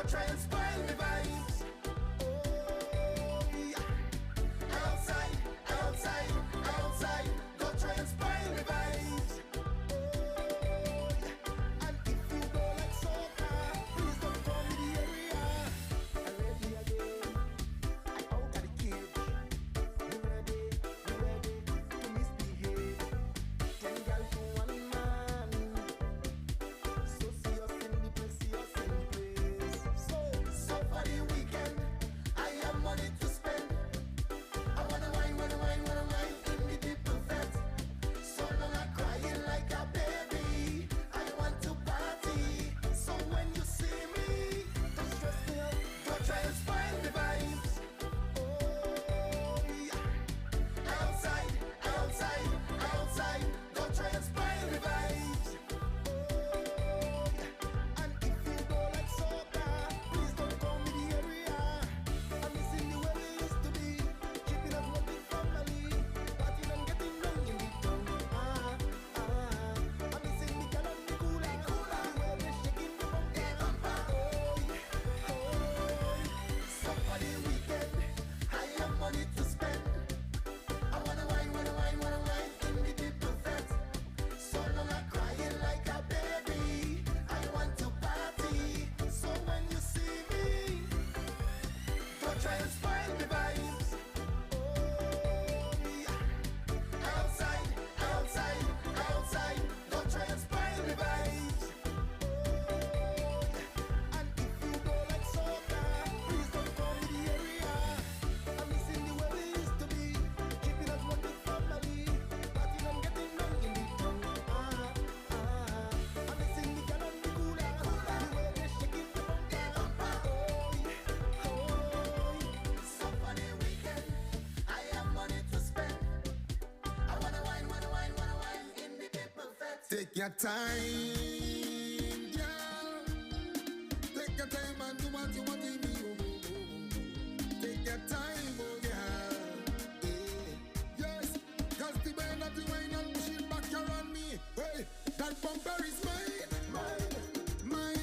Don't try and spoil me vibes. Oh yeah. Outside, outside, outside. Don't try and spoil me vibes. Oh yeah. And if you go like soca, please don't come in the area. I'm ready again. I out of the cage. You ready? You ready to misbehave? 10 girls to one man. So see us in the place, see us in the place. So for the weekend, I have money to spend. I wanna wine in the people fest. So long I'm crying like a baby. I want to party. So when you see me, don't stress me out. Don't try and spoil the vibes. Oh yeah. Outside, outside, outside. Don't try and spoil the vibes. Oh yeah. And if you go like soca, please don't come in the area. I'm missing the way we used to be, keeping us one big family, partying and getting drunk in the town. I'm missing the girl and the cooler, the way they shaking the bumper. Oh yeah, oh yeah. So for the weekend, I have money to spend. I wanna wine in the people fest. So long I'm crying like a baby. I want to party. So when you see me, don't try and spoil the vibes. Oh yeah. Outside, outside, outside. Don't try and spoil the vibes. Oh yeah. And if you go like soca, please don't come in the area. I'm missing the way we used to be, keeping us one big family, partying and getting drunk in the town. I'm missing the girl and the cooler, the way they shaking the bumper. Oh yeah, oh yeah. So for the weekend, I have money to spend. I wanna wine in the people fest. Take your time, girl. Take your time and do what you want to do. Take your time, oh girl. Yes, cause the way that you wine and push it back around me. Hey, that bumper is mine. Mine.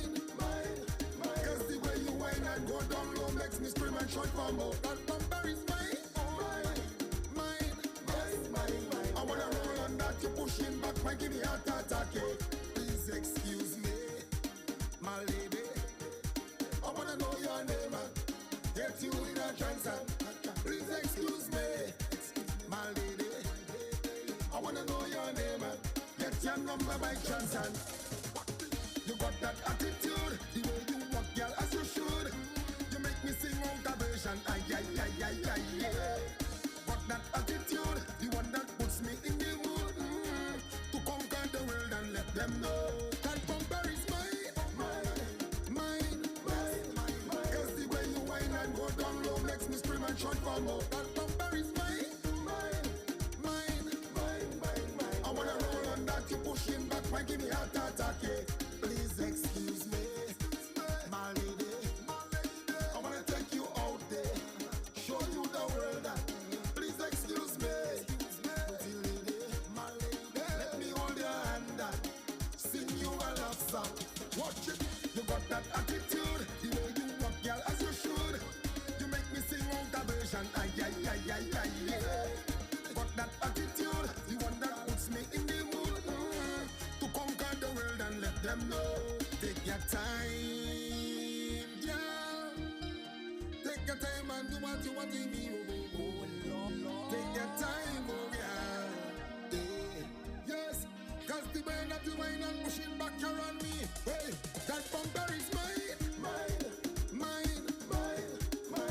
Cause the way you wine and go down low makes me scream and shout for more. That bumper is mine. Mine. I wanna roll on that, you pushing back, might give me a heart attack. Eh? Please excuse me, my lady. I wanna know your name and get you in a trance. And please excuse me, my lady. I wanna know your name and get your number by chance. And you got that attitude, the way you walk, girl, as you should. You make me sing out a version. Ay. Got that attitude, the one that puts me in the mood to conquer the world and let them know that bumper is mine. Cause the way you whine and go down low makes me scream and shout for more. That bumper is mine. I wanna roll on that, you pushing back, might give me a heart attack. Eh? Please excuse me, my lady. I wanna take you out there, show you the world. Please excuse me, pretty lady, my lady. Let me hold your hand and sing you a love song. Watch it, you got that attitude, the way you walk, girl, as you should. You make me sing out a version. Ay. Got that attitude, the one that puts me in the mood to conquer the world and let them know. Take your time, girl. Take your time and do what you want to me. Take your time, oh girl. Yes, cause the way that you wine and push it back around me. Hey, that bumper is mine.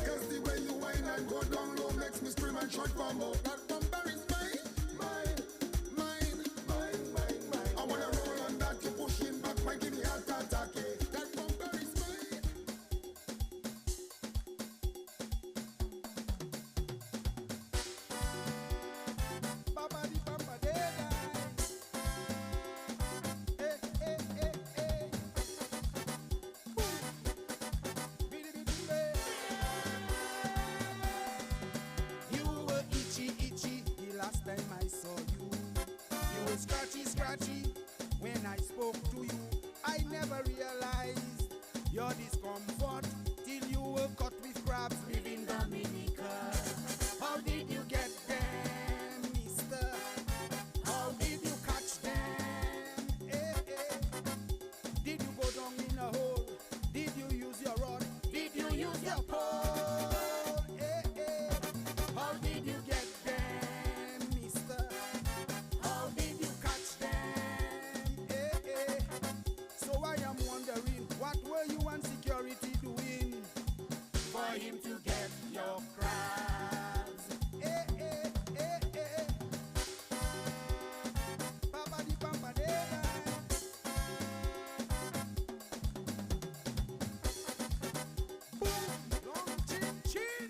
Cause the way you wine and go down low makes me scream and shout for more. That bumper is mine. I wanna roll on that, you pushing back, might give me a heart attack. Eh? That bumper is mine. When I spoke to you, I never realized your discomfort for him to get your crabs. Eh, eh, eh, eh. Papa di papa de. Boom, long chin chin.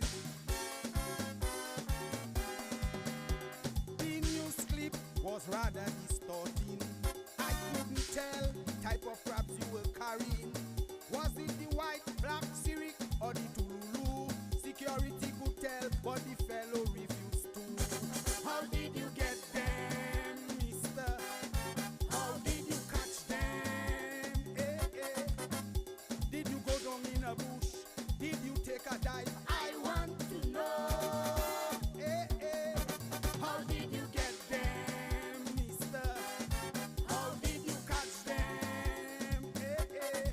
The news clip was rather distorting. I couldn't tell the type of crabs you were carrying. Was it the white, black, Syriac, or the Tululu? Security could tell, but the fellow refused to. How did you get them, mister? how did you catch them? Eh, eh. Did you go down in a bush? Did you take a dive? I want to know. Eh, eh. How did you get them, Mister, how did you catch them? eh, eh.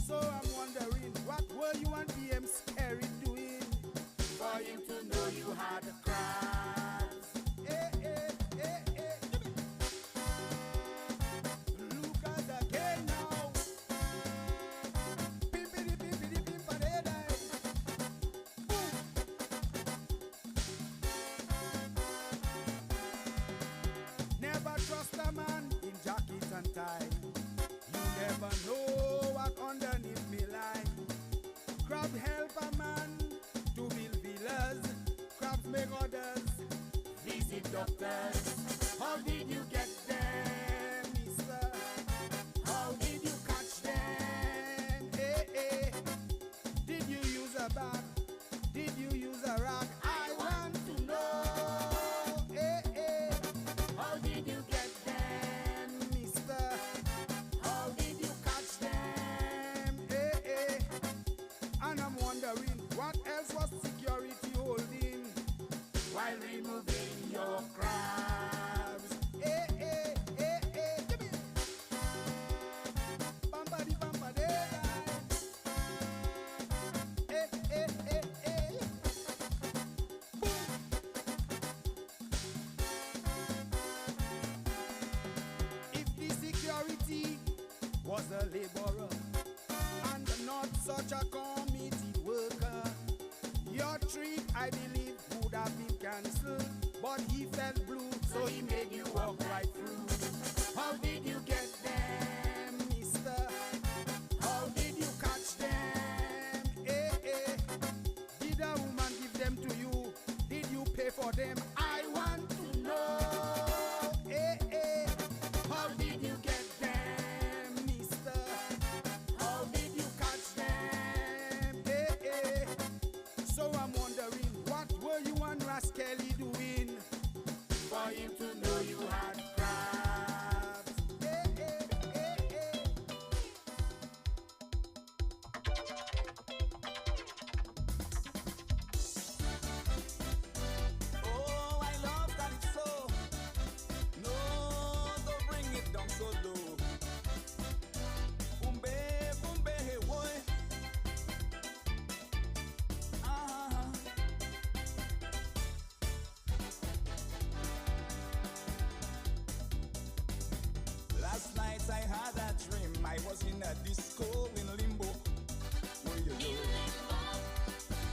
So I'm wondering, what were you and PM Scary doing? For him to know you had crabs. Eh, eh, eh, eh. Look at again now. Pimpity, pimpity, pimpadee. Boom. Never trust a man in jacket and tie. You never know what underneath me lie. Crab help a man to build villas. Crabs make others Visit doctors. How did you get them? mister. How did you catch them? Eh, eh. Did you use a bag? Did you use a rag? I want to know. Eh, eh. How did you get them? Mister. How did you catch them? Eh, eh. And I'm wondering, what else was security holding? While removing your crabs. Eh, eh, eh, eh. Give me. Bumpity, bumpity. Eh, eh, eh, eh. Boom. If the security was a laborer and not such a committed worker, your trip, I believe, would have been cancelled. But he felt blue, so he made you walk right through. How did you get them? Mister, How did you catch them? eh, eh. Did a woman give them to you? Did you pay for them? I want to know. Eh, eh. How did you get them? Mister, How did you catch them? eh, eh. So I'm wondering, what were you and Rascally doing? For him to know you had crabs. Eh, eh, eh, eh. Oh, I love Calypso. No, don't bring it down so low. Boombe, boombe, hey, boy. Ah. Last night I had a dream. I was in a disco in Limbo. Oh, you know.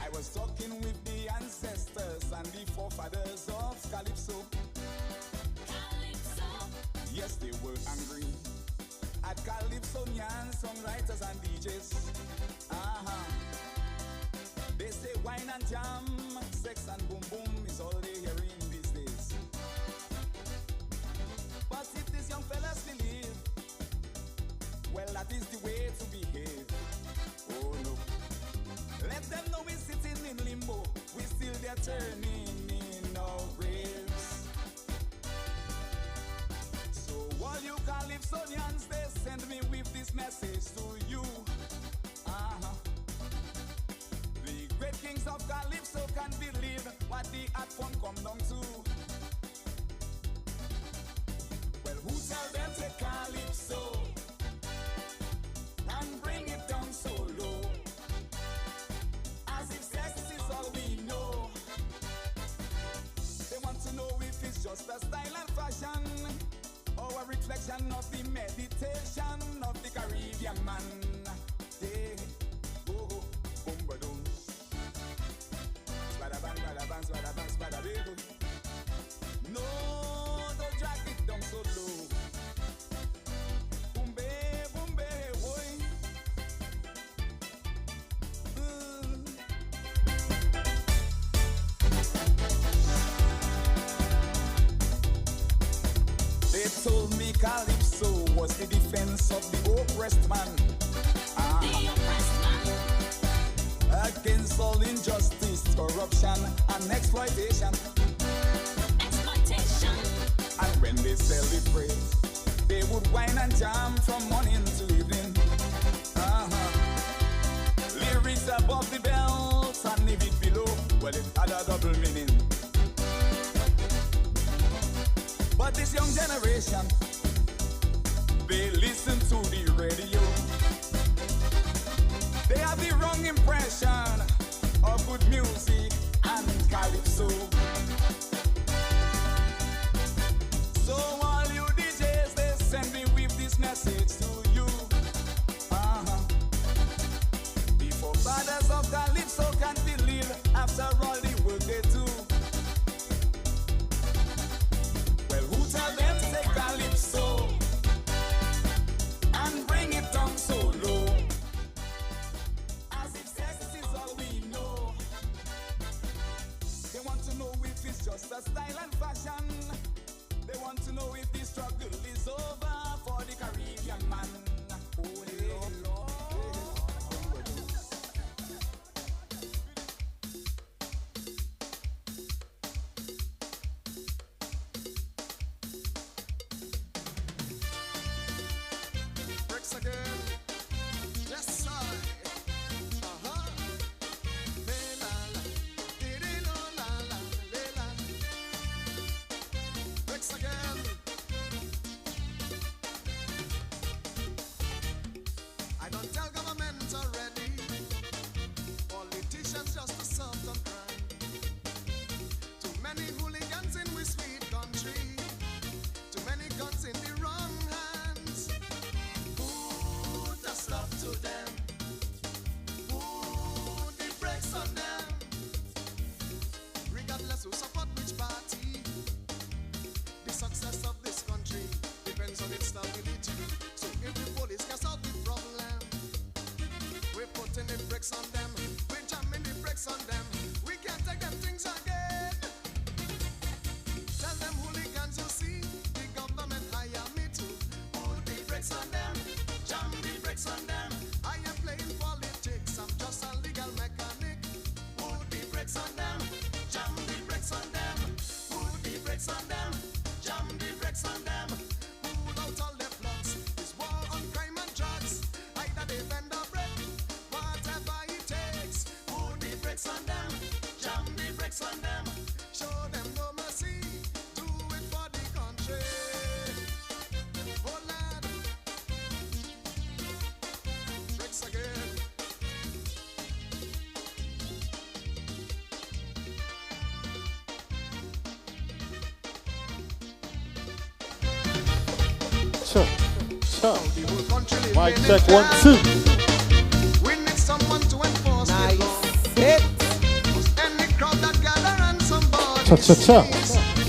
I was talking with the ancestors and the forefathers of Calypso. Yes, they were angry at Calypsonian songwriters and DJs. They say wine and jam, sex and boom boom is all they hearing these days. But if these young fellas believe, well, that is the way to behave. Oh no. Let them know we're sitting in limbo. We still there turning in our graves. So all you Calypsonians, they send me with this message to you. The great kings of Calypso can't believe what the art form come down to. Well, who tell them to Calypso and bring it down so low? As if sex is all we know. They want to know if it's just a style and fashion, or a reflection of the meditation of the Caribbean man. Yeah, oh, boom, ba-dum. Calypso was the defense of the oppressed man. Against all injustice, corruption, and exploitation. And when they celebrate, they would wine and jam from morning till evening. Lyrics above the belt and leave it below. Well, it had a double meaning. But this young generation, they listen to the radio. They have the wrong impression of good music and calypso. So all you DJs, they send me with this message to you. The forefathers of calypso can't believe after all the work they do. Well, who tell them take calypso and bring it down so low? As if sex is all we know. They want to know if it's just a style and fashion. They want to know if the struggle is over for the Caribbean man. Oh, Lord. Bricks again. Yes, sir. Bricks again. I don't tell government already. Politicians just to serve them crime. Too many hooligans in we sweet country. Too many guns in the wrong hands. Put a stop to them. Put the brakes on them. Regardless who support which party, the success of this country depends on its stability. So if the police can solve the problem, we're putting the brakes on them. We're jamming the brakes on them. We can't take them things again. Tell them hooligans you see, the government hire me to put the brakes on them, jam the brakes on them. I am playing politics, I'm just a legal mechanic. Put the brakes on them, jam the brakes on them. Put the brakes on them, jam the brakes on them. Pull out all their plots, this war on crime and drugs. Either they bend or break, whatever it takes. Put the brakes on them, jam the brakes on them. Show them no mercy, do it for the country. Oh lad, brakes again. Chuck. The whole country living Mic in check, fear. 1, 2. We need someone to enforce the Nice. law. Any crowd that gather and somebody Cha-cha-cha.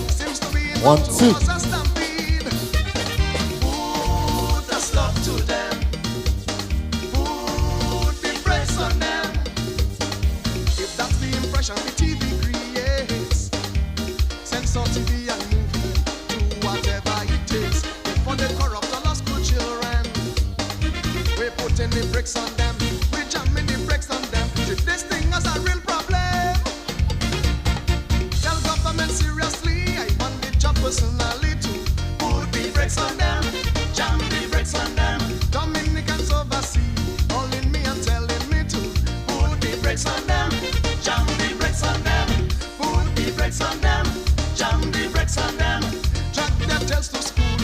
seems to be in 1, to 2. cause a stampede. Put a stop to them. Put the brakes on them. If that's the impression the TV creates, censor TV and movie, do whatever it takes. Before they corrupt all our school children, we're putting the brakes on them. We're jamming the brakes on them. Treat this thing as a real problem. Tell government seriously, I want the job personally to put the brakes on them, jam the brakes on them. Dominicans overseas, calling me and telling me to put the brakes on them, jam the brakes on them. Put the brakes on them, jam the brakes on them. Drag their tails to school,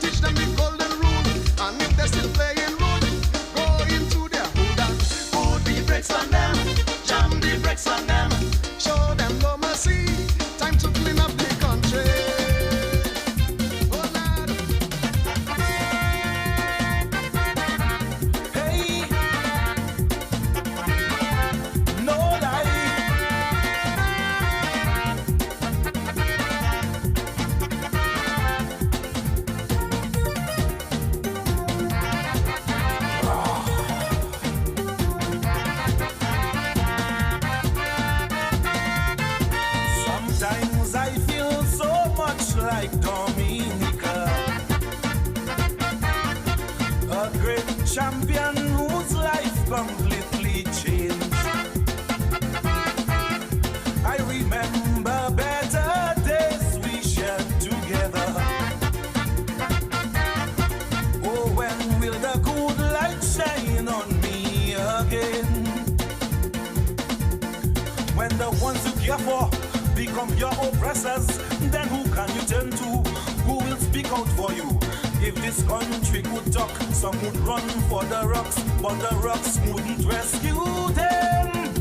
teach them the golden rule, and if they're still playing rude, go into their hood and put the brakes on them, jam the brakes on them. Show them no mercy, time to clean up the country. Oh lad, Hey, no lie. Sometimes I feel so much like Dominica. completely changed. I remember better days we shared together. Oh, when will the good light shine on me again? When the ones you care for become your oppressors, then who can you turn to? Who will speak out for you? If this country could talk, some would run for the rocks, but the rocks wouldn't rescue them.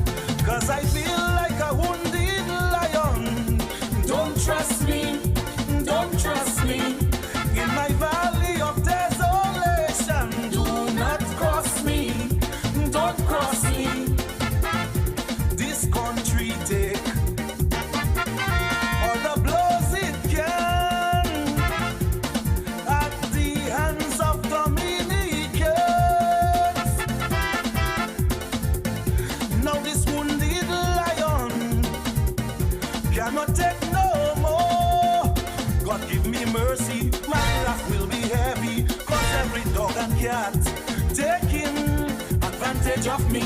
Cause I feel like a wounded lion. Don't trust me, don't trust me. In my valley of desolation, do not cross me, don't cross me. This country take all the blows it can at the hands of Dominicans. Now this wounded lion cannot take no more. God give me mercy, my wrath will be heavy. Cause every dog and cat taking advantage of me.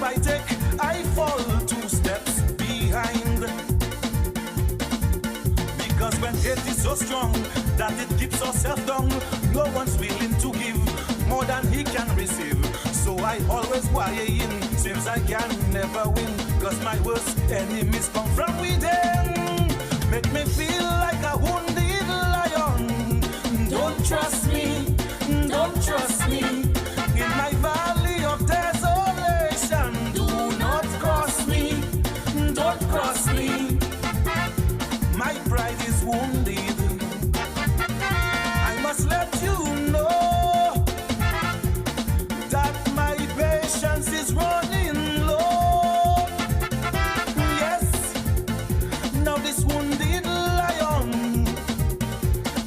I take, I fall 2 steps behind. Because when hate is so strong that it keeps yourself down, no one's willing to give more than he can receive. So I always wire in, seems I can never win. Cause my worst enemies come from within. Make me feel like a wounded lion. Don't trust me, don't trust me. In my valley of desolation, do not cross me, don't cross me. My pride is wounded. I must let you know that my patience is running low. Yes, now this wounded lion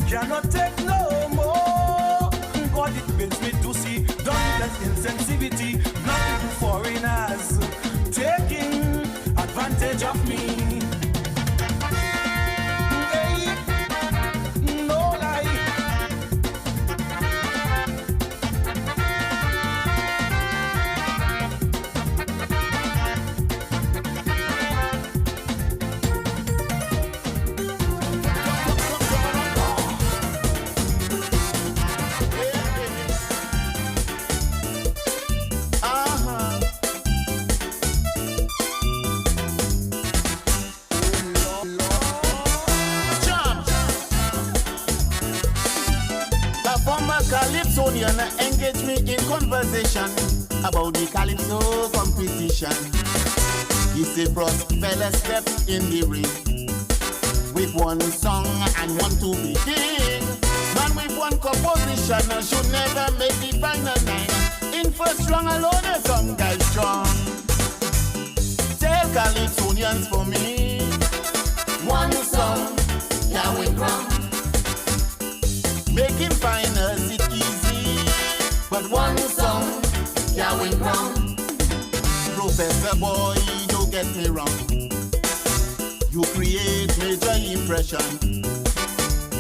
cannot take no more. God, it pains me to see dauntless insensitivity, not even foreigners taking advantage of me. Calypsonian engage me in conversation about the Calypso competition. He said, bros, fella step in the ring with one song and one to begin. Man with one composition should never make the final 9. In first round alone, some guys strong. Tell Calypsonians for me, one song, yeah we ground. Making finals it easy, but one song, yeah we ground. Professor boy, don't get me wrong. You create major impression.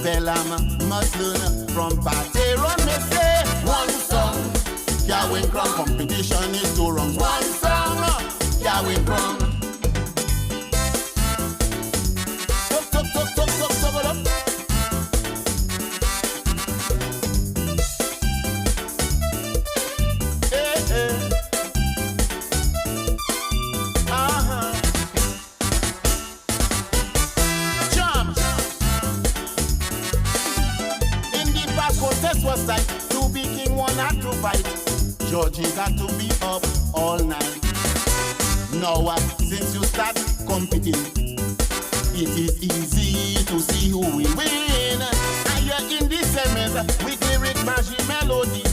Bellam must learn from Pateron. Me say one song, yeah we ground. Competition is too wrong. One song, yeah we ground. but you got to be up all night. Now, since you start competing, it is easy to see who will win. And you're in this segment with lyric magic melody.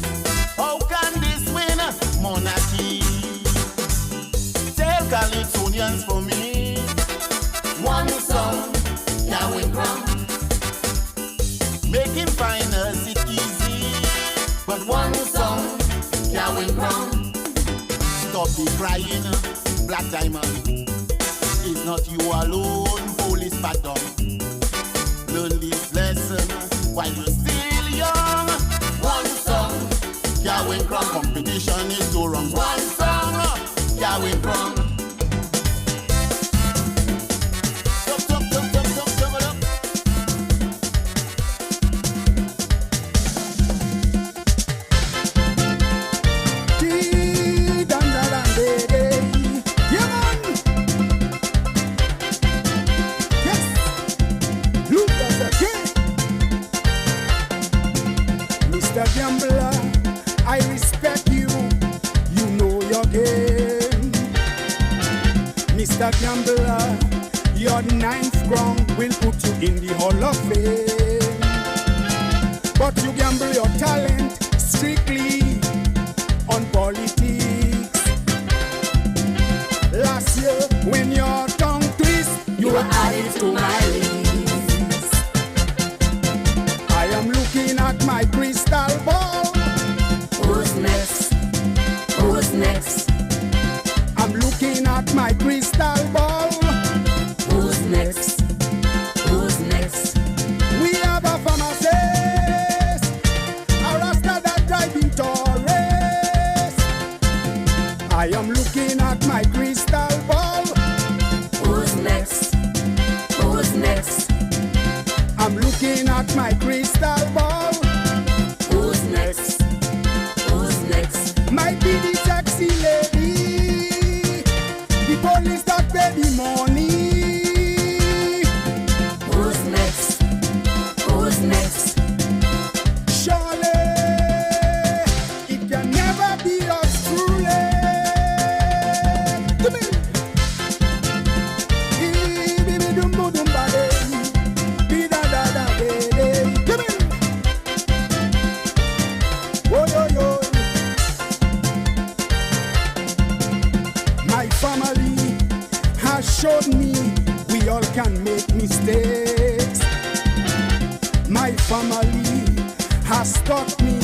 How can this win? Monarchy. Tell Calypsonians for me. One song, can win crown. Making finals it easy, but one song, can win crown. Stop the crying, Black Diamond. It's not you alone, police pattern. Learn this lesson while you're still young. One song, can win crown. Competition is too wrong. One song, can win crown. Gambler, your ninth crown will put you in the Hall of Fame. But you gamble your talent strictly on politics. Last year, when your tongue twist, you were added to my list. I am looking at my crystal ball. Who's next? Who's next? I'm looking at my crystal ball. Who's next? Who's next? We have a pharmacist, a rasta that driving Taurus. I am looking at my crystal ball. Who's next? Who's next? I'm looking at my crystal ball. Who's next? Who's next? Might be the sexy lady. Police that pay the money. Who's next? Who's next? Surely it can never be us truly. Come in. Come in. Oh, yo, yo. My family has showed me we all can make mistakes. My family has taught me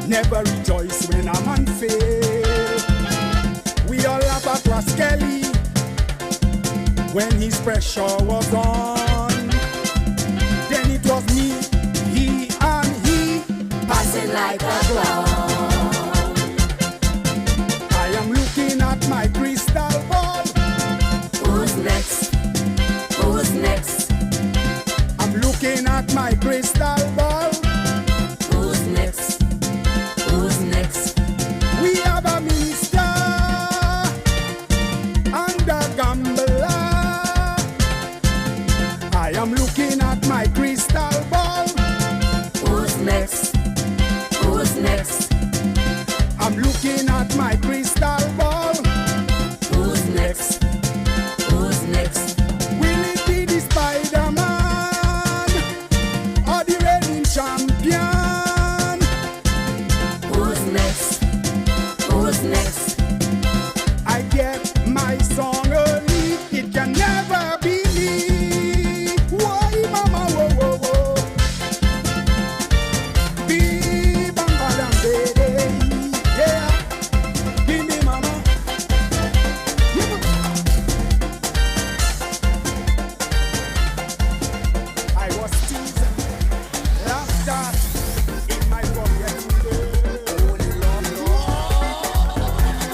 never rejoice when a man fails. We all have a Rascally when his pressure was on. Then it was me, he and he, passing like a cloud. I am looking at my crystal ball. Who's next? Who's next? I'm looking at my crystal ball. Who's next? Who's next? We have a minister and a gambler. I am looking at my crystal ball. Who's next? Who's next? I'm looking at my crystal ball. Who's next? Who's next? Will it be the Spider-Man or the reigning champion? Who's next? Who's next? I get my song early. It can never be me. Why, mama, whoa, whoa, whoa. Be bam, bam, baby. Yeah. Give me, mama. I was teasing, laughter in my pocket. Only love, Lord.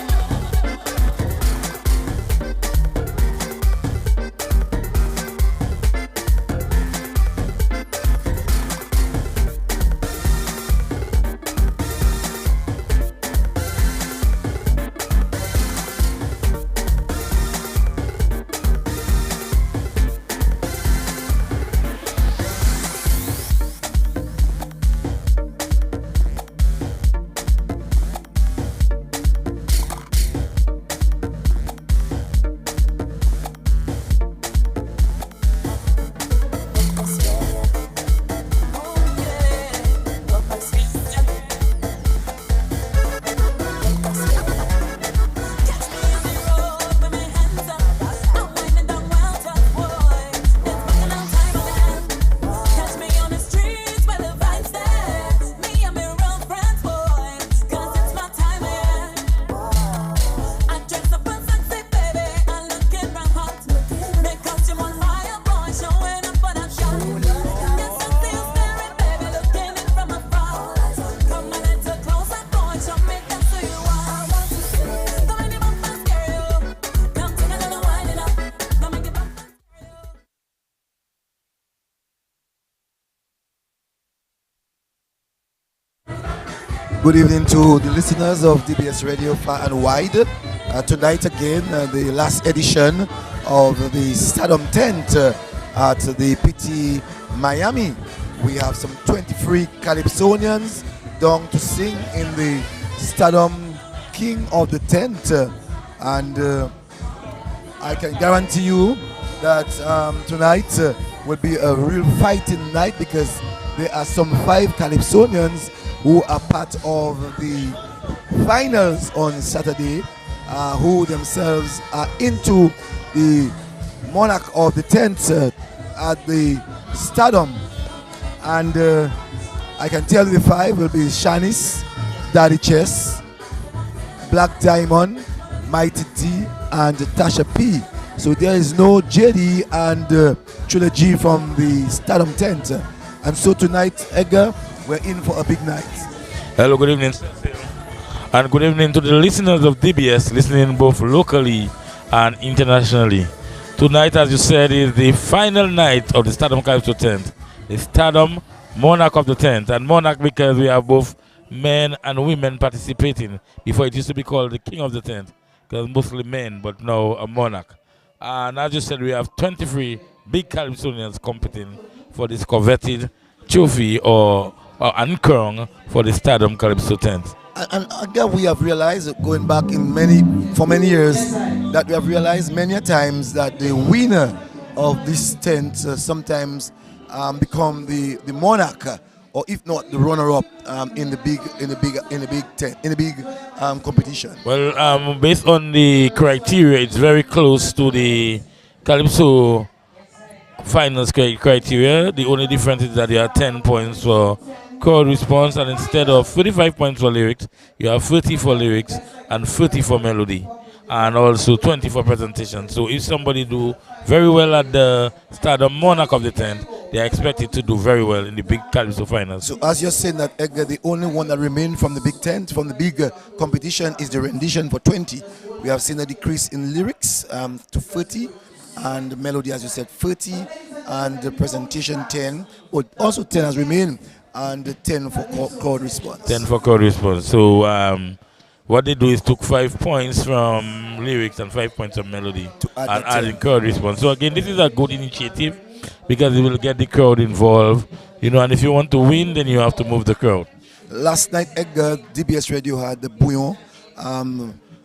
Good evening to the listeners of DBS Radio far and wide. Tonight again, the last edition of the Stardom tent at the PT Miami. We have some 23 Calypsonians down to sing in the Stardom King of the Tent. And I can guarantee you that tonight will be a real fighting night, because there are some 5 Calypsonians who are part of the finals on Saturday, who themselves are into the monarch of the tent at the Stardom. And I can tell you the 5 will be Shanice, Daddy Chess, Black Diamond, Mighty D, and Tasha P. So there is no JD and Trilogy from the Stardom tent. And so tonight, Edgar, we're in for a big night. Hello, good evening. And good evening to the listeners of DBS, listening both locally and internationally. Tonight, as you said, is the final night of the Stardom Calypso tent. The Stardom Monarch of the tent. And Monarch because we have both men and women participating. Before it used to be called the King of the tent, because mostly men, but now a Monarch. And as you said, we have 23 big Calypsonians competing for this coveted trophy or an crown for the Stardom Calypso tent. And again, we have realized, going back for many years, that we have realized many a times that the winner of this tent sometimes become the monarch, or if not the runner-up in the big competition. Well, based on the criteria, it's very close to the Calypso finals criteria. The only difference is that there are 10 points for chord response, and instead of 35 points for lyrics, you have 30 for lyrics and 30 for melody, and also 20 for presentation. So if somebody do very well at the Stardom Monarch of the tent, they are expected to do very well in the big Calypso finals. So as you're saying that, Edgar, the only one that remained from the big tent, from the big competition, is the rendition for 20. We have seen a decrease in lyrics to 30, and melody, as you said, 30, and the presentation 10, but also 10 has remained, and 10 for chord response. 10 for chord response. So what they do is took 5 points from lyrics and 5 points of melody and add in chord response. So again, this is a good initiative because it will get the crowd involved, and if you want to win, then you have to move the crowd. Last night, Edgar, DBS Radio had the Bouillon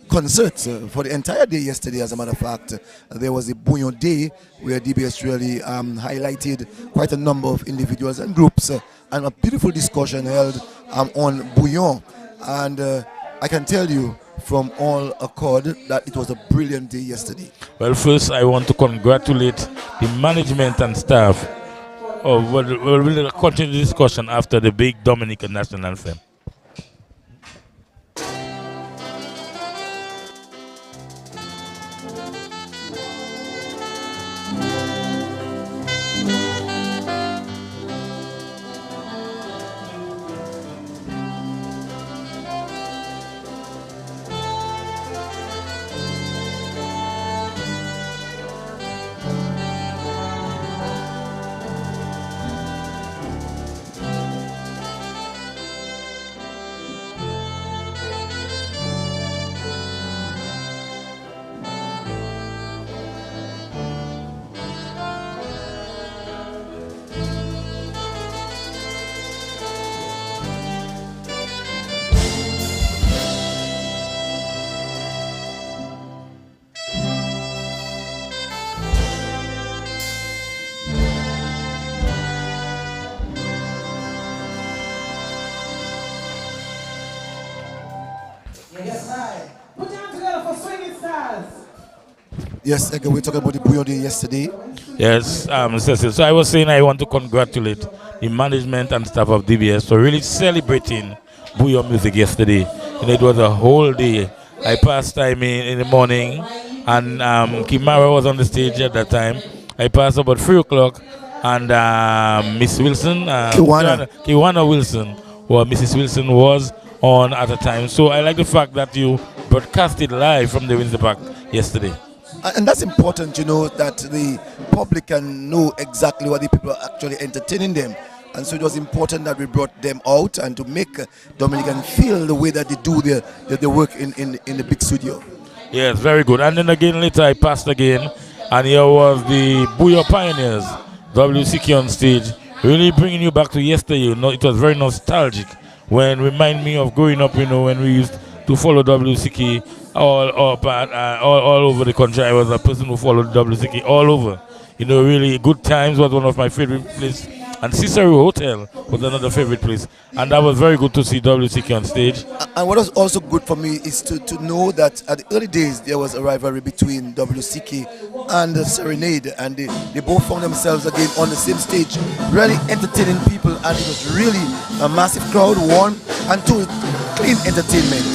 concert for the entire day yesterday. As a matter of fact, there was a Bouillon Day where DBS really highlighted quite a number of individuals and groups, and a beautiful discussion held on Bouillon. And I can tell you from all accord that it was a brilliant day yesterday. Well, first I want to congratulate the management and staff. We'll continue the discussion after the big Dominican national anthem. Yes, Edgar, we talked about the Bouillon Day yesterday. Yes, so I was saying I want to congratulate the management and staff of DBS for really celebrating Bouillon music yesterday. It was a whole day. I passed time in the morning, and Kimara was on the stage at that time. I passed about 3 o'clock, and Miss Wilson, Kiwana Wilson, or Mrs. Wilson was on at the time. So I like the fact that you broadcasted live from the Windsor Park yesterday. And that's important, that the public can know exactly what the people are actually entertaining them. and so it was important that we brought them out and to make Dominican feel the way that they do their work in the big studio. Yes, very good. And then again later I passed again, and here was the Booyah Pioneers, WCK on stage, really bringing you back to yesterday. You know, it was very nostalgic when remind me of growing up. You know, when we used to follow WCK all over the country. I was a person who followed WCK all over. You know, really good times was one of my favorite places. And Cicero Hotel was another favorite place. And that was very good to see WCK on stage. And what was also good for me is to know that at the early days there was a rivalry between WCK and Serenade, and they both found themselves again on the same stage, really entertaining people, and it was really a massive crowd, one, and two, clean entertainment.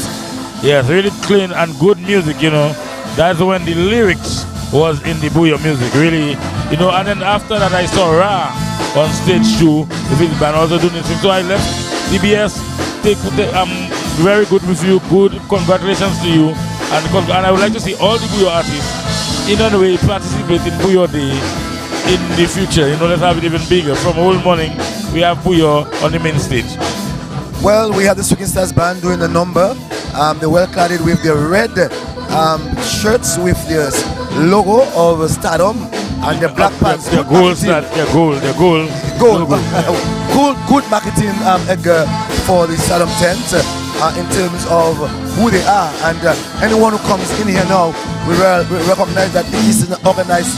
Yes, really clean and good music, you know. That's when the lyrics was in the Booyah music, really, you know. And then after that I saw Ra on stage too, with his band also doing this thing. So I left DBS. Very good with you. Good, congratulations to you. And I would like to see all the Booyah artists in any way participate in Booyah Day in the future. You know, let's have it even bigger. From whole morning, we have Booyah on the main stage. Well, we have the Swinging Stars band doing the number. They're well cladded with their red shirts with the logo of Stardom and the black pants. They're gold. Good marketing for the Stardom tent in terms of who they are. And anyone who comes in here now, we recognize that it is an organized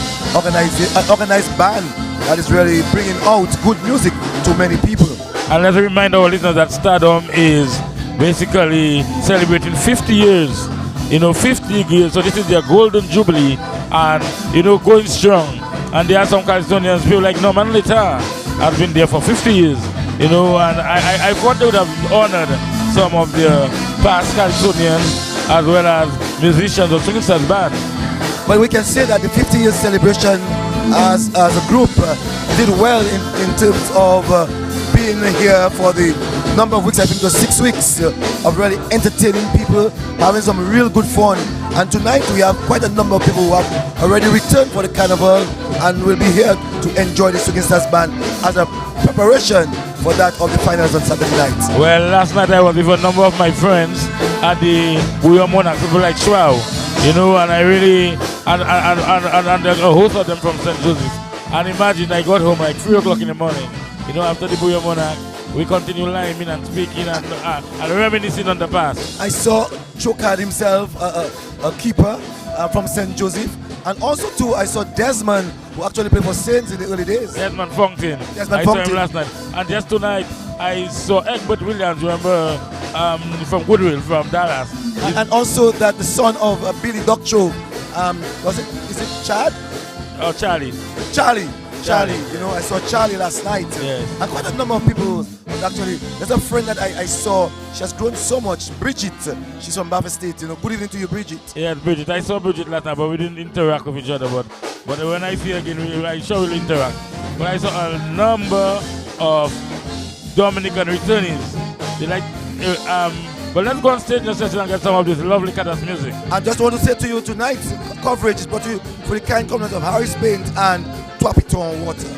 band that is really bringing out good music to many people. And let's remind our listeners that Stardom is basically celebrating 50 years. You know, 50 years. So this is their golden jubilee, and you know, going strong. And there are some Californians, people like Norman Litter has been there for 50 years. You know, and I thought they would have honored some of their past Californians as well as musicians of Swinging Stars band. Well, we can say that the 50 years celebration as a group did well in terms of being here for the number of weeks. I think it was 6 weeks of really entertaining people, having some real good fun. And tonight we have quite a number of people who have already returned for the carnival and will be here to enjoy the Swinging Stars band as a preparation for that of the finals on Saturday night. Well, last night I was with a number of my friends at the Booyah Monarch, people like Schwau, you know, and I really, and a host of them from St. Joseph. And imagine I got home like 3 o'clock in the morning, you know, after the Booyah Monarch. We continue liming and speaking and reminiscing on the past. I saw Chokad himself, a keeper from St. Joseph. And also too, I saw Desmond, who actually played for Saints in the early days. Desmond Fountain. I saw him last night. And just tonight, I saw Egbert Williams, remember, from Goodwill, from Dallas. And also that the son of Billy Doctro, is it Chad? Oh, Charlie. Charlie, you know, I saw Charlie last night. Yes. And quite a number of people. Actually, there's a friend that I saw. She has grown so much. Bridget, she's from Bafa State. You know, good evening to you, Bridget. Yes, Bridget. I saw Bridget last night, but we didn't interact with each other. But when I see her again, I sure will interact. But I saw a number of Dominican returnees. They like, but let's go on stage and get some of this lovely Cadas music. I just want to say to you, tonight's coverage is brought to you for the kind comment of Harris Paint and Twapiton Water.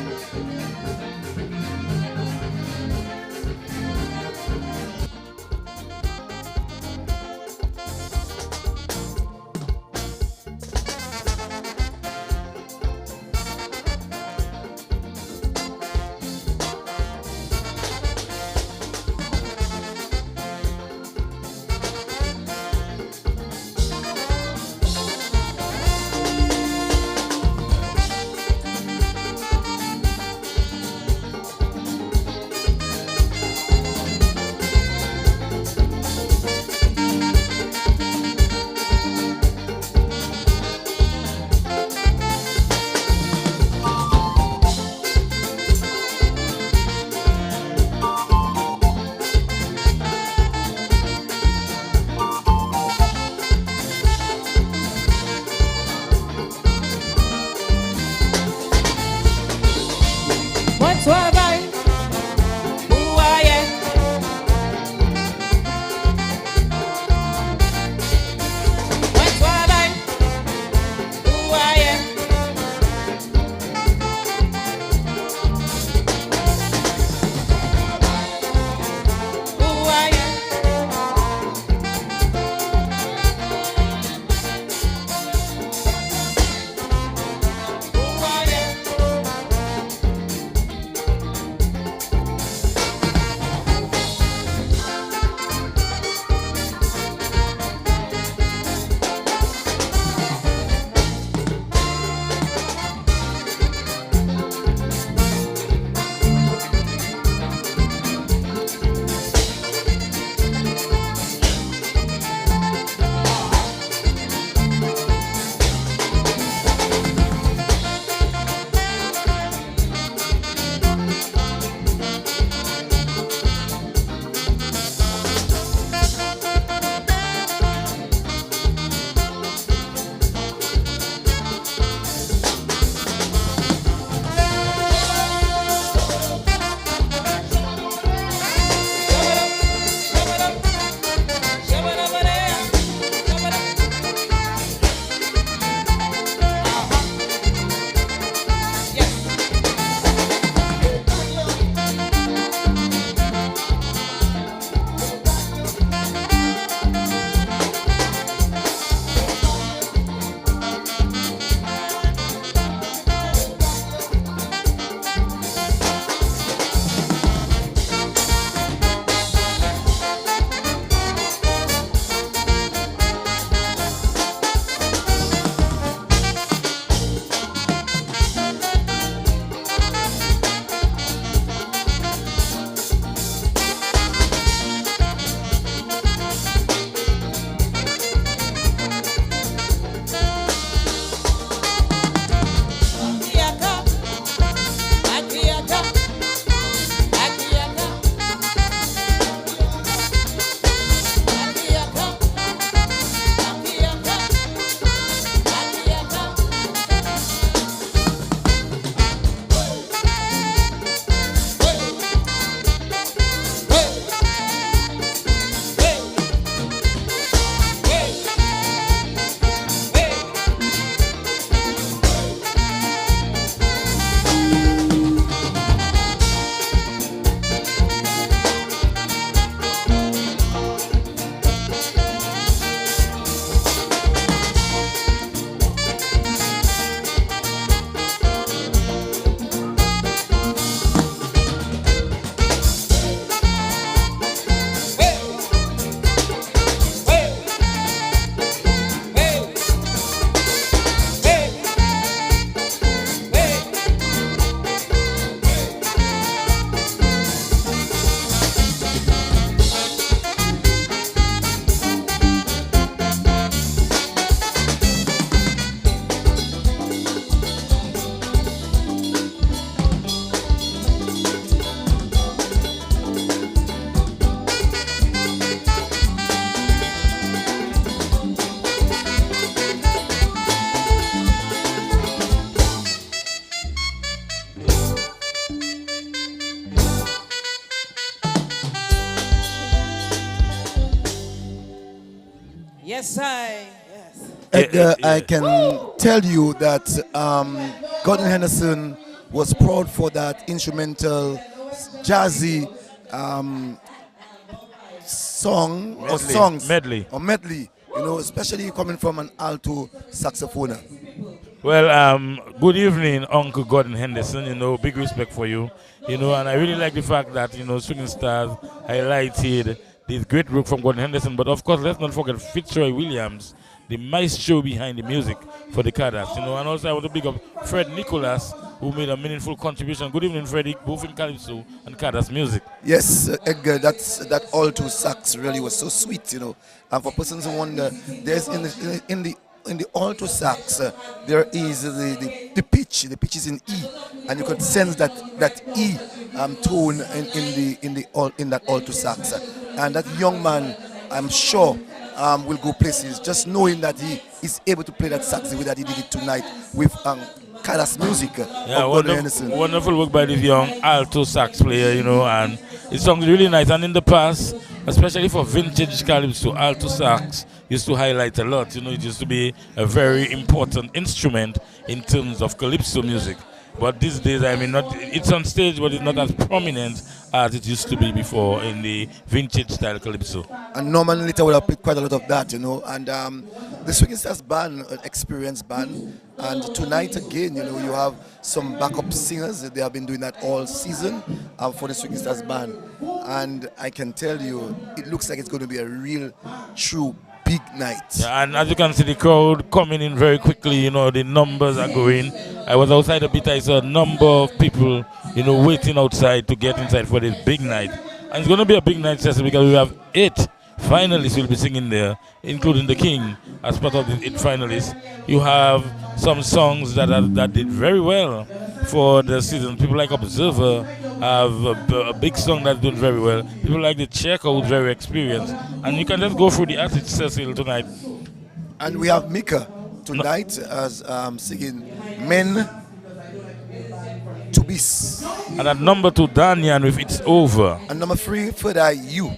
Yes, I. Edgar, yeah. I can tell you that Gordon Henderson was proud for that instrumental, jazzy song or songs Medley. or medley. You know, especially coming from an alto saxophone. Well, good evening, Uncle Gordon Henderson. You know, big respect for you. You know, and I really like the fact that, you know, Swinging Stars highlighted this great work from Gordon Henderson. But of course, let's not forget Fitzroy Williams, the maestro behind the music for the Cadas. You know, and also I want to big up Fred Nicholas, who made a meaningful contribution. Good evening, Freddie, both in Calypso and Cadas music. Yes, Edgar, that alto sax really was so sweet, you know. And for persons who wonder, there's in the alto sax, there is the pitch. The pitch is in E, and you could sense that E tone in that alto sax. And that young man, I'm sure, will go places just knowing that he is able to play that sax the way that he did it tonight with Cadas music. Yeah, wonderful work by this young alto sax player, you know, and it sounds really nice. And in the past, especially for vintage Calypso, alto sax used to highlight a lot. You know, it used to be a very important instrument in terms of Calypso music. But these days, I mean, it's on stage, but it's not as prominent as it used to be before in the vintage style Calypso. And Norman later would have played quite a lot of that, you know. And the Swinging Stars band, an experienced band. And tonight again, you know, you have some backup singers. They have been doing that all season for the Swinging Stars band. And I can tell you, it looks like it's going to be a real, true big night. Yeah, and as you can see, the crowd coming in very quickly. You know, the numbers are going. I was outside a bit. I saw a number of people, you know, waiting outside to get inside for this big night. And it's going to be a big night, Cecil, because we have 8 finalists will be singing there, including the King as part of the 8 finalists. You have some songs that did very well for the season. People like Observer have a big song that's doing very well. People like the Checker, who's very experienced. And you can just go through the artists, Cecil, tonight. And we have Mika tonight as singing Men to Beast. And at number 2, Danyan with It's Over. And number 3, Further You.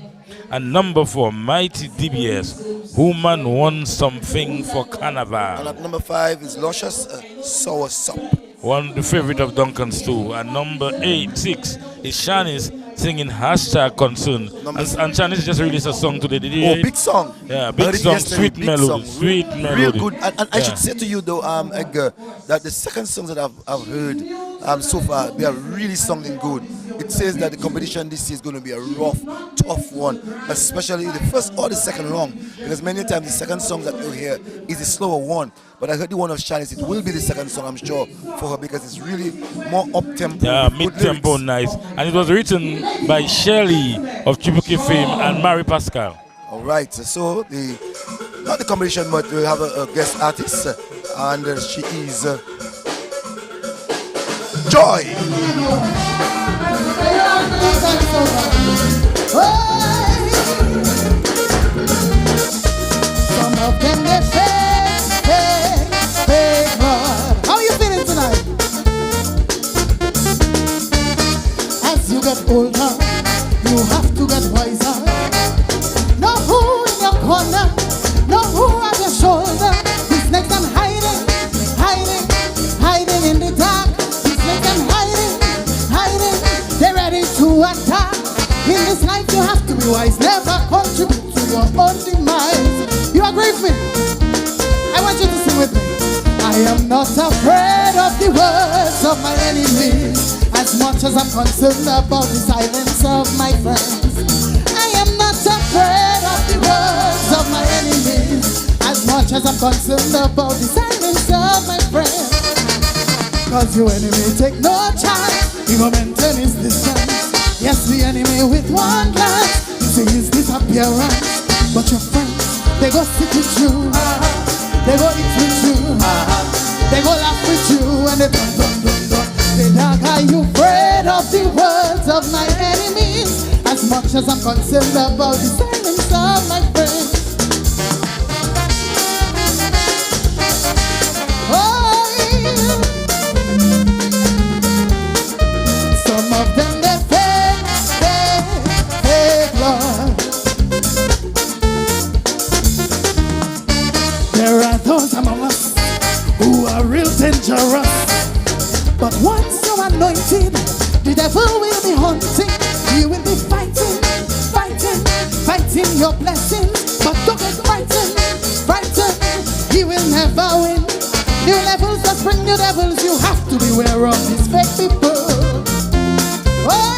And number 4, Mighty DBS, Woman Wants Something for Carnival. And at number 5 is Luscious Sour Sup. One, the favorite of Duncan's too. And number 6 is Shanice singing #concern. And Shanice just released a song today. Did you hear it? Big song. Yeah, big song, sweet melody. Sweet melody. Real good. And I should say to you though, Edgar, that the second songs that I've heard so far, they are really sounding good. It says that the competition this year is going to be a rough, tough one, especially the first or the second round, because many times the second song that you hear is the slower one. But I heard the one of Shanice, it will be the second song, I'm sure, for her, because it's really more up-tempo. Yeah, mid-tempo, nice. And it was written by Shirley of Triple K fame and Mary Pascal. All right, so not the competition, but we have a guest artist, and she is Joy. Some of them get fake blood. How are you feeling tonight? As you get older, you have to get wiser. Know who in your corner, know who at your shoulder. These snakes I'm hiding in the dark. These snakes I'm hiding. They're ready to attack. In this life you have to be wise. Never contribute to your own demise. You agree with me? I want you to sing with me. I am not afraid of the words of my enemies, as much as I'm concerned about the silence of my friends. I am not afraid of the words of my enemies, as much as I'm concerned about the silence of my friends. Cause your enemy take no chance, he go maintain his distance. Yes, the enemy with one glance, you see his disappearance. But your friends, they go sit with you, they go eat with you, they go laugh with you, and they dum. They dog, are you afraid of the words of my enemies, as much as I'm concerned about the silence of my friends? Oh, yeah. Some of them they fake love. dangerous. But once you're anointed, the devil will be hunting. You will be fighting, fighting, fighting your blessings. But don't get frightened, frightened. You will never win. New levels that bring new devils. You have to beware of these fake people. Oh,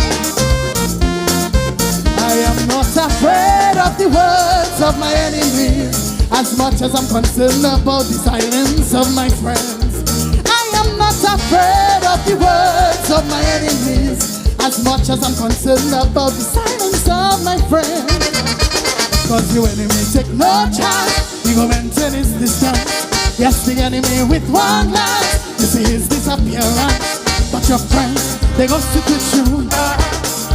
I am not afraid of the words of my enemies, as much as I'm concerned about the silence of my friends. I am not afraid of the words of my enemies, as much as I'm concerned about the silence of my friends. Cause the enemy take no chance, he go maintain his distance. Yes, the enemy with one glance, you see his disappearance. But your friends, they go sit with you,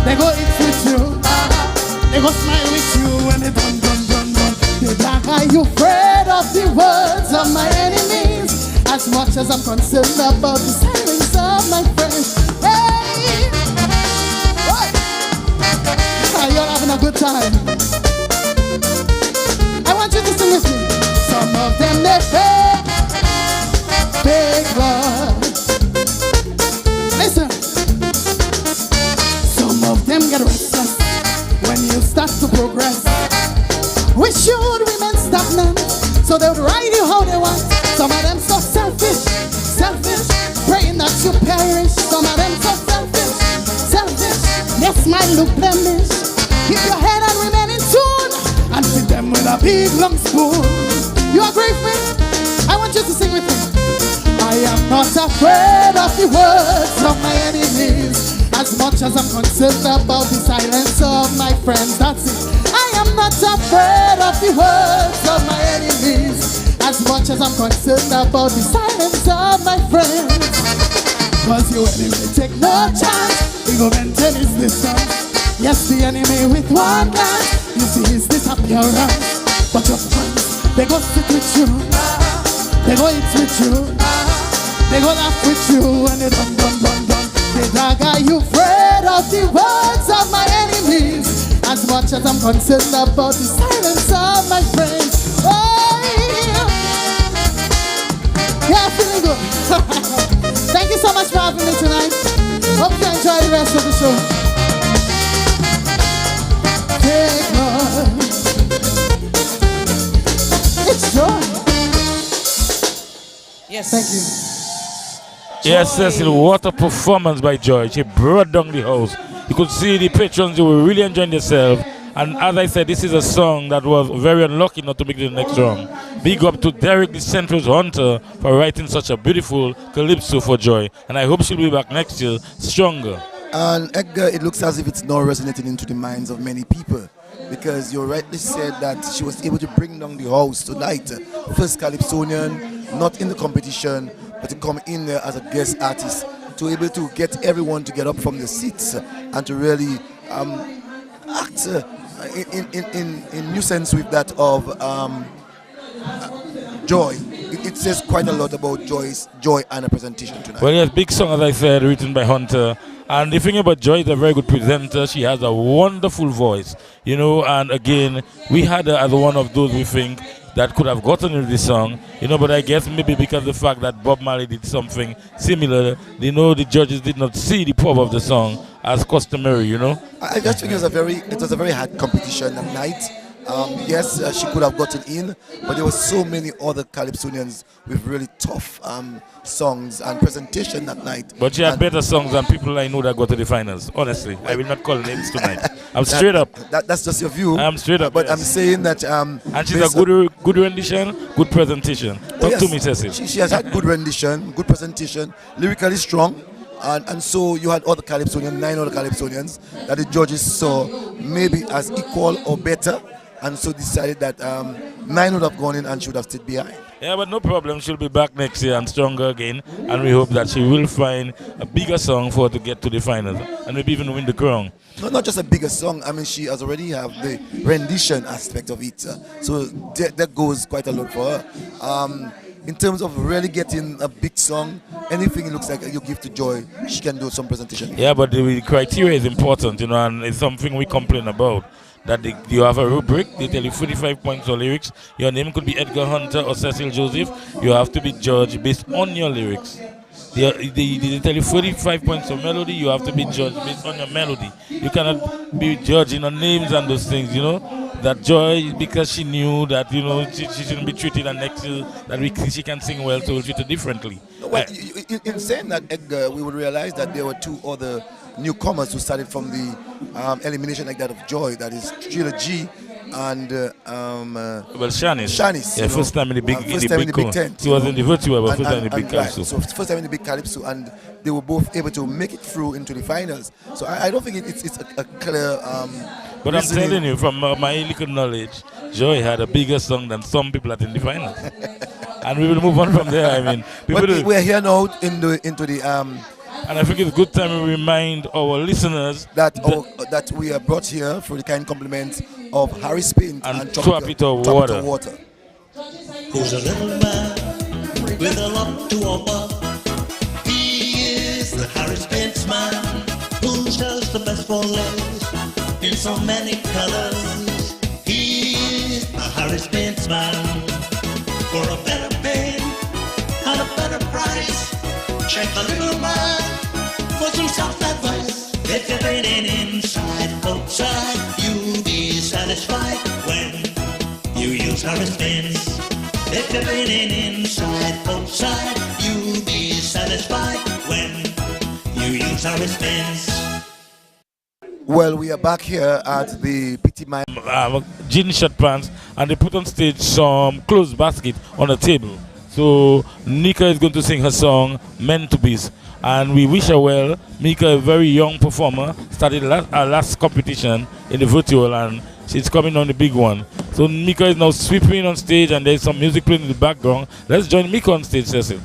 they go eat with you, they go smile with you when they done. They black, are you afraid of the words of my enemies, as much as I'm concerned about the silence of my friends? Hey! What? Are you all having a good time? I want you to sing with me. Some of them they fake love. Listen. Some of them get restless when you start to progress. We should remain stagnant, so they would ride you how they want. Some of them so selfish, selfish, praying that you perish. Some of them so selfish, selfish, their smile look blemish. Keep your head and remain in tune, and feed them with a big long spoon. You agree with me? I want you to sing with me. I am not afraid of the words of my enemies, as much as I'm concerned about the silence of my friends. That's it. I am not afraid of the words of my enemies, as much as I'm concerned about the silence of my friends. Cause you enemy take no chance, he go maintain his distance. Yes, the enemy with one glance, you see his disappearance. But your friends, they go sit with you, they go eat with you, they go laugh with you, and they done. They dog, are you afraid of the words of my enemies, as much as I'm concerned about the silence of my friends? Oh, yeah, feeling good. Thank you so much for having me tonight. Hope you enjoy the rest of the show. Take love. It's joy. Yes. Thank you. Yes, Cecil, what a performance by Joy. She brought down the house. You could see the patrons, they were really enjoying themselves. And as I said, this is a song that was very unlucky not to make the next round. Big up to Derek the Central's Hunter for writing such a beautiful calypso for Joy. And I hope she'll be back next year stronger. And Edgar, it looks as if it's now resonating into the minds of many people, because you rightly said that she was able to bring down the house tonight. First Calypsonian, not in the competition, but to come in there as a guest artist, to able to get everyone to get up from their seats and to really act in nuisance with that of Joy. It says quite a lot about Joy and her presentation tonight. Well, yes, big song, as I said, written by Hunter. And the thing about Joy is a very good presenter. She has a wonderful voice, you know, and again, we had her as one of those we think that could have gotten into this song, you know, but I guess maybe because of the fact that Bob Marley did something similar, you know, the judges did not see the power of the song as customary, you know. I just think it was a very hard competition that night. Yes, she could have gotten in, but there were so many other Calypsonians with really tough songs and presentation that night. But she had better songs than people I know that got to the finals. Honestly, I will not call names tonight. I'm straight up. That's just your view. I'm straight up. But yes. I'm saying that. And she's a good rendition, good presentation. Talk to me, Cecil. She has had good rendition, good presentation, lyrically strong. And so you had other Calypsonians, 9 other Calypsonians that the judges saw maybe as equal or better, and so decided that 9 would have gone in and should have stayed behind. Yeah, but no problem. She'll be back next year and stronger again. And we hope that she will find a bigger song for her to get to the finals and maybe even win the crown. No, not just a bigger song. I mean, she has already have the rendition aspect of it. So that goes quite a lot for her. In terms of really getting a big song, anything it looks like you give to Joy, she can do some presentation. Yeah, but the criteria is important, you know, and it's something we complain about. that you have a rubric. They tell you 45 points for lyrics. Your name could be Edgar Hunter or Cecil Joseph. You have to be judged based on your lyrics. They tell you 45 points for melody. You have to be judged based on your melody. You cannot be judging on names and those things, you know. That Joy, because she knew that, you know, she shouldn't be treated and next to that she can sing well, so we'll treat her differently. Well, in saying that, Edgar, we would realize that there were two other newcomers who started from the elimination like that of Joy, that is Sheila G and Shanice. Yeah, first time in the big, tent. She was in the virtual, but first time in the big calypso. Right. So first time in the big calypso, and they were both able to make it through into the finals. So I don't think it's a clear. But I'm telling you, from my little knowledge, Joy had a bigger song than some people at in the finals. And we will move on from there. I mean, we're here now into the. And I think it's a good time we remind our listeners that we are brought here for the kind compliments of Harry Spint and Tropical Water. Who's a little man with a lot to offer? He is the Harry Spint man who does the best for ladies in so many colors. He is the Harry Spint man for a better pay and a better price. Check the little man for some soft advice. If you're training inside, outside, you'll be satisfied when you use Harry Spins. If you're training inside, outside, you'll be satisfied when you use Harry Spins. Well, we are back here at the PT Mine. Jean shirt pants, and they put on stage some clothes basket on a table. So Nika is going to sing her song Meant to Be's, and we wish her well. Nika, a very young performer, started our last competition in the virtual, and she's coming on the big one. So Mika is now sweeping on stage, and there's some music playing in the background. Let's join Mika on stage, Cecil.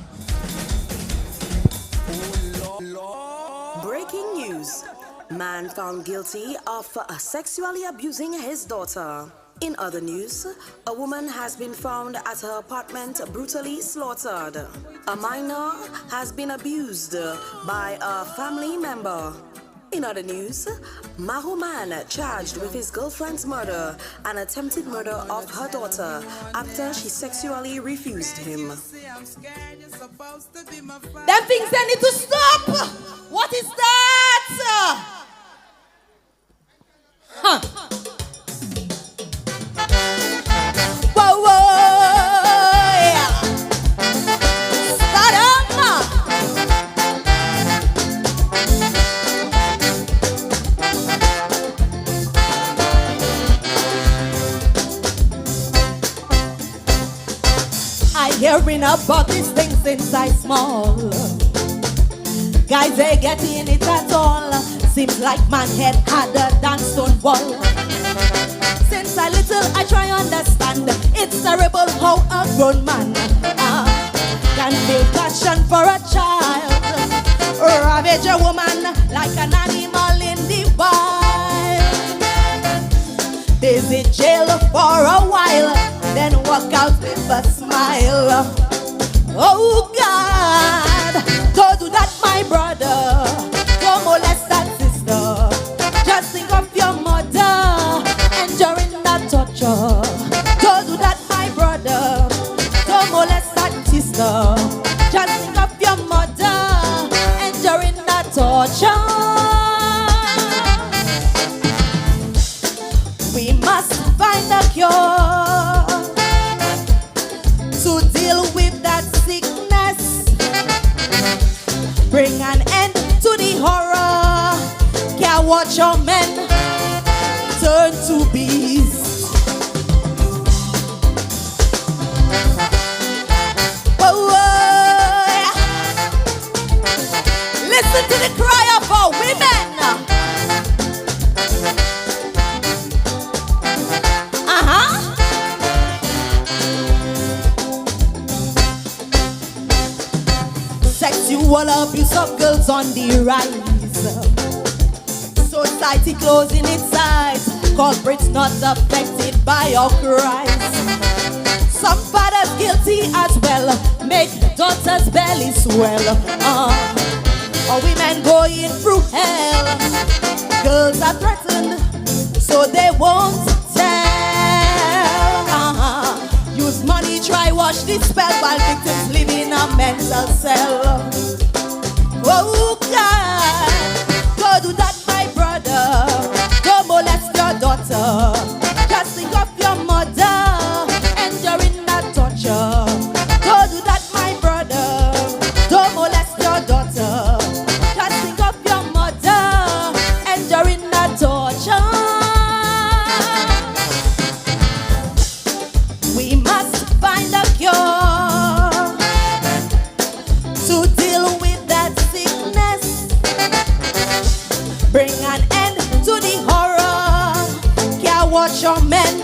Breaking news. Man found guilty of sexually abusing his daughter. In other news, a woman has been found at her apartment brutally slaughtered. A minor has been abused by a family member. In other news, Mahoman charged with his girlfriend's murder and attempted murder of her daughter after she sexually refused him. Them things they need to stop! What is that? Huh. Whoa, whoa, yeah. Stardom. I hearing about these things since I small. Guys, they get in it at all. Seems like man head had a dance stone wall. Since I little, I try understand. It's terrible how a grown man can feel passion for a child. Ravage a woman like an animal in the wild. Visit jail for a while, then walk out with a smile. Oh God, don't do that, my brother. Don't molest that sister. Just think of your mother enduring that torture. Don't do that, my brother. Don't molest that sister. Just think of your mother enduring that torture. We must find a cure to deal with that sickness. Bring an end to the horror. Can't watch your men turn to beasts. Whoa, whoa, yeah. Listen to the cry of our women. Sexual abuse of girls on the rise. Society closing its eyes. Culprits not affected by our cries. Some fathers guilty as well. Make daughters' belly swell. Or women going through hell. Girls are threatened. so they won't tell. Use money, try wash the spell while victims live in a mental cell. Oh God, go do that, my brother. Don't molest your daughter. Just think of your mother enduring that torture. Go do that, my brother. Don't molest your daughter. Just think of your mother enduring that torture. We must find a cure to deal with that sickness. Bring an end to the horror. Can't watch your men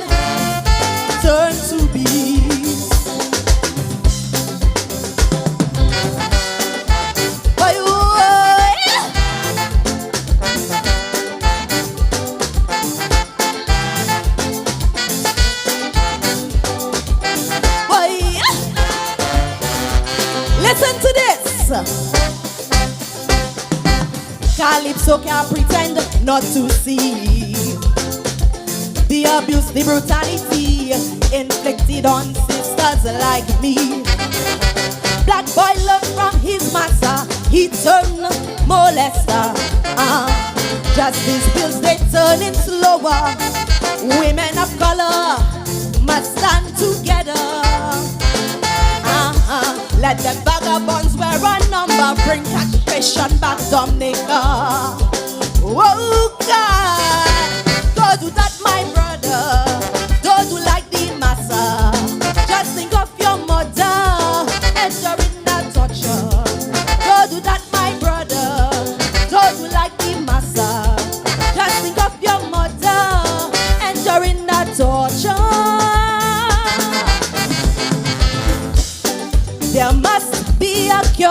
turn to beasts. Boy, listen to this. Calypso can't pretend not to see the abuse, the brutality inflicted on sisters like me. Black boy learned from his master, he turned molester. Justice bills, they turning slower. Women of color must stand together. Let the vagabonds wear a number, bring castration back, Dominica. Oh God, go do that, my brother. Don't do like the massa. Just think of your mother enduring that torture. Go do that, my brother. Don't do like the massa. Just think of your mother enduring that torture. There must be a cure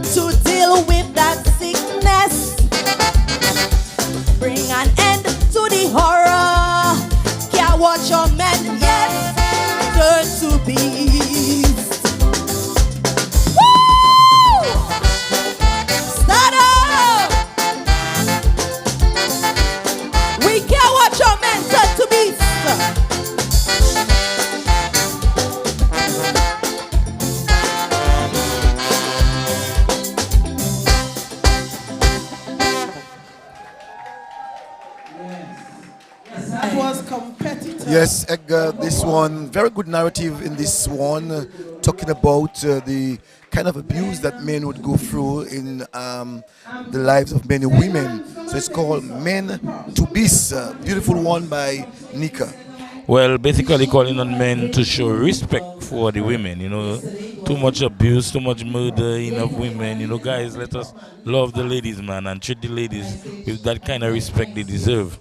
to deal with that sickness. Bring an end to the horror. Can't watch your men yet turn to beasts. Woo! Stardom! We can't watch your men turn to beasts. That was competitive. Yes, Edgar, this one, very good narrative in this one, talking about the kind of abuse that men would go through in the lives of many women. So it's called Men to Beasts, beautiful one by Nika. Well, basically calling on men to show respect for the women, you know. Too much abuse, too much murdering of women, you know. Guys, let us love the ladies, man, and treat the ladies with that kind of respect they deserve.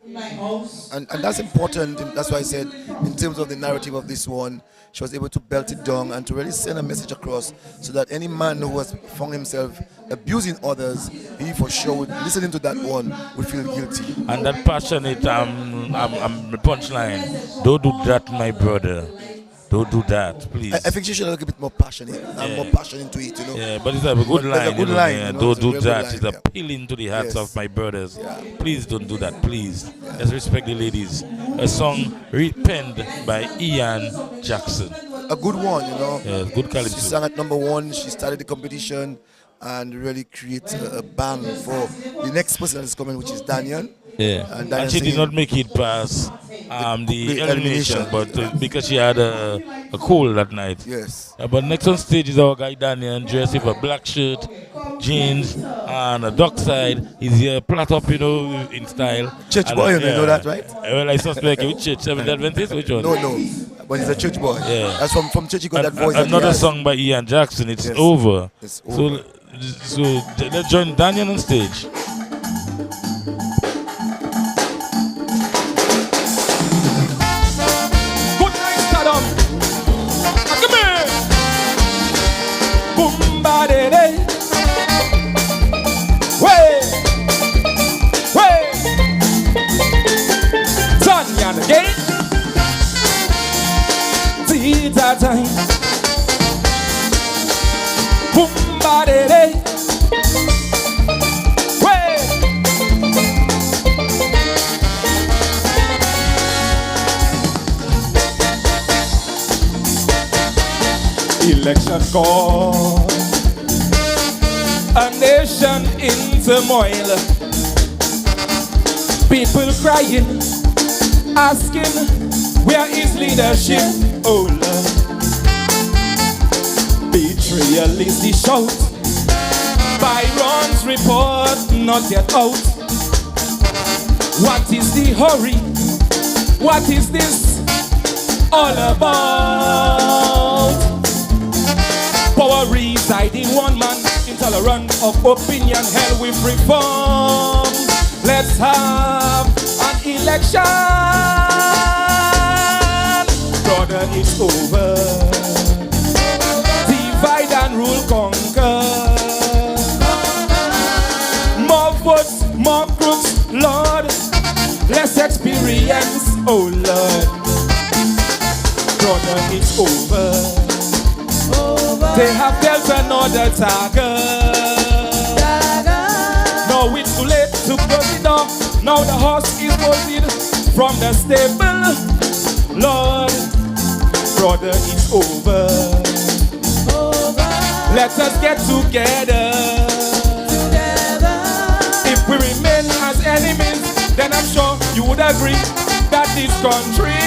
And that's important. That's why I said, in terms of the narrative of this one, she was able to belt it down and to really send a message across, so that any man who has found himself abusing others, he for sure would, listening to that one, would feel guilty. And that passionate, the punchline, don't do that, my brother. Don't do that, please. I think she should have a bit more passionate. I'm more passionate into it, you know. Yeah, but it's a good line. A good line. Yeah. You know, Don't do that. line, It's appealing to the hearts of my brothers. Yeah. Please don't do that, please. Let's respect the ladies. A song penned by Ian Jackson. A good one, you know. Yeah, good calypso. She sang at #1. She started the competition and really created a bang for the next person that is coming, which is Daniel. Yeah, and she did not make it past the elimination, but because she had a cold that night. Yes. But next on stage is our guy Daniel, dressed with a black shirt, jeans, and a dark side. He's here, flat up, you know, in style. Church boy, you know that, right? Well, I suspect which church? Seventh Adventist? Which one? No. But he's a church boy. Yeah. That's from church. He got that voice. Another song by Ian Jackson. It's over. It's over. So let's join Daniel on stage. Good night, Stardom. Come here. Boom, ba de de. Way, way. Tanya again. Theater time. Boom, ba de de. Way. Election call. A nation in turmoil. People crying, asking, where is leadership? Oh Lord. Betrayal is the shout. Byron's report not yet out. What is the hurry? What is this all about? Power reside in one man, intolerant of opinion, hell with reform. Let's have an election. Brother, it's over. Divide and rule, conquer. More votes, more crooks, Lord. Less experience, oh Lord. Brother, it's over. They have dealt another target. Now it's too late to close it off. Now the horse is bolted from the stable. Lord, brother, it's over. Let us get together. If we remain as enemies, then I'm sure you would agree that this country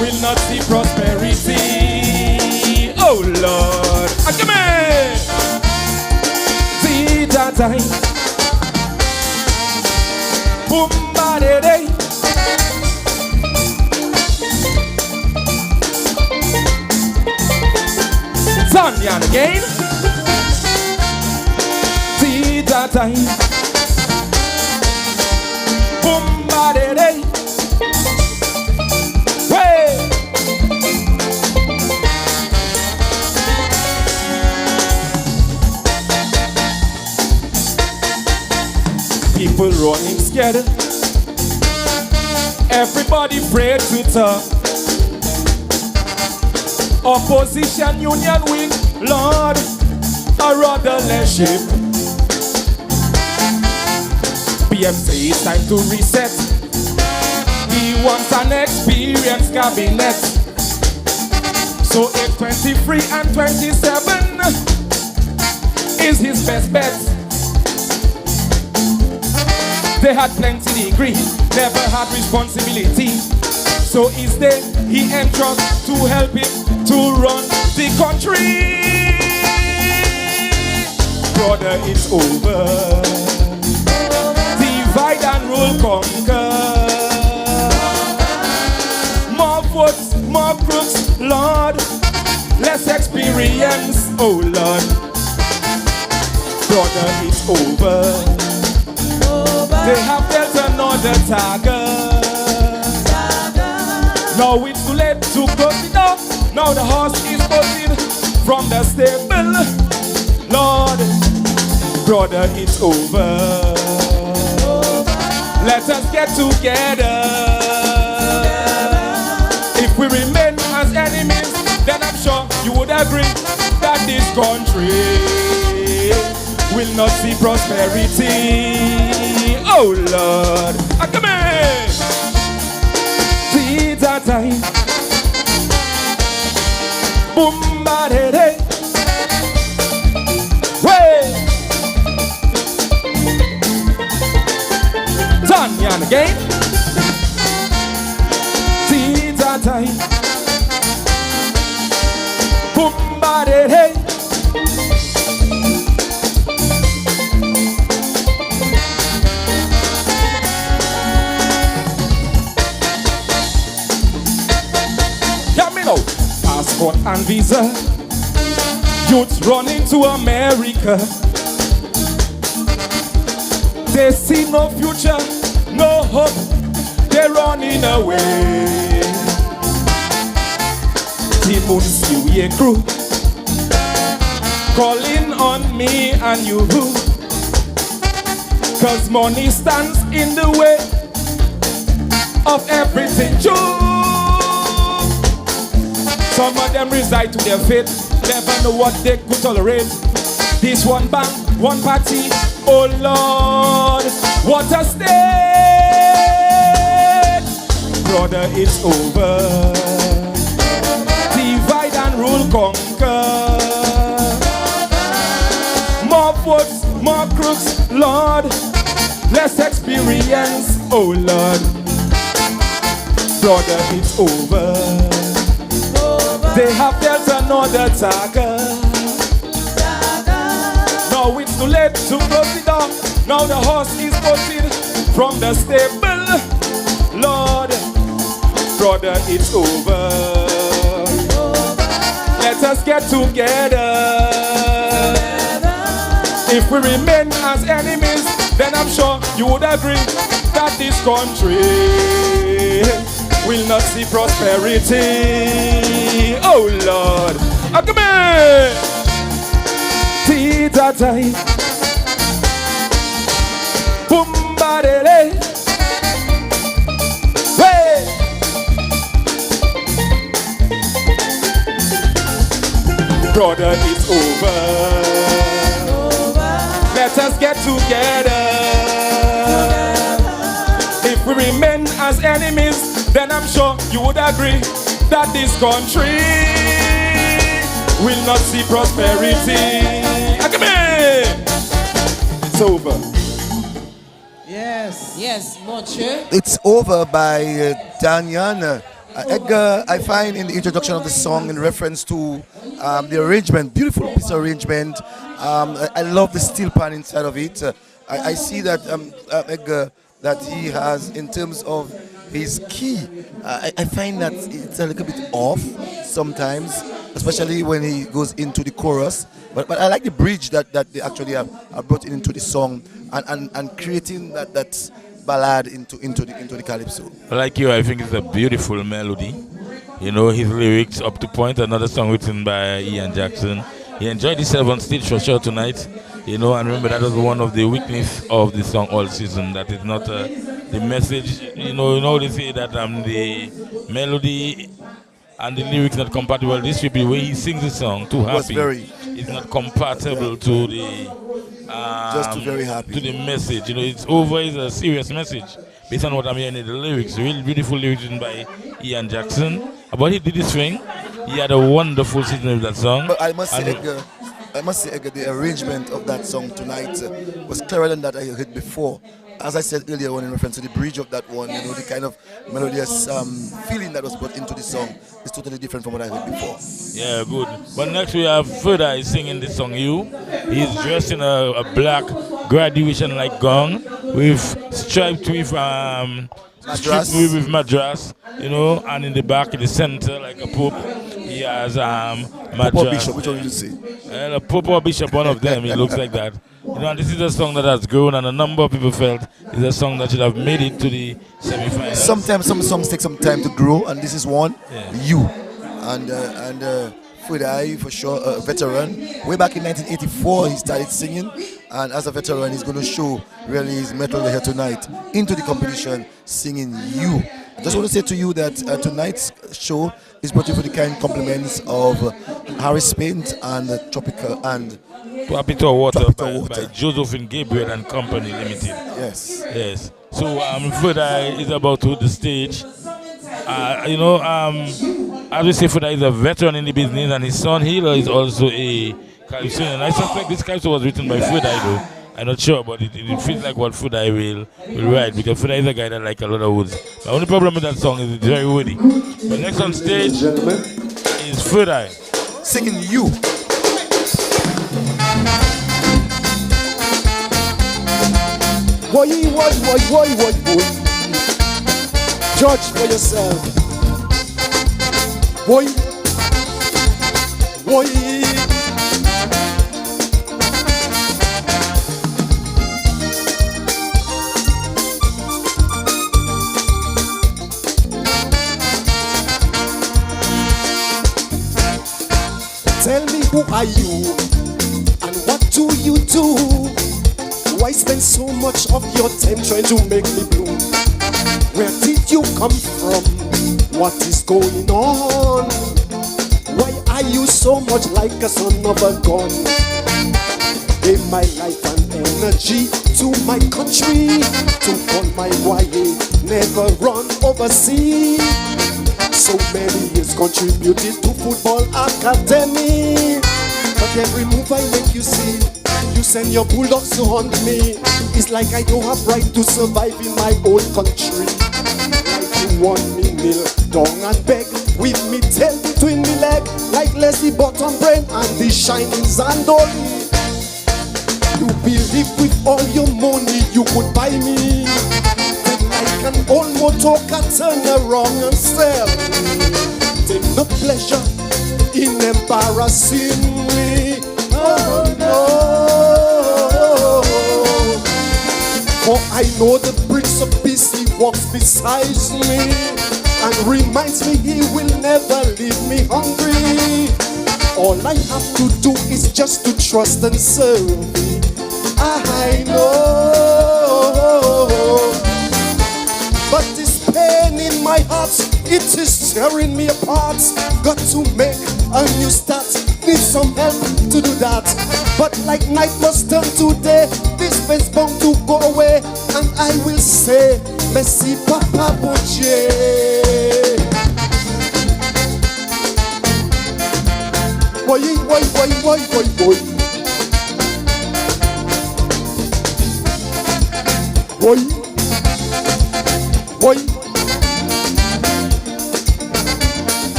will not see prosperity. Oh Lord, come here. See that time. Boom, body day. Zanyan again. See that time. Boom, body day. Hey. People running scared. Everybody afraid to talk. Opposition union weak, Lord, a ruddership. PM say it's time to reset. He wants an experienced cabinet. So if 23 and 27 is his best bet. They had plenty degree, never had responsibility. So instead, he entrusts to help him to run the country. Brother, it's over. Divide and rule, conquer. More votes, more crooks, Lord. Less experience, oh Lord. Brother, it's over. They have dealt another target. Now it's too late to close it up. Now the horse is bolted from the stable. Lord, brother, it's over. Let us get together. If we remain as enemies, then I'm sure you would agree that this country will not see prosperity. Oh Lord, come here. See that time. Boom, body day. Way. Tanyan again. See that time. Boom, body day. Passport and visa. Youths running to America. They see no future, no hope. They're running away. Timunsi crew calling on me and you. Cause money stands in the way of everything true. Some of them reside to their fate, never know what they could tolerate. This one bank, one party, oh Lord, what a state! Brother, it's over. Divide and rule, votes, more crooks, Lord. Less experience, oh Lord. Brother, it's over. They have dealt another target. Now it's too late to close it down. Now the horse is bolted from the stable. Lord, brother, it's over. Let us get together. If we remain as enemies, then I'm sure you would agree that this country will not see prosperity. Oh Lord, come here. Tita-tai, boom-ba-de-de. Hey! Brother, it's over. Let us get together. If we remain as enemies, then I'm sure you would agree that this country will not see prosperity. Come here. It's over. Yes. Yes, not sure. It's Over by Danyan. Edgar, I find in the introduction of the song in reference to the arrangement, beautiful piece of arrangement. I love the steel pan inside of it. I see that Edgar, that he has, in terms of his key, I find that it's a little bit off sometimes, especially when he goes into the chorus. But I like the bridge that they actually have brought into the song and creating that ballad into the calypso. Like you, I think it's a beautiful melody. You know, his lyrics up to point. Another song written by Ian Jackson. He enjoyed himself on stage for sure tonight. You know, and remember that was one of the weakness of the song all season. That is not the message. You know they say that the melody and the lyrics not compatible. This should be the way he sings the song. Too happy. It's not compatible to the just too very happy to the message. You know, it's over is a serious message based on what I'm hearing in the lyrics. Really beautiful lyrics written by Ian Jackson. But he did his thing. He had a wonderful season with that song. But I must say, Edgar, the arrangement of that song tonight was clearer than that I heard before. As I said earlier on in reference to the bridge of that one, you know, the kind of melodious feeling that was brought into the song is totally different from what I heard before. Yeah, good. But next we have Further singing the song You. He's dressed in a black graduation-like gown with striped with madras, you know, and in the back, in the center, like a pope, he has madras. Pope or bishop, which one did you say? A pope or bishop, one of them, he looks like that. You know, and this is a song that has grown, and a number of people felt it's a song that should have made it to the semi-finals. Sometimes some songs take some time to grow, and this is one. Yeah. You and Fudai, for sure, a veteran. Way back in 1984, he started singing, and as a veteran, he's going to show really his mettle here tonight into the competition, singing You. I just want to say to you that tonight's show is brought to you for the kind compliments of Harris Paint and Tropical and Tropical Water by Josephine Gabriel and Company Limited. Yes. Yes. So Fudai is about to hit the stage. You know, as we say, Fudai is a veteran in the business, and his son Hila is also a calypso. And I suspect this calypso was written by Fudai, though. I'm not sure, but it feels like what Fudai will write, because Fudai is a guy that likes a lot of woods. The only problem with that song is it's very woody. But next on stage is Fudai singing You. Boy. Judge for yourself. Boy. Tell me, who are you and what do you do? Why spend so much of your time trying to make me blue? Where did you come from? What is going on? Why are you so much like a son of a gun? Gave my life and energy to my country, to call my wife, never run overseas. So many years contributed to football academy, but every move I make you see, you to send your bulldogs to hunt me. It's like I don't have right to survive in my own country. Like you want me kneel down and beg, with me tail between me leg, like Leslie Bottom Brain and the shining Zandoli. You believe with all your money you could buy me, then like an old motor car turn around and sell me. Take no pleasure in embarrassing me. Oh no, for I know the Prince of Peace, he walks beside me and reminds me he will never leave me hungry. All I have to do is just to trust and serve. I know, but this pain in my heart, it is tearing me apart. Got to make a new start, need some help to do that. But like night must turn to day, this pain's bound to go away, and I will say, merci Papa Boje. Boy, boy, boy, boy, boy, boy. Boy, boy.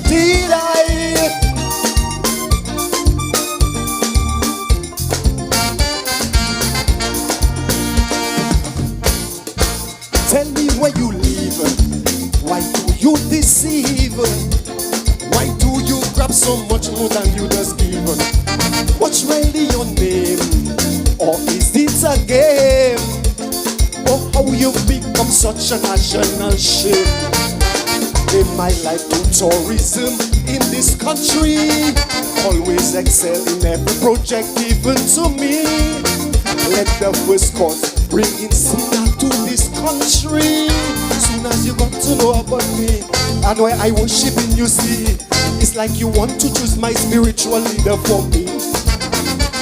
Did I tell me where you live? Why do you deceive? Why do you grab so much more than you just give? What's really your name? Or is it a game? Oh, how you become such a national shame. In my life to tourism in this country, always excel in every project given to me. Let the first court bring in singer to this country. Soon as you got to know about me and where I worship in, you see, it's like you want to choose my spiritual leader for me.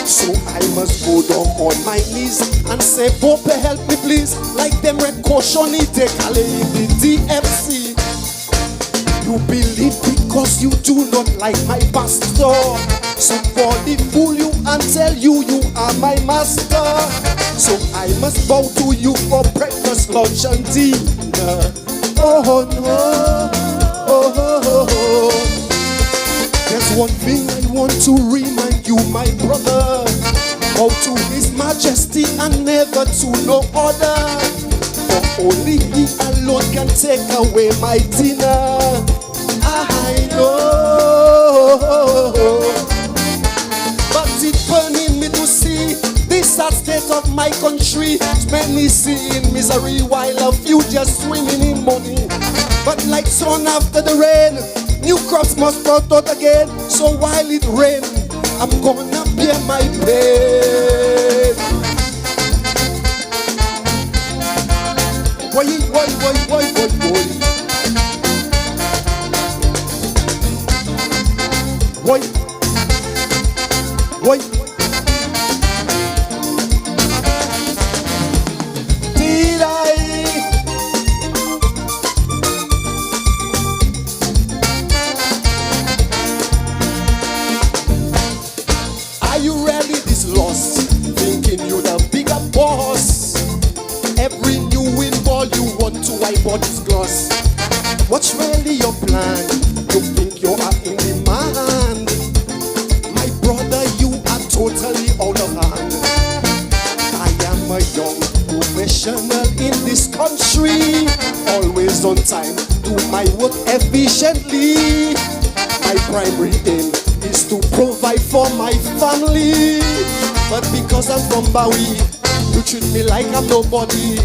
So I must go down on my knees and say, Pope, help me please. Like them red caution, they call in the DFC. You believe because you do not like my pastor. Somebody fool you and tell you you are my master. So I must bow to you for breakfast, lunch and dinner. Oh no, oh. There's one thing I want to remind you, my brother. Bow to His Majesty and never to no other. For only He alone can take away my dinner. I know, but it's burning me to see this sad state of my country. Many see in misery while a few just swimming in money. But like sun after the rain, new crops must sprout out again. So while it rains, I'm gonna bear my pain. Boy, boy, boy, boy, boy, boy. Boy, boy. Did I? Are you really this lost? Thinking you're the bigger boss. Every new win ball you want to wipe out this gloss. What's really your plan? You think you are in demand? My brother, you are totally out of hand. I am a young professional in this country, always on time, do my work efficiently. My primary aim is to provide for my family. But because I'm from Bowie, you treat me like I'm nobody,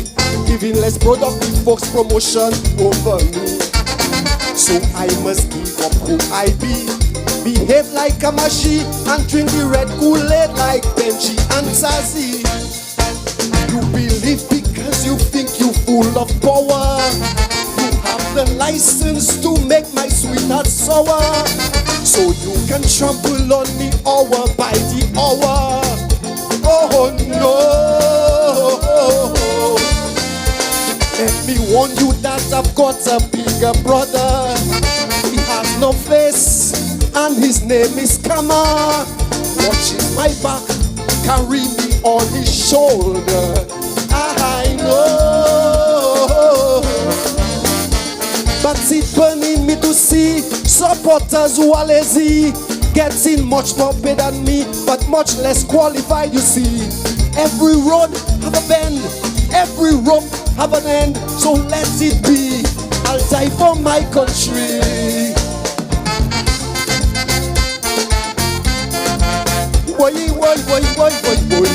giving less productive folks promotion over me. So I must give up who I be, behave like a machine, and drink the red Kool-Aid like Benji and Tazzy. You believe because you think you're full of power. You have the license to make my sweetheart sour. So you can trample on me hour by the hour. Oh no. Let me warn you that I've got a bigger brother. He has no face and and his name is Kama. Watching my back, carry me on his shoulder. I know, but it's burning me to see supporters who are lazy, getting much more paid than me, but much less qualified, you see. Every road have a bend, every rope have an end, so let it be. I'll die for my country. Boy, boy, boy, boy, boy, boy.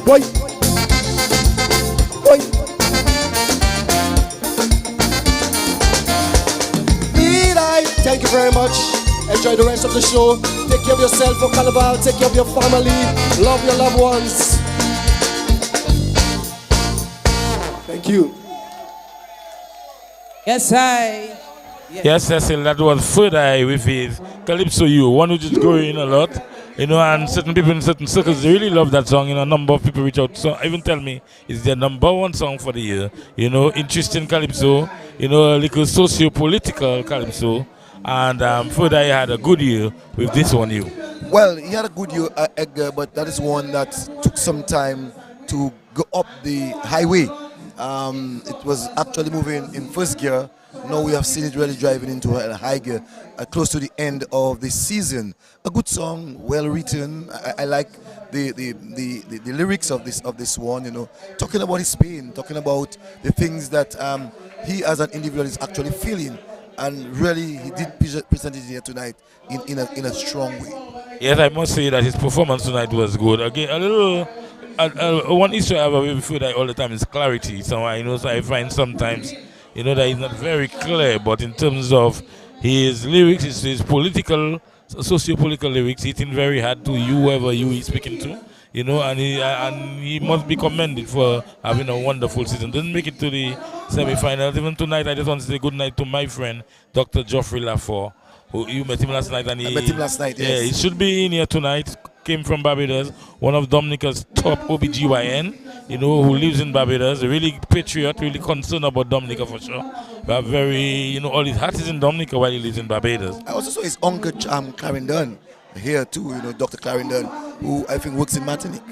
Boy, boy. Thank you very much. Enjoy the rest of the show. Take care of yourself for Carnival. Take care of your family. Love your loved ones. Thank you. Yes, I. Yes, Cecil, that was Third Eye with his Calypso You, one which is growing a lot. You know, and certain people in certain circles, they really love that song. You know, a number of people reach out. So even tell me, it's their #1 song for the year. You know, interesting Calypso. You know, a little socio-political Calypso. And Third Eye had a good year with this one, you. Well, he had a good year, Edgar, but that is one that took some time to go up the highway. It was actually moving in first gear. Now we have seen it really driving into a high gear, close to the end of the season. A good song, well written. I like the lyrics of this one. You know, talking about his pain, talking about the things that he as an individual is actually feeling, and really he did present it here tonight in a strong way. Yes, I must say that his performance tonight was good. Again, a little. One issue I have with Third Eye all the time is clarity. So I know, so I find sometimes, you know, that he's not very clear. But in terms of his lyrics, his political, socio-political lyrics, hitting very hard to whoever he's speaking to. You know, and he must be commended for having a wonderful season. Didn't make it to the semi-finals. Even tonight, I just want to say good night to my friend, Dr. Geoffrey Lafort. Who you met him last night, and I met him last night. Yes. Yeah, he should be in here tonight. Came from Barbados, one of Dominica's top OBGYN, you know, who lives in Barbados. A really patriot, really concerned about Dominica for sure. But very, you know, all his heart is in Dominica while he lives in Barbados. I also saw his uncle Clarendon here too, you know, Dr. Clarendon, who I think works in Martinique.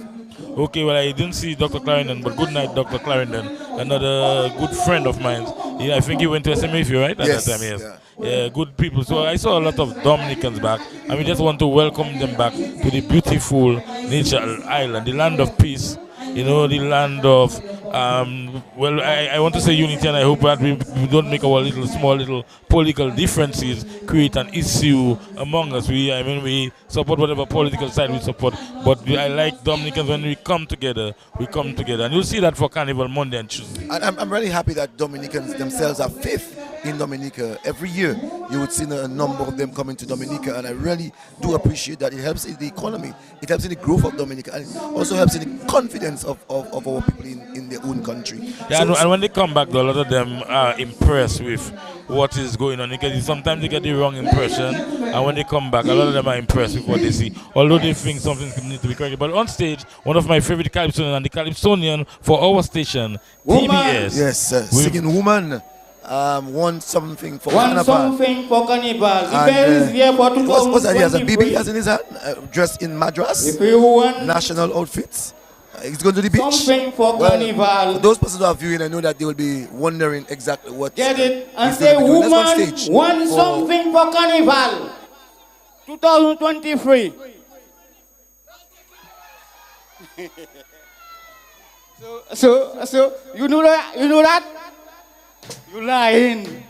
Okay, well, I didn't see Dr. Clarendon, but good night, Dr. Clarendon. Another good friend of mine. Yeah, I think he went to SMFU, right? At Yes. that time, yes. Yeah. Yeah, good people. So I saw a lot of Dominicans back, and we just want to welcome them back to the beautiful nature island, the land of peace, you know, the land of, well, I want to say unity, and I hope that we don't make our small little political differences create an issue among us. We support whatever political side we support, but I like Dominicans when we come together, and you'll see that for Carnival Monday and Tuesday. And I'm really happy that Dominicans themselves are fifth in Dominica. Every year you would see a number of them coming to Dominica, and I really do appreciate that. It helps in the economy, it helps in the growth of Dominica, and it also helps in the confidence of our people in their own country. Yeah, So- and when they come back, though, a lot of them are impressed with what is going on, because sometimes they get the wrong impression, and when they come back, a lot of them are impressed with what they see, although they think something needs to be corrected. But on stage, one of my favorite Calypsonian, and the Calypsonian for our station, TBS. Yes, singing Woman. Want something for One Carnival. something for Carnival. And, what's that? He has a BB 2023. has in his hand, dressed in Madras, If you want national outfits. He's going to the beach. something for Well, Carnival, for those persons who are viewing, I know that they will be wondering exactly what. get it and he's say, gonna be doing. Let's go on woman, stage want for- something for Carnival 2023. So you know that? You lying.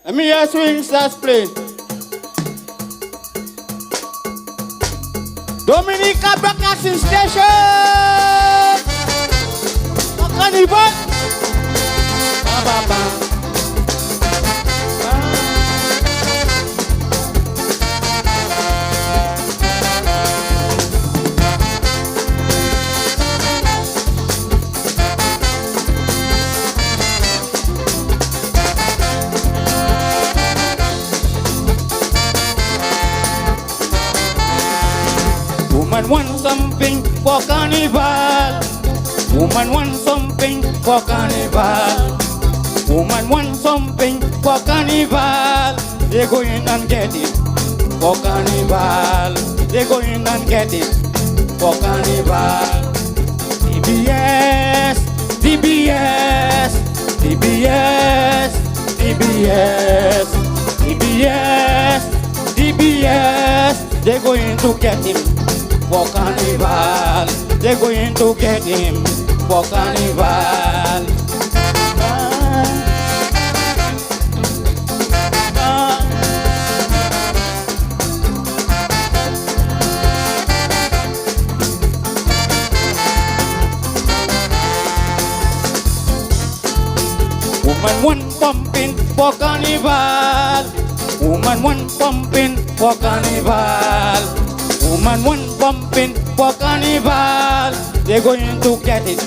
Let me hear swing stars play. Dominica Broadcasting Station. Carnival. Ba, ba, ba. Woman Woman want something for carnival. Woman want something for carnival. Woman want something for carnival. They go in and get it for carnival. They go in and get it for carnival. DBS, DBS, DBS, DBS, DBS, DBS. They're going to get him for carnival. They're going to get him for carnival. Woman want pumping for carnival. Woman want pumping for carnival. Woman want pumping for carnival. They're going to get it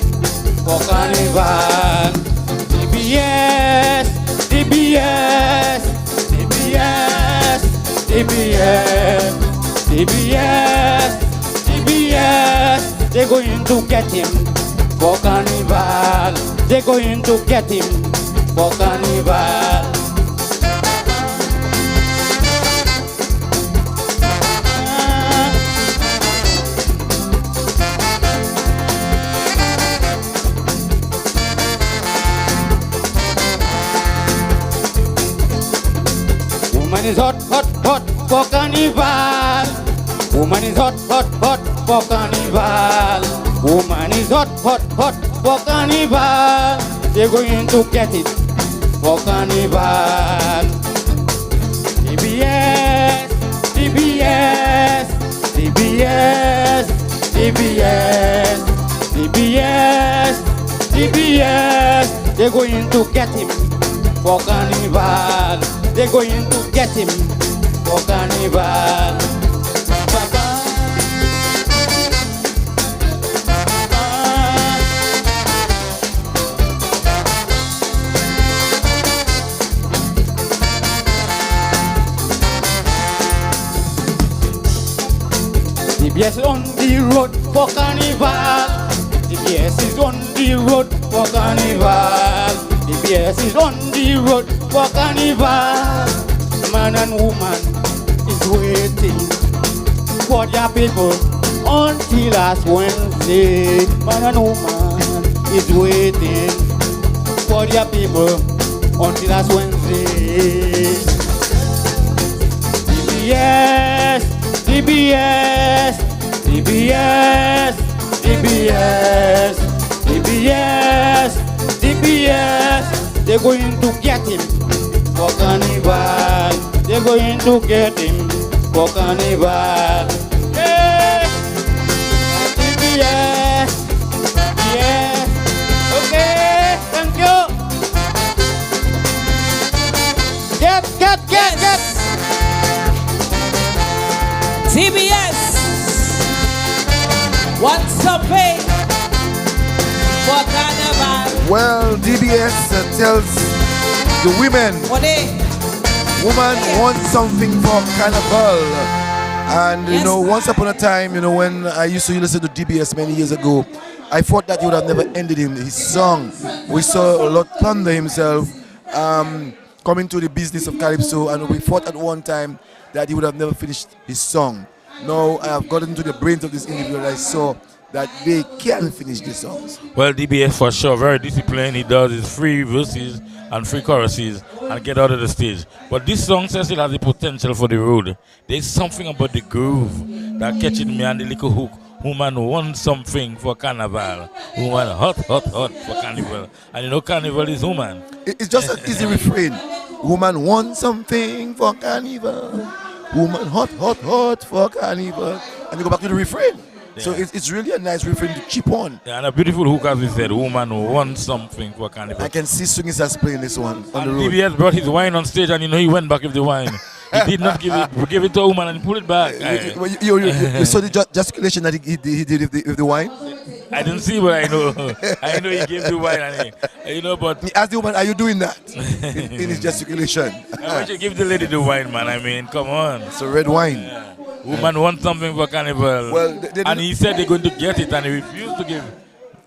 for carnival. DBS, DBS, DBS, DBS, DBS, DBS. They're going to get him for carnival. They're going to get him for carnival. Woman is hot, hot, hot for carnival. Woman is hot, hot, hot for carnival. Woman is hot, hot, hot for carnival. They're going to get it for carnival. DBS, DBS, DBS, DBS, DBS, DBS. They're going to get him for carnival. They're going to get him for carnival. DBS on the road for carnival. DBS is on the road for carnival. DBS is on the road for carnival. Man and woman is waiting for their people until last Wednesday. Man and woman is waiting for their people until last Wednesday. DBS, DBS, DBS, DBS, DBS, DBS. They're going to get him for carnival. They're going to get him for carnival. Yeah, DBS, yeah. Okay, thank you. Get. TBS, what's up, pay for carnival? Well, DBS tells the women, woman wants something for carnival. And you know, once upon a time, you know, when I used to listen to DBS many years ago, I thought that he would have never ended his song. We saw Lord Thunder himself coming to the business of Calypso, and we thought at one time that he would have never finished his song. Now I have gotten into the brains of this individual and I saw that they can finish the songs. Well, DBS for sure, very disciplined. He does his free verses and free choruses and get out of the stage. But this song says it has the potential for the road. There's something about the groove that catching me and the little hook. Woman wants something for carnival. Woman hot for carnival. And you know carnival is woman. It's just an easy refrain. Woman wants something for carnival. Woman hot for carnival. And you go back to the refrain. Yeah. So it's really a nice refrain to chip on. Yeah, and a beautiful hook, as we said, woman wants something for carnival. I can see Swinging Stars playing this one on the road. DBS brought his wine on stage and you know he went back with the wine. He did not give it to a woman and he pulled it back. You saw the gesticulation that he did with the wine? I didn't see, but I know. I know he gave the wine and you know, but he asked the woman, are you doing that? in his gesticulation. I want you to give the lady the wine, man. I mean, come on. It's a red wine. Yeah. Woman want something for carnival. Well, and he said they're going to get it, and he refused to give.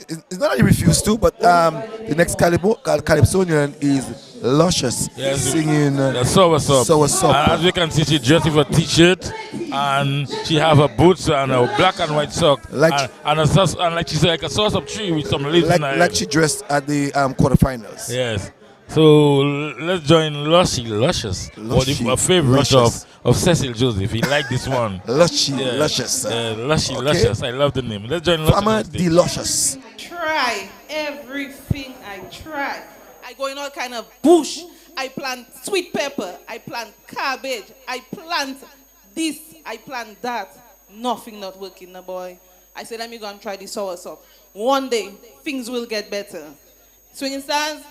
It's not that he refused to, but the next Calypsonian is Luscious, Yes, singing the Sour Sup. Sour Sup. And as you can see, she dressed with a t-shirt, and she have her boots and a black and white sock, Like and like she said, like a sauce of tree with some leaves in her like head. she dressed at the quarterfinals. Yes. So let's join Luscious, a favorite Luscious. of Cecil Joseph. He liked this one. Luscious. Okay. Okay. I love the name. Let's join Luscious. Farmer the Luscious. Try everything I try. I go in all kind of bush. I plant sweet pepper. I plant cabbage. I plant this. I plant that. Nothing not working, no boy. I said, let me go and try this sour soup. One day, things will get better. Swinging stars.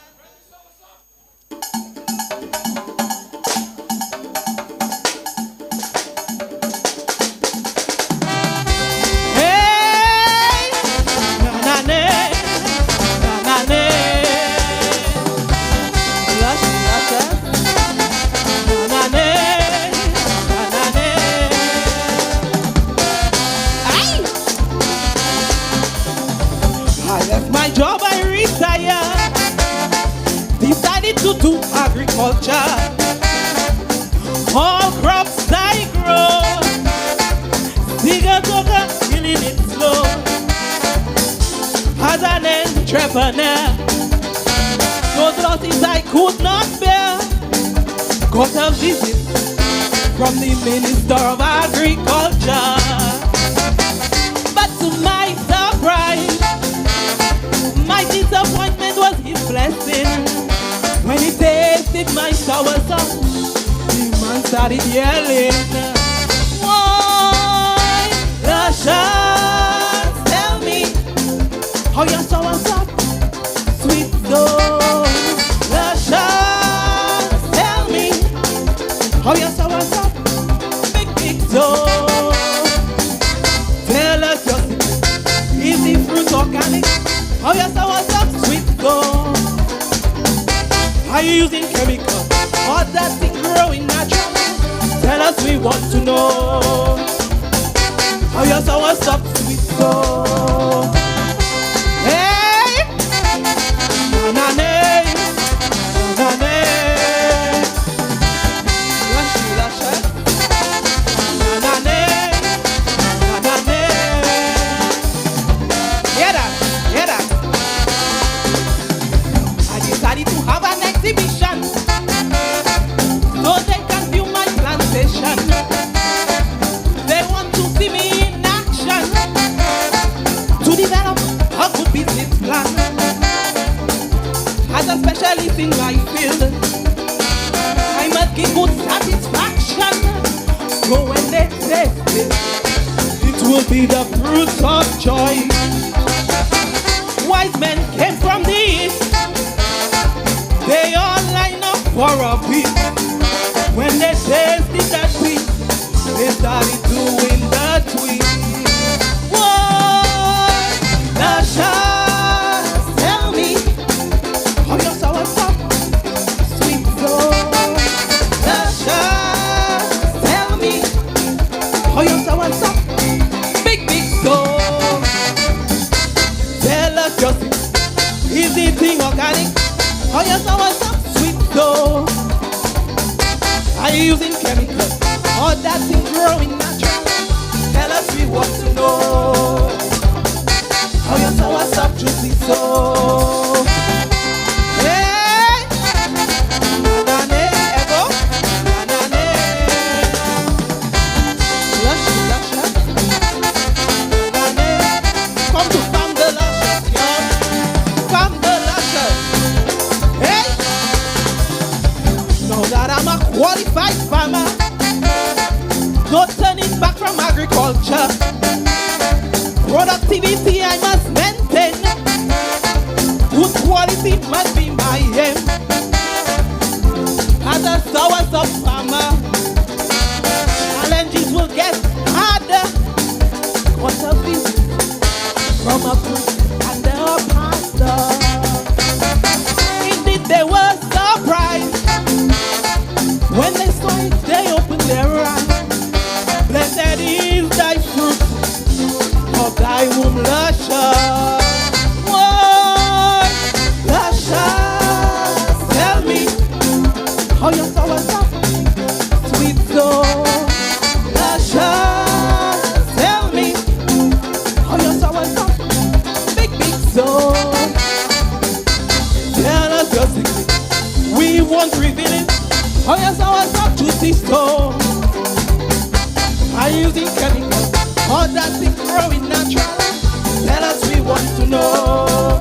My job, I retired. Decided to do agriculture. All crops I grow. Digger toga, killing it slow. As an entrepreneur, those losses I could not bear. Got a visit from the Minister of Agriculture. But to my surprise, my disappointment was his blessing. When he tasted my sour sauce, the man started yelling, why, Luscious, tell me how your sour sauce, sweet soul. Luscious, tell me how your sour sauce, big soul. Tell us your secret, is the fruit organic? How your sour sauce, sweet soul? Are you using chemicals or that thing growing naturally? Tell us, we want to know. How your sour sauce, sweet soul? Hey, na na na na, lushy luscious, na na na na. Hear that? Hear that? I decided to have an exhibition so they can view my plantation. They want to see me in action to develop a good business plan. As a specialist in my field, I must give good satisfaction. So when they taste it, it will be the fruit of joy. Wise men came from the east. They all line up for a beat. When they tasted that sweet, they started doing the tweet. Whoa, Luscious, tell me how your sour sauce, sweet soul. Luscious, tell me how your sour sauce, big soul. Tell us your secret, is the thing organic? How your sour sauce, sweet soul? Are you using chemicals or that thing growing natural? Tell us, we want to know. How your sour sauce, juicy soul? Hey, na na evo, na na, luscious, luscious, na na. Come to farm the luscious, y'all. Farm the luscious. Hey! Now that I'm a qualified farmer, no turning back from agriculture. Productivity I must maintain. Good quality must be my aim. As a sour sauce farmer, challenges will get harder. What a visit from a priest and a pastor. Indeed, they were surprised when they saw it. They opened their eyes. Blessed that thing growing natural? Tell us, we want to know.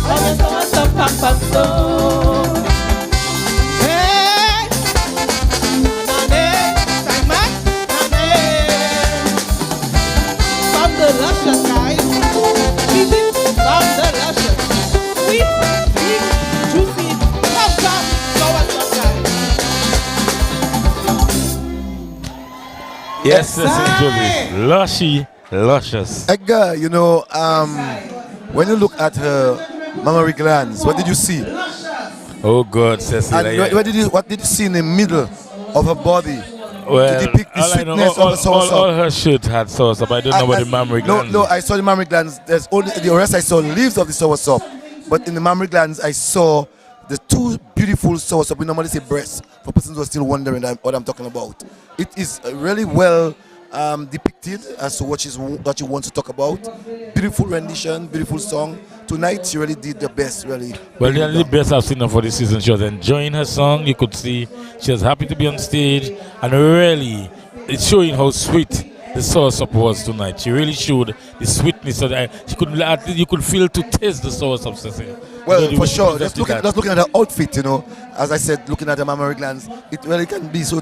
How you so and so, papa, so. Hey, nane, time back, nane. From the luscious guys, keep it from the luscious. Sweet, big, juicy, top, so and so guys. Yes, Lushy, luscious. Edgar, you know, when you look at her mammary glands, what did you see? Oh God, Cecilia. And what did you see in the middle of her body? Well, to depict the sweetness of the sauce. all her shit had sauce up. I don't know about the mammary glands. No, I saw the mammary glands. There's only the rest. I saw leaves of the soursop, but in the mammary glands, I saw the two beautiful soursop. We normally say breasts for persons who are still wondering what I'm talking about. It is really well depicted as to what you want to talk about. Beautiful rendition, beautiful song. Tonight she really did the best, really. Well, the best I've seen her for this season. She was enjoying her song. You could see she was happy to be on stage, and really, it's showing how sweet the sauce-up was tonight. She really showed the sweetness of that. You could feel to taste the sauce-up. Well, for sure. Just looking at her outfit, you know, as I said, looking at her mammary glands, it really can be so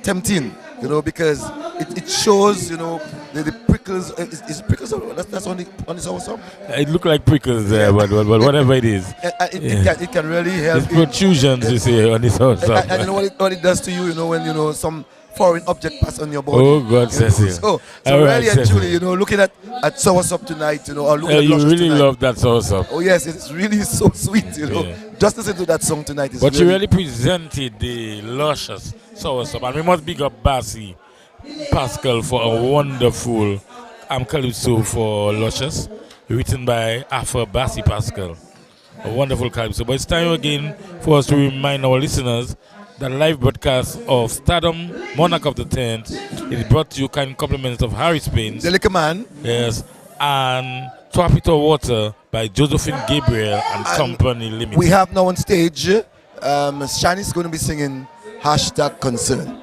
tempting, you know, because it shows, you know, the prickles. Is prickles? That's on the soursop. It looked like prickles there, but whatever it is, it can really help. It's protrusions, you see, on the saursop. And you know what it does to you, you know, when you know some foreign object pass on your body. Oh God, Cecil. So really and truly, you know, looking at soursop tonight, you know, or looking at you really tonight. love that saursop. Oh yes, it's really so sweet, you know. Just listen to that song tonight. But you really presented the luscious soursop, and we must big up Bassi Pascal for a wonderful calypso for luscious, written by Afro Bassi Pascal. A wonderful calypso. But it's time again for us to remind our listeners that live broadcast of Stardom, Monarch of the 10th, is brought to you kind compliments of Harry Spain. The Liquor Man. Yes. And Twapito Water by Josephine Gabriel and Company Limited. We have now on stage, Shani's going to be singing #Concern.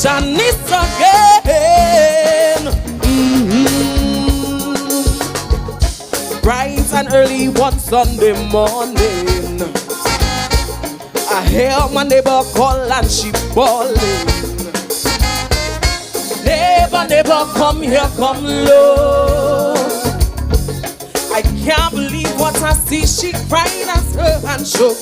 Shanice again. Bright and early one Sunday morning, I hear my neighbor call and she bawling. Neighbor, come here, come low. I can't believe what I see. She cried as her hand shook.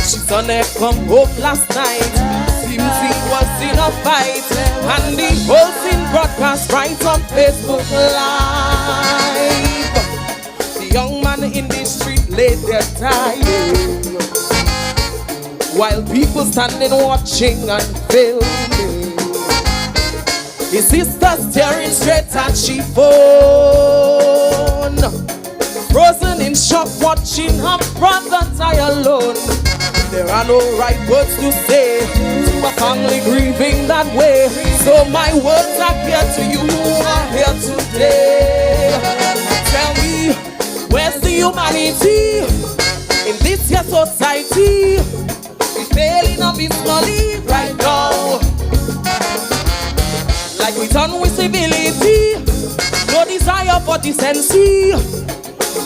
She saw her come home last night. Seems he was in a fight, and the whole thing broadcast right on Facebook Live. The young man in the street laid there dying, while people standing watching and filming. His sister staring straight at she phone, frozen in shock, watching her brother die alone. There are no right words to say to a family grieving that way, so my words are here to you who are here today. Tell me, where's the humanity in this here society? We failing abysmally right now. Like we done with civility, no desire for decency,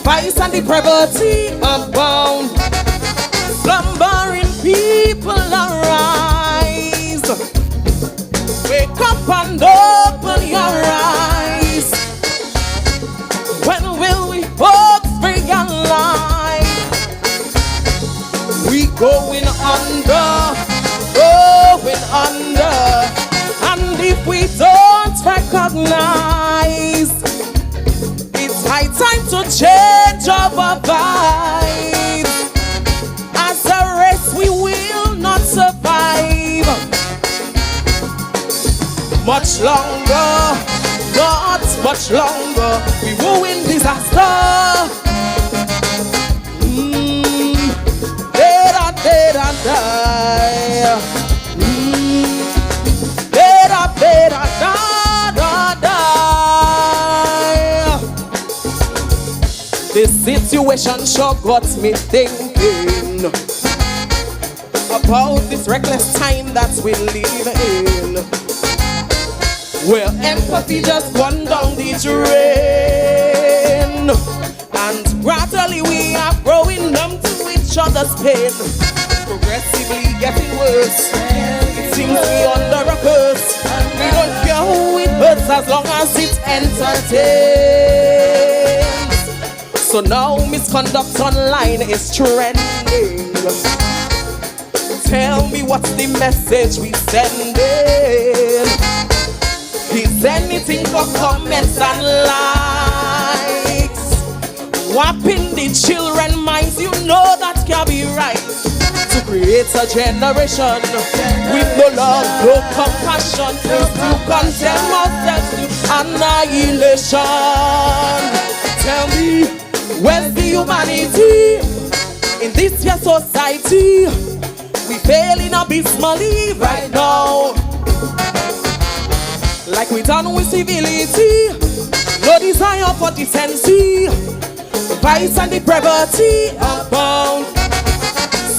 vice and depravity abound. Slumbering people arise. Wake up and open your eyes. When will we folks realize we going under, going under? And if we don't recognize, it's high time to change our vibes. As a race, we will not survive much longer, not much longer. We will win disaster. Da-da, da-da, da. Da-da, da-da, da, da, da. This situation sure got me thinking about this reckless time that we live in, where empathy just gone down the drain, and gradually we are growing numb to each other's pain. Progressively getting worse. It seems we under a curse. We don't care who it hurts as long as it entertains. So now misconduct online is trending. Tell me what's the message we sending? Is anything for comments and likes? Whopping the children minds, you know that can't be right. To create a generation with no love, no compassion, to condemn ourselves to annihilation. Tell me, where's the humanity in this here society? We failing abysmally right now. Like we done with civility, no desire for decency, vice and depravity abound.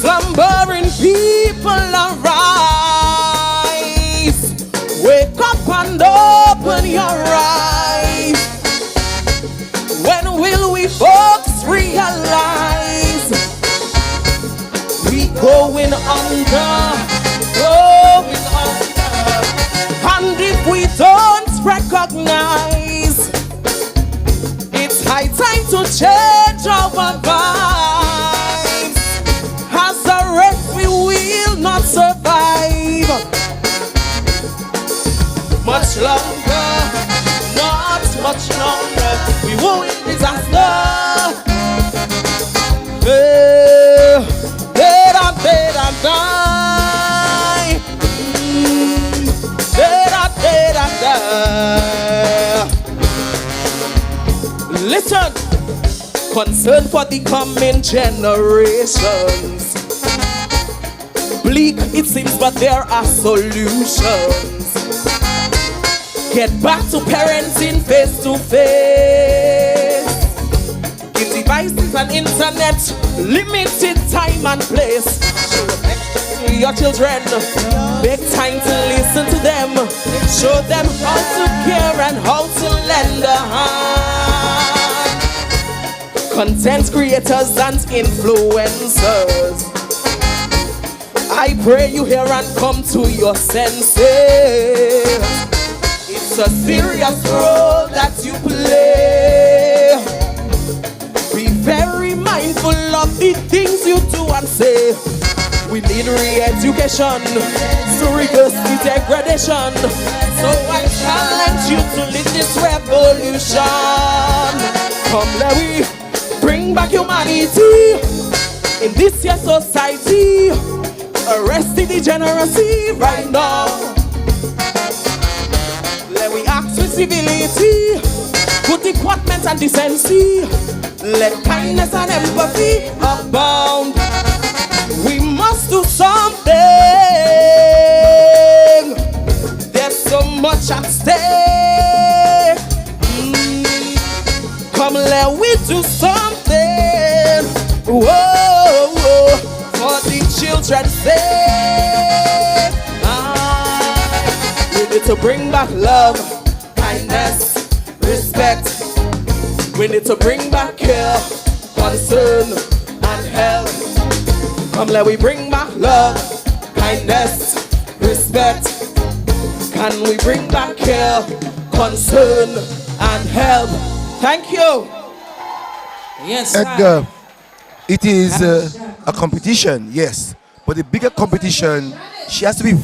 Slumbering people arise. Wake up and open your eyes. When will we folks realize we going under, going under? And if we don't recognize, it's high time to change our vibes. As a race we will not survive much longer, not much longer. We will in disaster. Better die. Better die. Listen, concern for the coming generations. Bleak it seems, but there are solutions. Get back to parenting face to face. Give devices and internet limited time and place. Show affection to your children. Make time to listen to them. Show them how to care and how to lend a hand. Content creators and influencers, I pray you hear and come to your senses. It's a serious role that you play. Be very mindful of the things you do and say. We need re-education to reverse the degradation. So I challenge you to lead this revolution. Come, let we bring back humanity in this year society. Arrest the degeneracy right now. Let we act with civility, good deportment and decency. Let kindness and empathy abound. We must do something. There's so much at stake. Come, let we do something. Whoa, whoa. For the children's sake. We need to bring back love, kindness, respect. We need to bring back care, concern, and help. Come, let we bring back love, kindness, respect. Can we bring back care, concern, and help? Thank you. Yes, Edgar. It is a competition, yes, but the bigger competition, she has to be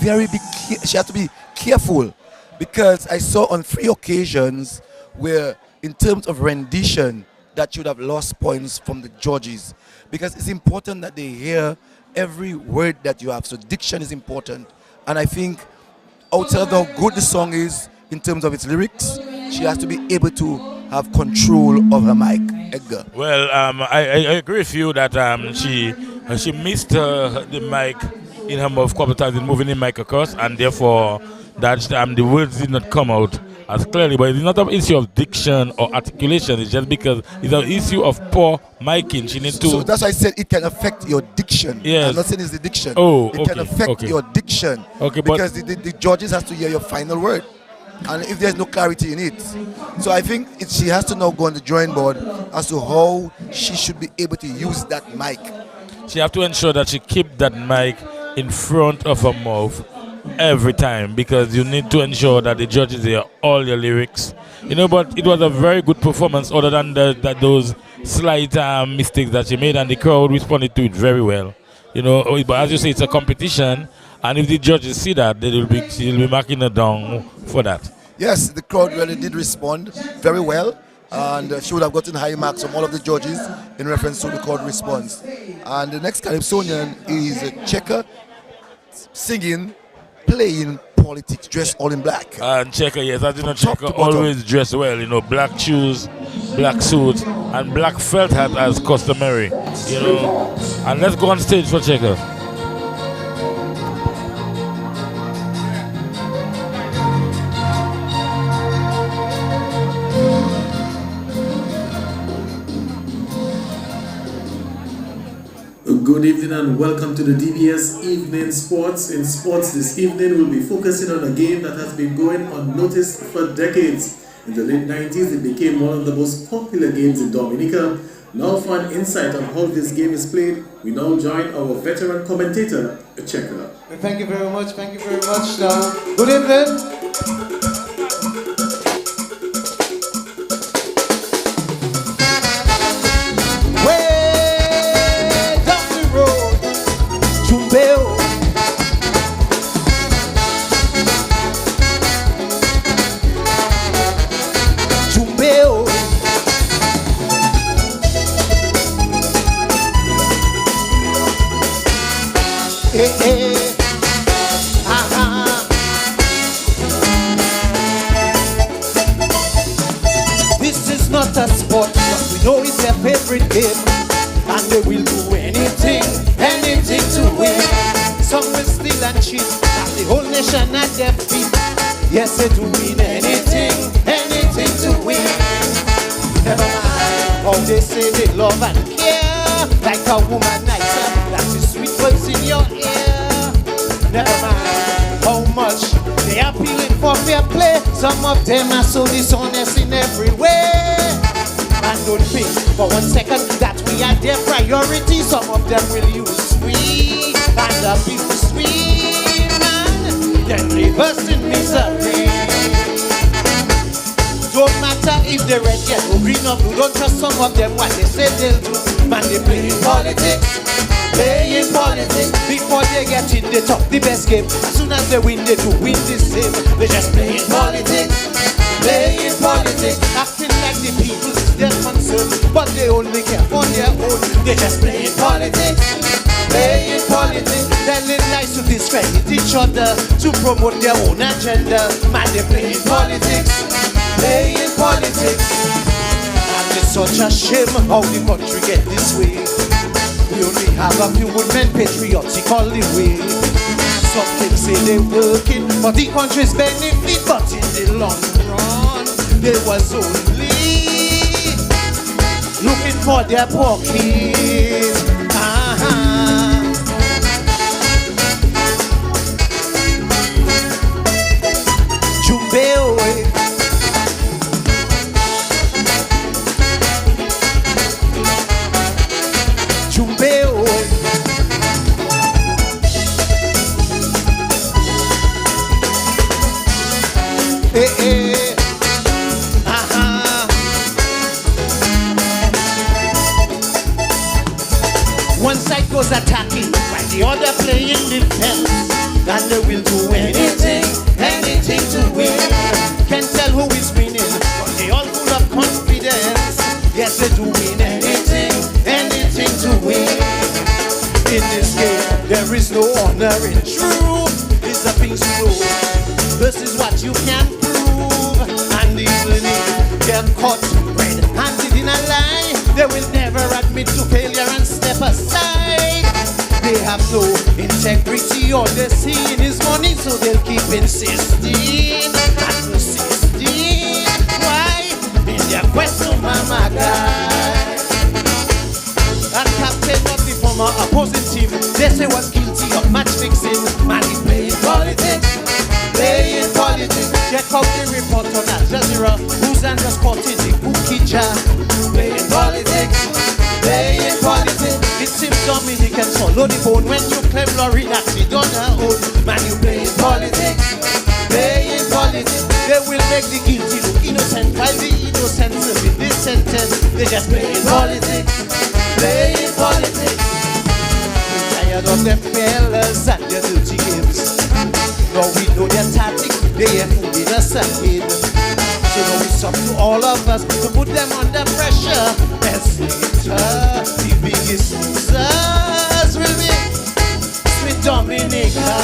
she has to be careful, because I saw on 3 occasions where, in terms of rendition, that should have lost points from the judges, because it's important that they hear every word that you have. So diction is important, and I think outside of how good the song is in terms of its lyrics, she has to be able to have control of her mic. Edgar. Well, I agree with you that she missed the mic in her mouth a couple times in moving the mic across, and therefore that the words did not come out as clearly, but it's not an issue of diction or articulation. It's just because it's an issue of poor miking. She needs to. So that's why I said it can affect your diction. Yes. I'm not saying it's the diction. Oh, it can affect your diction. Okay, because the judges has to hear your final word, and if there's no clarity in it, so I think she has to now go on the drawing board as to how she should be able to use that mic. She have to ensure that she keep that mic in front of her mouth every time, because you need to ensure that the judges hear all your lyrics. But it was a very good performance, other than those slight mistakes that she made, and the crowd responded to it very well. But as you say, it's a competition, and if the judges see that, she'll be marking her down for that. Yes, the crowd really did respond very well, and she would have gotten high marks from all of the judges in reference to the crowd response. And the next Calypsonian is a Checker, singing, playing politics, dressed all in black. And Checker, yes, as you know, Checker always dressed well. Black shoes, black suit, and black felt hat as customary. And let's go on stage for Checker. Good evening and welcome to the DBS Evening Sports. In sports this evening, we'll be focusing on a game that has been going unnoticed for decades. In the late 90s, it became one of the most popular games in Dominica. Now for an insight on how this game is played, we now join our veteran commentator, Checker. Thank you very much, good evening. This is not a sport, but we know it's their favorite game, and they will do anything to win. Some will steal and cheat, and the whole nation at their feet. Yes, they do win anything to win. Never mind how they say they love and care, like a womanizer, that is sweet voice in your ear. Never mind how much they are appealing for fair play. Some of them are so dishonest in every way. And don't think for 1 second that we are their priority. Some of them will use we and abuse we, man, then leave us in misery. Don't matter if they're red, yellow, green or blue. Don't trust some of them what they say they'll do. Man, they play in politics. Before they get in, they talk the best game. As soon as they win, they do win the same. They just play in politics, acting like the people is their concern, but they only care for their own. They just play in politics, telling lies to discredit each other, to promote their own agenda. Man, they play in politics, and it's such a shame how the country get this way. We only have a few women patriotic all the way. Some things say they're working for the country's benefit, but in the long run, they was only looking for their pockets. Jumbeo. One side goes attacking, while the other playing defense. And they will do anything to win. Can't tell who is winning, but they all full of confidence. Yes, they do win anything to win. In this game, there is no honor in truth. It's a thing to prove. This is what you can prove. And even if they're caught red-handed in a lie, they will never admit to failure and step aside. They have no integrity, all they see is money, so they'll keep insisting and persisting. my guy. A captain of the former opposing team, they say was guilty of match fixing. Man, he playing politics, playing politics. Check out the report on Al Jazeera, who's under spotted the cookie jar. Playing politics, playing politics. It seems Dominicans follow the bone when you claim Lorry that we don't own. Man, you playing politics, playing politics. They will make the guilty look innocent while the innocent will be this sentence. They just playing politics, playing politics. We're tired of them fellas and their dirty games. Now we know their tactics, they are fooling us again. So now it's up to all of us to put them under pressure. As later, the biggest losers will be Sweet Dominica.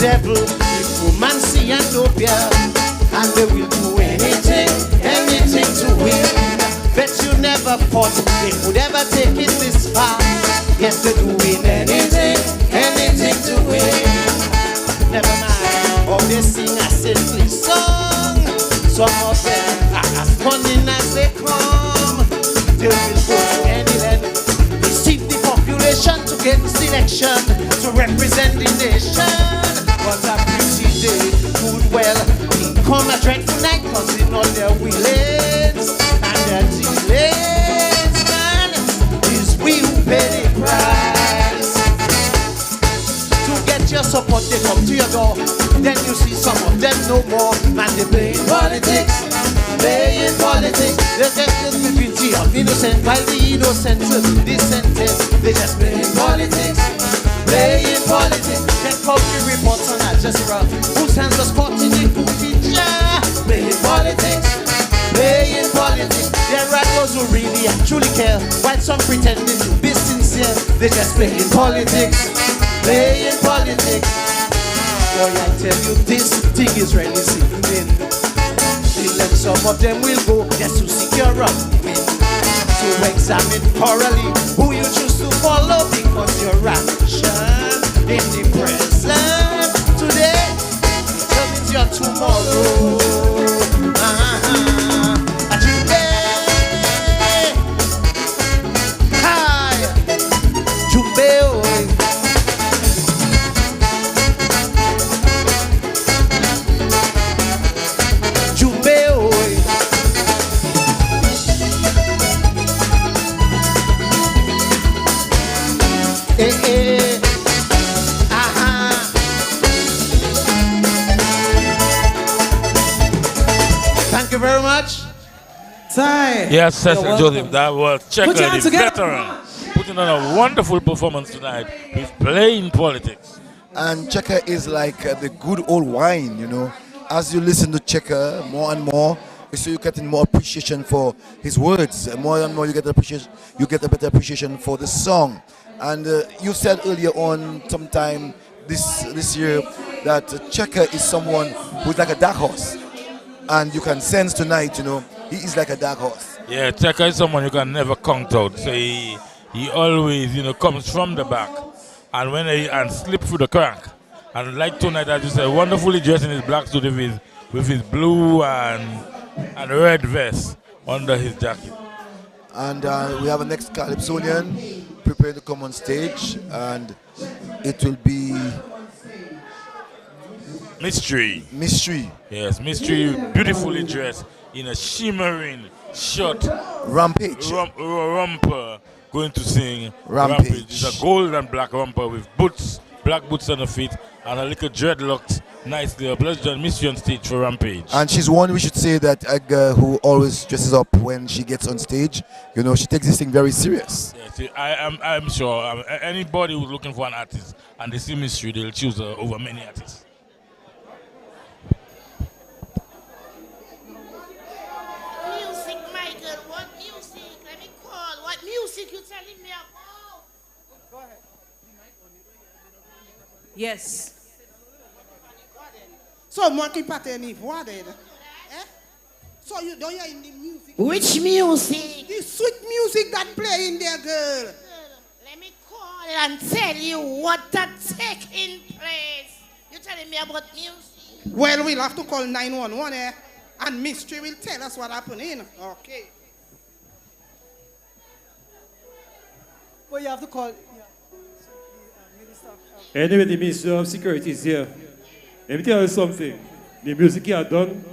Devil, necromancy and opium, and they will do anything, anything to win. Bet you never thought they would ever take it this far. Yes, they're doing anything, anything to win. Never mind, all they sing a silly song. Some of them are as cunning as they come. They will go to any length, deceive the population to get selection to represent the nation. What a pretty day, good well, become a dreadful night, causing all their willings and their delays, man, is we who pay the price. To get your support, they come to your door, then you see some of them no more, man, they playing politics, playing politics, they just be guilty of innocent, while the innocent will be this sentence, they just playing politics, playing politics. Check out the reports on Al Jazeera, whose hands are caught in the cookie jar. Playing politics, playing politics. There are those who really actually care, while some pretending to be sincere. They just playing politics, playing politics. Boy, I tell you, this thing is really sinking. Then some of them will go just to secure a win. To examine thoroughly who you choose to follow, because your action in the present today determines your tomorrow. Today, hi, Jumbeo. Jumbeo. Thank you very much. Time. Yes, Cecil Joseph, that was Checker, Put your hands the together. veteran, putting on a wonderful performance tonight with playing politics. And Checker is like the good old wine, you know. As you listen to Checker more and more, so you get more appreciation for his words. More and more you get appreciation, you get a better appreciation for the song. And you said earlier on, sometime this year, that Checker is someone who's like a dark horse. And you can sense tonight, you know, he is like a dark horse. Yeah, Checker is someone you can never count out. So he always, you know, comes from the back and and slip through the crack. And like tonight, as you said, wonderfully dressed in his black suit with his blue and red vest under his jacket. And we have a next Calypsonian preparing to come on stage, and it will be Mystery. Mystery. Yes, Mystery, beautifully dressed in a shimmering short Rampage. Romper, going to sing Rampage. It's a gold and black romper with boots, black boots on the feet, and a little dreadlocks nicely up. Let's join Mystery on stage for Rampage. And she's one, we should say, that a girl who always dresses up when she gets on stage. You know, she takes this thing very serious. Yes, I'm sure anybody who's looking for an artist and they see Mystery, they'll choose her over many artists. music you telling me about? Go ahead. Yes. So, monkey pattern if what then? Eh? So you don't hear in the music? Which music? The sweet music that play in there, girl. Let me call and tell you what that taking place. You telling me about music? Well, we'll have to call 911, eh? And mystery will tell us what happened in. Okay. Well, you have to call. Anyway, the Minister of Security is here. Let me tell you something. The music you are done,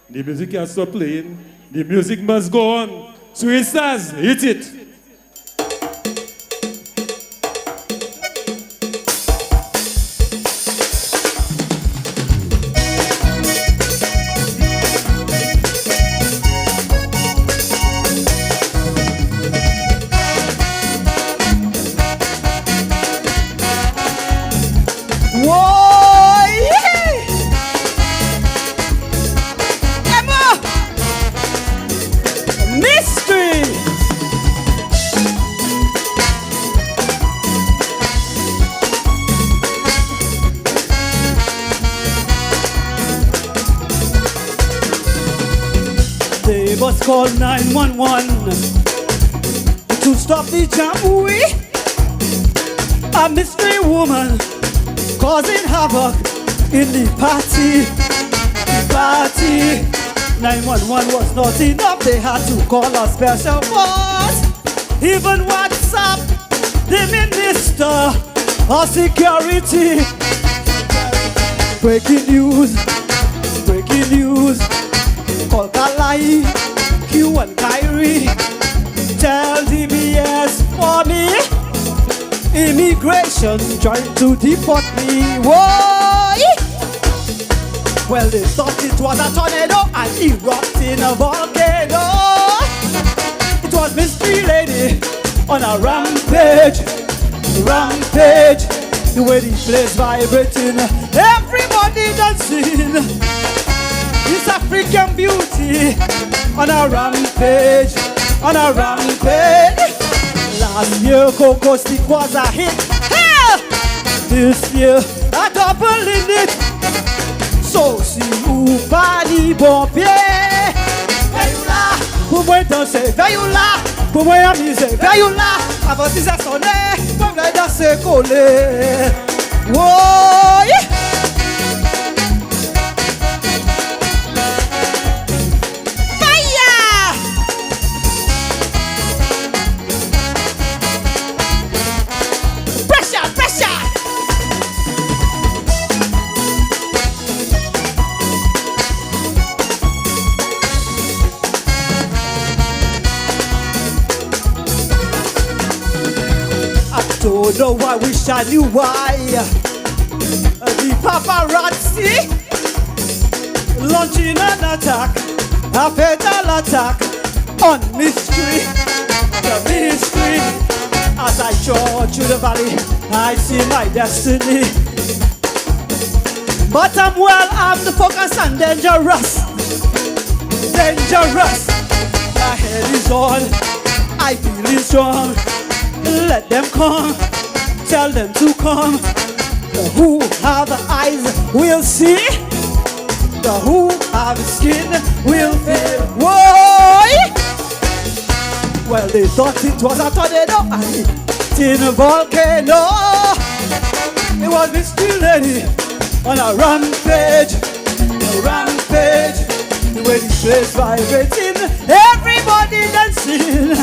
the music you are stop playing, the music must go on. Sweet stars, hit it. They must call 911 to stop the jamboree. A mystery woman causing havoc in the party. The party. 911 was not enough. They had to call a special force. Even WhatsApp the minister of security. Breaking news. Breaking news. Call Kalai, Q and Kyrie. Tell DBS for me. Immigration trying to deport me. Why? Well, they thought it was a tornado and erupting a volcano. It was Mystery Lady on a rampage. Rampage. The way the place vibrating, everybody dancing. This African beauty on a rampage, on a rampage. Last year Coco Stick was a hit. Hell! This year a double in it. So si ou pas ni bon pied. Veillez-là, pour moi danser, veillez-là, pour moi amuser, veillez-là. Avant 6 heures sonner, pour moi danser coller. Whoa, yeah. Don't know why, wish I knew why. The paparazzi launching an attack, a fatal attack on mystery. The mystery. As I trod through the valley, I see my destiny. But I'm well armed, focused and dangerous. Dangerous. My head is on, I feel it strong. Let them come, tell them to come. The who have eyes will see. The who have skin will feel. Whoa! Well, they thought it was a tornado and it in a volcano. It was Mystery Lady on a rampage. A rampage. The way the place vibrating, everybody dancing.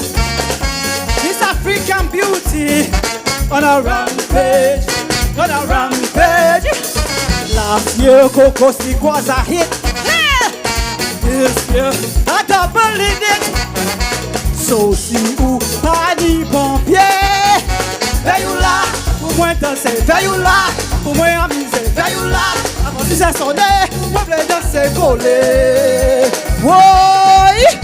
This African beauty on a rampage, on a rampage. Last year Coco Stick was a hit. Yeah! This year a double in it. So si ou pas ni bon pied. Veillez-là, pour moi danser, veillez-là, pour moi amuser, veillez-là. Avant 6 heures sonner, moi voulais danser coller. Woy!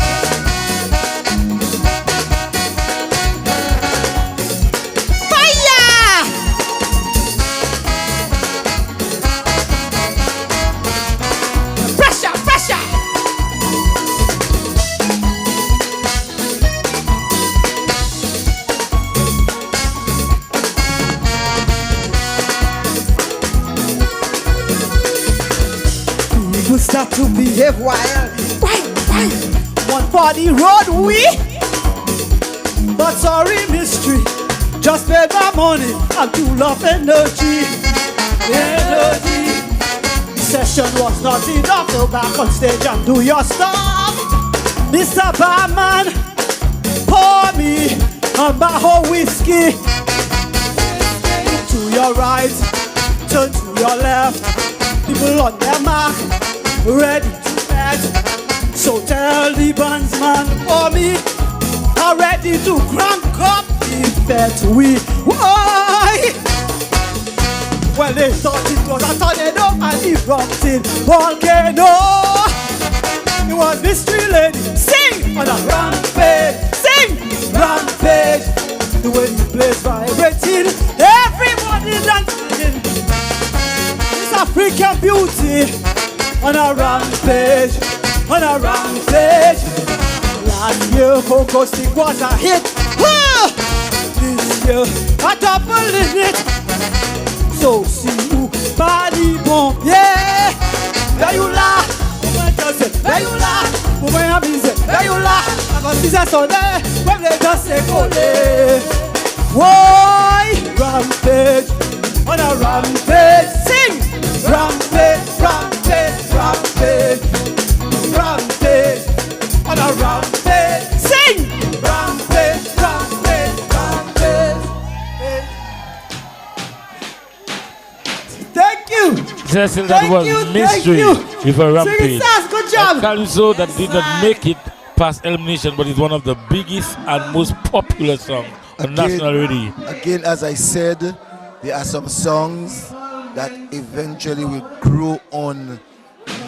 start to behave wild. Why? One for the road, we. But sorry, mystery. Just pay my money and do love energy. Energy. The session was not enough. Go back on stage and do your stuff. Mr. Barman, pour me a Bajo whiskey. To your right, turn to your left. People on their mark, ready to bet. So tell the bandsman for me, are ready to crank up the bet we. Why? Well, they thought it was a tornado and erupted volcano. It was mystery lady, sing on a rampage, sing rampage. The way the place vibrating, everybody dancing. This African beauty on a rampage, on a rampage. Last year Coco Stick was a hit. This year a double in it. So see you, body bomb, yeah. There you lie, there you lie. Woman I'm busy, there you lie. I'm a business on there, when they just say go there. Why? Rampage, on a rampage, sing. Rampage, rampage, rampage, rampage, on a rampage, sing. Rampage, rampage, rampage. Thank you. Cecil, that was mystery with a rampage. Good job. A calypso that did not make it past elimination, but it's one of the biggest and most popular songs on national radio. Again, as I said, there are some songs that eventually will grow on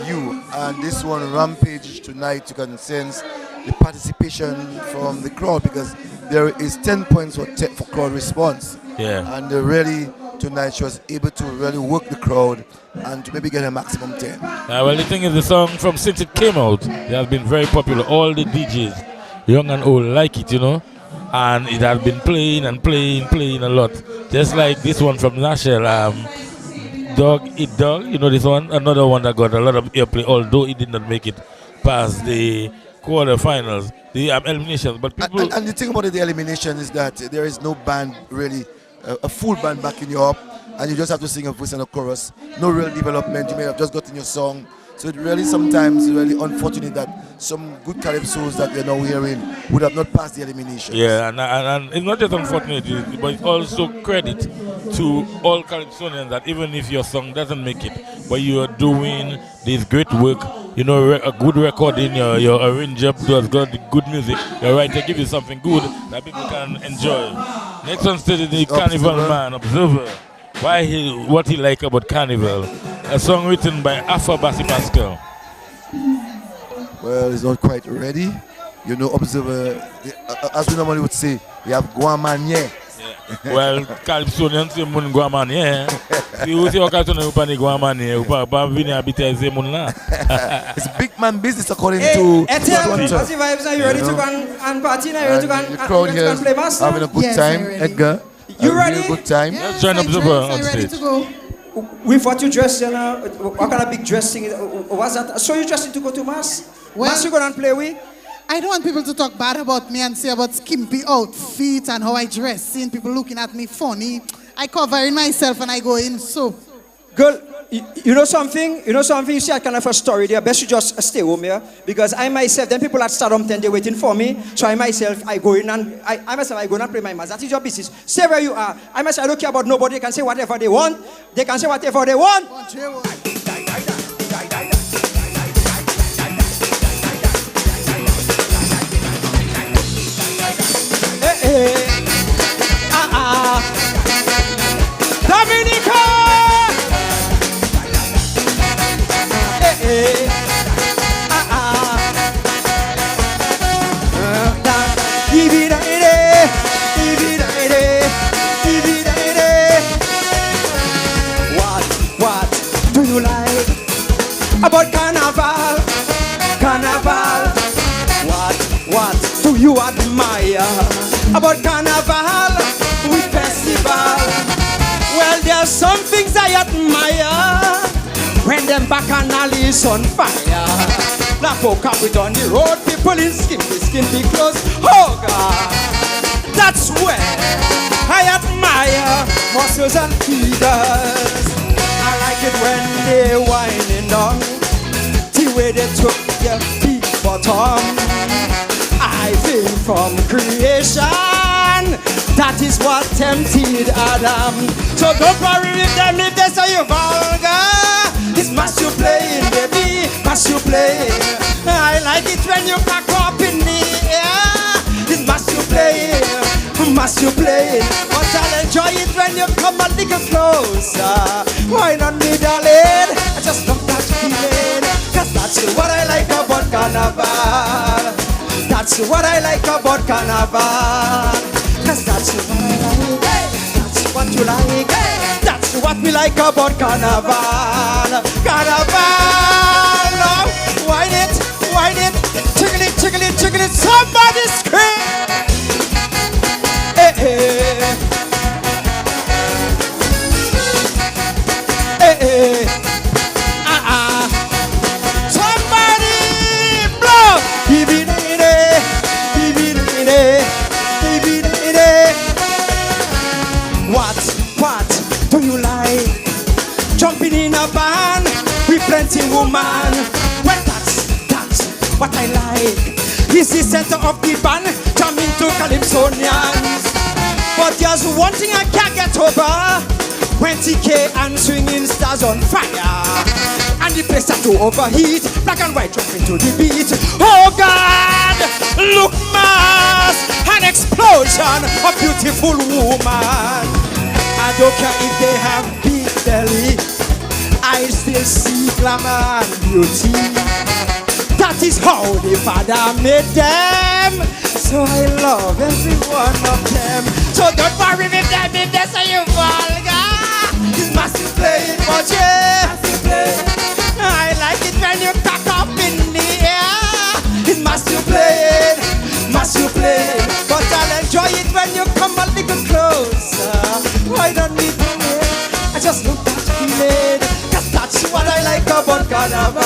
you. And this one, Rampage, tonight, you can sense the participation from the crowd because there is 10 points for crowd response. Yeah. And really, tonight, she was able to really work the crowd and to maybe get a maximum 10. Well, the thing is, the song from since it came out, it has been very popular. All the DJs, young and old, like it, you know. And it has been playing and playing a lot. Just like this one from Nashville, Dog Eat Dog, you know this one? Another one that got a lot of airplay, although it did not make it past the quarterfinals, the eliminations. But people... And the thing about the elimination is that there is no band really, a full band backing you up, and you just have to sing a verse and a chorus. No real development. You may have just gotten your song. So it really sometimes really unfortunate that some good calypsos that we're now hearing would have not passed the elimination. Yeah, and it's not just unfortunate, but it's also credit to all calypsonians that even if your song doesn't make it, but you are doing this great work, you know, a good recording, your arranger does good music, your writer give you something good that people can enjoy. Next on stage is the Carnival Man, Observer. What he like about Carnival? A song written by Alpha Bassi Pascal. Well, it's not quite ready. You know, Observer, as we normally would say, we have Guamanye. Well, Calypsonians say mun Guamanye. Si vous êtes au Calypsonian, vous parlez Guamanye, vous pas venir habiter ces moun là. It's big man business according to Bassi Vibes, are you ready to go and party? Are you ready to go and play bass? Having a good time, Edgar. You ready? Good time. Let's join Observer on stage. With what you dressed, you know, what kind of big dressing was that? So you dressed to go to mass? Mass you go and play with? I don't want people to talk bad about me and say about skimpy outfit and how I dress, seeing people looking at me funny. I cover in myself and I go in, so. Girl, you know something? You see, I kind of a story there. Best you just stay home here. Because I myself, then people at Stardom 10, they're waiting for me. So I myself, I go in and I go in and play my mass. That is your business. Stay where you are. I myself, I don't care about nobody. They can say whatever they want. They can say whatever they want. Dominica! What do you like about carnival? Carnival. What do you admire about carnival with festival? Well, there's some things I admire. when them bacchanal is on fire. Black folk up with on the road, people in skimpy clothes. Oh God, that's where I admire muscles and feeders. I like it when they whining down, the way they took their big bottom. I think from creation, that is what tempted Adam. So don't worry with them if they say you're vulgar. It's mass you playing, baby, mass you playing. I like it when you pack up in the air. It's mass you playing, mass you playing. But I'll enjoy it when you come a little closer. Why not me, darling? I just love that feeling. Cause that's what I like about carnival. That's what I like about carnival. Cause that's what I like. That's what you like. That's what we like about carnival. Carnival. Now, whine it, jiggle it, jiggle it, jiggle it. Somebody scream. Hey, hey. Hey, hey. Somebody blow. What do you like? Jumping in a van with plenty woman. Well, that's what I like. He's the center of the band, jamming to Calypsonians. But there's one thing I can't get over. 20K and swinging stars on fire. And the place had to overheat. Black and white jumping to the beat. Oh God, look mass, an explosion of beautiful woman. I don't care if they have big belly, I still see glamour and beauty. That is how the Father made them. So I love every one of them. So don't worry with them if they say you vulgar. It's massive playing, but yeah, I like it when you cock up in the air. It's massive playing, but I'll enjoy it when you come a little closer. Why don't we do it? I just love that feeling. Cause that's what I like about carnival.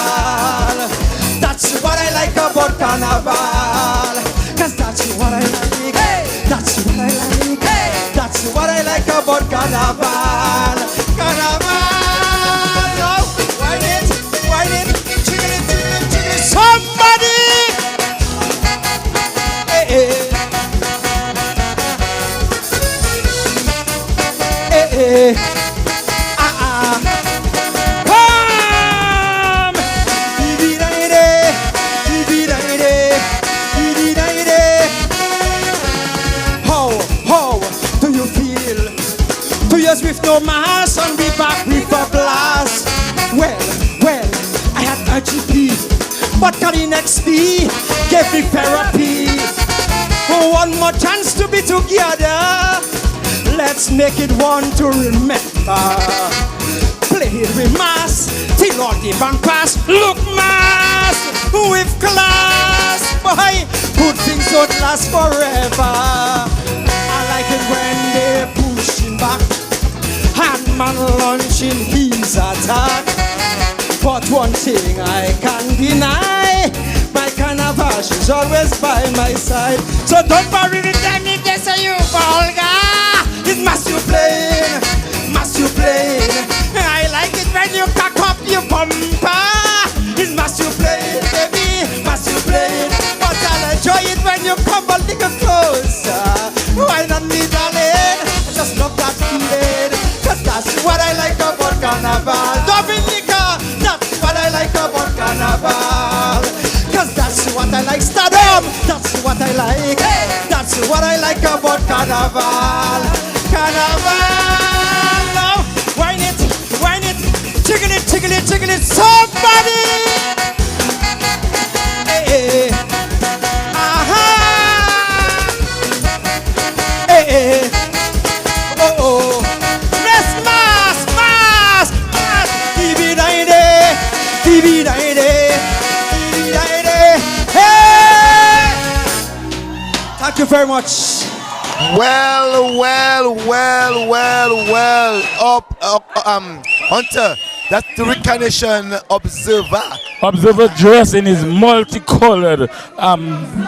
That's what I like about carnival. Cause that's what I like. That's what I like. That's what I like about carnival. Carnival. Oh, whine it, jiggle it, jiggle it, jiggle it. Somebody. Hey, hey. Hey, come! How do you feel? 2 years with no mask and be back with a blast. Well, I had a GP, but Karin XP gave me therapy. One more chance to be together. Let's make it one to remember. Play it with mass, till all the band pass. Look mass, with class. Boy, good things don't last forever. I like it when they're pushing back. Handman launching his attack. But one thing I can't deny, my carnival, she's always by my side. So don't worry with them if they say you vulgar. It's mass you playing. I like it when you cock up your bumper. It's mass you playing, baby, mass you playing. But I'll enjoy it when you come a little closer. Why not me, darling? I just love that feeling. Cause that's what I like about carnival. Dominica, that's what I like about carnival. Cause that's what I like. Stardom, that's what I like. That's what I like about carnival. Carnival, now, whine it, jiggle it, somebody. Hey, aha, hey, oh, let's mass, TV 90, hey. Thank you very much. Well. Hunter, That's the Reincarnation Observer. Observer dressed in his multicolored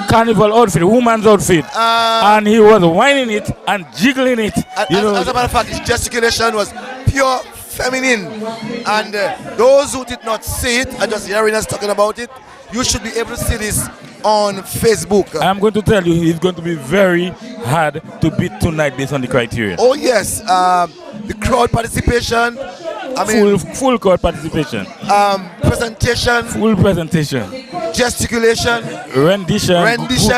carnival outfit, woman's outfit, and he was whining it and jiggling it. As a matter of fact, his gesticulation was pure feminine. And those who did not see it are just hearing us talking about it. You should be able to see this on Facebook. I'm going to tell you, he's going to be very hard to beat tonight based on the criteria. Oh yes, the crowd participation. I mean, full crowd participation. Presentation. Full presentation. Gesticulation. Rendition.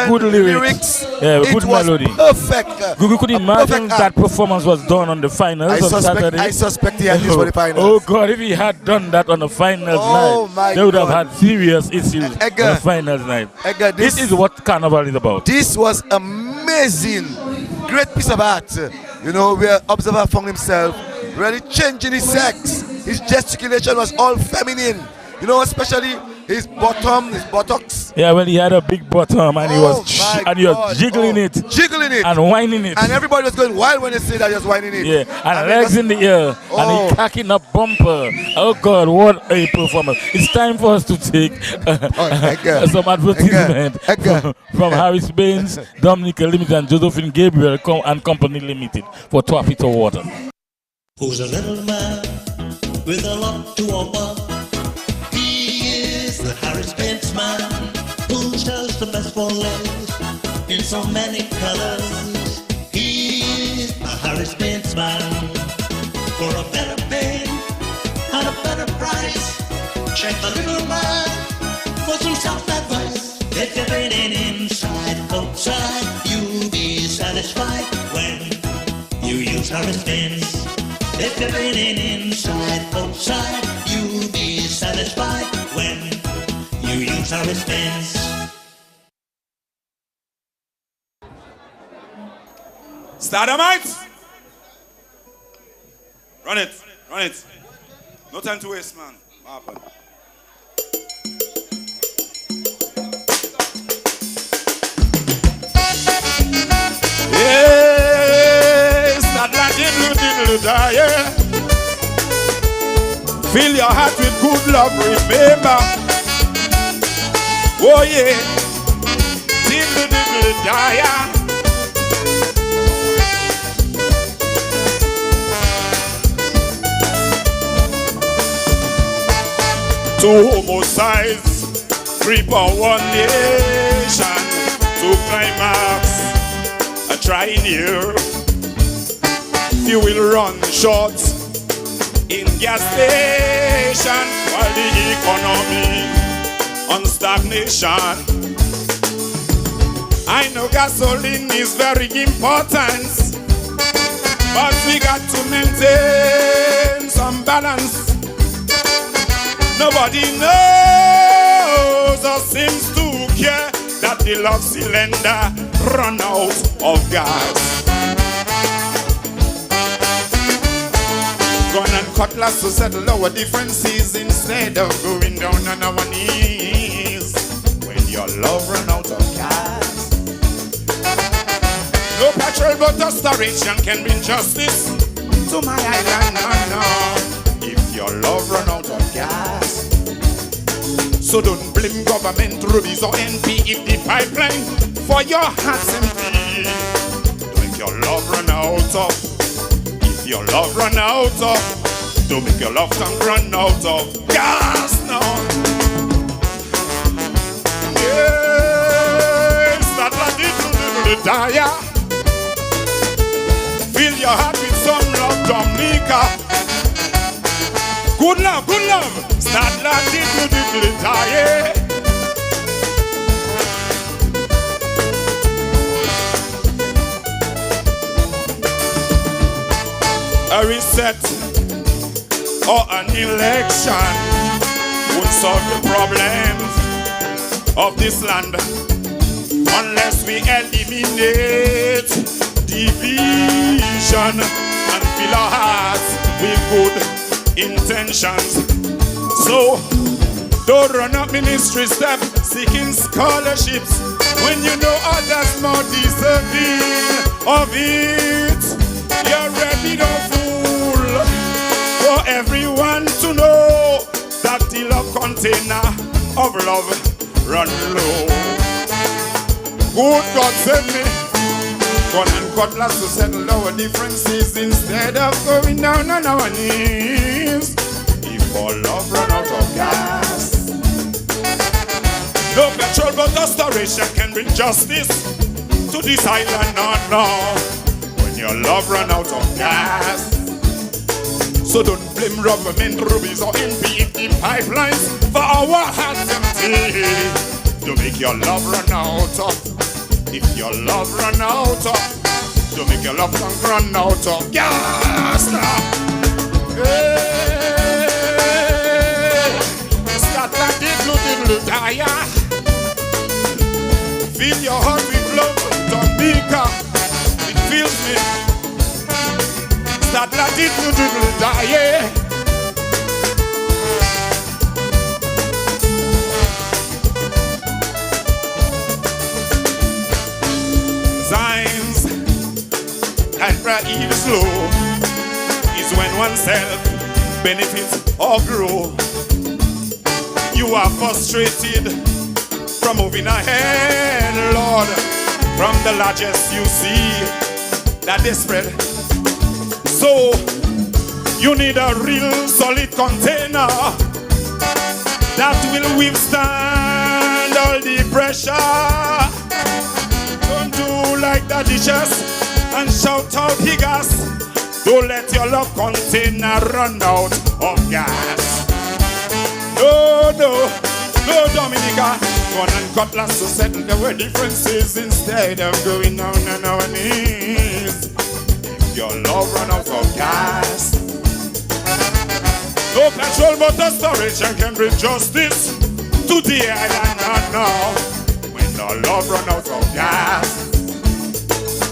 Good lyrics. Yeah, it good was melody. Perfect. You could imagine that performance was done on the finals of Saturday. I suspect he had this for the finals. Oh God, if he had done that on the finals night, they would have had serious issues on the finals night. This is what Carnival is about. This was amazing. Great piece of art. You know, where Observer found himself really changing his sex. His gesticulation was all feminine. You know, especially his bottom, his buttocks. Yeah, well, he had a big bottom and he was jiggling it, and whining it, and everybody was going wild when they say that he was whining it. Yeah, and legs in the air, and he cocking up bumper. Oh God, what a performance! It's time for us to take some advertisement from Harris Baines, Dominica Limited, and Josephine Gabriel and Company Limited for Twapito Water. Who's a little man with a lot to offer? The Harris Baines man, who sells the best for less in so many colors. He's a Harris Baines man. For a better pay and a better price, check the little man for some soft advice. If you're raining inside, outside, you'll be satisfied when you use Harris Baines. If you're raining inside, outside, you'll be satisfied when you use Harris Baines. Stardomites! Run it. No time to waste, man. What happened? Yes, that diddle-diddle-die, yeah. Fill your heart with good love, remember. Oh yeah, diddle-diddle-die. Two homicides, creep on one nation. To climax, a trying year. You will run short in gas station while the economy on stagnation. I know gasoline is very important, but we got to maintain some balance. Nobody knows or seems to care that the love cylinder run out of gas. Gun and cutlass to settle our differences instead of going down on our knees when your love run out of gas. No petrol but restoration can bring justice to my island, no. If your love run out of gas, so don't blame government, rubies or NP if the pipeline for your heart's empty. Don't make your love run out of. If your love run out of, don't make your love tank run out of gas now. Yes, that little dire. Fill your heart with some love, Dominica. Good love, good love. Start like little die. A reset or an election won't solve the problems of this land unless we eliminate division and fill our hearts with good intentions. So don't run up ministry step seeking scholarships when you know others more deserving of it. You're ready to fool for everyone to know container of love run low. Good God send me gun and cutlass to settle our differences instead of going down on our knees. If our love run out of gas, no petrol but restoration can bring justice to this island, no. When your love run out of gas, so don't blame government, rubies or NPT pipelines for our hands empty. Don't make your love run out of. If your love run out of, don't make your love tank run out of gas now. Hey, start like diddle dire. Fill your heart with love, Dominica. It fills me. Start like diddle dire. Signs and even slow is when oneself benefits or grow. You are frustrated from moving ahead, Lord. From the largest you see that they spread. So you need a real solid container that will withstand all the pressure. Don't do like the dishes and shout out the gas. Don't let your love container run out of gas. No, Dominica. Gun and cutlass to settle our differences instead of going down on our knees. If your love run out of gas, no petrol but the storage can bring justice to the island, no. When our love run out of gas,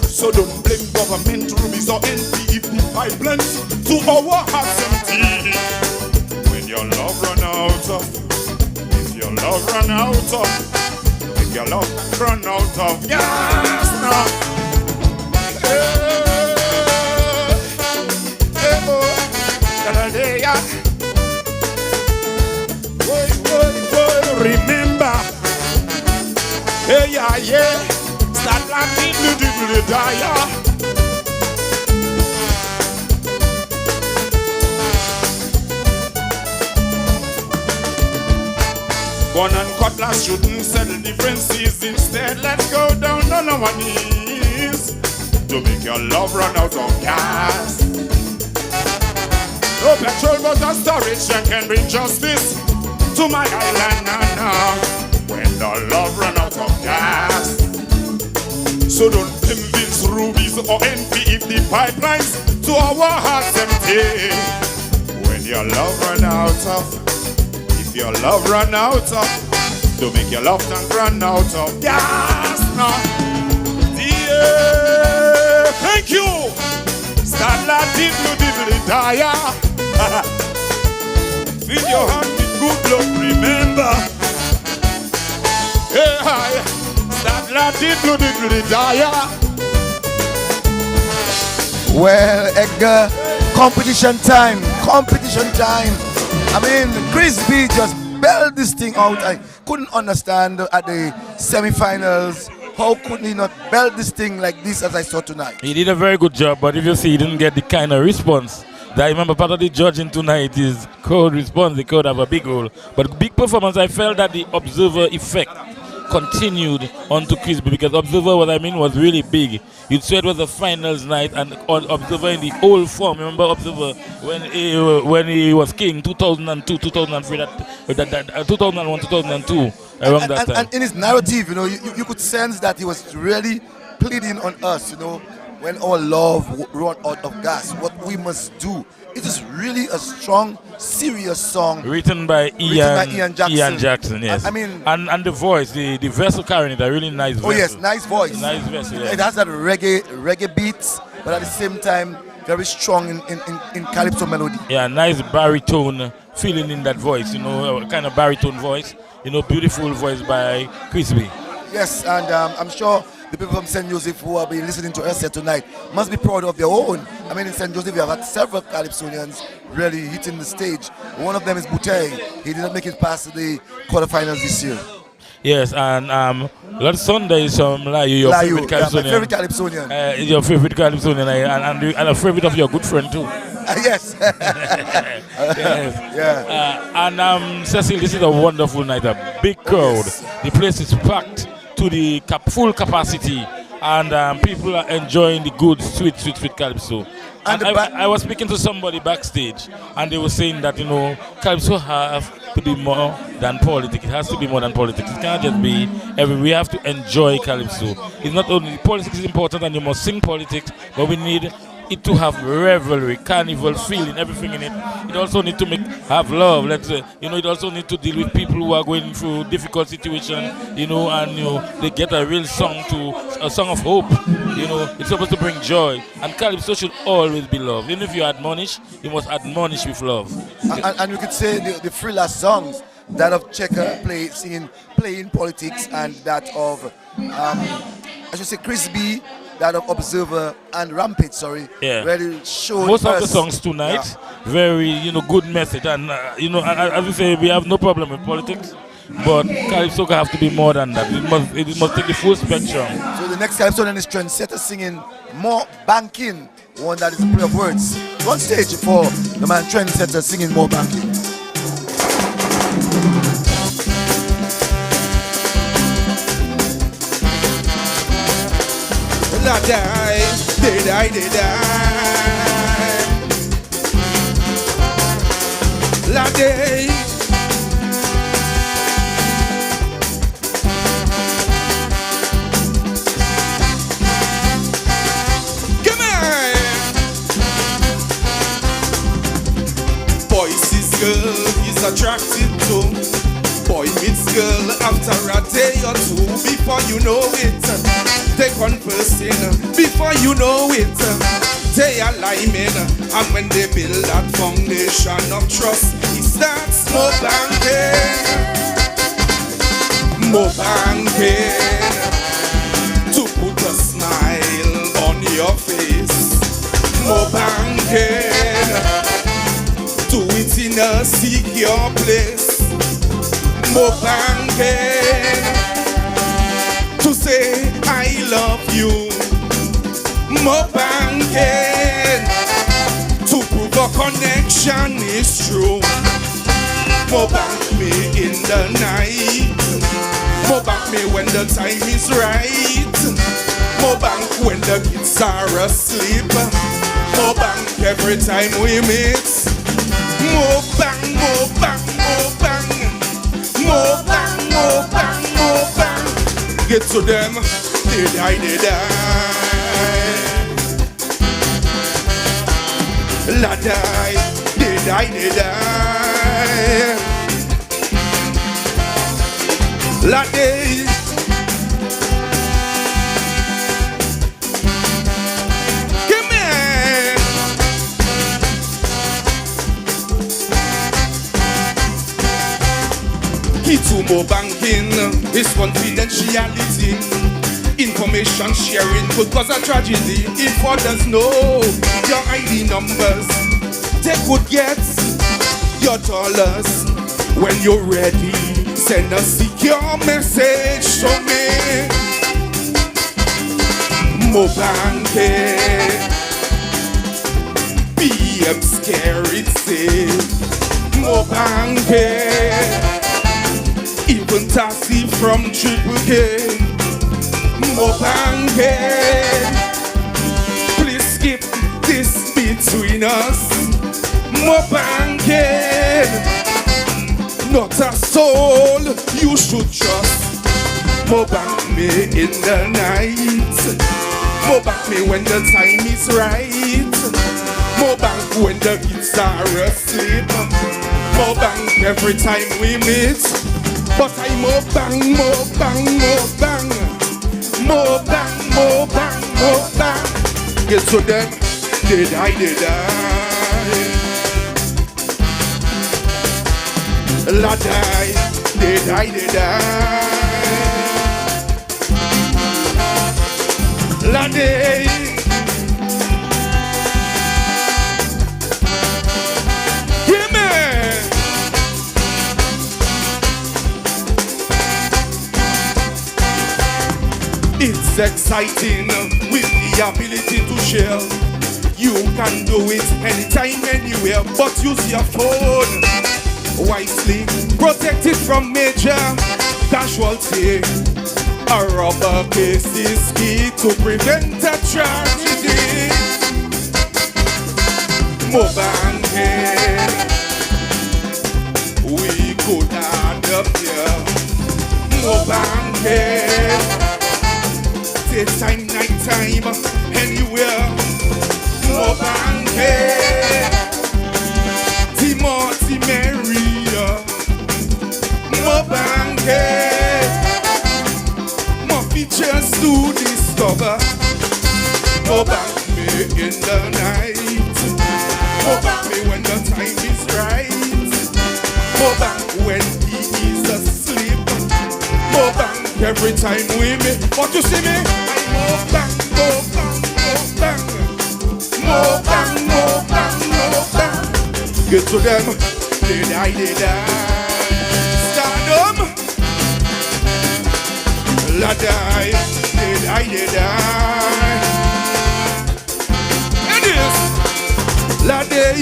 so don't blame government, rubies or NPT pipelines to our hearts empty. When your love run out of, if your love run out of, if your love run out of gas now. Remember, yeah. Start like diddle dire. Gun and cutlass shouldn't settle differences. Instead, let's go down on our knees to make your love run out of gas. No petrol but a storage can bring justice to my island now. When the love run out of gas, so don't blame Vince, rubies or NPT pipelines to our hearts empty. When your love run out of, if your love run out of, don't make your love tank run out of gas now. Yeah, thank you. Start like diddle dire. Fill your heart with good love, remember. Hey, start like diddle dire. Well, Edgar, competition time. I mean, Chris B just belled this thing out. I couldn't understand at the semi-finals. How could he not belt this thing like this as I saw tonight? He did a very good job, but if you see, he didn't get the kind of response that I remember part of the judging tonight is crowd response. They could have a big goal, but big performance. I felt that the observer effect continued onto Crispy because observer, what I mean, was really big. You'd say it was a finals night, and observer in the old form. Remember observer when he was king 2002, 2003, 2001, 2002. Around that time. And in his narrative, you could sense that he was really pleading on us, when our love run out of gas, what we must do. It is really a strong, serious song. Written by Ian Jackson, yes. I mean, and the voice, the vessel carrying it, a really nice vessel. Oh yes, nice voice. Nice vessel, yes. It has that reggae beats, but at the same time, very strong in calypso melody. Yeah, nice baritone feeling in that voice, kind of baritone voice. Beautiful voice by Crispy. Yes, and I'm sure the people from St. Joseph who have been listening to us here tonight must be proud of their own. I mean, in St. Joseph, we have had several Calypsonians really hitting the stage. One of them is Butey. He did not make it past the quarterfinals this year. Yes, and last Sunday is Layu, your favorite Calypsonian. My favorite Calypsonian. Your favorite Calypsonian, and a favorite of your good friend too. Yes. Yes. Yeah. And Cecil, this is a wonderful night, a big crowd. The place is packed to the full capacity, and people are enjoying the good, sweet Calypso. And I was speaking to somebody backstage, and they were saying that, Calypso have to be more than politics. It has to be more than politics. It can't just be we have to enjoy Calypso. It's not only politics is important, and you must sing politics, but we need it to have revelry, carnival feeling, everything in it. It also need to have love. It also need to deal with people who are going through difficult situations, and they get a real song a song of hope. It's supposed to bring joy. And Calypso should always be love. Even if you admonish, you must admonish with love. And you could say the three last songs, that of Checker playing politics, and that of I should say Chris B, that of Observer, and Rampage, really showed most us, of the songs tonight, very, good message. And, as we say, we have no problem with politics, but Calypso have to be more than that. It must take the full spectrum. So the next Calypso is Trendsetter singing More Banking, one that is a play of words. One stage for the man Trendsetter singing More Banking. La die, they die, they die. La day. Come on. Boys, this girl is attracted to. Boy meets girl after a day or two. Before you know it, they conversing. Before you know it, they are liming. And when they build that foundation of trust, it starts more banking. More banking. To put a smile on your face. More banking. Do it in a secure place. More banking to say I love you. More banking to prove a connection is true. More bank me in the night. More bank me when the time is right. More bank when the kids are asleep. More bank every time we meet. More bang, more bang, more bang. More bang, more bang, more bang. Get to them, they die, they die. La die, they die, they die. La die. Key to more banking is confidentiality. Information sharing could cause a tragedy if others know your ID numbers. They could get your dollars. When you're ready, send a secure message to me. More banking. PM scary safe. More banking. Even Tassie from Triple K. More banking. Please skip this between us. More banking. Not a soul you should trust. More bank me in the night. More bank me when the time is right. More bank when the kids are asleep. More bank every time we meet. But I more bang, more bang, more bang. More bang, more bang, more bang. Get to them, they die, they die. La die, they die, they die. Lady. Give me. It's exciting with the ability to share. You can do it anytime, anywhere, but use your phone wisely. Protect it from major casualty. A rubber case is key to prevent a tragedy. Mobanking, we could add up here. Mobanking, daytime, nighttime, anywhere. Mobanking, Timothy Maria. Mobanking, more features to discover. Mobank me in the night. Mobank me when the time is right. Mobank when he is asleep. Mobank every time we meet. What you see me? Mobank, Mobank, Mobank. Mobank, Mobank, Mobank. Get to them. Did I? Stardom. La die. Did I? And this. La day.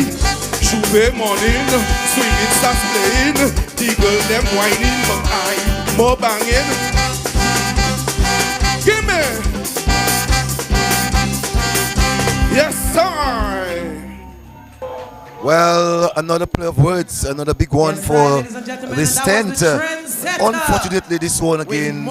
Juve morning. Swinging starts playing. The girl them whining. But I more banging. Give me. Yes, sir. Well, another play of words, another big one for this tent. Unfortunately, this one again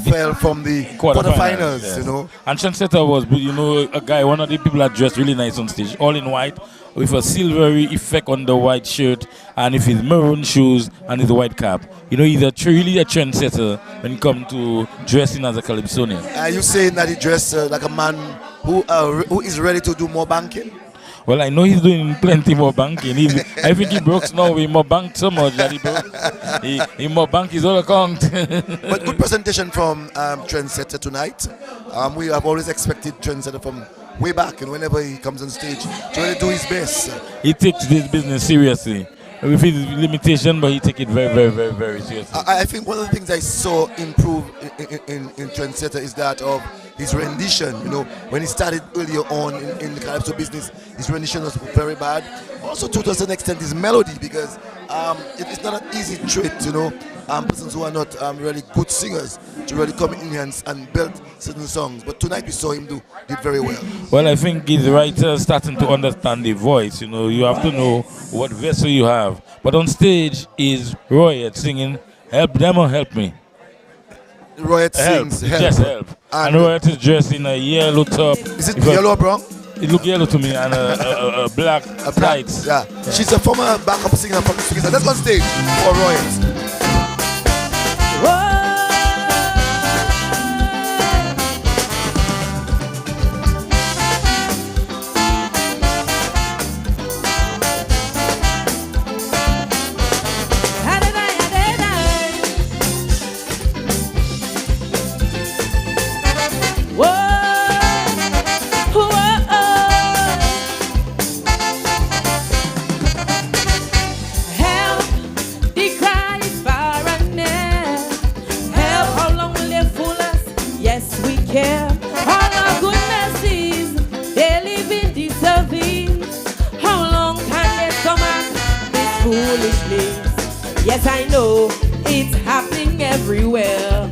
fell from the quarterfinals, yes. you know. And Trendsetter was, you know, a guy, one of the people that dressed really nice on stage, all in white, with a silvery effect on the white shirt, and with his maroon shoes and his white cap. You know, he's really a trendsetter when it comes to dressing as a Calypsonian. Are you saying that he dressed like a man who is ready to do more banking? Well, I know he's doing plenty more banking. I think he broke now. He more banked so much that he broke. He more bank his whole account. But good presentation from Trendsetter tonight. We have always expected Trendsetter from way back, and whenever he comes on stage, to really do his best. He takes this business seriously. With his limitation, but he take it very, very, very, very seriously. I think one of the things I saw improve in Trendsetter is that of his rendition. You know, when he started earlier on in the Calypso business, his rendition was very bad. Also, to a certain extent, his melody, because it's not an easy trait, you know, persons who are not really good singers to really come in and build certain songs. But tonight we saw him did very well. Well, I think his writer starting to understand the voice. You know, you have to know what vessel you have. But on stage is Royet singing, "Help them or help me." Royet sings help. Just help. And Royet is dressed in a yellow top. Is it yellow or brown? It looked yellow to me, and a black tights. Yeah. She's a former backup singer from the Let's go on stage for Royet. Yes, I know it's happening everywhere,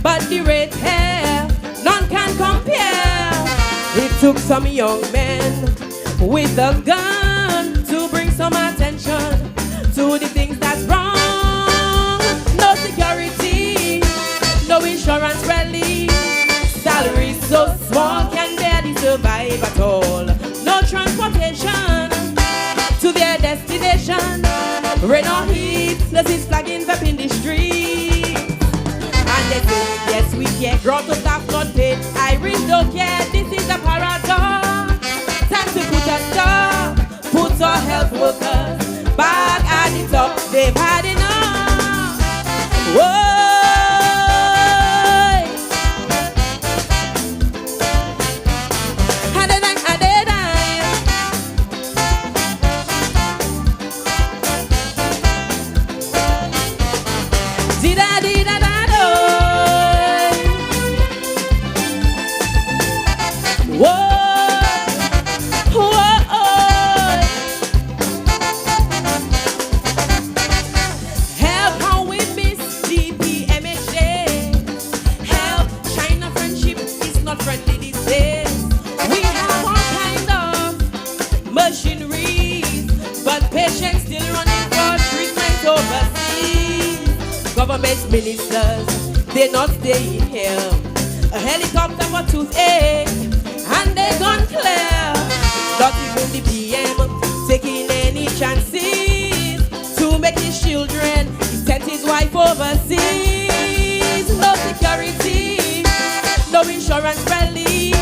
but the red hair, none can compare. It took some young men with a gun to bring some attention to the things that's wrong. No security, no insurance relief, salaries so small can barely survive at all. No transportation to their destination. Rain or heat, there's this flagging up in the street. And they say, yes, we care. Grow to staff not paid. Irish don't care. This is a paradox. Time to put a stop. Put our health workers back at the top. They've had enough. Whoa. Help how we miss DPMHA. Help China friendship is not friendly these days. We have all kind of machineries, but patients still running for treatment overseas. Government ministers, they not staying here. A helicopter for toothache, and they gone clear. Not even the PM taking any chances to make his children send his wife overseas. No security, no insurance relief.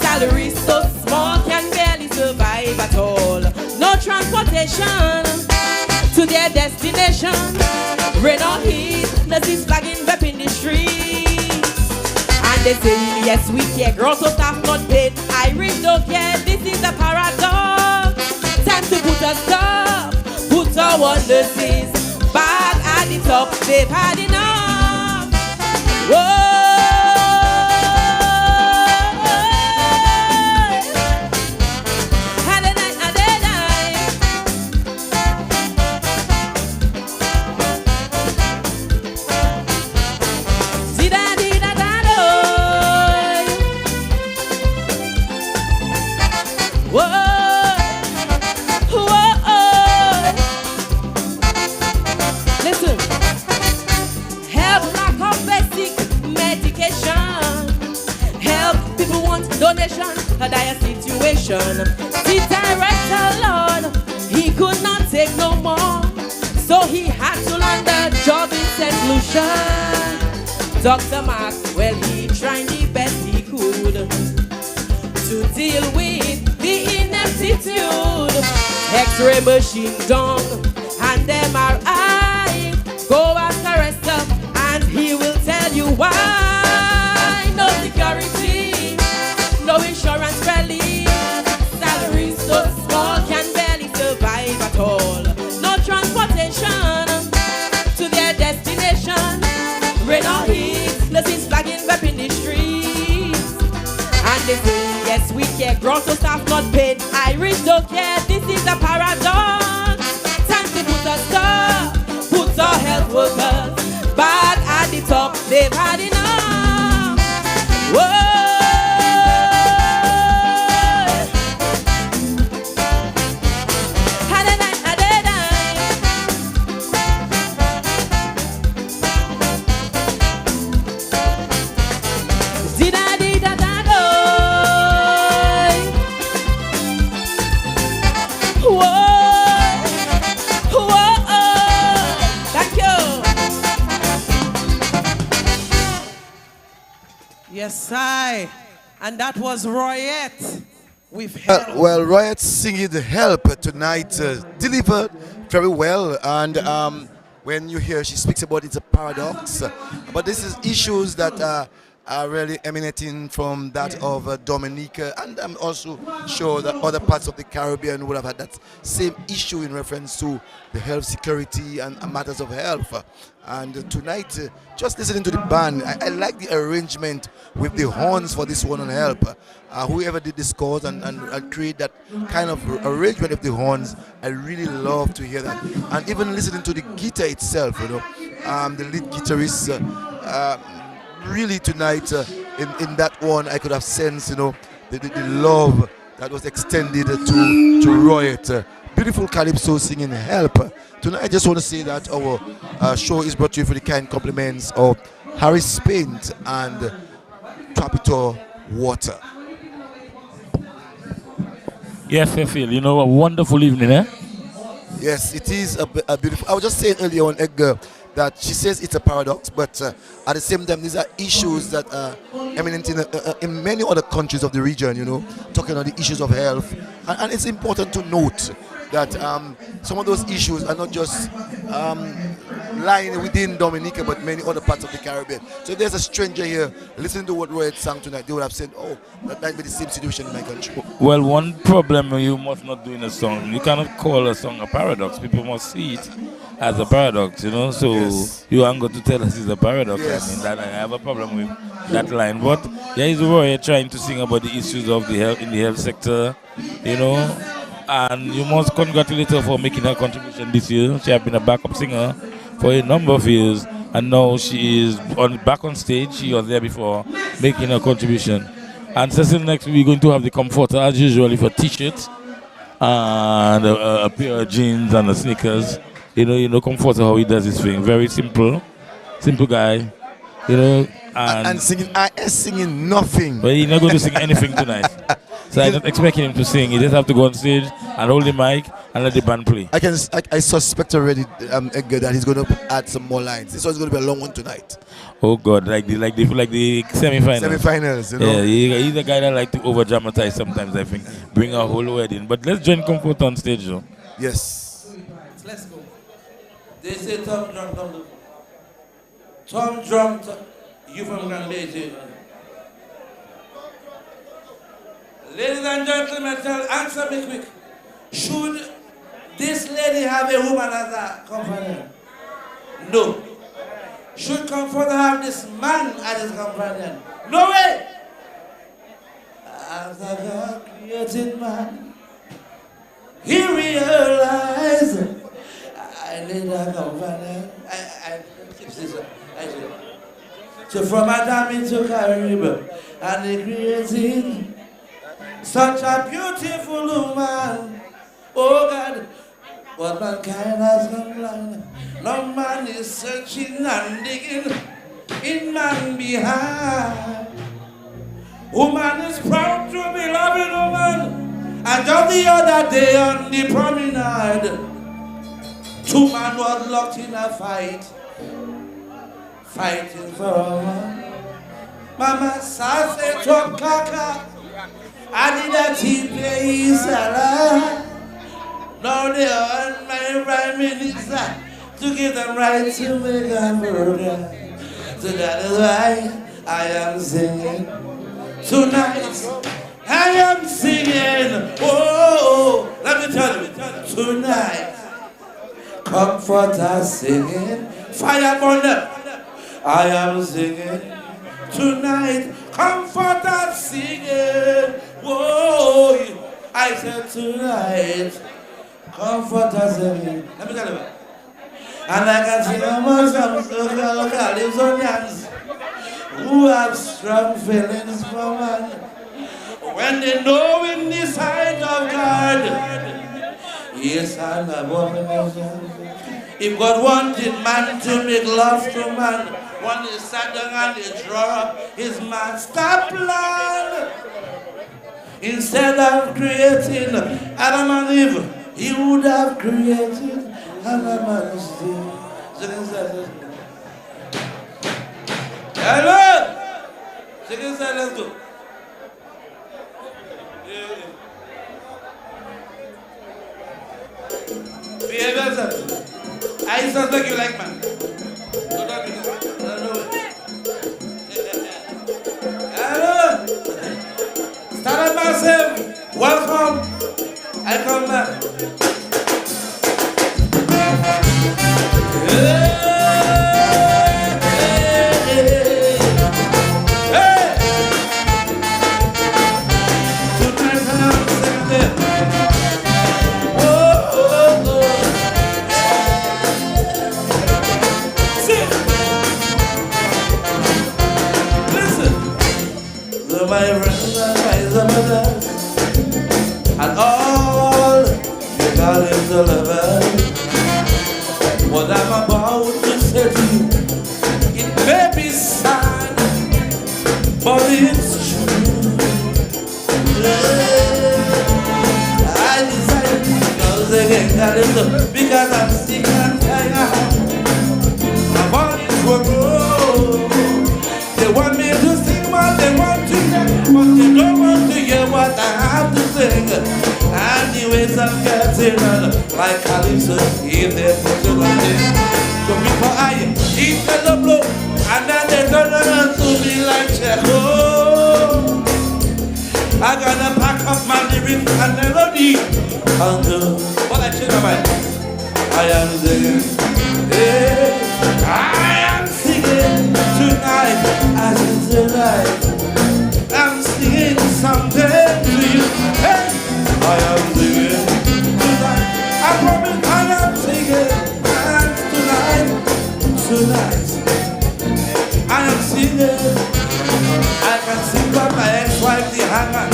Salary so small can barely survive at all. No transportation to their destination. Rain or heat, nurses flagging up in the streets. And they say, yes, we care. Girls so staff not paid. Irish don't care. This is a paradox. Time to put a stop. Put our nurses back at the top. They've had enough. Whoa. Listen, help lack of basic medication. Help people want donation, a dire situation. The director, Lord, he could not take no more, so he had to land a job in St. Lucia. Dr. Mark, well, he tried the best he could to deal with the ineptitude. X-ray machine down and MRI. Go ask a rest up and he will tell you why. No security, no insurance relief. Salaries so small can barely survive at all. No transportation to their destination. Rain or heat, nurses flagging up in the streets. And they say, yes, we care. Gross or staff not paid. Irish don't care. This is a paradox. Time to put a stop. Put our health workers back at the top. They've had enough. Whoa. Yes, I. And that was Royette with Help. Well, Royette singing the Help tonight, delivered very well. And when you hear she speaks about it's a paradox, but this is issues that are really emanating from that of Dominica, and I'm also sure that other parts of the Caribbean would have had that same issue in reference to the health security and matters of health. And tonight, just listening to the band, I like the arrangement with the horns for this one on Help. Whoever did this chorus and create that kind of arrangement of the horns, I really love to hear that. And even listening to the guitar itself, you know, the lead guitarist, really tonight in that one, I could have sensed, you know, the love that was extended to Royette. Beautiful calypso singing Help. Tonight, I just want to say that our show is brought to you for the kind compliments of Harris Paint and Capital Water. Yes, I feel, you know, a wonderful evening, eh? Yes, it is a beautiful. I was just saying earlier on, Edgar, that she says it's a paradox, but at the same time, these are issues that are eminent in many other countries of the region, you know, talking on the issues of health. And it's important to note that some of those issues are not just lying within Dominica, but many other parts of the Caribbean. So if there's a stranger here listening to what Royd sang tonight, they would have said, oh, that might be the same situation in my country. Well, one problem you must not do in a song, you cannot call a song a paradox. People must see it as a paradox, you know. So you aren't going to tell us it's a paradox. Yes. I mean, that I have a problem with that line. But there is Roy trying to sing about the issues of the health in the health sector, you know. And you must congratulate her for making her contribution this year. She has been a backup singer for a number of years, and now she is back on stage. She was there before, making her contribution. And Cecil, next we're going to have the comforter as usual for t-shirts and a pair of jeans and the sneakers. You know, comforter how he does his thing. Very simple guy. You know, and singing, I ain't singing nothing. But he's not going to sing anything tonight. So I'm not expecting him to sing. He just have to go on stage and hold the mic and let the band play. I suspect already, Edgar, that he's going to add some more lines. This one's going to be a long one tonight. Oh God, like the semi-finals. Semi-finals, you know. Yeah, he's a guy that like to over-dramatize sometimes, I think. Bring a whole wedding. But let's join Comfort on stage, though. Yes. Let's go. They say Tom Drum, Tom Drum, you from Grand Bay. Ladies and gentlemen, answer me quick. Should this lady have a woman as a companion? No. Should Comforter have this man as his companion? No way! As a God created man, he realized I need a companion. So from Adam into Carib, and he created such a beautiful woman. Oh God, but mankind has gone blind. No man is searching and digging in man behind. Woman is proud to be loving woman. And just the other day on the promenade, two men was locked in a fight, fighting for a woman. Mama says they talk kaka. I did a tea salad. Now they want my prime minister to give them right to make a burger. So that is why I am singing tonight. I am singing. Oh, let me tell you, tonight. Comforter singing. Fire on them. I am singing tonight. Comforter singing. Whoa, I said tonight. Comforter singing. Let me tell you. And I can see among some so-called Californians who have strong feelings for man. When they know in the sight of God, yes, and abomination. If God wanted man to make love to man, when he sat down and he draw his master plan, instead of creating Adam and Eve, he would have created Adam and Steve. Hello! Second side, let's go. Behave yourself. I suspect you like man. Hello! Stardom Massive, welcome. I come back. My friends and my brothers, and all you call him the lover. What I'm about to say to you, it may be sad, but it's true. I decided to go again, because I'm sick and tired. My bodies were broke. They want me to sing what they want to hear, but they don't want to hear what I have to sing. And the ways I'm getting on, like Calypso, if they put it on it, so people I gotta pack up my lyrics and melody. But I change my mind. I am singing. Hey, I am singing tonight. As it's tonight. I'm singing something to you. Hey, I am singing tonight. I promise I am singing tonight. I am singing. I can sing about my ex-wife, the hanger,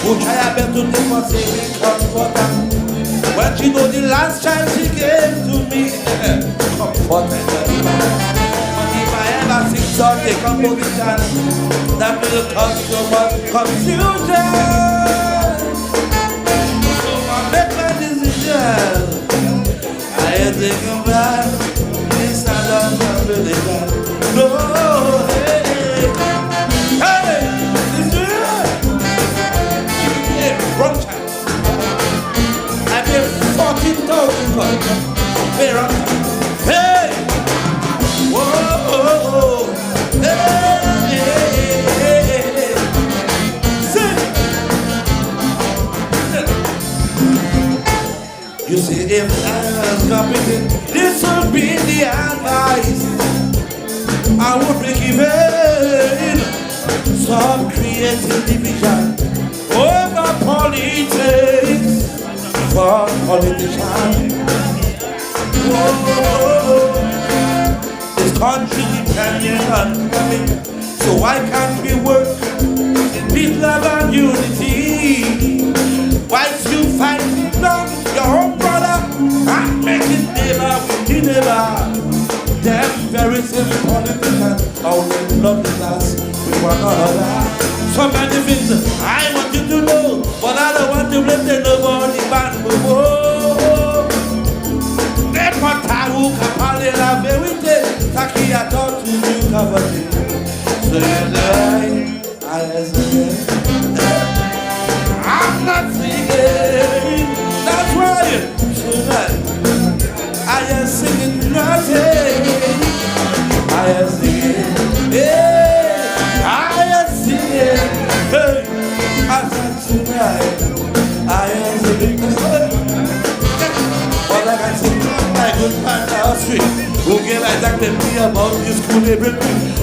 who tried her best to take for saving comfort. When she know the last child she gave to me, comfort. But if I ever sing such a composition, that will cause so much confusion. So I make my decision. I think about this, I don't really bad. No, hey, this is it. Wrong child. I pay 14,000 for pay wrong child. Hey, whoa, hey, sing. You see, if I was competent, this would be the advice. I would break even. Stop creating division over politics for politicians. This country depending on me, so why can't we work in peace, love and unity? Whilst you fighting down your own brother and making neighbor with the neighbor. Them very simple politicians only love the class with one another. So many things I want you to know, but I don't want to blame the nobody band. Nepataru kapale la verite, taki ato to you kavati. So I'm not singing. That's why tonight I am singing nothing. I am singing, yeah, I am singing, hey, I said tonight, I am singing, all I can sing, my good man down street, who get like that to me about this school they bring me,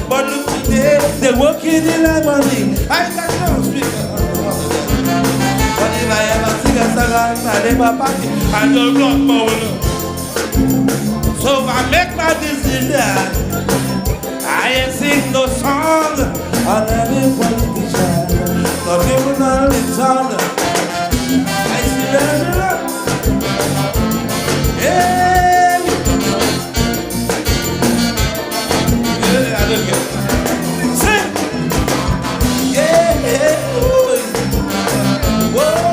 but look today, they're working in the money, I got no speaker, but if I ever sing a song on my neighbor party, I don't rock more. So I make my decision. I ain't sing no song on any politician, not even on the town. I see that. Yeah, I don't get it. Sing. Yeah, oh, whoa.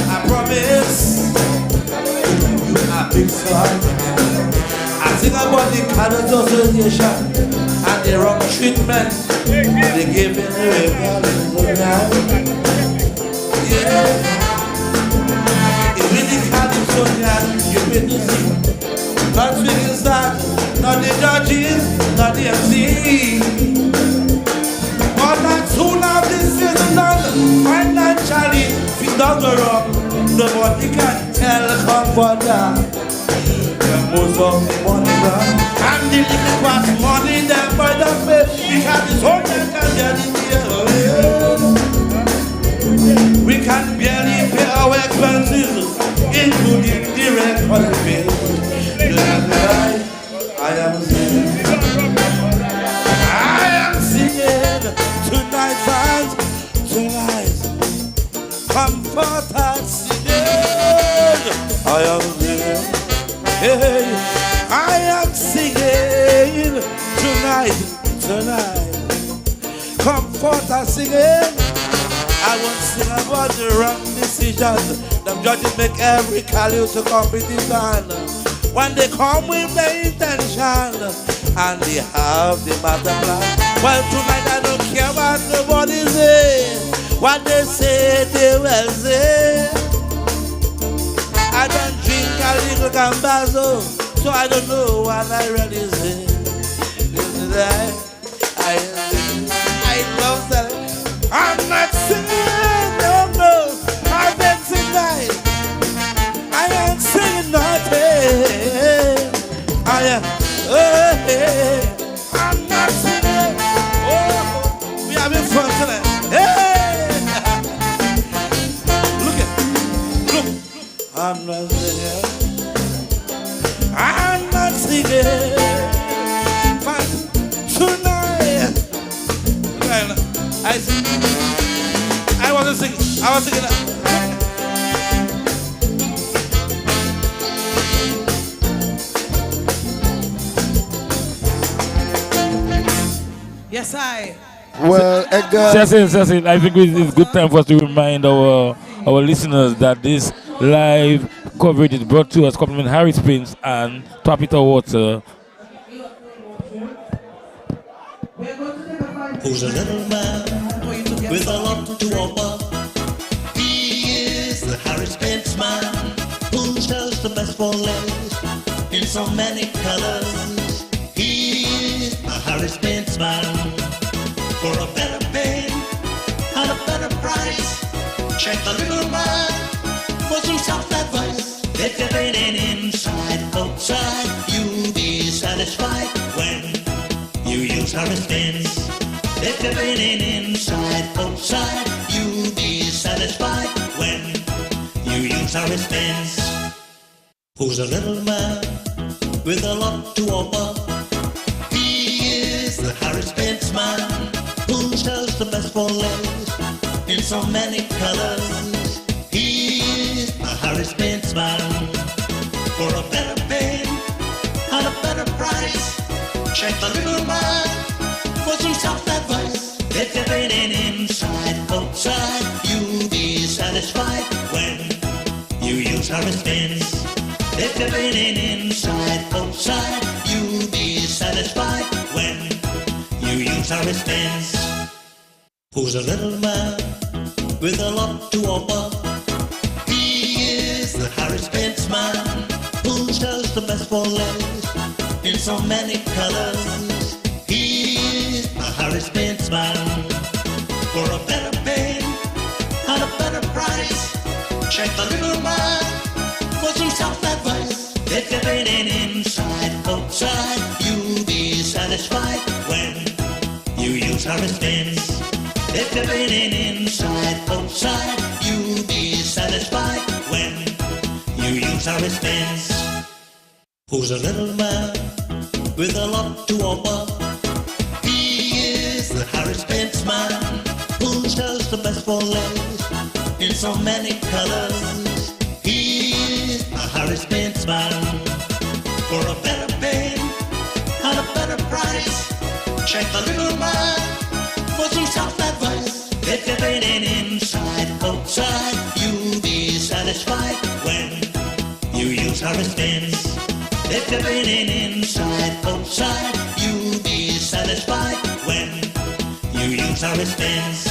I promise you a big song. I sing about the Canada Association and the wrong treatment they give in the yeah. It really can't be you witnessing. Not swinging stars, not the judges, not the MC. But as soon as this is done, financially, if it doesn't run, nobody can tell comforter. Most of the money run, and the little past money them by the face, because it's all they can get in the we can barely pay our expenses, including direct holiday. I am singing. I am singing tonight, fans, tonight. Comfort and singing. I am singing. Hey, I am singing tonight. Comfort and singing. I won't sing about the wrong decisions. Them judges make every call to competition. When they come with their intention and they have the matter plan. Well, tonight I don't care what nobody say. What they say, they will say. I don't drink a little Gambazo, so I don't know what I really say. I love that. I'm not singing, no, I didn't sing right. I ain't singing nothing. I am, I'm not singing. Oh, we having fun tonight. Hey, look, I'm not singing. I'm not singing. Fine, tonight. I wasn't singing. I was singing that. Yes, I. Well, Edgar. Cecil, I think it's a good time for us to remind our listeners that this live coverage is brought to us compliment Harry Springs and Tapita Water. Who's a little man with a lot to offer? He is the Harry Spence man who sells the best for less in so many colors. He is a Harry Spence man for a better pay and a better price. Check the little man for some soft advice. If you're raining inside, outside, you'll be satisfied when you use Harry Spence. If you're raining inside, outside, you'll be satisfied when you use Harry Spence. Who's a little man with a lot to offer? He is the Harry Spence man who sells the best for less in so many colors. He is a Harry Spence man for a better pay and a better price. Check the little man for some soft advice. If you're raining inside, outside, you'll be satisfied when you use Harry Spence. If you're raining inside, outside, you'll be satisfied when you use Harry Spence. Who's a little man with a lot to offer? He is the Harry Spence man who sells the best for less in so many colors. He is a Harry Spence man for a better pay and a better price. Check the little man for some soft advice. If you're raining inside, outside, you'll be satisfied when you use Harry Spence. If you're raining inside, outside, you'll be satisfied when you use Harry Spence. Who's a little man with a lot to offer? He is the Harry Spence man who sells the best for less in so many colors. He is a Harry Spence man for a better pay and a better price. Check the little man for some soft advice. If you're raining inside, outside, you'll be satisfied when you use Harry Spence. If you're raining inside, outside, you'll be satisfied when you use Harry Spence.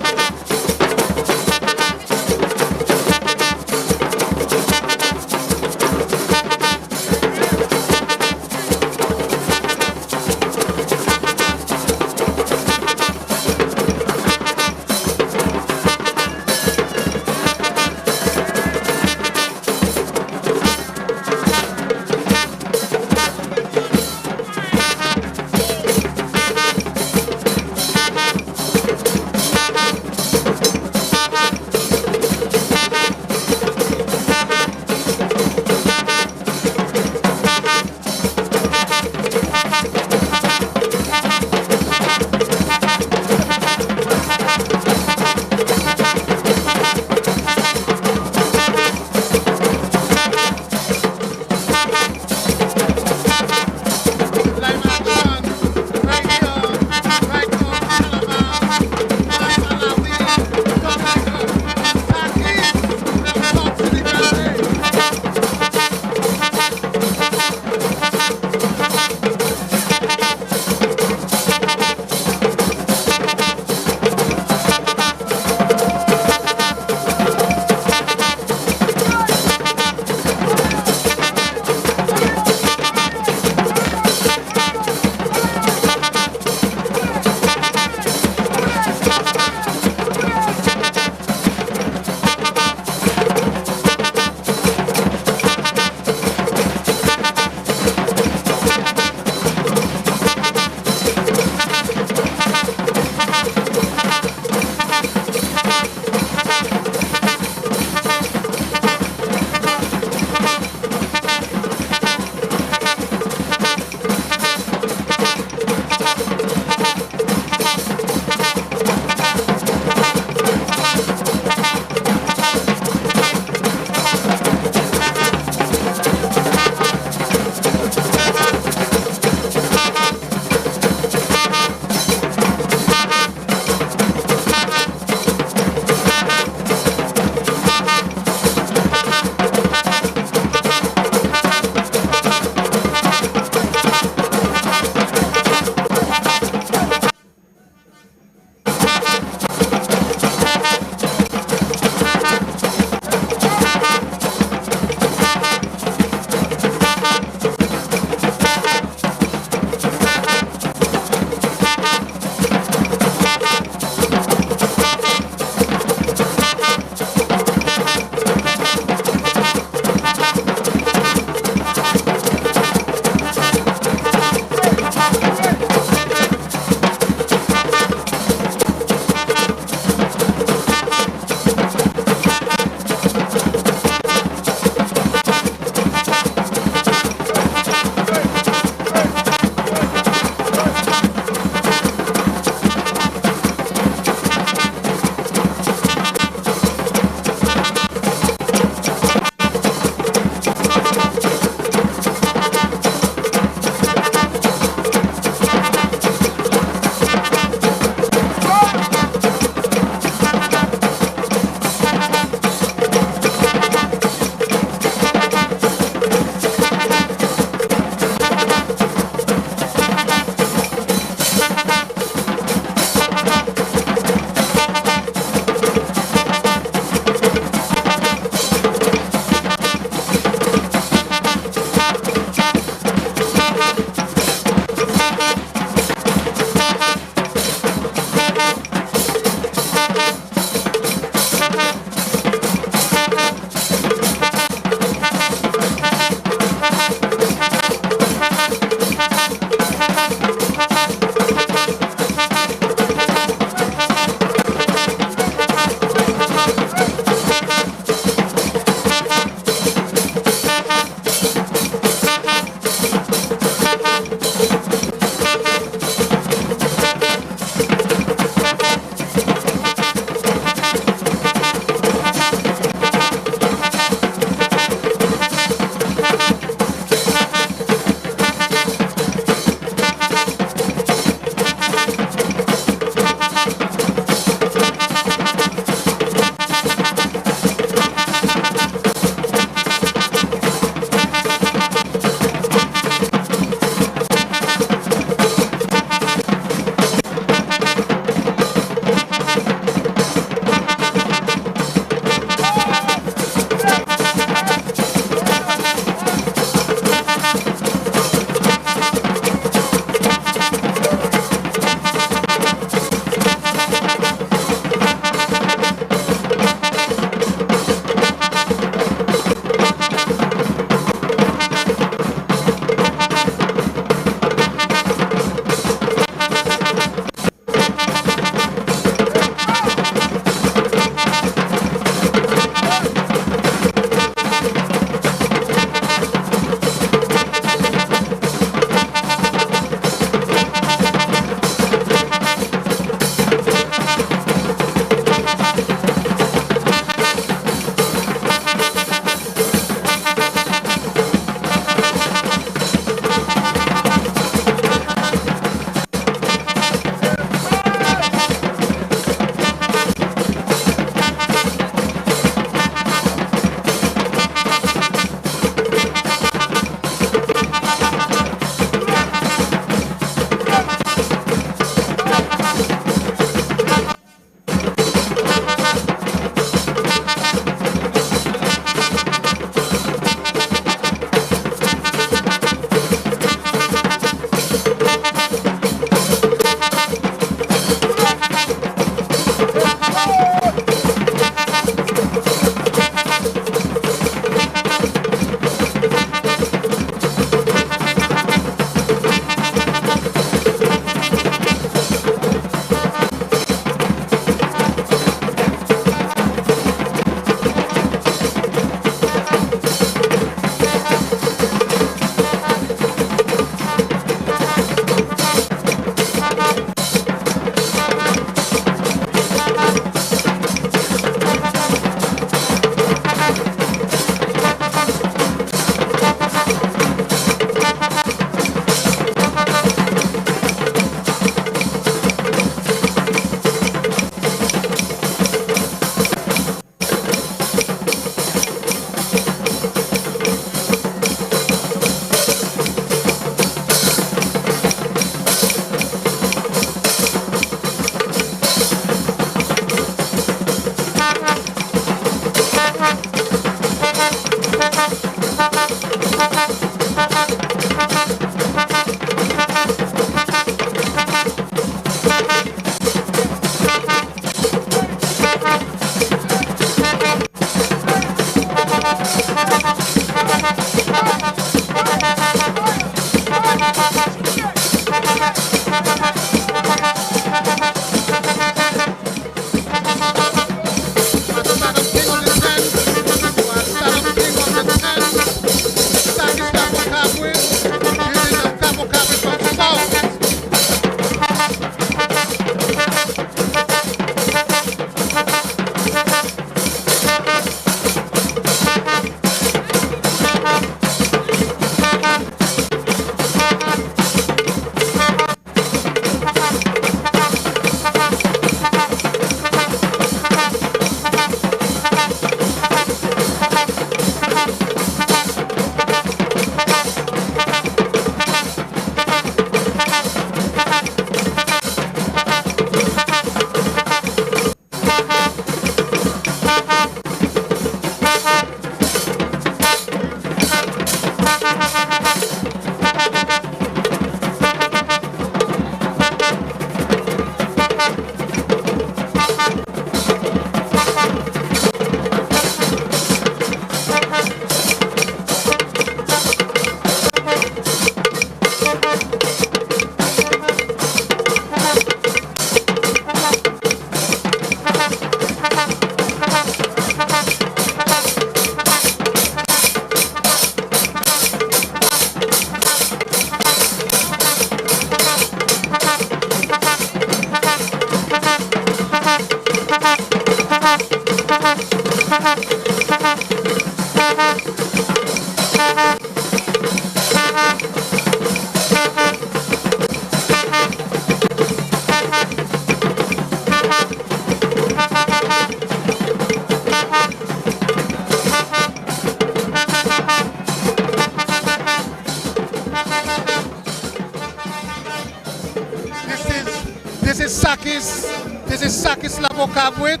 This is Sakis Labokabwit.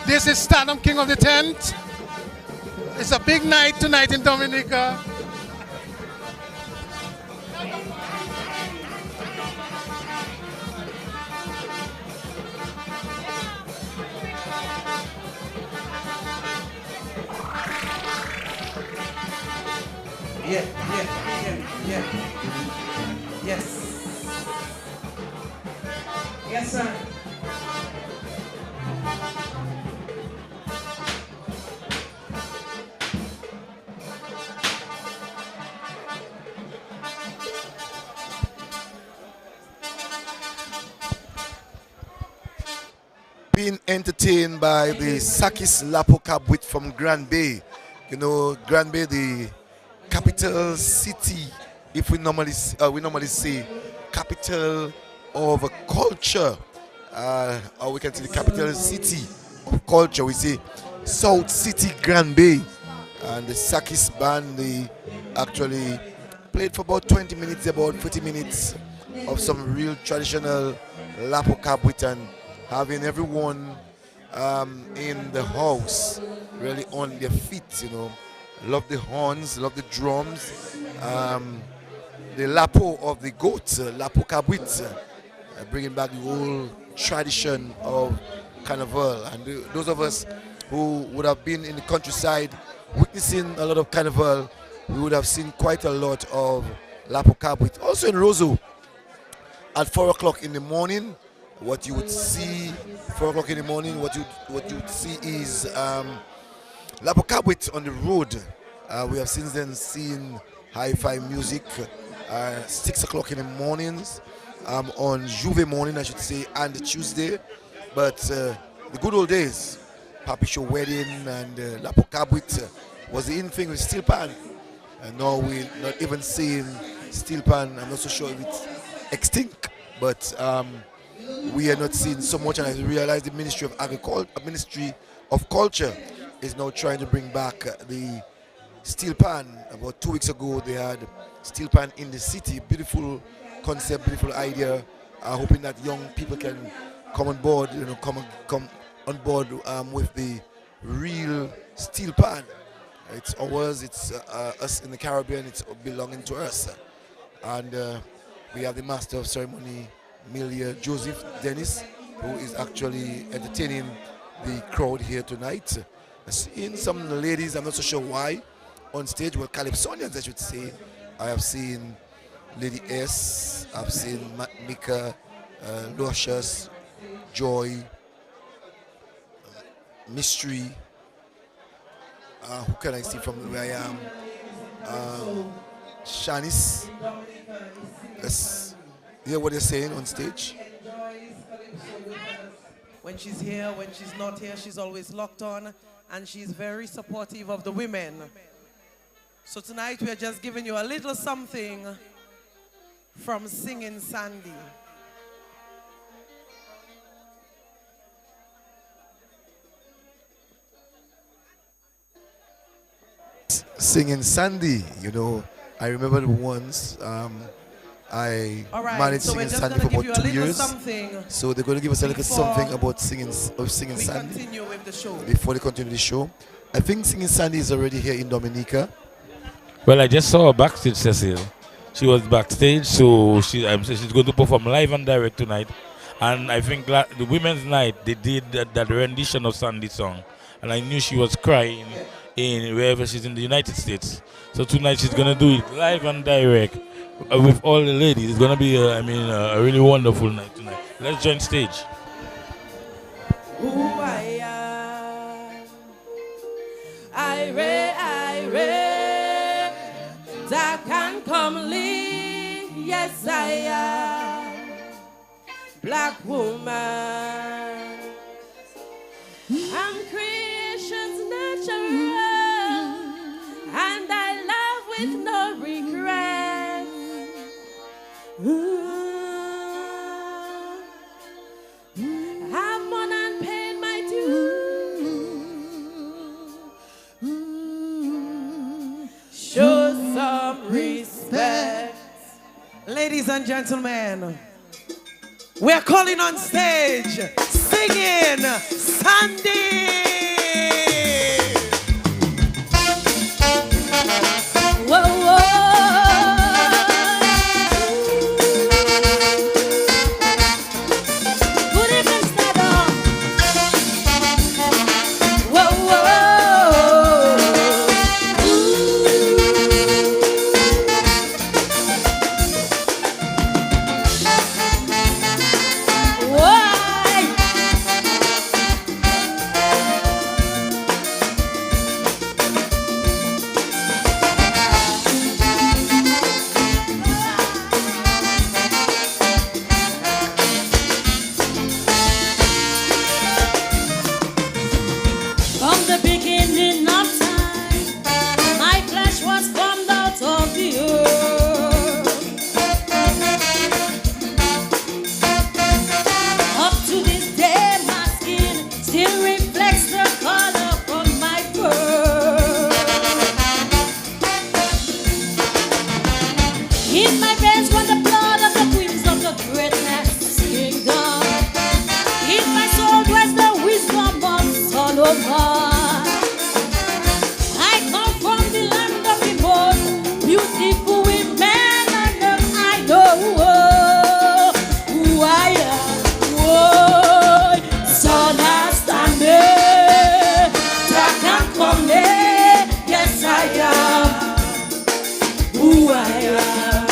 This is Stardom King of the Tent. It's a big night tonight in Dominica. Yeah. Yes. Yes, sir. Being entertained by the Sakis Lapokabwit from Grand Bay. You know, Grand Bay, the capital city, if we normally say capital of culture, or we can say the capital city of culture. We say South City Grand Bay, and the Sakis band, they actually played for about 20 minutes, about 40 minutes of some real traditional Lapokabwit, and having everyone in the house really on their feet, you know. Love the horns, love the drums, the lapo of the goat, Lapokabwit, bringing back the old tradition of Carnival. And those of us who would have been in the countryside witnessing a lot of Carnival, we would have seen quite a lot of Lapokabwit. Also in Roseau, at 4 o'clock in the morning, what you would see, 4 o'clock in the morning, what you would see is Lapokabwit on the road. We have since then seen hi-fi music, 6 o'clock in the mornings, on Juve morning, I should say, and Tuesday. But the good old days, Papi Show wedding and Lapokabwit was the in thing with steel pan. And now we're not even seeing steel pan. I'm not so sure if it's extinct, but we are not seeing so much. And I realize the Ministry of Agriculture, Ministry of Culture, is now trying to bring back the steel pan. About 2 weeks ago, they had steel pan in the city. Beautiful concept, beautiful idea. Hoping that young people can come on board, come on board with the real steel pan. It's ours. It's us in the Caribbean. It's belonging to us. And we have the master of ceremony, Milia Joseph Dennis, who is actually entertaining the crowd here tonight. I've seen some ladies, I'm not so sure why, on stage. Well, Calypsonians, I should say. I have seen Lady S, I've seen Mika, Luscious, Joy, Mystery. Who can I see from where I am? Shanice. Let's hear what they're saying on stage. When she's here, when she's not here, she's always locked on, and she's very supportive of the women. So tonight we're just giving you a little something from Singing Sandy. Singing Sandy, you know, I remember once I managed Singing Sandy for about 2 years. So they're going to give us a little something about Singing Sandy before they continue the show. I think Singing Sandy is already here in Dominica. Well, I just saw her backstage, Cecil. She was backstage, so she's going to perform live and direct tonight. And I think the Women's Night, they did that rendition of Sandy's song. And I knew she was crying in wherever she's in the United States. So tonight she's going to do it live and direct with all the ladies. It's going to be, a really wonderful night tonight. Let's join stage. That can come lead, yes I am, black woman. I'm creation's natural, and I love with no regret. I've won and paid my due. Show some respect. Ladies and gentlemen, we're calling on stage, singing Sandy. Whoa, whoa. Good evening, Stardom. Whoa, whoa. From the beginning of time, my flesh was formed out of the earth. Up to this day, my skin still reflects the color from my birth. In my veins runs the blood of the queens of the greatness kingdom. In my soul dwells the wisdom of Solomon. I come from the land of the most beautiful women on earth. I know who I am. Whoa, son of standing, that can come there. Yes, I am who I am.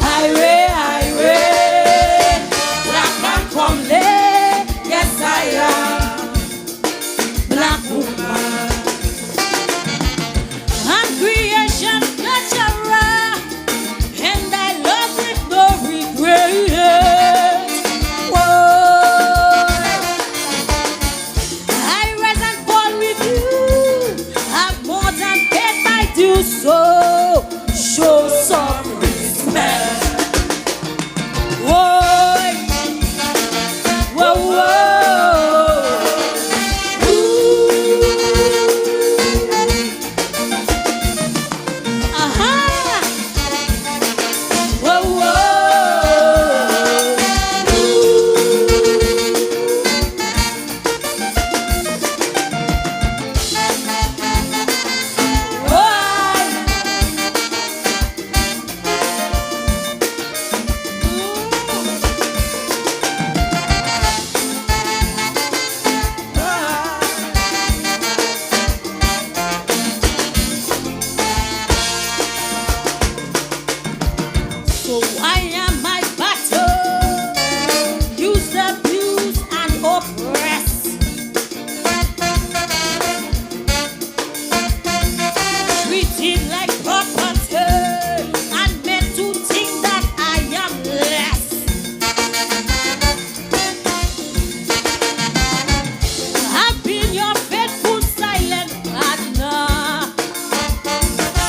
Highway, that can come there. Yes, I am black woman. I'm creation natural, and I love with no regret. Whoa. I rise and fall with you. I've more than paid my dues, so show some respect. Whoa. Whoa, whoa. So why am I battle? Use, abuse, and oppress. Treated like property and made to think that I am less. I've been your faithful silent partner,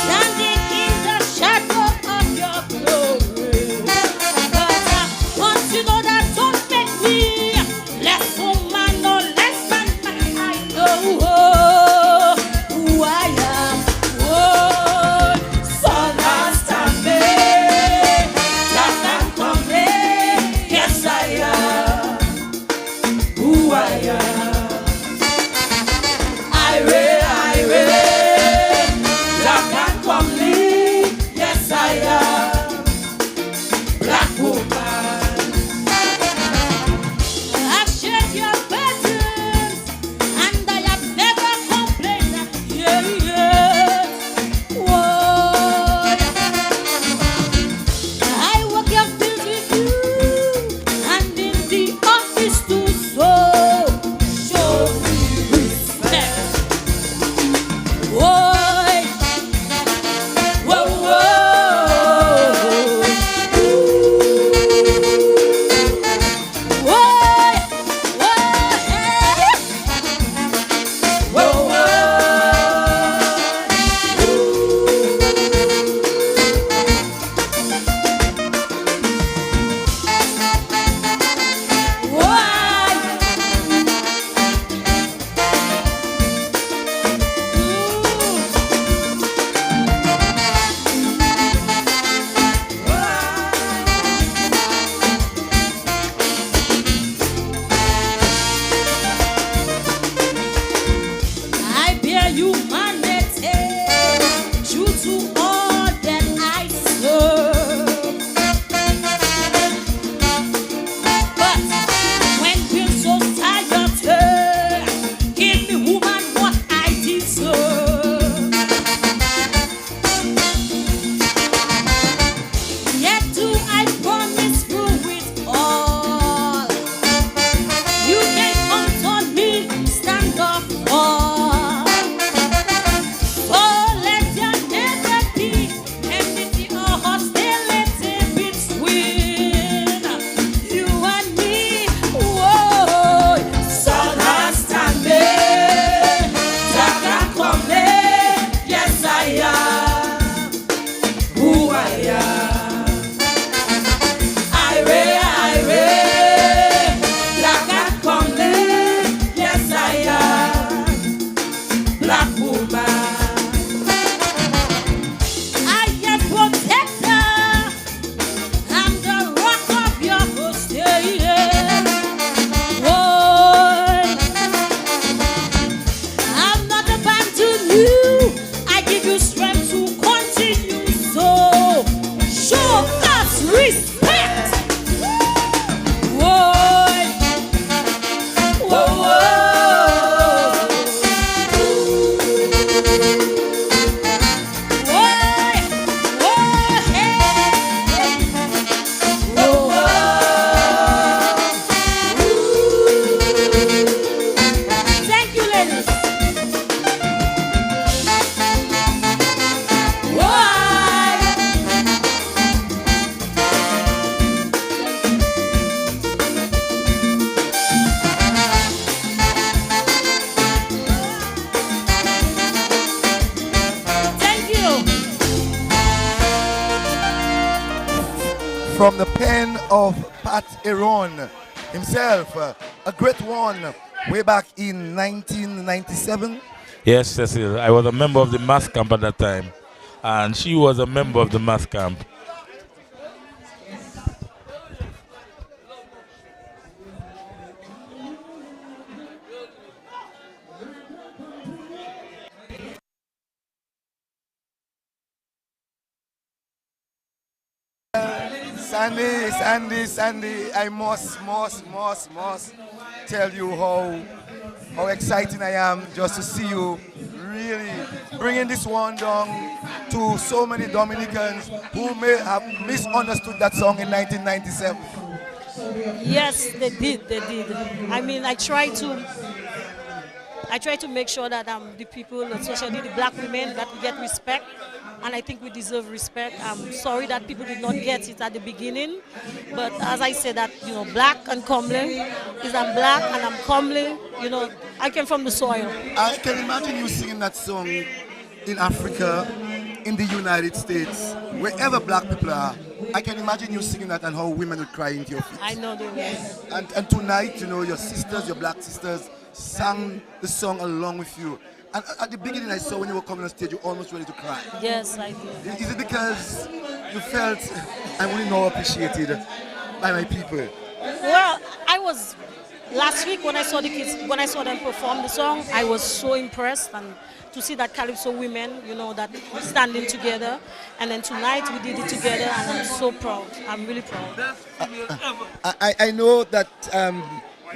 standing in the shadow of your glory. But I want to know that don't make me less woman or less than man. I know who I am. Oh, son has done me. That can come me. Yes, I am who I am. That can come me. Yes, I am black woman. I've shared your burdens and I have never complained. Yeah. Whoa. I work your fields with you and in the office too. So show me respect. Whoa. Whoa, whoa. I bear humanity true to all that I serve. But when bills society give me woman what I deserve, yet do I promise through it all. You can count on me, stand up for. Oh, let there never be enmity or hostility between you and me. Whoa, son has stand me. That can come me. Yes, I am who I am. That can come me. Yes, I am black woman. I am protector. I'm the rock of your host. Boy, I'm not abandoned you. I give you strength to continue. So show us respect. Boy, whoa, whoa. Thank you, ladies. Thank you. From the pen of Pat Aaron himself, a great one, way back in 1997. Yes, Cecil. I was a member of the mass camp at that time, and she was a member of the mass camp. Sandy, I must tell you how how exciting I am just to see you really bringing this one down to so many Dominicans who may have misunderstood that song in 1997. Yes, they did. They did. I mean, I try to make sure that the people, especially the black women, that we get respect, and I think we deserve respect. I'm sorry that people did not get it at the beginning, but as I said, that black and comely is I'm black and I'm comely. I came from the soil. I can imagine you singing that song in Africa, in the United States, wherever black people are. I can imagine you singing that and how women would cry into your feet. I know they will. And tonight, your sisters, your black sisters, sang the song along with you. And at the beginning, I saw when you were coming on stage, you were almost ready to cry. Yes, I did. Is it because you felt I'm really not appreciated by my people? Well, I was last week when I saw the kids, when I saw them perform the song, I was so impressed, and to see that Calypso women, that standing together, and then tonight we did it together, and I'm so proud. I'm really proud. I know that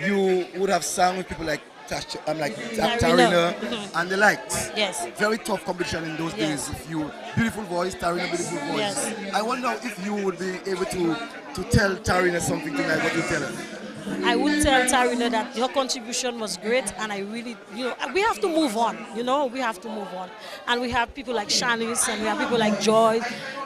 you would have sung with people like Tarina and the likes. Yes. Very tough competition in those days. If you beautiful voice, Tarina, beautiful voice. Yes. I wonder if you would be able to tell Tarina something tonight. What do you tell her? I would tell Tarina that your contribution was great, and I really, we have to move on, we have to move on. And we have people like Shanice, and we have people like Joy,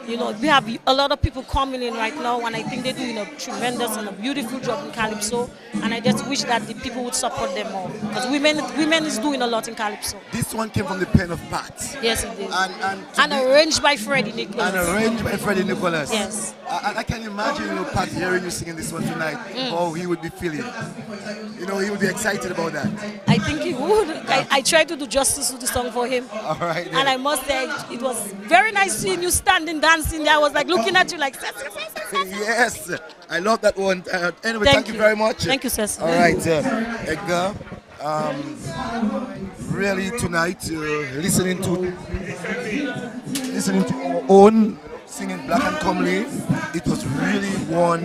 we have a lot of people coming in right now, and I think they're doing a tremendous and a beautiful job in Calypso, and I just wish that the people would support them more, because women is doing a lot in Calypso. This one came from the pen of Pat. Yes, it did. And arranged by Freddie Nicholas. And arranged by Freddie Nicholas. Yes. I can imagine, Pat hearing you singing this one tonight, how he would be feeling. He would be excited about that. I think he would. I tried to do justice to the song for him. All right. Then. And I must say, it was very nice seeing you standing, dancing there. I was like looking at you like, yes, I love that one. Anyway, thank you very much. Thank you, Cecil. All right, Edgar. Really tonight, listening to our own singing Black and Comely, it was really one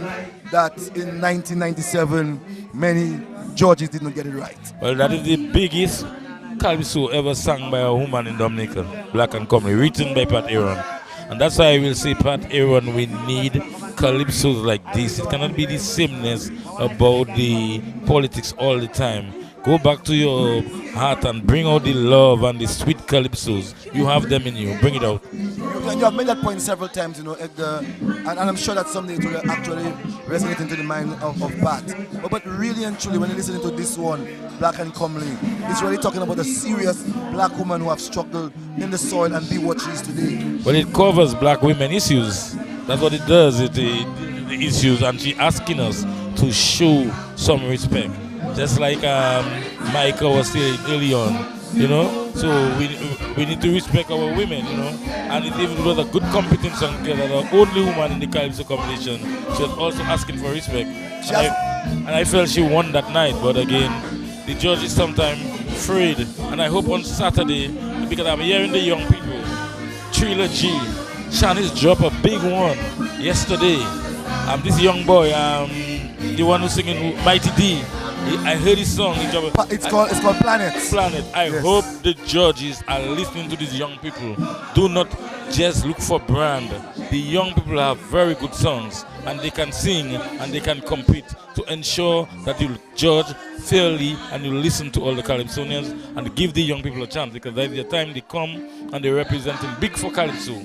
that in 1997 many judges did not get it right. Well, that is the biggest Calypso ever sung by a woman in Dominica, Black and Comely, written by Pat Aaron. And that's why I will say, Pat Aaron, we need Calypsos like this. It cannot be the sameness about the politics all the time. Go back to your heart and bring out the love and the sweet Calypsos. You have them in you. Bring it out. You have made that point several times, Edgar, and I'm sure that someday it will actually resonate into the mind of Pat. But really and truly, when you listen to this one, Black and Comely, it's really talking about a serious black woman who have struggled in the soil and be what she is today. Well, it covers black women issues. That's what it does, the issues, and she asking us to show some respect. Just like Michael was saying early on, so we need to respect our women, and it was a good competence song together. The only woman in the Calypso competition, she was also asking for respect. And I felt she won that night, but again, the judges sometimes afraid, and I hope on Saturday, because I'm hearing the young people, Trilogy, Shanice dropped a big one yesterday. This young boy, the one who's singing Mighty D, I heard his song. It's called Planet. Planet. I hope the judges are listening to these young people. Do not just look for brand. The young people have very good songs, and they can sing and they can compete, to ensure that you judge fairly and you listen to all the Calypsonians and give the young people a chance, because that's the time they come and they're representing big for Calypso.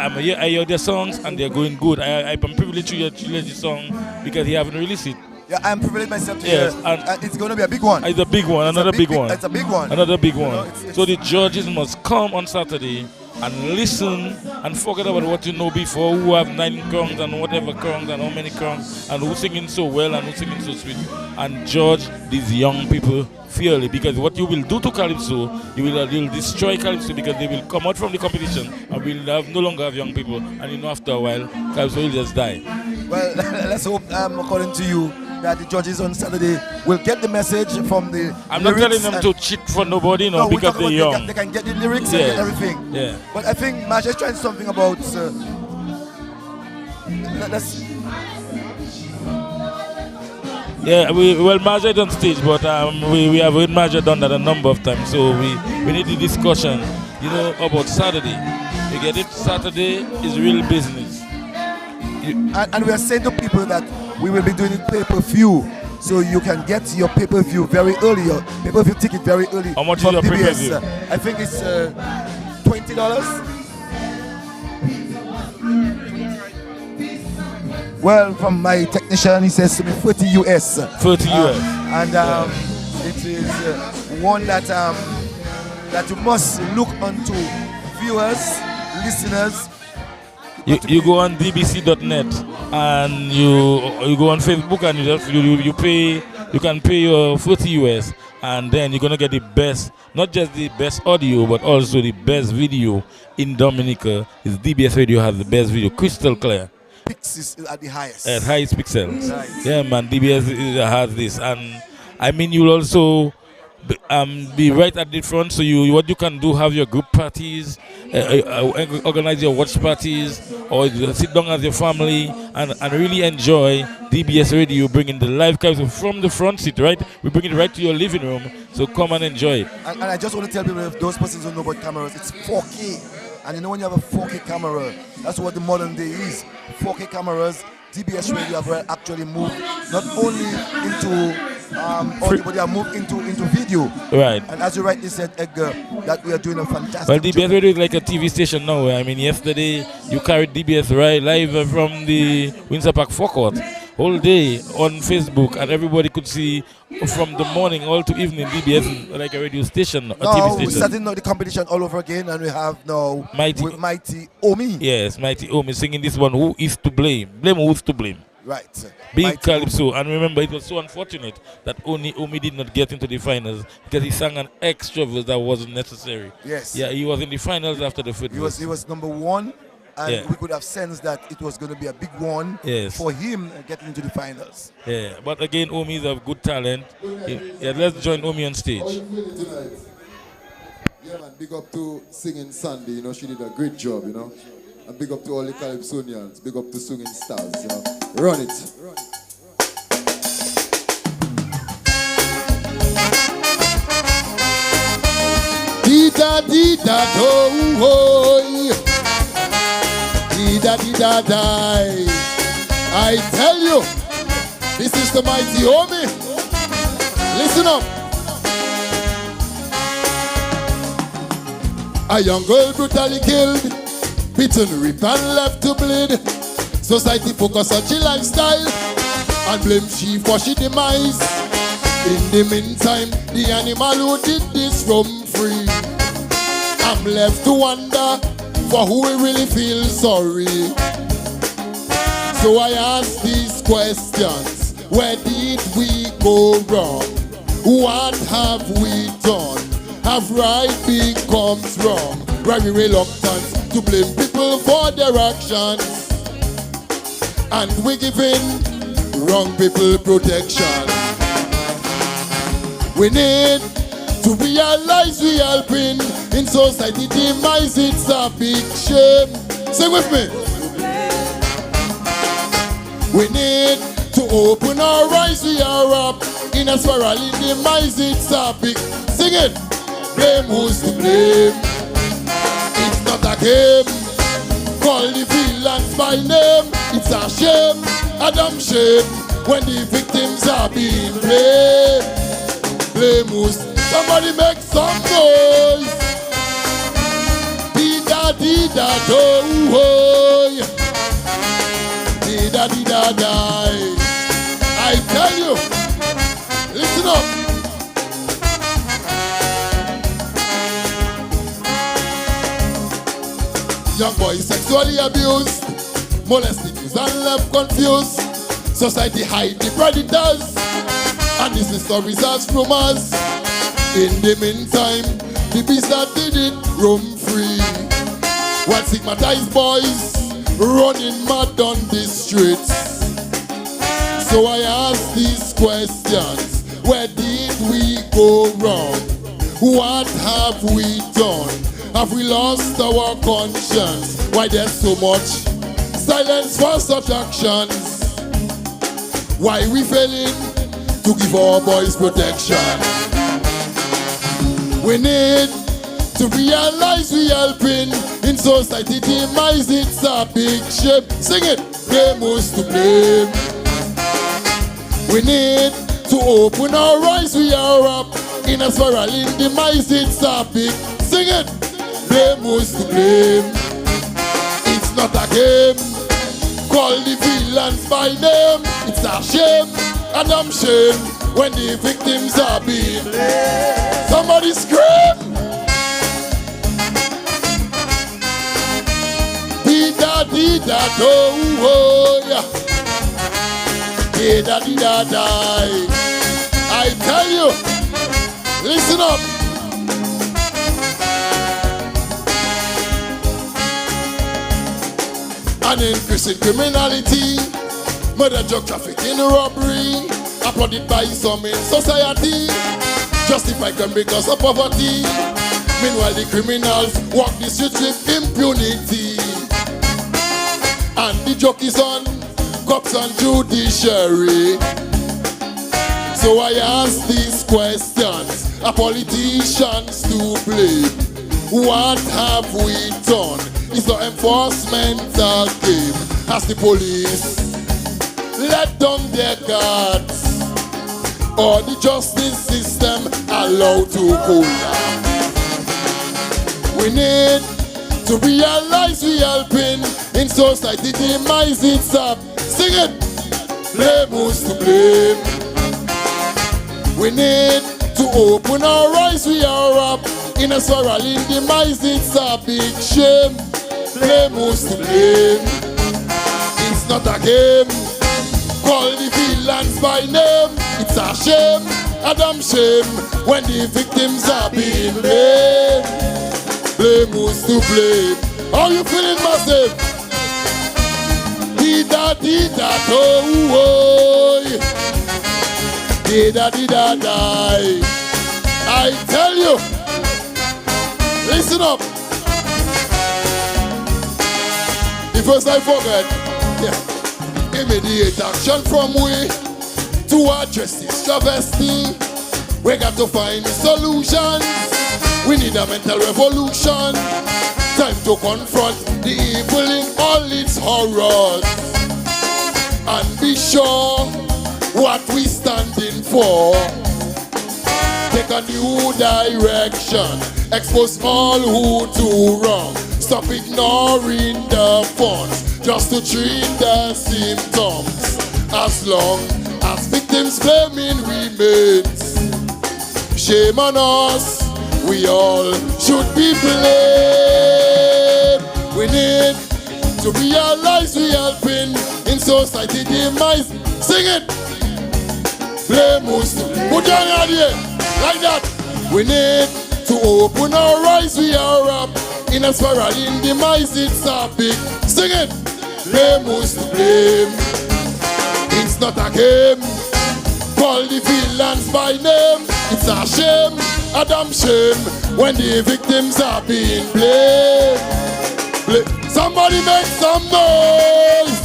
I hear their songs and they're going good. I'm privileged to hear Trilogy's song because he haven't released it. Yeah, I'm privileged myself to hear. And it's going to be a big one. It's a big one, another big one. It's a big one. Another big one. So the judges must come on Saturday and listen and forget about what you know before, who have 9 crowns and whatever crowns and how many crowns and who's singing so well and who's singing so sweet, and judge these young people fairly, because what you will do to Calypso, you'll destroy Calypso, because they will come out from the competition and we'll no longer have young people, and after a while Calypso will just die. Well, let's hope, according to you, that the judges on Saturday will get the message from the I'm not telling them to cheat for nobody, because they're young. They can get the lyrics and get everything. Yeah. But I think Masha is trying something about... Yeah, well, Marjorie on stage, but we have with Marjorie done that a number of times. So we need the discussion, about Saturday. You get it? Saturday is real business. And we are saying to people that we will be doing it pay-per-view. So you can get your pay-per-view very early, your pay-per-view ticket very early. How much is your pay-per-view? I think it's $20. Well, from my technician, he says to me 30 US. 30 US. And it is one that you must look onto, viewers, listeners. You go on dbc.net and you go on Facebook and you pay. You can pay your 40 US and then you're gonna get the best, not just the best audio, but also the best video in Dominica. Is DBS Radio has the best video, crystal clear. Pixels at the highest. At highest pixels. Nice. Yeah, man. DBS has this, and I mean you'll also be right at the front. So what you can do, have your group parties, organize your watch parties, or sit down as your family and really enjoy DBS Radio, bringing the live cameras from the front seat. Right, we bring it right to your living room. So come and enjoy. And I just want to tell people, if those persons don't know about cameras, it's 4K. And when you have a 4K camera, that's what the modern day is. 4K cameras, DBS Radio have actually moved not only into audio, but they have moved into video. Right. And as you rightly said, Edgar, that we are doing a fantastic Well, DBS job. Radio is like a TV station now. I mean, yesterday you carried DBS live from the Windsor Park forecourt all day on Facebook, and everybody could see from the morning all to evening DBS like a radio station, a TV station. We're starting now the competition all over again, and we have now Mighty Omi. Yes, Mighty Omi singing this one, Who Is to Blame? Blame who's to blame. Right. Big Mighty Calypso. And remember, it was so unfortunate that Omi did not get into the finals because he sang an extra verse that wasn't necessary. Yes. Yeah, he was in the finals after the foot. He was number one, and we could have sensed that it was going to be a big one for him getting into the finals. Yeah, but again, Omi is of good talent. Yeah, let's join Omi on stage. Yeah, man, big up to Singing Sandy, she did a great job, And big up to all the Calypsonians, big up to Singing Stars, Run it. Dee-da-dee-da-do-hoy. Dee-da-dee-da-die. I tell you, this is the Mighty Omi. Listen up. A young girl brutally killed, beaten, ripped and left to bleed. Society focus on she lifestyle and blame she for she demise. In the meantime, the animal who did this roam free. I'm left to wonder for who we really feel sorry. So I ask these questions. Where did we go wrong? What have we done? Have right becomes wrong? Why we reluctant to blame people for their actions? And we giving wrong people protection. We need to realize we helping in society demise. It's a big shame. Sing with me. We need to open our eyes. We are up in a spiral in demise. It's a big. Sing it. Blame who's to blame. It's not a game. Call the villains by name. It's a shame, a damn shame, when the victims are being blamed. Blame who's. Somebody make some noise. Dee-da-dee-da-do-hoy. Dee-da-dee-da-die. I tell you, listen up. Young boys sexually abused, molested, used and left confused. Society hide the predators, and this is stories as rumors. In the meantime, the beast that did it roam free. While stigmatized boys running mad on the streets. So I ask these questions. Where did we go wrong? What have we done? Have we lost our conscience? Why there's so much silence for such actions? Why we failing to give our boys protection. We need to realize we helping in society demise. It's a big shame. Sing it. Blame us to blame. We need to open our eyes. We are up in a spiraling demise. It's a big. Sing it. Blame us to blame. It's not a game. Call the villains by name. It's a shame, a damn shame when the victims are being blamed. Somebody scream. Dee-da-dee-da, oh, yeah. Dee-da-dee-da-die. I tell you, listen up. An increase in criminality, murder, drug trafficking, robbery, applauded by some in society, justified crime because of poverty. Meanwhile, the criminals walk the streets with impunity. And the joke is on cops and judiciary. So I ask these questions, are politicians to blame? What have we done? Is the enforcemental game? As the police let down their guards, or the justice system allowed to collapse? We need to realize we helping in society demise. It's up. Sing it. Blame who's to blame. We need to open our eyes. We are up in a spiraling demise. It's a big shame. Blame who's to blame. It's not a game. Call the villains by name. It's a shame, a damn shame when the victims are being blamed. Blame who's to blame. How you feeling, massive? Dee-da-dee-da, oh, dee-da-dee-da-die. I tell you, listen up. The first I forget, yeah. Immediate action from we to address this travesty. We got to find solutions. We need a mental revolution. Time to confront the evil in all its horrors. And be sure what we standing for. Take a new direction. Expose all who do wrong. Stop ignoring the funds just to treat the symptoms. As long as victims blaming remains, shame on us. We all should be blamed. We need to realize we helping in society demise. Sing it. Blame who's to put your hand here like that. We need to open our eyes. We are up in a spiraling demise. It's a big. Sing it. Blame who's to blame. It's not a game. Call the villains by name. It's a shame, a damn shame when the victims are being blamed. Somebody make some noise.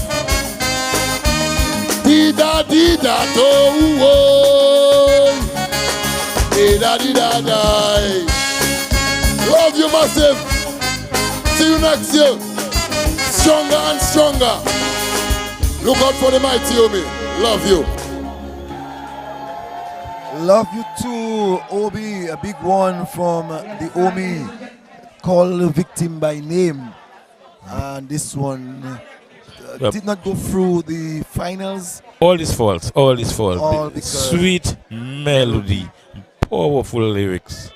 Dee-da-dee-da, oh, dee-da-dee-da-die. Love you massive. See you next year. Stronger and stronger. Look out for the mighty Omi. Love you. Love you too, Obi. A big one from the Omi called the victim by name. And this one did not go through the finals. All his faults, all his faults. All because sweet melody, powerful lyrics,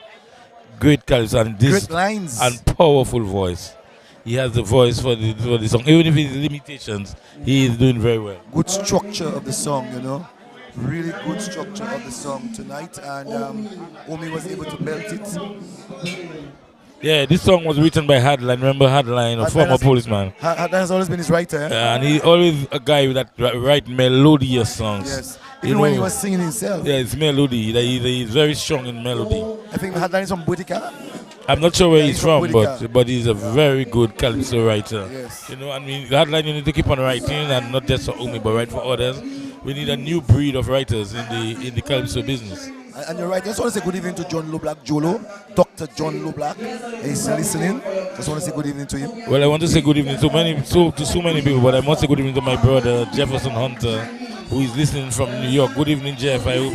great colors and this great lines and powerful voice. He has the voice for the song. Even if his limitations, he is doing very well. Good structure of the song, you know. Really good structure of the song tonight, and Omi was able to belt it. Yeah, this song was written by Hadline. Remember Hadline, a former policeman. Hadline has always been his writer. And he's always a guy that write melodious songs. Yes, even when he was singing himself. Yeah, it's melody. He's very strong in melody. I think Hadline is from Boudica. I'm not sure where he's from, but he's a very good calypso writer. Yes. You know, I mean, Hadline, you need to keep on writing, and not just for Omi, but write for others. We need a new breed of writers in the calypso business. And you're right. I just want to say good evening to John Loblack Jolo, Dr. John Loblack. He's listening. Just want to say good evening to him. Well, I want to say good evening to so many people, but I must say good evening to my brother Jefferson Hunter, who is listening from New York. Good evening, Jeff. I hope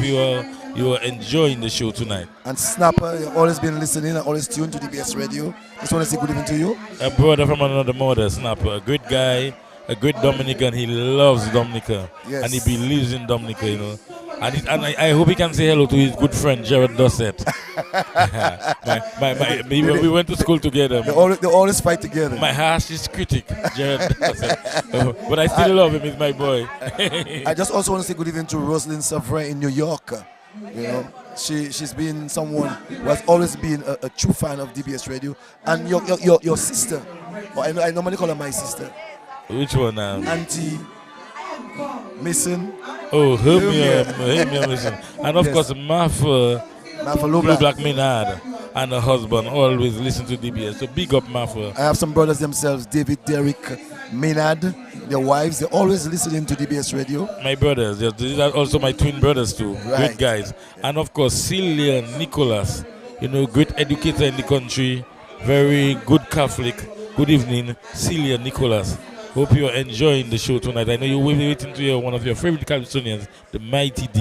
you are enjoying the show tonight. And Snapper, you've always been listening and always tuned to DBS Radio. Just want to say good evening to you. A brother from another mother, Snapper, a great guy, a great Dominican. He loves Dominica, yes. And he believes in Dominica, you know. And I hope he can say hello to his good friend Jared Dossett. We went to school together. They always fight together. My harshest critic, Jared Dossett. But I still love him. He's my boy. I just also want to say good evening to Rosalind Savray in New York. You know, she's been someone who has always been a true fan of DBS Radio. And your sister, I normally call her my sister. Which one? Auntie Mason. Oh, Hermia Mason. And of course, Martha Black Maynard and her husband always listen to DBS. So big up Martha. I have some brothers themselves, David, Derek, Maynard, their wives. They're always listening to DBS Radio. My brothers. These are also my twin brothers too. Right. Great guys. And of course, Celia Nicholas. You know, great educator in the country. Very good Catholic. Good evening, Celia Nicholas. Hope you're enjoying the show tonight. I know you will be waiting to hear one of your favorite Calypsonians, the Mighty D.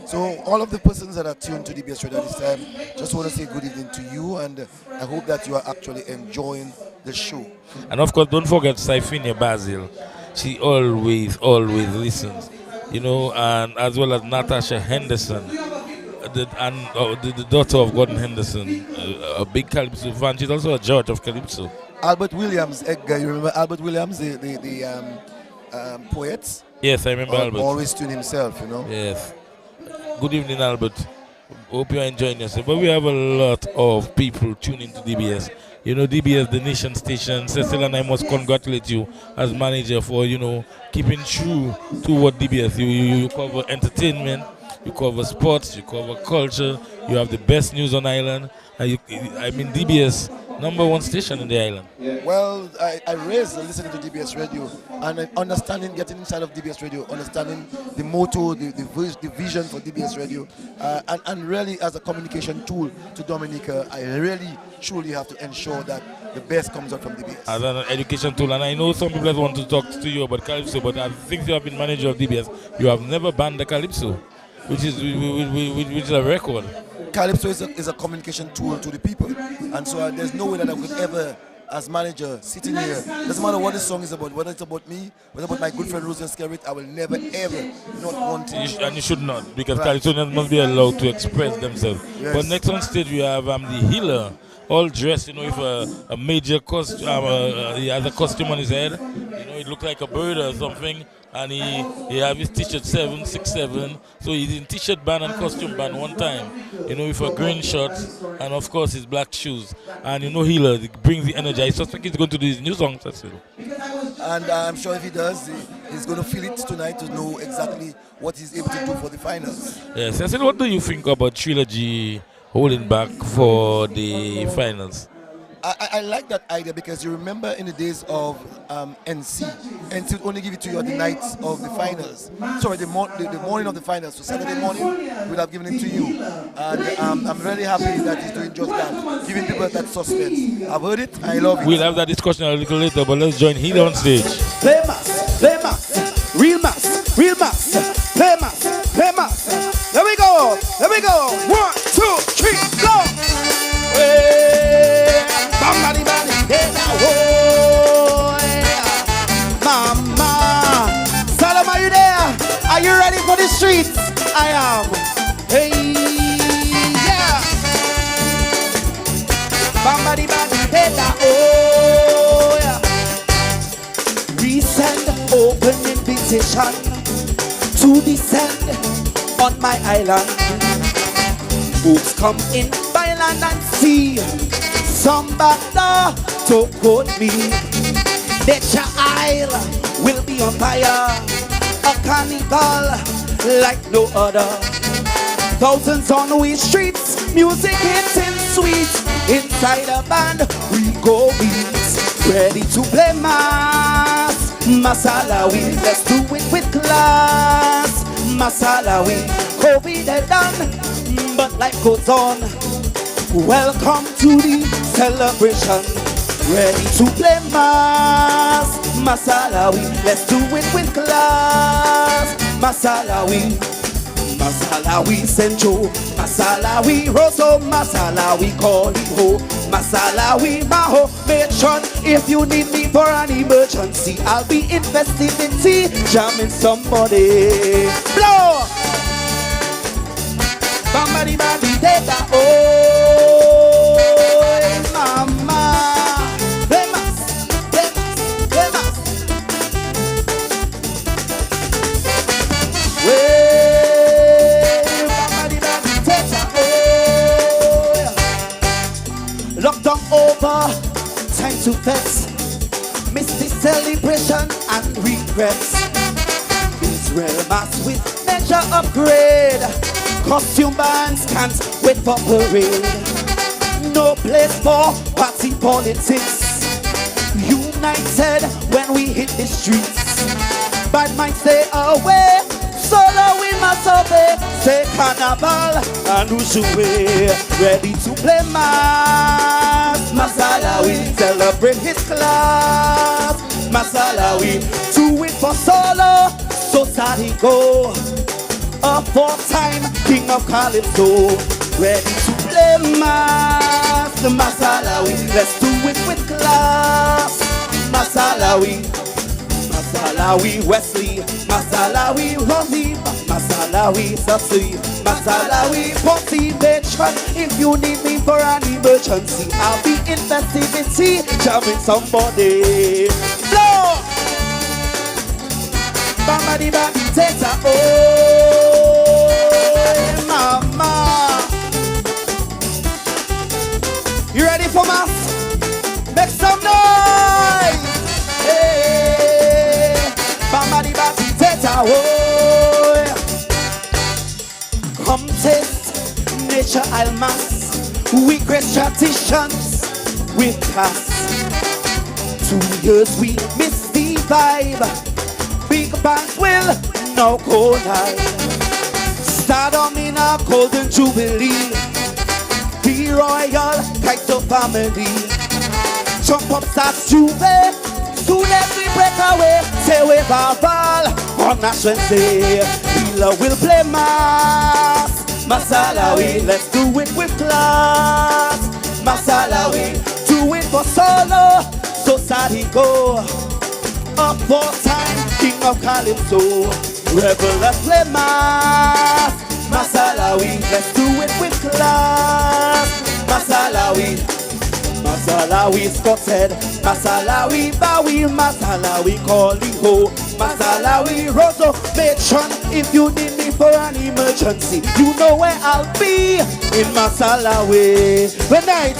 So all of the persons that are tuned to DBS Radio this time, just want to say good evening to you, and I hope that you are actually enjoying the show. And of course, don't forget Siphinia Basil. She always listens. You know, and as well as Natasha Henderson, the daughter of Gordon Henderson, a big Calypso fan. She's also a judge of Calypso. Albert Williams, Edgar, you remember Albert Williams, the poet? Yes, I remember Albert. Always tune himself, you know? Yes. Good evening, Albert. Hope you're enjoying yourself. But we have a lot of people tuning to DBS. You know, DBS, the nation station. Cecil and I must congratulate you as manager for, you know, keeping true to what DBS. You cover entertainment, you cover sports, you cover culture, you have the best news on island. DBS, #1 station in the island. Well, I raised listening to DBS Radio and understanding, getting inside of DBS Radio, understanding the motto, the vision for DBS Radio, and really as a communication tool to Dominica, I really truly have to ensure that the best comes out from DBS. As an education tool, and I know some people want to talk to you about Calypso, but I think you have been manager of DBS, you have never banned the Calypso, which is a record. Calypso is a communication tool to the people, and so there's no way that I would ever, as manager, sitting here, doesn't matter what the song is about, whether it's about me, whether it's about my good friend Rosen Skerritt, I will never ever not want it. And you should not, because Calypsonians must be allowed to express themselves. Yes. But next on stage we have the healer, all dressed, you know, with a major costume. He has a costume on his head. You know, it looks like a bird or something. And he have his t-shirt 767. So he's in t-shirt band and costume band one time. You know, with a green shirt and of course his black shoes. And you know, healer brings the energy. I suspect he's going to do his new song. And I'm sure if he does, he's going to feel it tonight to know exactly what he's able to do for the finals. Yes, I said, what do you think about Trilogy holding back for the finals? I like that idea because you remember in the days of NC would only give it to you on the night of the finals. Sorry, the morning of the finals. So Saturday morning, we'd have given it to you. And I'm really happy that he's doing just that, giving people that suspense. I've heard it, I love it. We'll have that discussion a little later, but let's join Healer on stage. Play mass, real mass, play mass. There we go. 1, 2, 3, go. Hey, bambadi badi, hey now, oh, yeah. Mama, Salam, are you there? Are you ready for the streets? I am. Hey, yeah. Bambadi badi, hey now, oh, yeah. We send open invitation to descend on my island. Folks come in by land and sea. Some bad to quote me. Nature Isle will be on fire. A carnival like no other. Thousands on we streets, music hitting sweet. Inside a band we go beats, ready to play mass. Masalawi, let's do it with class. Masalawi, COVID is done, but life goes on. Welcome to the celebration. Ready to play mass. Masalawi, let's do it with class. Masalawi, Masalawi Senjo, Masalawi Rosso, Masalawi Koliho, Masalawi Maho. Mention if you need me for an emergency. I'll be in festivity, jamming somebody. Blow! Somebody body data, oh mama. Lemas, lemas, lemas. Well, somebody body data, oh. Lockdown over, time to flex. Miss the celebration and regrets. Israel mass with measure upgrade. Costume bands can't wait for parade. No place for party politics. United when we hit the streets. Bad minds stay away. Solo we must obey. Say carnival and Ushuwe. Ready to play mass. Masalawi celebrate his class. Masalawi do it for solo. So sad he go. A four-time king of Calypso, ready to play mass. Masalawi, let's do it with class. Masalawi, Masalawi Wesley, Masalawi Rosie, Masalawi Subsea, Masalawi motivation. If you need me for an emergency, I'll be in festivity, jamming somebody. Blow! Bambadi badi teta, oh mama. You ready for mass? Make some noise. Hey, bambadi badi teta, oh. Come taste nature almas. We great traditions with class. 2 years we miss the vibe. Big bands will now go live. Stardom in a golden jubilee. The royal Kaito family. Jump up, start juve. Soon as we break away, say we babal on National Day. Healer will play mass. Masalawi, let's do it with class. Masalawi, do it for solo. So sad he go. A four-time king of Calypso. Rebel, let's play mass. Masalawi, let's do it with class. Masalawi, Masalawi Scotted, Masalawi Bowie, Masalawi Koliho, Masalawi Rosso. Mention if you need me for an emergency. You know where I'll be in Masalawi. Good night.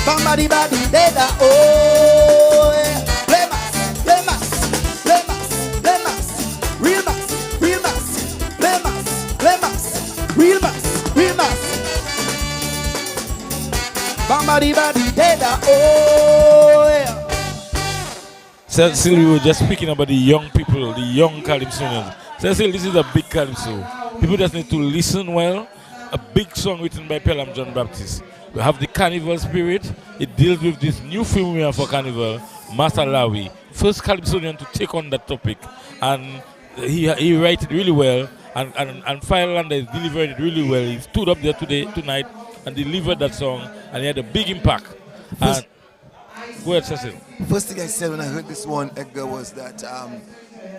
Somebody body data, oh yeah. Play mass, play mass, play mass, play mass. Real mass, real mass. Play mass, play mass. Real mass, real mass. Somebody body data, oh yeah. Cecil, we were just speaking about the young people, the young Calypsonians. Cecil, this is a big Calypso. People just need to listen well. A big song written by Pelham John Baptist. We have the carnival spirit. It deals with this new film we have for carnival, Masalawi. First Calypsonian to take on that topic. And he wrote it really well. And Firelander delivered it really well. He stood up there tonight and delivered that song. And he had a big impact. And go ahead, Cecil. First thing I said when I heard this one, Edgar, was that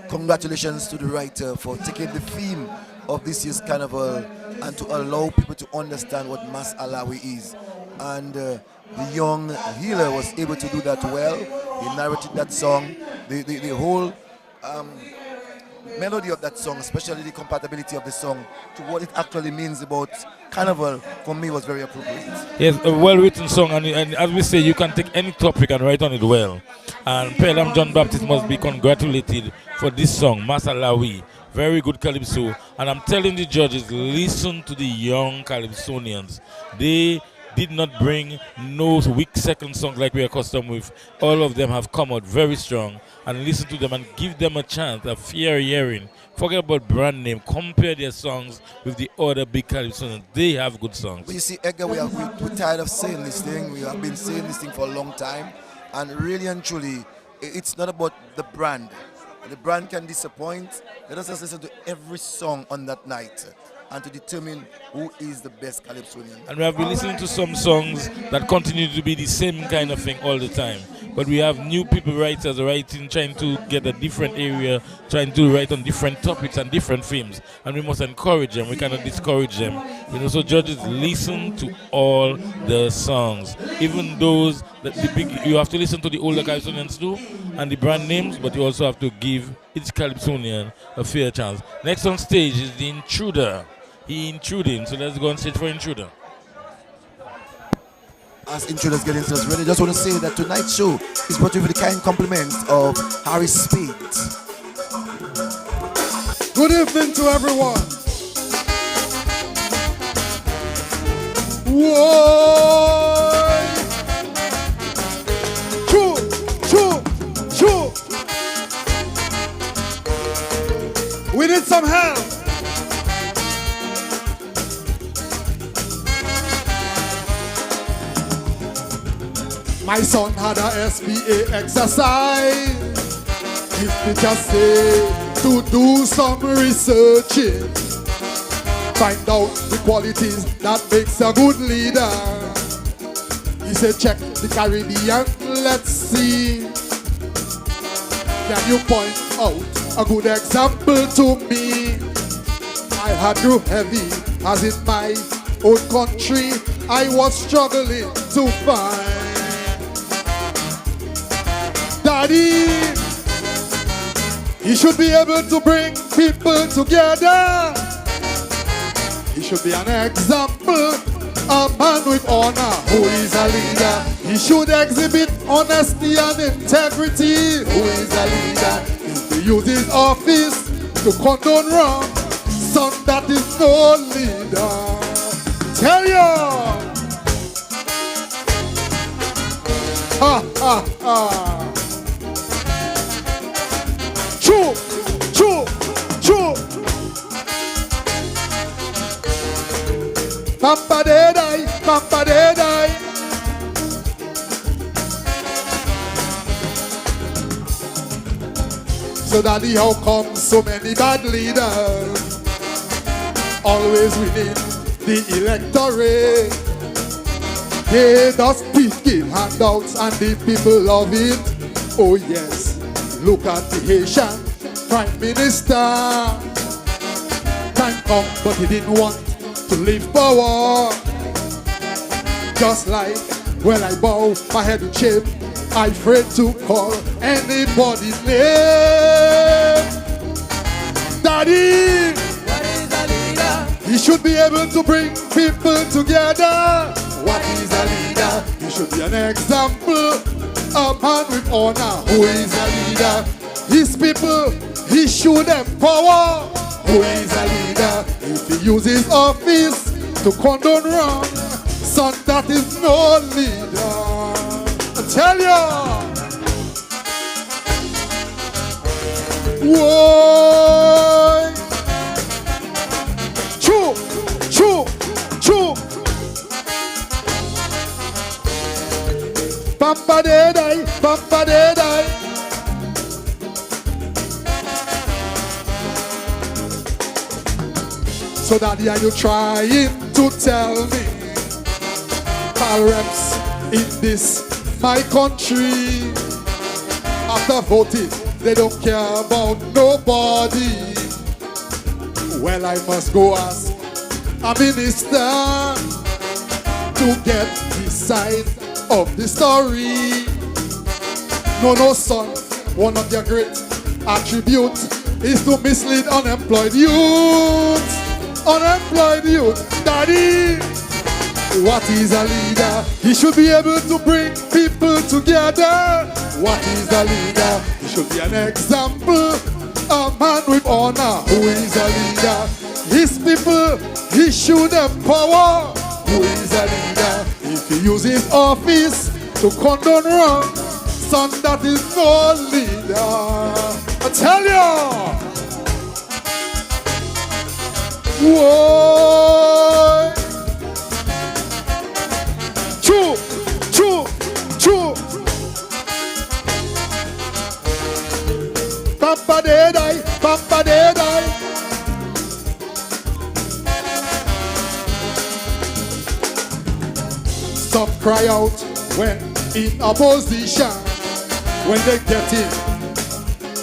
congratulations to the writer for taking the theme of this year's carnival and to allow people to understand what Mas Alawi is. And the young healer was able to do that well. He narrated that song, the whole melody of that song, especially the compatibility of the song to what it actually means about carnival, for me was very appropriate. Yes, a well-written song, and as we say, you can take any topic and write on it well. And Pelham John Baptist must be congratulated for this song, Masalawi. Very good Calypso. And I'm telling the judges, listen to the young Calypsonians. They did not bring no weak second song like we are accustomed with. All of them have come out very strong, and listen to them and give them a chance, a fair hearing. Forget about brand name. Compare their songs with the other big Calypsonians. They have good songs. But you see, Edgar, we're tired of saying this thing. We have been saying this thing for a long time. And really and truly, it's not about the brand. The brand can disappoint. Let us just listen to every song on that night and to determine who is the best Calypsonian. And we have been listening to some songs that continue to be the same kind of thing all the time. But we have new people, writers, writing, trying to get a different area, trying to write on different topics and different themes. And we must encourage them. We cannot discourage them. So judges, listen to all the songs. Even those that you have to listen to the older Calypsonians too, and the brand names, but you also have to give each Calypsonian a fair chance. Next on stage is the Intruder. He intruding, so let's go on stage for Intruder. As Intruders get into us ready, just want to say that tonight's show is brought to you with the kind compliments of Harry Speed. Good evening to everyone. Whoa! Choo, choo, choo. We need some help. My son had a SBA exercise. His teacher said to do some researching, find out the qualities that makes a good leader. He said check the Caribbean, let's see. Can you point out a good example to me? I had grew heavy as in my own country I was struggling to find. Daddy, he should be able to bring people together. He should be an example, a man with honor who is a leader. He should exhibit honesty and integrity. Who is a leader? If he uses office to condone wrong, son, that is no leader. Tell you. Ha ha ha. Choo, choo, choo. Papa de die, papa de die. So daddy, how come so many bad leaders always within the electorate? They just give handouts and the people love it. Oh yes. Look at the Haitian Prime Minister. Time come, but he didn't want to leave power. Just like when I bow my head in shame, I'm afraid to call anybody's name. Daddy, what is a leader? He should be able to bring people together. What is a leader? He should be an example. A man with honor, who is a leader. His people, he should empower. Who is a leader? If he uses office to condone wrong, son, that is no leader. I tell you. Whoa. Choo, choo, choo. Papa de die, papa de die. So daddy, are you trying to tell me parents in this my country after voting they don't care about nobody? Well, I must go ask a minister to get his side of the story. No, son, one of your great attributes is to mislead unemployed youth. Unemployed youth. Daddy, what is a leader? He should be able to bring people together. What is a leader? He should be an example, a man with honor. Who is a leader? His people, he should empower. who is a leader? If he uses office to condone wrong, son, that is no leader. I tell you. Whoa. Choo, choo, choo. Papa de die, Papa de die. Some cry out when in opposition. When they get it,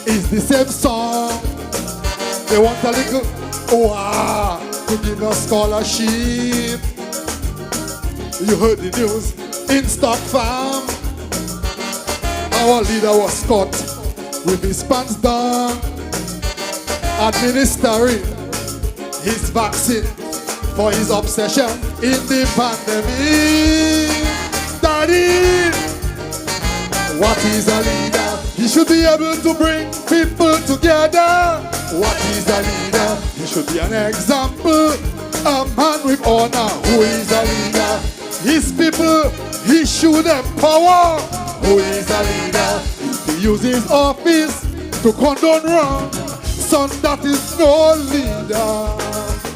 it's the same song. They want a little to give us scholarship. You heard the news in Stock Farm. Our leader was caught with his pants down, administering his vaccine for his obsession in the pandemic. Daddy, what is a leader? He should be able to bring people together. What is a leader? He should be an example, a man with honor. Who is a leader? His people, he should empower. Who is a leader? If he uses office to condone wrong, son, that is no leader.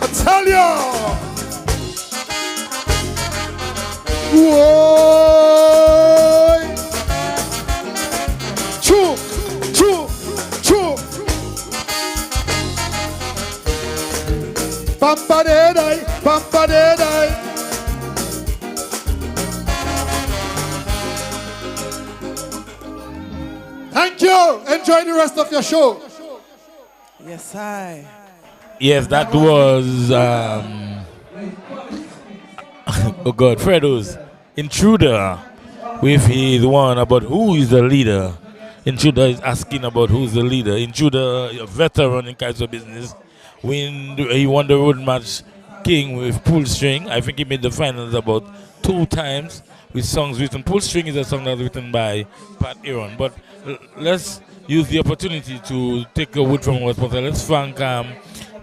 I tell you. Whoa. Choo, choo, choo. Papa de die, Papa de die. Thank you. Enjoy the rest of your show. Yes, I. Yes, that was oh God, Fredo's Intruder with his one about who is the leader. Intruder is asking about who's the leader. Intruder, a veteran in Kaiser business. He won the road match king with Pull String. I think he made the finals about 2 times with songs written. Pull String is a song that's written by Pat Aaron. But let's use the opportunity to take a word from our sponsor. Let's thank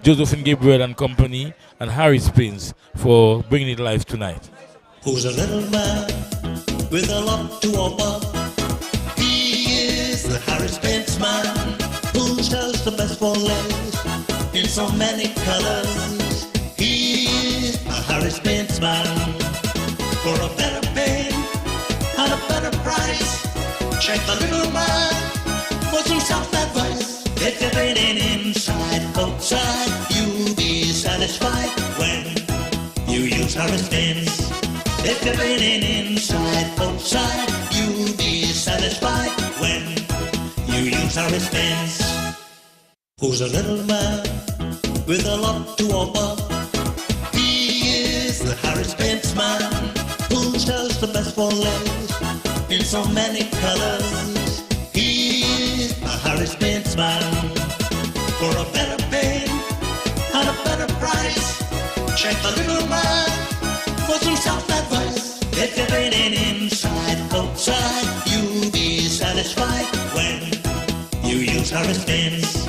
Josephine Gabriel and Company and Harry Spins for bringing it live tonight. Who's a little man with a lot to offer? He is the Harry Spins man who sells the best for less in so many colors. He is a Harry Spins man for a better pay and a better price. Check the little man for some self-advice. If you're raining inside, outside, you'll be satisfied when you use Harry Spins. If you're raining inside, outside, you'll be satisfied when you use Harry Spins. Who's a little man with a lot to offer? He is the Harry Spins man who sells the best for less in so many colors. He is a Harry Spins man for a better pay and a better price. Check the little man for some self-advice. If you're raining inside, outside, you'll be satisfied when you use Harry Spins.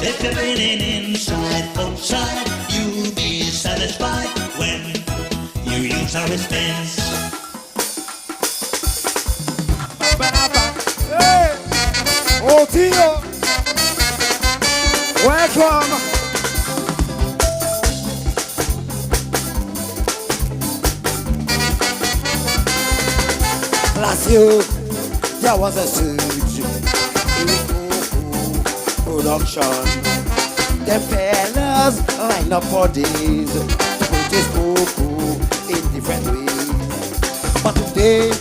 If you're raining inside, outside, you'll be satisfied when you use Harry Spins. Hey, oh Tio, welcome. Last year, there was a surge in production. The fellas line up for days to purchase cocoa in different ways. But today,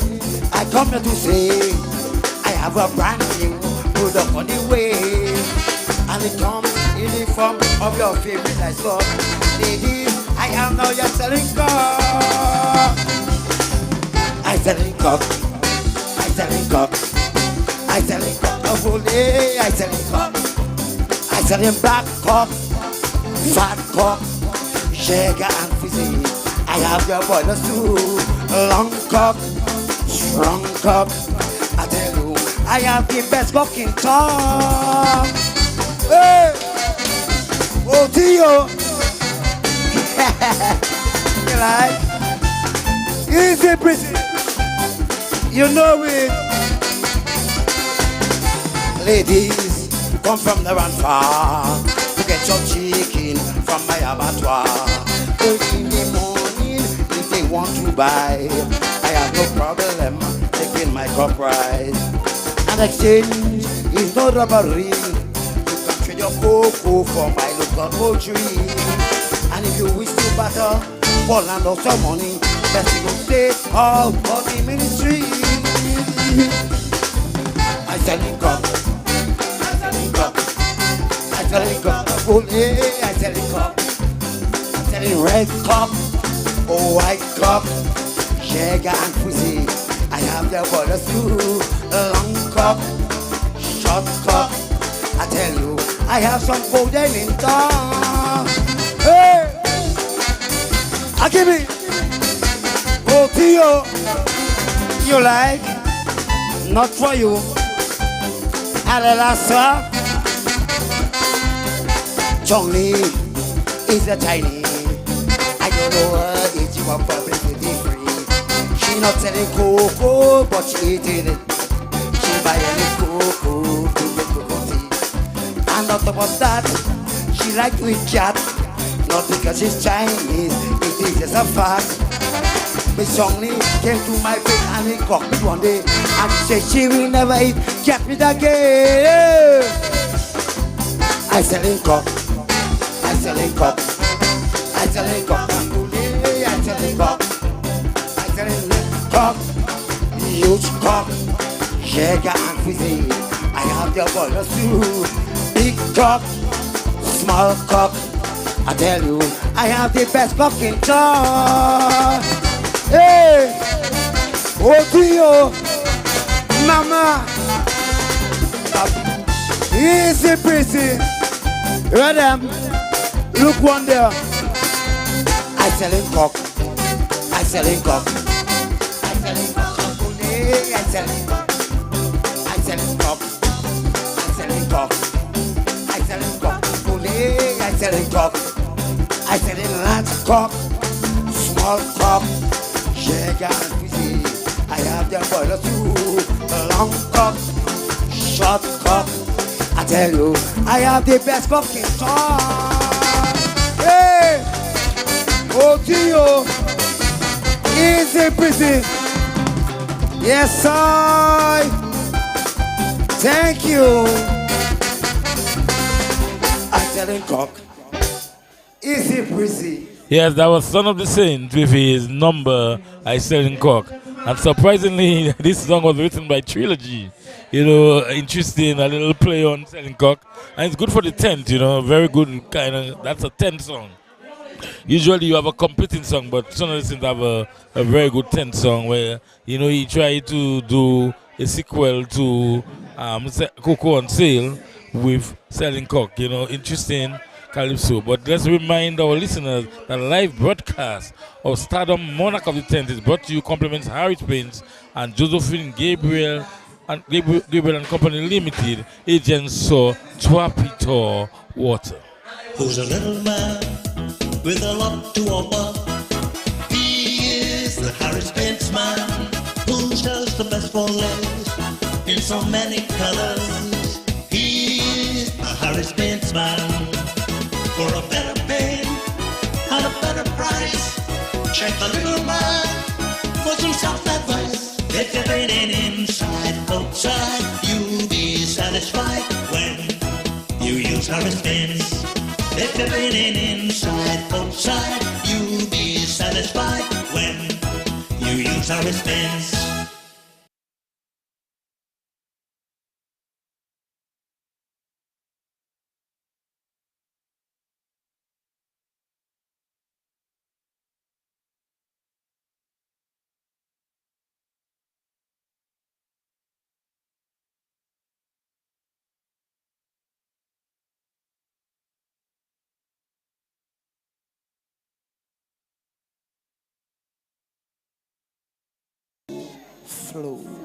I come here to say I have a brand new product on the way, and it comes in the form of your favorite ice cream. Ladies, I am now your selling cock. I selling cock. I selling cock. I selling cock of ole. I selling cock. I selling black cock, fat cock, sugar and fizzy. I have your boilers too. Long cock, strong cock. I tell you, I have the best cock in town. Hey, oh Tio, you like? Easy breezy. You know it. Ladies, come from the run far to get your chicken from my abattoir. Early in the morning, if they want to buy, I have no problem taking my cup price. An exchange is no robbery. You can trade your cocoa for my local poultry. And if you wish to battle for land or some money, best you go stay all for the ministry. I sell it cup. I sell it cup. I sell it cup. Oh, yeah, I sell it cup. I sell it red cup. Oh, white cup. Jagger and fuzzy. I have the boilers too. Long cup. Short cup. I tell you, I have some golden in town. Hey! I give it. Oh, Tio. You like? Not for you. Alalasa. Chongli is a Chinese. I don't know her if she want publicity free. She not selling cocoa, but she eating it. She buy any cocoa to get cocoa tea. And on top of that, she like to eat cat. Not because she's Chinese, it is just a fact. Miss Chongli came to my place and he cocked me one day. And she said she will never eat cat meat again. I selling cock. I selling cock. I selling cock. I selling cock. I selling cock. Huge cock. Jagger and fizzy. I have the boilers too. Big cock. Small cock. I tell you, I have the best cock in town. Hey! Oh, Tio! Mama! Easy breezy! Ready? Look one there. I selling cock. I selling cock. I selling cock. I selling cock. I selling cock. I selling cock. I selling cock. I selling cock. I selling large cock. Small cock. Jagger and fizzy. I have the boiler too. Long cock. Short cock. I tell you, I have the best cock in town. Hey! Oh, Tio! Easy breezy. Yes, I. Thank you. I selling cock. Easy breezy. Yes, that was Son of the Saint with his number, I Selling Cock. And surprisingly, this song was written by Trilogy. You know, interesting, a little play on Selling Cock. And it's good for the tent, you know, very good kind of, that's a tent song. Usually you have a competing song, but Son of the Saint have a very good tent song where, you know, he tried to do a sequel to Cocoa on Sale with Selling Cock, you know, interesting Calypso. But let's remind our listeners that live broadcast of Stardom Monarch of the Tent is brought to you compliments Harris Paints and Josephine Gabriel and Company Limited, agents so Twapito Water. Who's a little man with a lot to offer? He is the Harris Paints man who sells the best for less in so many colors. He is the Harris Paints man. For a better paint and a better price, check the little man for some soft advice. If you're painting inside, outside, you'll be satisfied when you use Harris Paints. If you're painting inside, outside, you'll be satisfied when you use Harris Paints.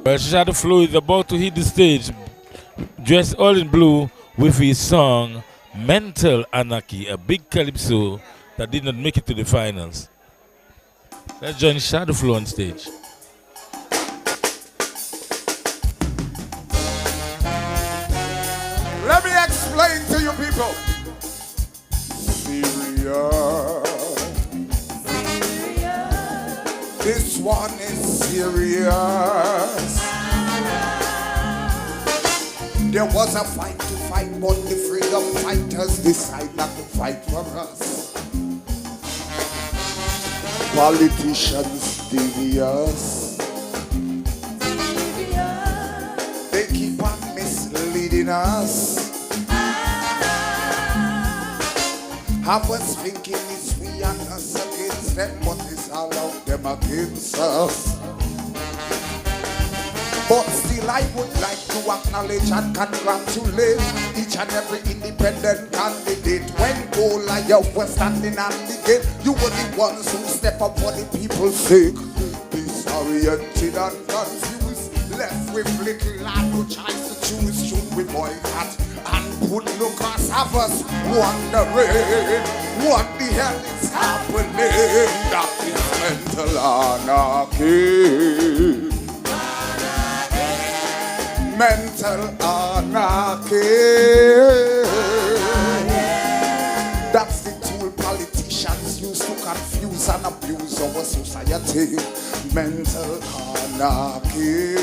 Well, Shadow Flow is about to hit the stage, dressed all in blue with his song Mental Anarchy, a big calypso that did not make it to the finals. Let's join Shadow Flow on stage. Let me explain to you people. Serious. This one is serious. There was a fight to fight, but the freedom fighters decide not to fight for us. Politicians devious. They keep on misleading us. I was thinking it's we and us against them, but it's all of them against us. But still I would like to acknowledge and congratulate each and every independent candidate. When Goliath was standing on the gate, you were the ones who step up for the people's sake. Disoriented and confused, left with little lad who tries to choose. Should we boycott and put no cross of us wondering what the hell is happening? That is mental anarchy. Mental anarchy. That's the tool politicians use to confuse and abuse our society. Mental anarchy.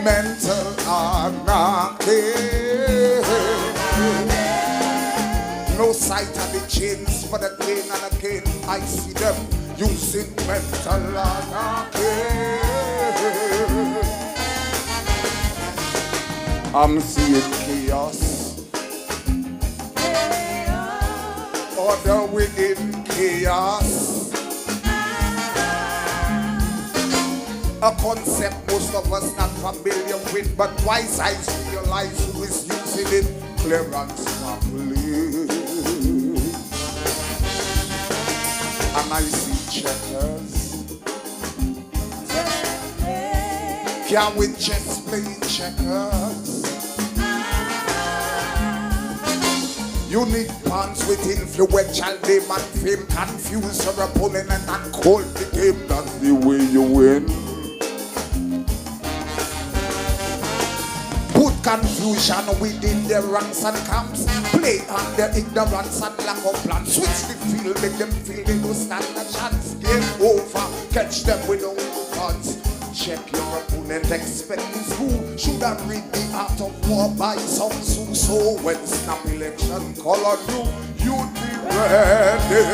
Mental anarchy. No sight of the chains, but again and again I see them using mental anarchy. I'm seeing chaos. Order within chaos. A concept most of us not familiar with, but wise eyes realize who is using it. Clearance properly. And I see checkers. Can we just play checkers? You need pants with influential name and fame. Confuse your opponent and call the game. That's the way you win. Put confusion within their ranks and camps. Play on their ignorance and lack of plan. Switch the field, make them feel they don't stand a chance. Game over, catch them with no guns. Check your opponent, expect this fool. Should I read the art of war by Sun Tzu? So when snap election call on you, you'd be ready,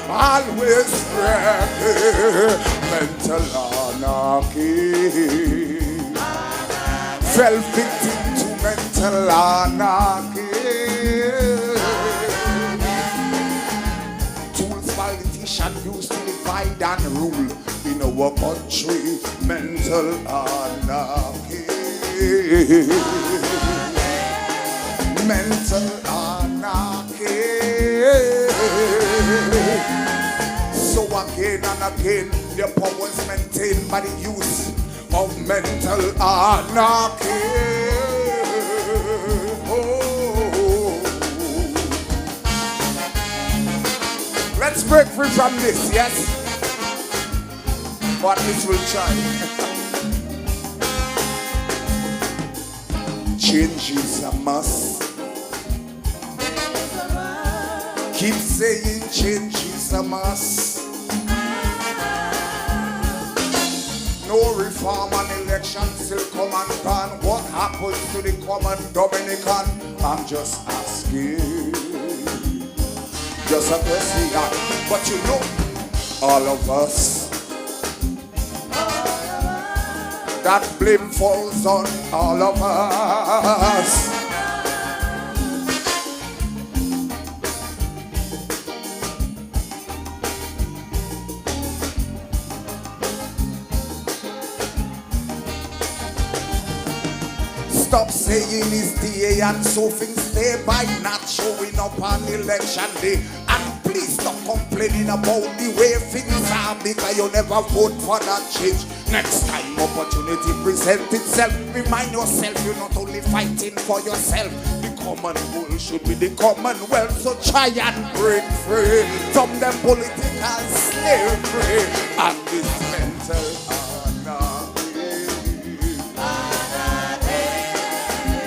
always ready. Mental anarchy. Fell victim to mental anarchy. Tools politicians used to divide and rule in our country. Mental anarchy. Mental anarchy. So again and again, the power is maintained by the use of mental anarchy. Oh. Let's break free from this, yes? But this will try. Change is a must. Keep saying change is a must. No reform and election still come and gone. What happens to the common Dominican? I'm just asking. Just a question. But you know, all of us, that blame falls on all of us. Stop saying it's DA and so things stay by not showing up on election day. And please stop complaining about the way things are, because you never vote for that change. Next time opportunity presents itself, remind yourself you're not only fighting for yourself. The common goal should be the commonwealth. So try and break free from them political slavery and this mental anarchy.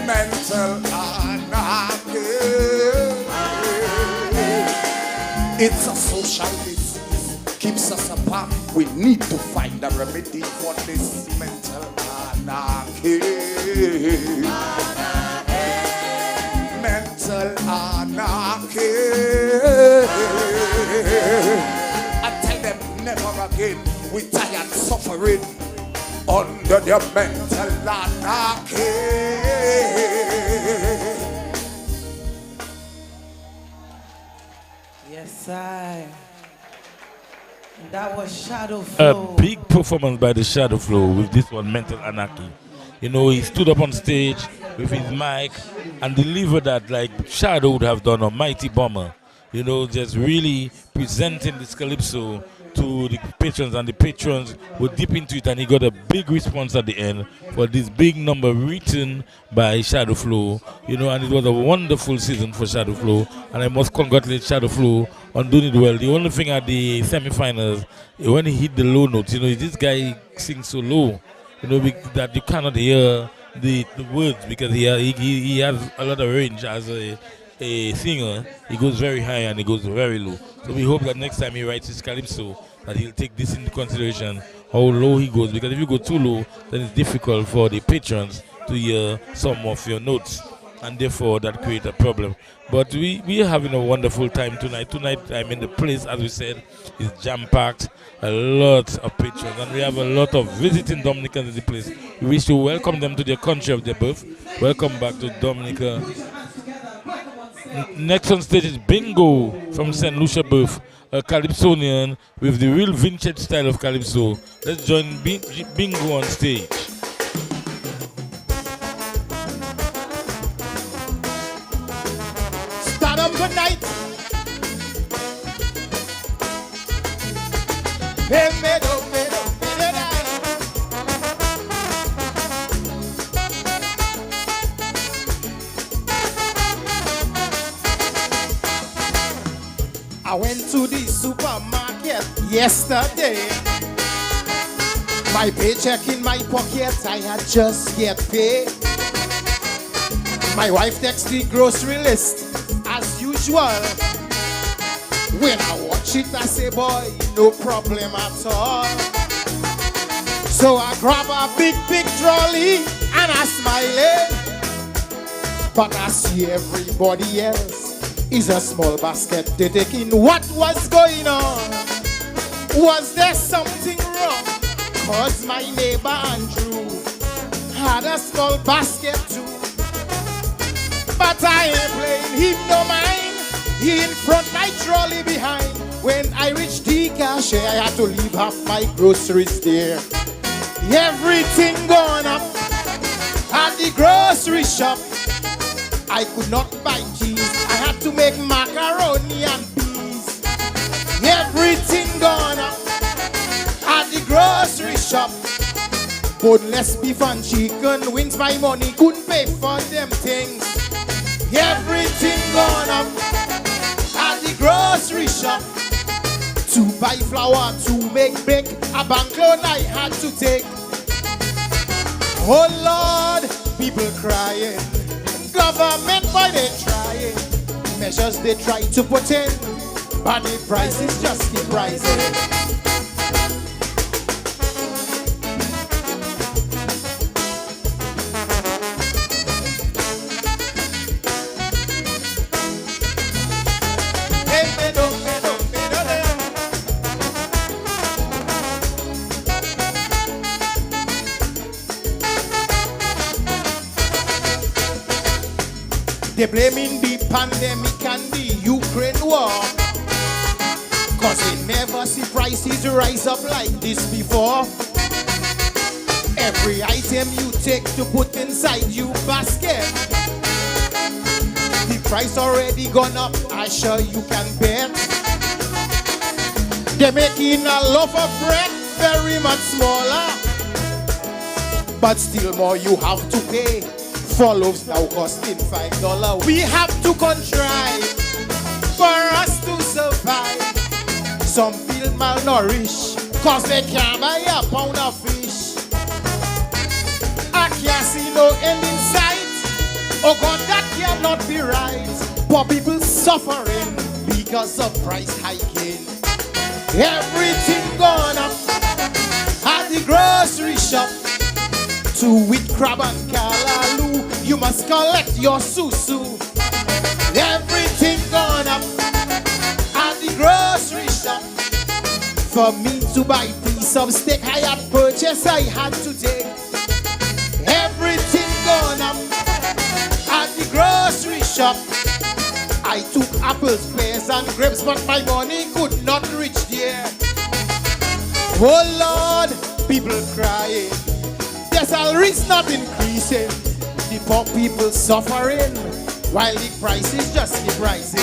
Mental anarchy. It's a social disease, keeps us apart. We need to find a remedy for this mental anarchy. Mental anarchy. I tell them never again. We tired suffering under the mental anarchy. Yes, I. That was Shadow A Flow. big performance by the Shadow Flow with this one, Mental Anarchy. You know, he stood up on stage with his mic and delivered that like Shadow would have done on Mighty Bomber. You know, just really presenting this calypso to the patrons, and the patrons were deep into it, and he got a big response at the end for this big number written by Shadow Flow. You know, and it was a wonderful season for Shadow Flow, and I must congratulate Shadow Flow on doing it well. The only thing at the semi-finals, when he hit the low notes, you know, this guy sings so low, you know, that you cannot hear the words, because he has a lot of range as a singer. He goes very high and he goes very low. So we hope that next time he writes his calypso, that he'll take this into consideration, how low he goes, because if you go too low, then it's difficult for the patrons to hear some of your notes, and therefore that creates a problem. But we are having a wonderful time tonight. Tonight, I mean, the place, as we said, is jam-packed, a lot of patrons, and we have a lot of visiting Dominicans in the place. We wish to welcome them to their country of their birth. Welcome back to Dominica. Next on stage is Bingo from St. Lucia birth, a Calypsonian with the real vintage style of Calypso. Let's join Bingo on stage. Stardom, good night. I went to the supermarket yesterday. My paycheck in my pocket, I had just get paid. My wife texts the grocery list as usual. When I watch it, I say, boy, no problem at all. So I grab a big trolley and I smile. But I see everybody else is a small basket they take in. What was going on? Was there something wrong? Cause my neighbor Andrew had a small basket too. But I ain't playing him no mind. He in front, my trolley behind. When I reached the cashier, I had to leave half my groceries there. Everything gone up at the grocery shop. I could not buy cheese. I had to make macaroni and peas. Everything gone up at the grocery shop. Boneless beef and chicken wings, my money couldn't pay for them things. Everything gone up at the grocery shop. To buy flour, to make break, a bank loan I had to take. Oh Lord, people crying. Government, why they trying? Measures they try to put in, but the prices just keep rising. They blaming the pandemic and the Ukraine war, cause they never see prices rise up like this before. Every item you take to put inside your basket, the price already gone up, I'm sure you can bet. They're making a loaf of bread very much smaller, but still more you have to pay For loaves now costing $5. We have to contrive for us to survive. Some feel malnourished cause they can't buy a pound of fish. I can't see no end in sight. Oh God, that cannot be right. Poor people suffering because of price hiking. Everything gone up at the grocery shop. To wheat, crab and callaloo, you must collect your susu. Everything gone up at the grocery shop. For me to buy piece of steak I had purchased, I had to take. Everything gone up at the grocery shop. I took apples, pears and grapes, but my money could not reach there. Oh Lord, people crying, their salaries not increasing. The poor people suffering while the prices just keep rising.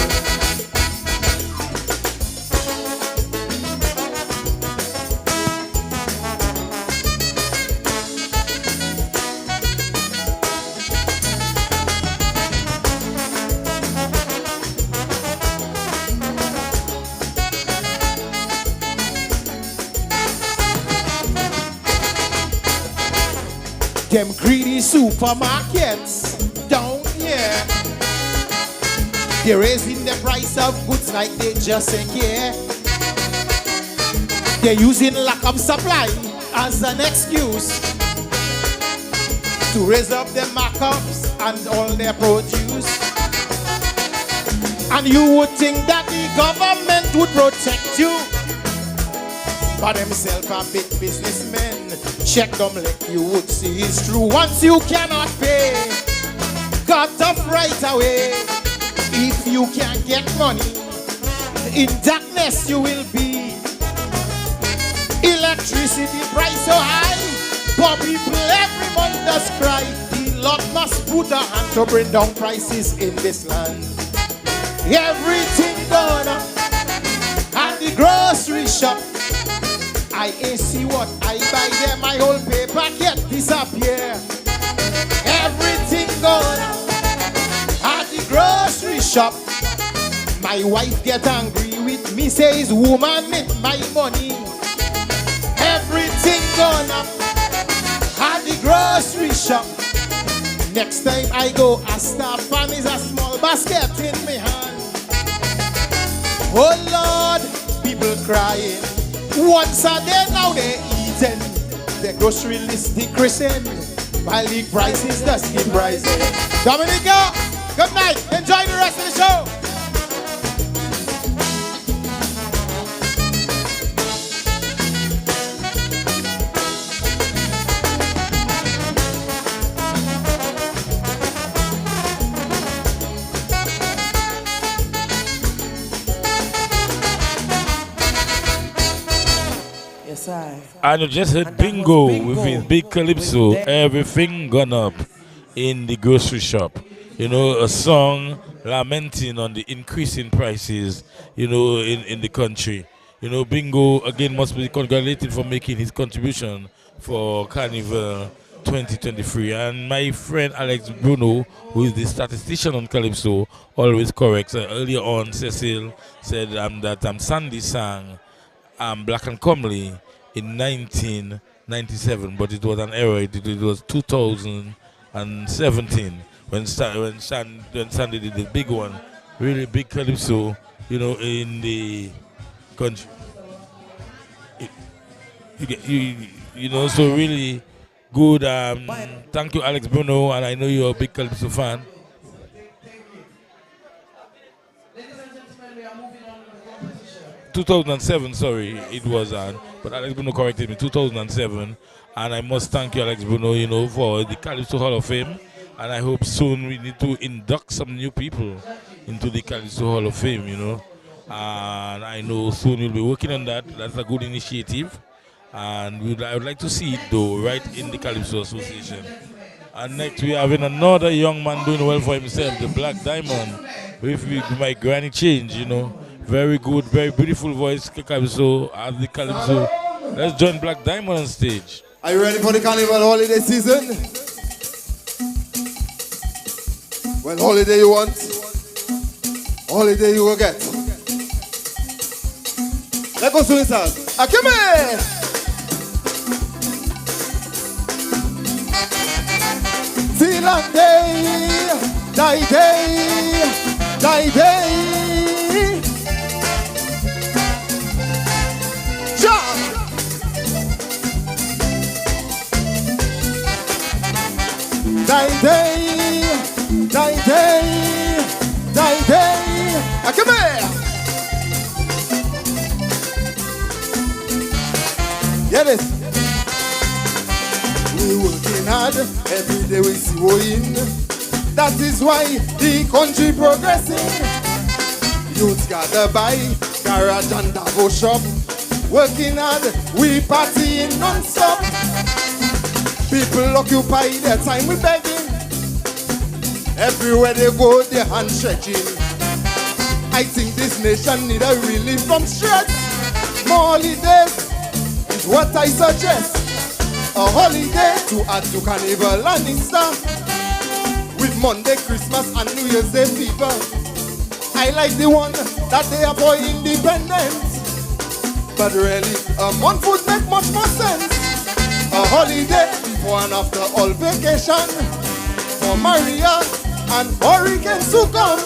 Them greedy supermarkets down here, they're raising the price of goods like they just ain't care. They're using lack of supply as an excuse to raise up their markups and all their produce. And you would think that the government would protect you, but themselves are big businessmen. Check them like you would see it's true. Once you cannot pay, cut off right away. If you can't get money, in darkness you will be. Electricity price so high, poor people every month does cry. The Lord must put a hand to bring down prices in this land. Everything gone up at the grocery shop. I ain't see what I buy there, my whole paper get disappear. Everything gone at the grocery shop. My wife get angry with me, says woman make my money. Everything gone up at the grocery shop. Next time I go, a staff fan is a small basket in my hand. Oh Lord, people crying. Once a day now they eating. The grocery list decreasing while the prices just keep rising. Dominica, good night. Enjoy the rest of the show. And you just heard Bingo with his big calypso, everything gone up in the grocery shop. You know, a song lamenting on the increasing prices, you know, in the country. You know, Bingo again must be congratulated for making his contribution for Carnival 2023. And my friend Alex Bruno, who is the statistician on Calypso, always corrects. Earlier on, Cecil said that Sandy sang Black and Comely in 1997, but it was an error. It was 2017 when Sandy did the big one, really big Calypso, you know, in the country. You know, so really good. Thank you, Alex Bruno, and I know you're a big Calypso fan. 2007, sorry, it was but Alex Bruno corrected me, 2007, and I must thank you, Alex Bruno, you know, for the Calypso Hall of Fame, and I hope soon we need to induct some new people into the Calypso Hall of Fame, you know, and I know soon we'll be working on that. That's a good initiative, and I would like to see it though, right in the Calypso Association. And next we having another young man doing well for himself, the Black Diamond, with my granny change, you know. Very good, very beautiful voice, Calypso, as the Calypso. Let's join Black Diamond on stage. Are you ready for the Carnival holiday season? Well, holiday you want, holiday you will get. Let's go soon, sir. Akime! Finland day, die day, die day. Jump! Die day, die day, die day. Come here. Get it. We working hard every day. We see win. That is why the country progressing. Youths gather by garage and Davo shop. Working hard, we partying non-stop. People occupy their time with begging. Everywhere they go, their hands stretching. I think this nation need a relief from stress. More holidays is what I suggest. A holiday to add to Carnival and Easter. With Monday, Christmas and New Year's Day fever. I like the one that they are for independence. But really, a month would make much more sense. A holiday before and after all vacation. For Maria and Hurricane Sukan.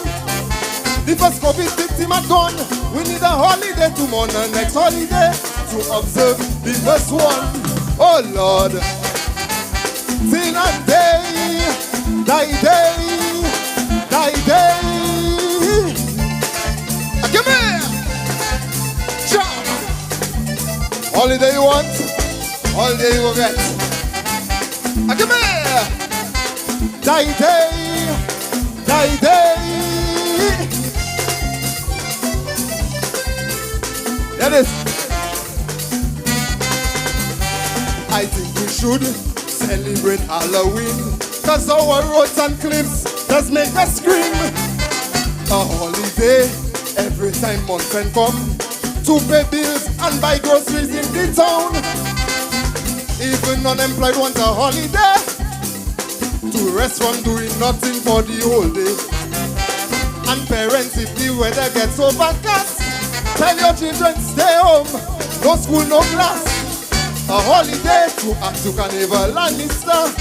The first COVID victim had gone. We need a holiday to mourn the next holiday to observe the first one. Oh Lord. Till a day, die day, die day. Give me! Jump! Holiday you want, holiday you will get. Give me! Die day, die day. That is. I think we should celebrate Halloween, cause our roads and cliffs does make us scream. A holiday every time month and come to pay bills and buy groceries in the town. Even unemployed want a holiday to rest from doing nothing for the whole day. And parents, if the weather gets overcast, tell your children stay home, no school, no class. A holiday to add to Carnival and Easter.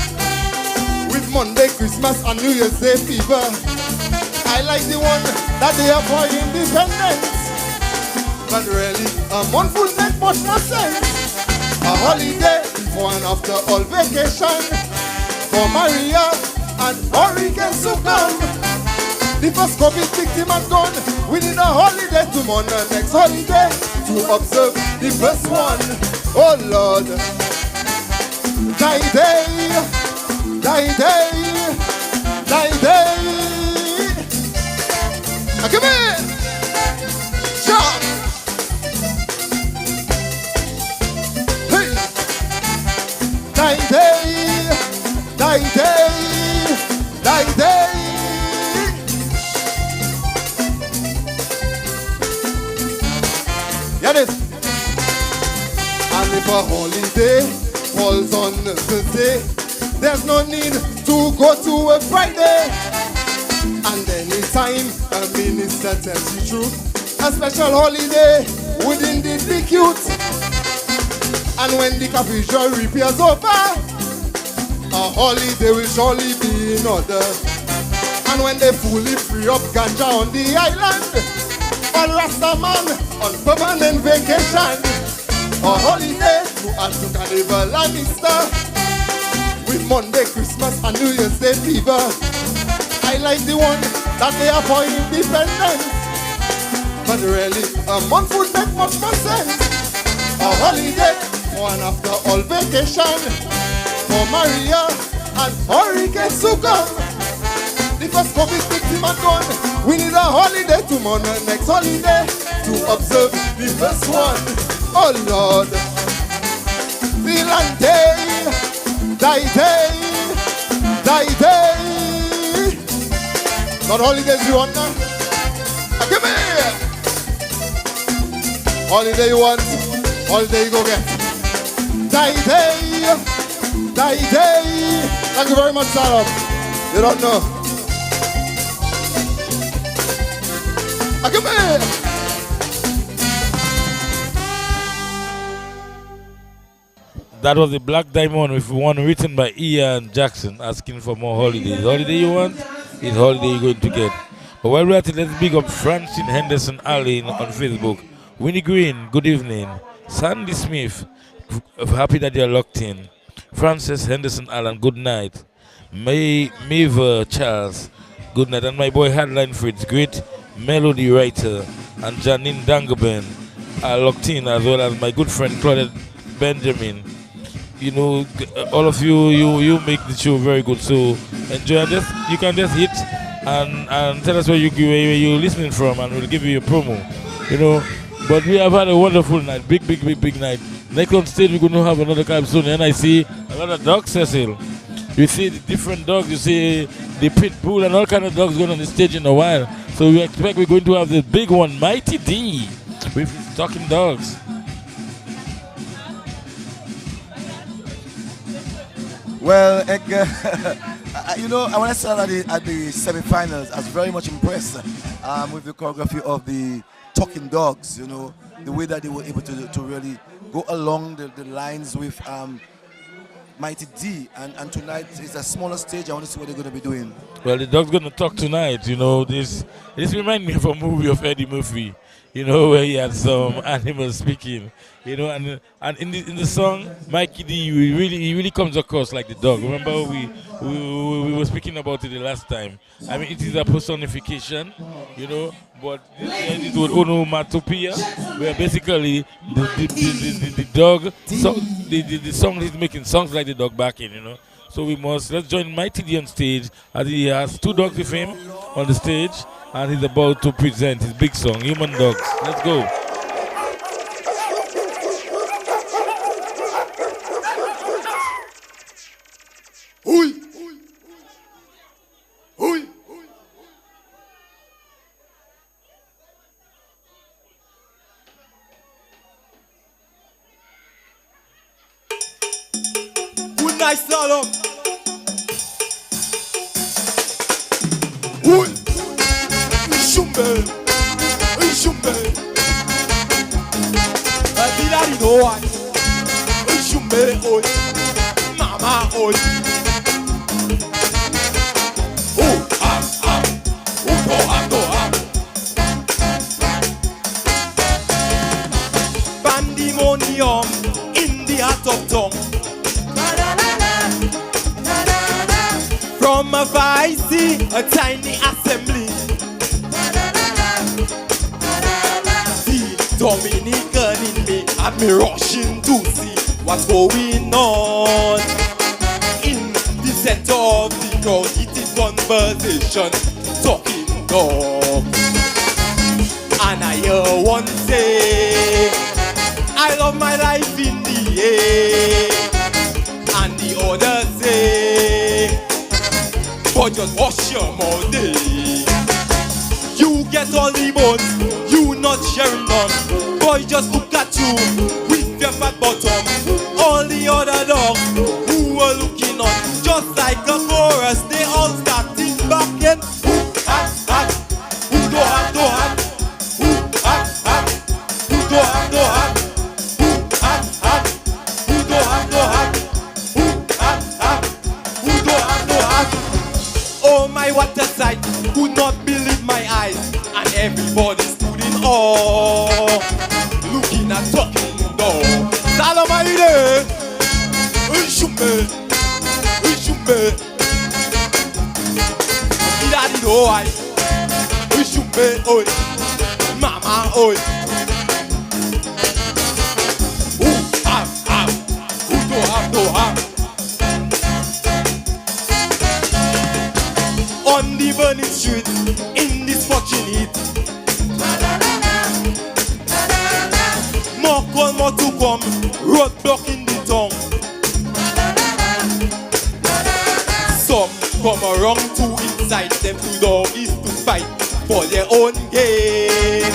With Monday, Christmas and New Year's Day fever. I like the one that they have for independence. But really, a month would make much more sense. A holiday before and after all vacation. For Maria and Hurricane Sukan. The first COVID victim had gone. We need a holiday to mourn the next holiday to observe the first one. Oh Lord. Die day, die day, die day. Come here. Jump. Hey. Die day, die day, die day. Get it? And if a holiday falls on Thursday, there's no need to go to a Friday. And anytime a minister tells you truth, a special holiday would indeed be cute. And when the cathedral repairs over, a holiday will surely be in order. And when they fully free up ganja on the island, all Rasta man on permanent vacation. A holiday to add to Carnival and Easter. With Monday, Christmas and New Year's Day fever. I like the one that they are for independence. But really, a month would make much more sense. A holiday for and after all vacation. For Maria and Hurricane Sukan. The first COVID victim had gone. We need a holiday to mourn the next holiday to observe the first one. Oh Lord. Finland day, die day, die day. Not holidays you want now? Give me! Holiday you want, holiday you go get. Die day, die day. Thank you very much, Stardom. You don't know. Give me. That was the Black Diamond with one written by Ian Jackson asking for more holidays. Holiday you want? It's holiday you're going to get. But while we're at it, let's big up Francine Henderson Allen on Facebook. Winnie Green, good evening. Sandy Smith, happy that you're locked in. Frances Henderson Allen, good night. Maeve Charles, good night. And my boy Hadline Fritz, great melody writer. And Janine Dangaben are locked in, as well as my good friend Claudette Benjamin. You know, all of you make the show very good. So enjoy, and you can just hit and tell us where you're listening from, and we'll give you a promo. You know, but we have had a wonderful night, big night. Next on stage we're going to have another camp soon, and I see a lot of dogs, Cecil. You see the different dogs, you see the pit bull and all kind of dogs going on the stage in a while. So we expect we're going to have the big one, Mighty D, with his talking dogs. Well, you know, when I saw at the semi-finals, I was very much impressed with the choreography of the Talking Dogs. You know, the way that they were able to really go along the lines with Mighty D. And tonight is a smaller stage. I want to see what they're going to be doing. Well, the dog's going to talk tonight. You know, this reminds me of a movie of Eddie Murphy. You know, where he had some animals speaking. You know, and in the song, Mikey D, he really comes across like the dog. Remember we were speaking about it the last time. I mean, it is a personification, you know, but this was onomatopoeia, where basically the dog, so the song is making songs like the dog barking, you know. So let's join Mighty D on stage, as he has two dogs with him on the stage, and he's about to present his big song, Human Dogs. Let's go. Oi! Oi! Good night, Stardom. Oi! Shumbe! Shumbe! Dilari no one. Shumbe! Oi! Mama, oi! Pandemonium in the heart of tongue. From a I see a tiny assembly. The Dominican in me and me rushing to see what's going on. In the center of the crowd, it is conversation, talking dog. And I hear one say, I love my life in the air. And the other say, but just wash your mouth. You get all the bones, you not sharing none. Boy, just look at you with your fat bottom. All the other dogs who were looking on, just like a chorus, they all started backing. Who do have, who have, who do have, who do have, who do have. Oh my, what a sight, could not believe my eyes. And everybody stood in awe, looking at talking dog. Salamayde, Shumbe, Shumbe. Daddy do I, Shumbe, oi, Mama, oi. Who do have. On the burning street, in this fucking heat. More call, more to come, roadblock in the tongue. Some come around to incite them to doggies to fight for their own gain.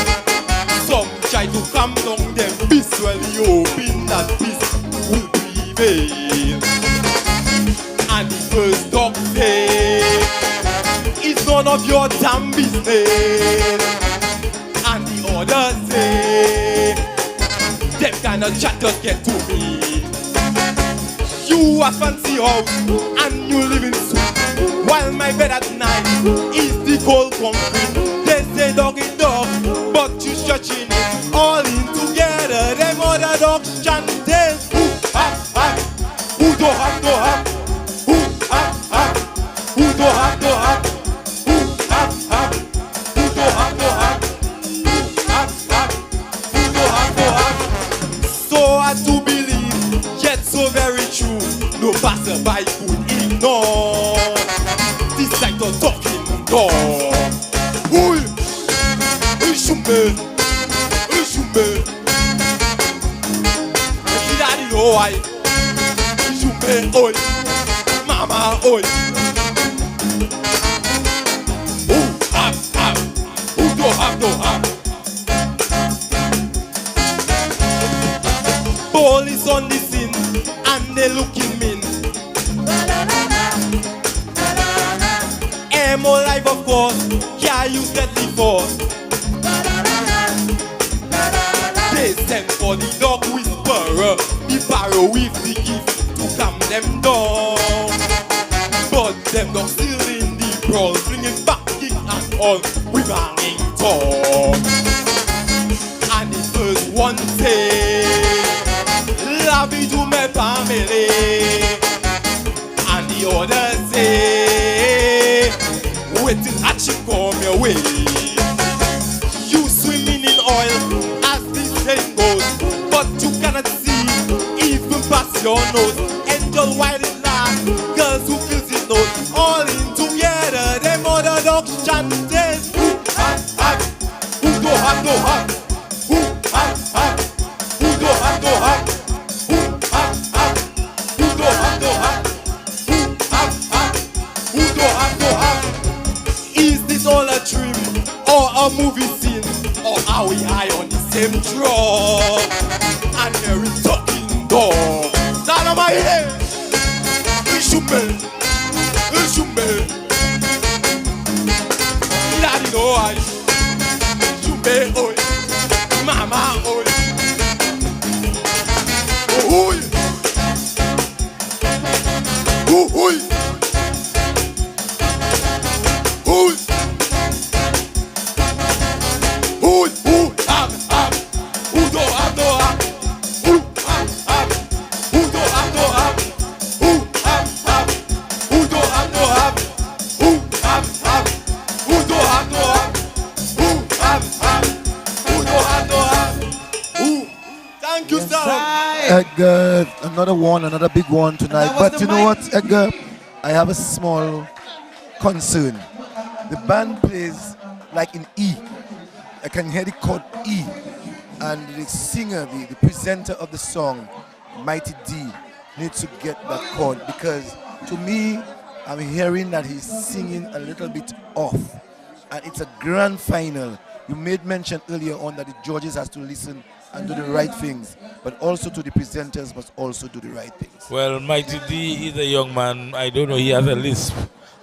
Some try to calm down them beasts, well you hoping that peace will prevail. And the first dog say, it's none of your damn business. order say, them kind of chat just get to me. You a fancy house and you live in suite, while my bed at night is the cold concrete. They say dog is dog, but you stretching it all in together. Them other dogs chanting, who have, who don't have, who have, who don't have, who have, who don't have, who don't have. So I do believe, yet so very true, no passerby could ignore this type of talking dog. Uy, shumbe, shumbe. Daddy, oh I, shumbe, oi, mama, oi. Who don't have. Police on the scene and they looking mean. Emo life of course, can't use deadly force. They send for the dog whisperer, the barrow with the gift to calm them down. But them dogs still in the brawl, bringing back kick and all with hanging talk. And the first one say, love you to my family. And the other say, wait till action come your way. You swimming in oil as the saying goes, but you cannot see even past your nose. Angel white is last, girls who feels it nose. All in together, them other dogs chanting. Who don't have no heart? Who have? Who don't have no heart? Who don't have no heart? Who don't have no heart? Is this all a dream or a movie scene? Or are we high on the same drug? And there is talking dog. Stand on my head. Shumbe. Daddy, no I. Shumbe, oi. Mama, oi. Oi. Oi. Oi. Oi. Who have? Who don't have no have? Who have? Who don't have no have? Who have? Who don't have no have? Who have? Who don't have no have? Who have? Who don't have no have? Who? Thank you, sir. Edgar, another big one tonight. But you know what, Edgar? I have a small concern. The band plays like in E. I can hear the chord E. And the singer, the presenter of the song, Mighty D, needs to get that chord, because to me, I'm hearing that he's singing a little bit off. And it's a grand final. You made mention earlier on that the judges has to listen and do the right things, but also to the presenters must also do the right things. Well, Mighty D is a young man. I don't know, he has a lisp.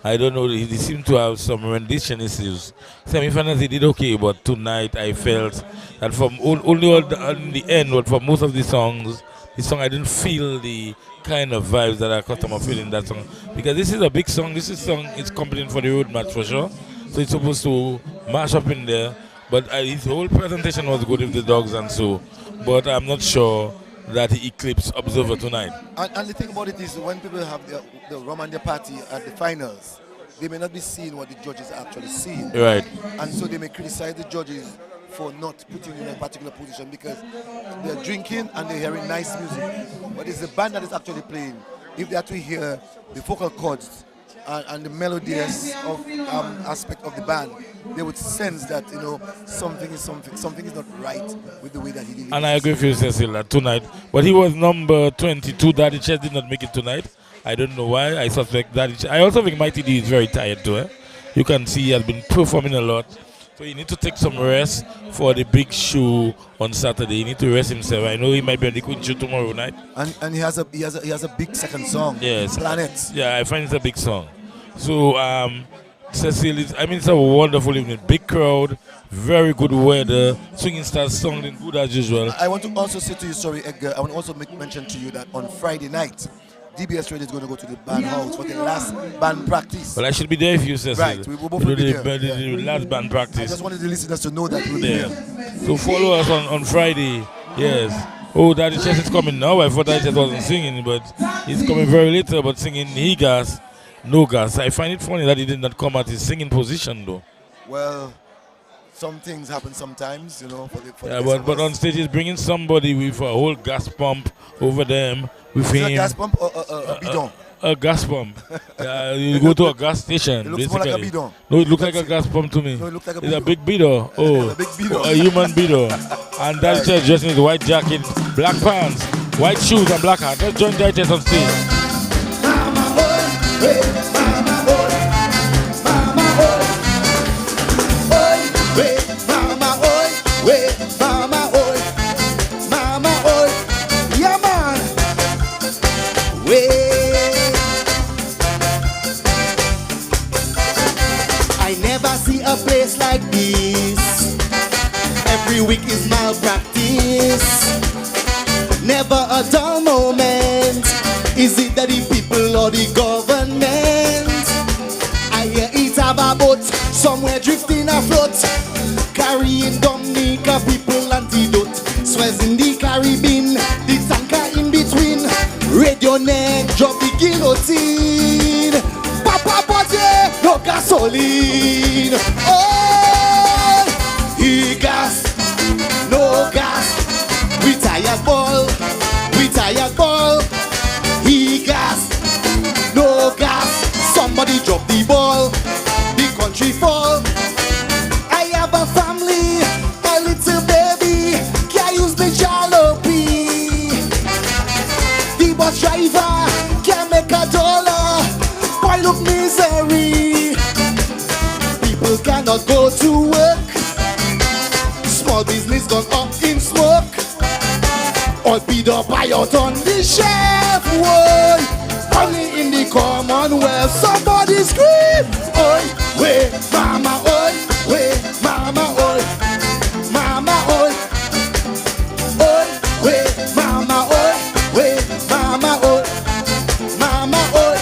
I don't know, he seemed to have some rendition issues. Semi-finals he did okay, but tonight I felt that from only in the end, but for most of the song I didn't feel the kind of vibes that I customer feel in that song. Because this is a big song, it's competing for the road match for sure. So it's supposed to mash up in there. But his whole presentation was good with the dogs and so. But I'm not sure that he eclipsed Observer tonight. And the thing about it is, when people have the rum and their party at the finals, they may not be seeing what the judges are actually seeing. Right. And so they may criticize the judges for not putting in a particular position because they're drinking and they're hearing nice music. But it's the band that is actually playing. If they actually hear the vocal cords and the melodious aspect of the band, they would sense that, you know, something is not right with the way that he did it. And I agree with you, Cecil, tonight. But he was number 22. Daddy Chess did not make it tonight. I don't know why. I suspect Daddy Chess. I also think Mighty D is very tired too. You can see he has been performing a lot. So he need to take some rest for the big show on Saturday. He need to rest himself. I know he might be on the Queen show tomorrow night. And he has a big second song. Yes. Planet. Yeah, I find it's a big song. So Cecil, it's a wonderful evening. Big crowd, very good weather. Swinging Stars sounding good as usual. I want to also say to you, sorry, Edgar, I want to also mention to you that on Friday night, DBS Radio is going to go to the band house for the last band practice. Well, I should be there if you say so. Right, we will both be there. The last band practice. I just wanted the listeners to know that we'll be there. So follow us on Friday. Yes. Oh, Daddy Chess is coming now. I thought Daddy Chess wasn't singing, but he's coming very later, but singing He Gas, No Gas. I find it funny that he did not come at his singing position, though. Well, some things happen sometimes, you know. But on stage he's bringing somebody with a whole gas pump over them with him. Is it a gas pump or a bidon? A gas pump. You go to a gas station. It looks more like a bidon. No, it looks like a gas pump to me. No, it looks like a it's a big bidon. Oh, a big bidon. A human bidon. And Daddy Chess dressed in his white jacket, black pants, white shoes, and black hat. Let's join Daddy Chess on stage. A place like this, every week is malpractice. Never a dull moment. Is it that the people or the government? I hear it have a boat somewhere drifting afloat, carrying Dominica people antidote. Suez in the Caribbean, the tanker in between. Radio neck, drop the guillotine. Papa Bote, no gasoline. Oh, he gas, no gas. We tired ball, we tired ball. He gas, no gas. Somebody drop the ball, the country fall. I have a family, a little baby, can't use the jalopy. The bus driver can't make a dollar. Pile of misery. People cannot go to work. Small business gone up in smoke. All beat up by out on the shelf. Whoa. Only in the Commonwealth somebody scream. Oi, way, mama, oi, way, mama, oi, mama, oi, oi, way, mama, oi, way, mama, oi, mama, oi.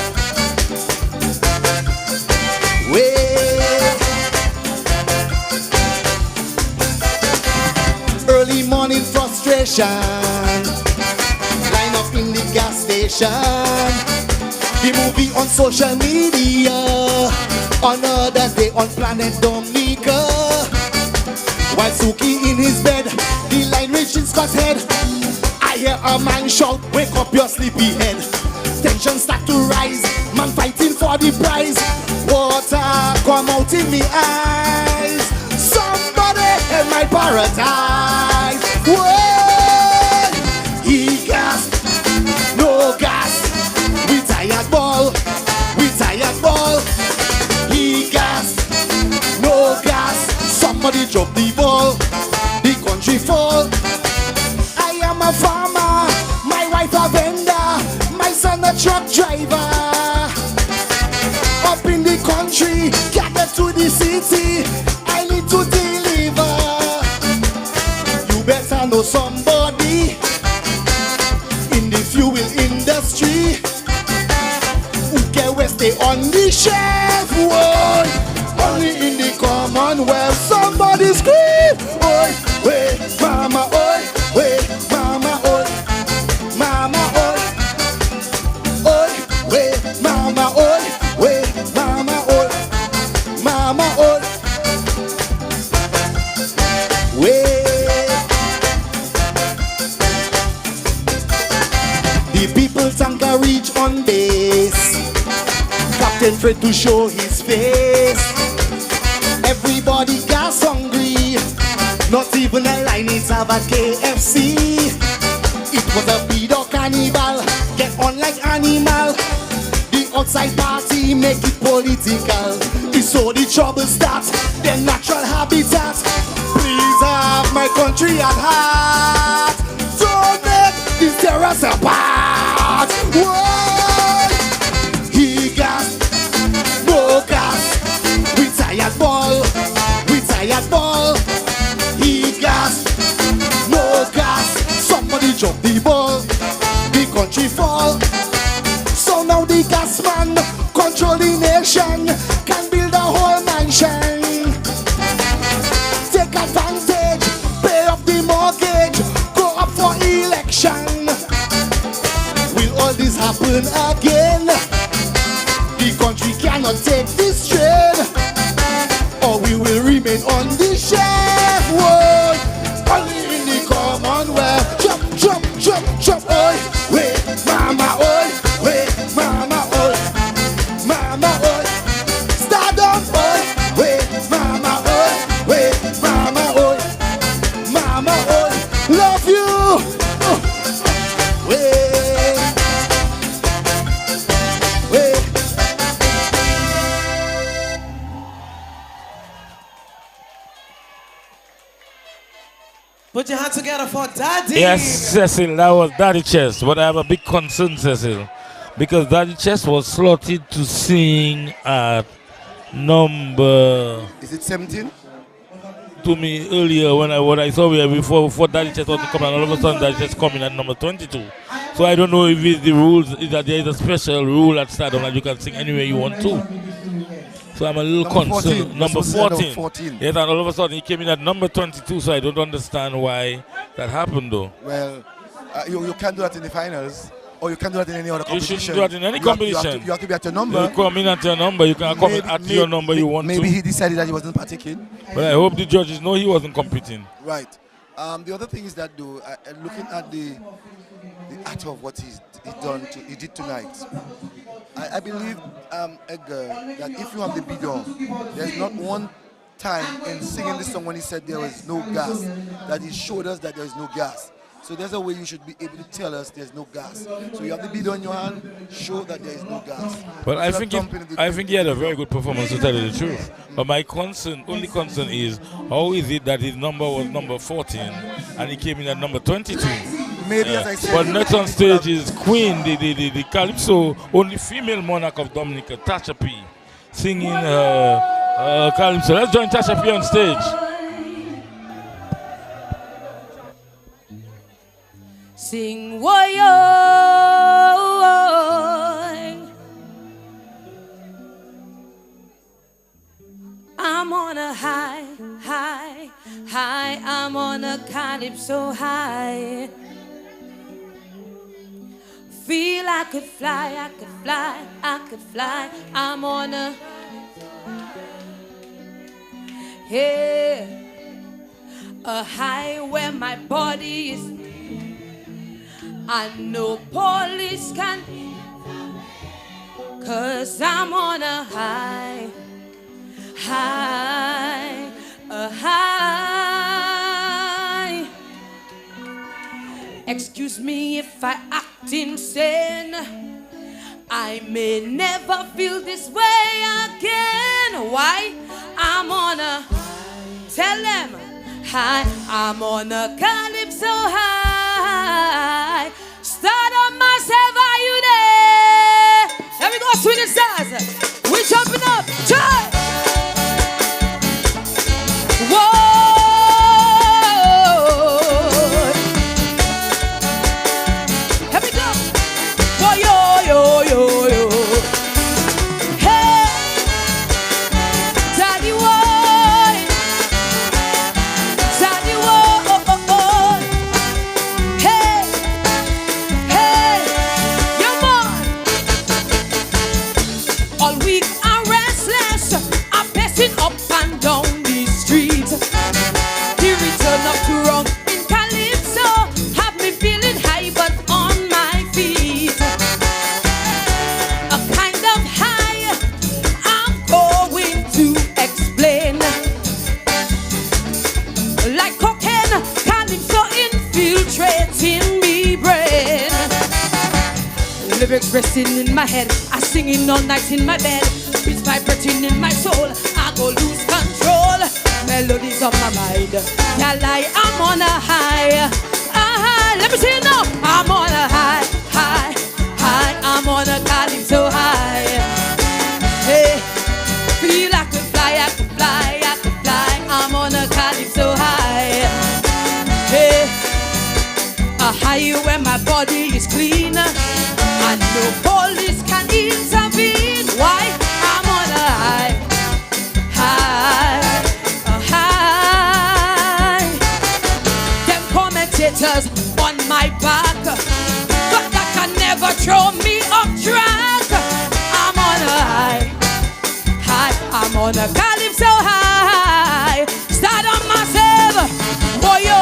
Early morning frustration, line up in the gas station. The movie on social media, another day on planet Dominica. While Suki in his bed, the line reaching Scott's head. I hear a man shout, wake up your sleepy head. Tension start to rise, man fighting for the prize. Water come out in me eyes. Somebody in my paradise. Whoa, he gas, no gas. We tired ball, we tired ball. He gas, no gas. Somebody drop the ball, the country fall. I am a farmer, my wife a vendor, my son a truck driver. Up in the country, can't get to the city. I need to deliver. You better know somebody in the fuel industry who can we stay on the shelf. Whoa. Only in the Commonwealth somebody scream. Oi, wait, mama, oi, wait, mama, oi, mama, oi, oi, wait, mama, oi, wait, mama, oi, mama, oi, wait. The people tanker reach on base. Captain afraid to show his face. Everybody gas hungry. Not even a line is have at KFC. It was a pedo cannibal. Get on like animal. The outside party make it political. It's so the trouble starts. Their natural habitat. Please have my country at heart. Don't make this terrace apart. Whoa. He gas, no gas. country fall. So now the gas man control the nation, can build a whole mansion. Take advantage, pay off the mortgage, go up for election. Will all this happen again? The country cannot take this strain, or we will remain on the shelf. Whoa. Only in the Commonwealth. Jump, jump, jump, jump, oi. Wait, mama, oi. Wait, mama, oi. Mama, oi. Stardom, oi. Wait, mama, oi. Wait, mama, oi. Mama, oi. Love you. Wait. Wait. Put your hands together for Daddy. Yes, Cecil, that was Daddy Chess. But I have a big concern, Cecil, because Daddy Chess was slotted to sing at number. Is it 17? To me earlier when I saw here before Daddy Chess was coming, and all of a sudden Daddy Chess coming at number 22. So I don't know if it's the rules, is that there is a special rule at Stardom that you can sing anywhere you want to. So I'm a little concerned. Number 14. Yes, and all of a sudden he came in at number 22, so I don't understand why that happened though. Well, you can't do that in the finals, or you can't do that in any other competition. You shouldn't do that in any competition. You have to be at your number. You come in at your number, you can come in at your number you want to. Maybe he decided that he wasn't partaking. But I hope the judges know he wasn't competing. Right. The other thing is that though, looking at the art of what he did tonight, I believe, Edgar, that if you have the bidon, there's not one time in singing this song when he said there was no gas, that he showed us that there is no gas. So there's a way you should be able to tell us there's no gas. So you have the bidon in your hand, show that there is no gas. Well, I think he had a very good performance, to tell you the truth. But my only concern is, how is it that his number was number 14 and he came in at number 22? Maybe, as I said, but next on stage is Queen, the Calypso, only female monarch of Dominica, Tasha P, singing Calypso. Let's join Tasha P on stage. Sing woyo, I'm on a high, high, high. I'm on a calypso high. Feel I could fly, I could fly, I could fly. I'm on a high where my body is. And no police can, 'cause I'm on a high, high, a high. Excuse me if I act insane, I may never feel this way again. Why? I'm on a, tell them, high, I'm on a calypso high. Stardom myself, are you there? Here we go, swinging stars. We jumping up, jump. Whoa. Here we go. Whoa, yo, yo, yo, yo. Hey, Daddy, whoa. Daddy, whoa, oh, oh, oh. Hey, hey, yeah, man. All week I'm restless, I'm pacing up and down the street. The return of the wrong in Calypso have me feeling high but on my feet. A kind of high I'm going to explain. Like cocaine, Calypso infiltrating me brain. Lyrics resting in my head, I singing all night in my bed. Beats vibrating in my soul, I go lose control. Melodies on my mind, yeah, lie, I'm on a high, high. Let me see it now. I'm on a high, high, high. I'm on a calypso high. Hey, feel I could fly, I could fly, I could fly. I'm on a calypso high. Hey, a high high where my body is clean, and no police can intervene. Why? I'm on a high, high, a high. Them commentators on my back, but that can never throw me off track. I'm on a high, high. I'm on a calypso high. Stardom massive. Oh yo,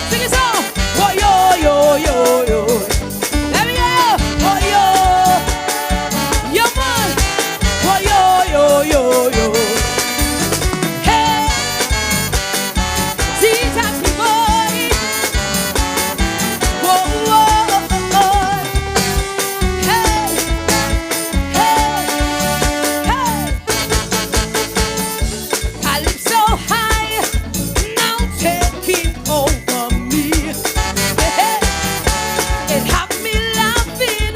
sing it song. Oh yo yo yo yo. Let me go. Oh yo, yo man. Oh yo yo yo yo. Hey, see taxi boy. Whoa whoa oh. Hey hey hey. Calypso high, now taking over me. Hey, it have me laughing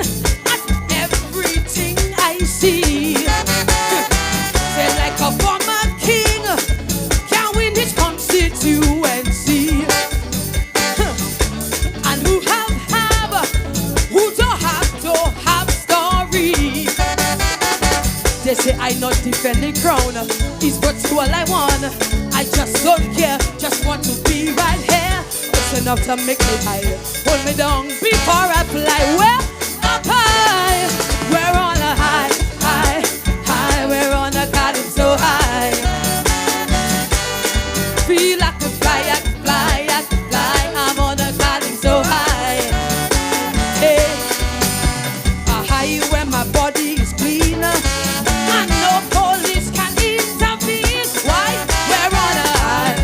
at everything I see. Say like a former king can win his constituency. And who who don't have story. They say I not defend the crown, it's but all I want. I just don't care, just want to be right here. It's enough to make me high. Hold me down before I fly. We're up high, we're on a high, high, high. We're on a calypso high. Feel like a fly, I can fly, I can fly. I'm on a calypso high. Hey, a high where my body is clean, and no police can intervene. Why? We're on a high,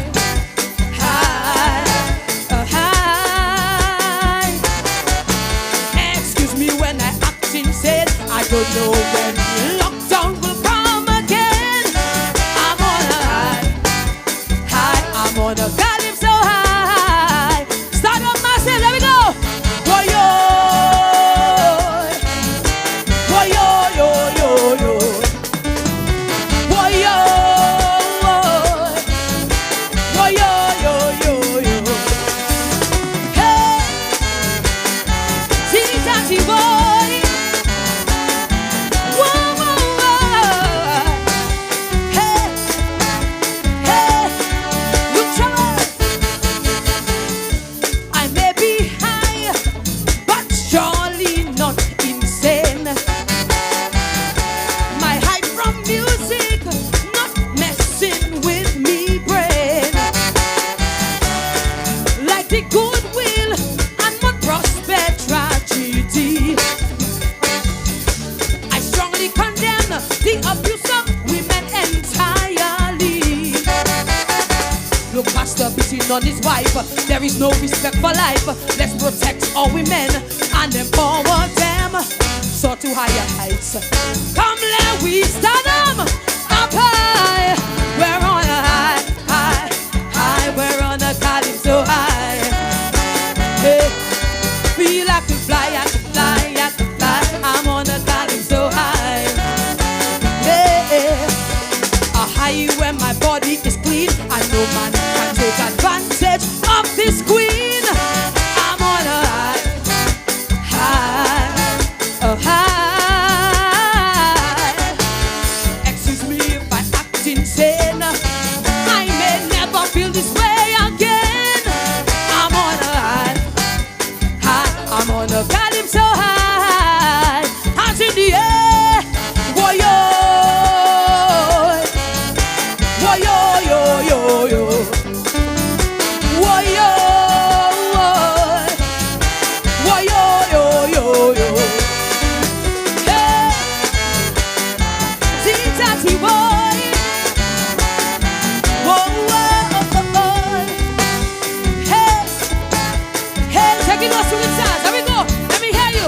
high, a high. Excuse me when I act insane. I don't know when lockdown will come again. I'm on a high, high. I'm on a calypso high. Start up myself. Let me go. Whoa yo, whoa yo yo yo yo. Whoa yo, whoa yo yo yo yo. Hey, see taxi boy. Whoa whoa whoa. Hey, hey, look try. I may be high, but surely not insane. My high from music, not messing with me brain. Like the goodwill and my prospect tragedy. I strongly condemn the abuse of women entirely. Look past the beating on his wife. There is no respect for life. Let's protect our women and empower them. So to higher heights. Come let we stand them up high. We're on a high, high, high. We're on a calypso high. Hey, feel like to fly, I can fly, I can fly. I'm on a calypso high. Hey, a high where my body is clean, and no man can take advantage of this queen. I'm on a high, high, a high. Excuse me if I act insane. I may never feel this way again. I'm on a high, high. I'm on a calypso high. Hands in the air. Whoa yo, whoa yo yo yo yo. Whoa yo, whoa yo yo yo yo. Hey, see taxi boy. Whoa whoa. Hey, hey, taking us to the stars. Here we go. Let me hear you.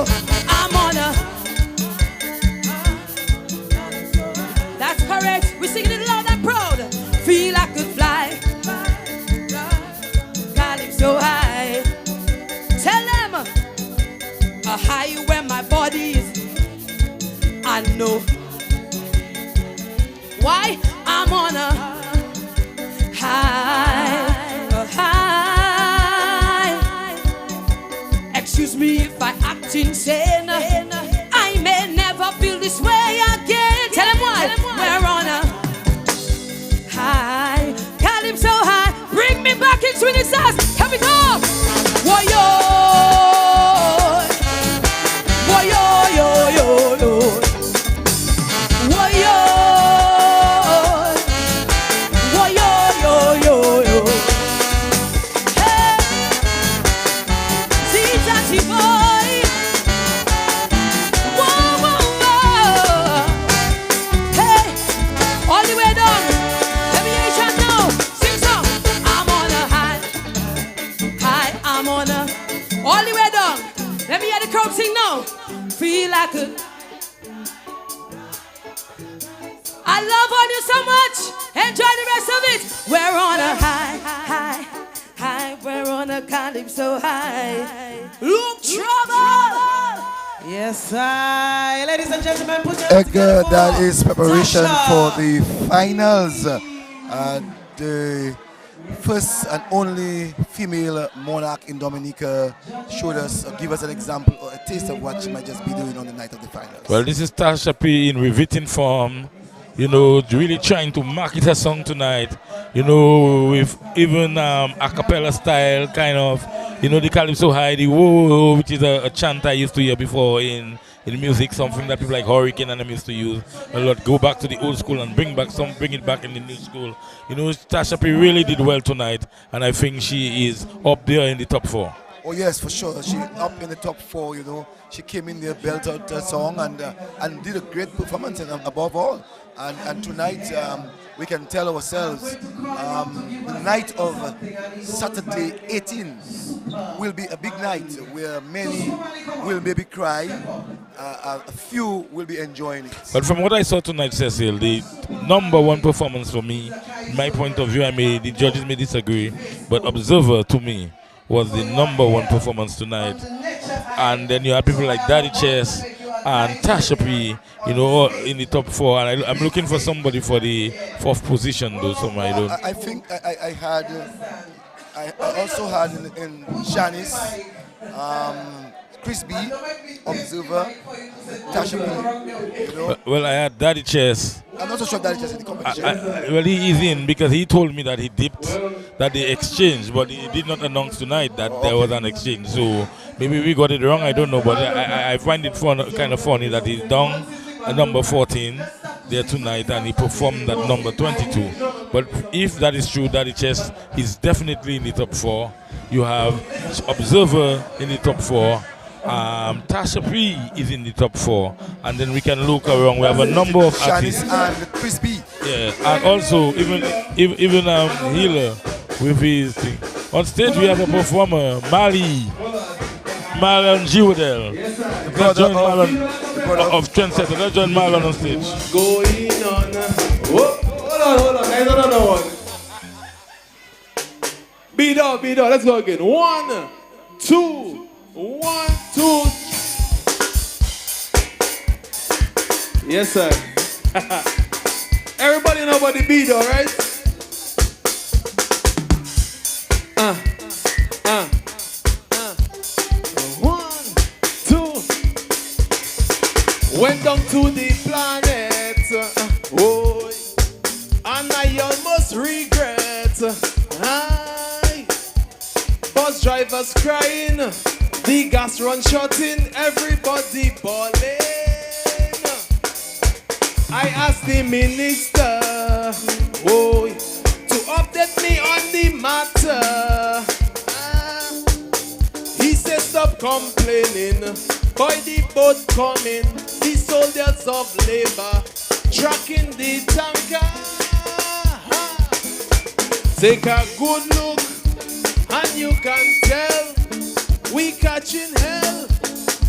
I'm on a. That's correct. We're singing it loud and proud. Feel I could fly. Calypso high. Tell them a high where my body is. I know why I'm on a high, a high. Excuse me if I act insane. I may never feel this way again. Tell them why. We're on a high. Calypso high. Bring me back in swinging stars. Can we go? Whoa, yo. Whoa, yo, yo, yo, yo. Whoa, yo. Whoa, yo, yo, yo, yo. Hey. See, Taxi boy. Whoa, whoa, whoa. Hey. All the way down. Let me hear you shout now. Sing song. I'm on a high. High, I'm on a. All the way down. Let me hear the crowd sing now. Feel like a. I love on you so much. Enjoy the rest of it. We're on a high, high, high. We're on a calypso high. Look, trouble. Yes, I. Ladies and gentlemen, put your Edgar, that is preparation for the finals. The first and only female monarch in Dominica showed us, give us an example or a taste of what she might just be doing on the night of the finals. Well, this is Tasha P in revisiting form. You know, really trying to market her song tonight. You know, with even a cappella style, kind of. You know, the calypso high, the whoa, which is a chant I used to hear before in music, something that people like Hurricane and them used to use a lot. Go back to the old school and bring it back in the new school. You know, Tasha P really did well tonight, and I think she is up there in the top 4. Oh yes, for sure. She up in the top 4. You know, she came in there, built out her song, and did a great performance. And above all, and tonight we can tell ourselves the night of Saturday 18 will be a big night where many will maybe cry, a few will be enjoying it. But from what I saw tonight, Cecil, the number one performance for me, my point of view, the judges may disagree, but Observer to me was the number one performance tonight. And then you have people like Daddy Chess and Tasha P, you know, in the top 4. And I'm looking for somebody for the 4th position, though. I think I also had in Shanice, Chris B, Observer, Tasha P. You know. Well, I had Daddy Chess. I'm not so sure Daddy Chess in the competition. Well, he is in because he told me that he dipped, that they exchanged, but he did not announce tonight that there was an exchange. So maybe we got it wrong, I don't know. But I find it kind of funny that he's down at number 14 there tonight and he performed at number 22. But if that is true, Daddy Chess is definitely in the top 4. You have Observer in the top 4. Tasha P is in the top 4, and then we can look around. We have a number of artists. And Chris B. Yeah, and also even Healer with his thing. On stage we have a performer, Marlon Giwadel. Let's join Marlon of Trendsetter. Let's join Marlon on stage. Going on. Whoa, hold on, guys, another one. Beat up, let's go again. 1, 2. 1, 2. Yes, sir. Everybody know about the beat, all right? One, two. Went down to the planet. Oh, and I almost regret. Bus drivers crying. The gas run short in, everybody balling. I asked the minister, to update me on the matter. He said stop complaining, boy the boat coming, the soldiers of labor, tracking the tanker. Take a good look and you can tell we catching hell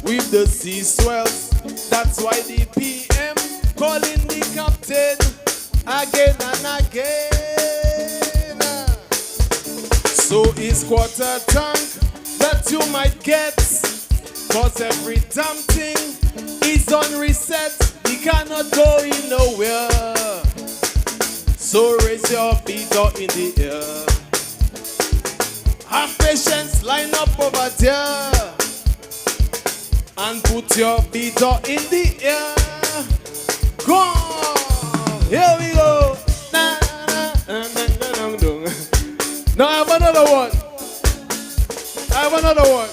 with the sea swells. That's why the PM calling the captain again and again. So it's quarter tank that you might get, cause every damn thing is on reset. He cannot go in nowhere. So raise your feet up in the air. Have patience, line up over there. and put your feet up in the air. Go on, here we go. Now I have another one.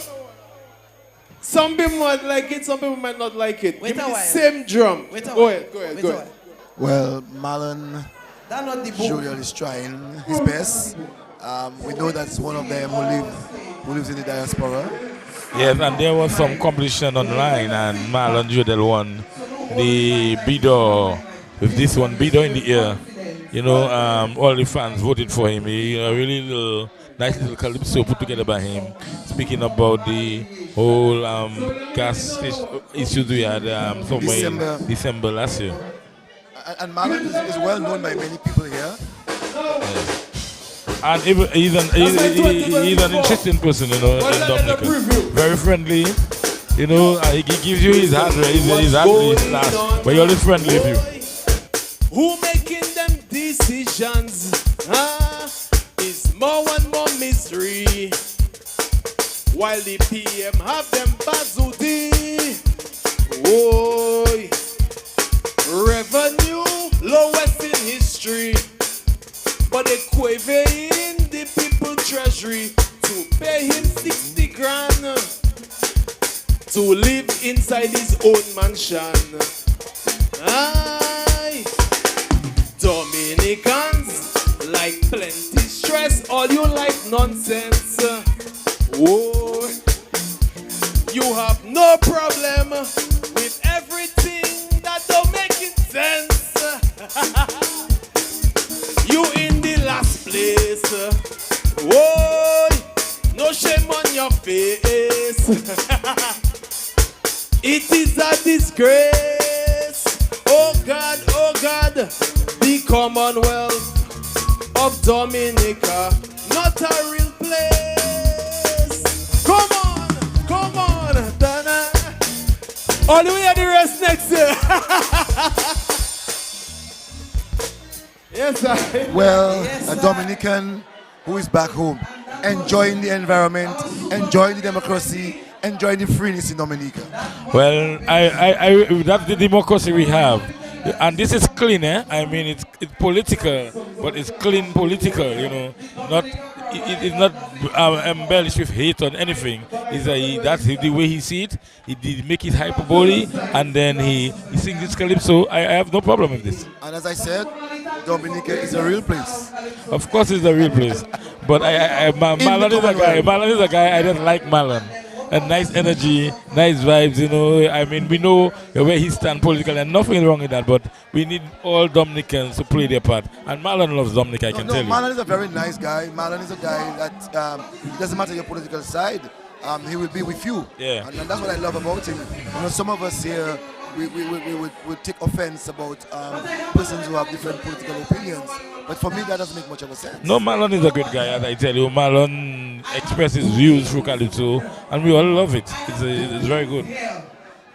Some people might like it, some people might not like it. Give me the same drum. Go ahead. Well, Marlon That not the book. Julian is trying his best. We know that's one of them who lives in the diaspora. Yes, and there was some competition online, and Marlon Jodel won the Bido with this one, Bido in the Air. You know, all the fans voted for him. He really nice little calypso put together by him, speaking about the whole gas issues we had somewhere in December last year. And Marlon is well known by many people here. Yes. And he's an interesting person, you know, in Dominica. Very friendly, you know, he gives you his hand, his last, but he's always friendly with you. Who making them decisions? Is more and more misery. While the PM have them bazudi. Oi. Revenue lowest in history. But they quave in the people treasury to pay him 60 grand to live inside his own mansion. Aye. Dominicans like plenty stress, all you like nonsense. Oh, you have no problem with everything that don't make sense. You in the last place. Whoa, no shame on your face. It is a disgrace. Oh God, the Commonwealth of Dominica, not a real place. Come on, Dana. All the way at the rest next year. Yes, sir. Well, a Dominican who is back home, enjoying the environment, enjoying the democracy, enjoying the freeness in Dominica. Well, that's the democracy we have. And this is clean, eh? I mean, it's political, but it's clean political, you know. It's not embellished with hate or anything. That's the way he see it. He did make it hyperbole, and then he sings this calypso. I have no problem with this. And as I said, Dominica is a real place. Of course, it's a real place. But Marlon is a guy. Marlon is a guy. I just like Marlon. A nice energy, nice vibes, you know. I mean, we know where he stands politically, and nothing wrong with that. But we need all Dominicans to play their part. And Marlon loves Dominica, I can tell you. Marlon is a very nice guy. Marlon is a guy that it doesn't matter your political side. He will be with you. Yeah. And that's what I love about him. You know, some of us here, we would take offense about persons who have different political opinions. But for me, that doesn't make much of a sense. No, Marlon is a good guy, as I tell you. Marlon expresses views through Calypso, and we all love it. It's very good.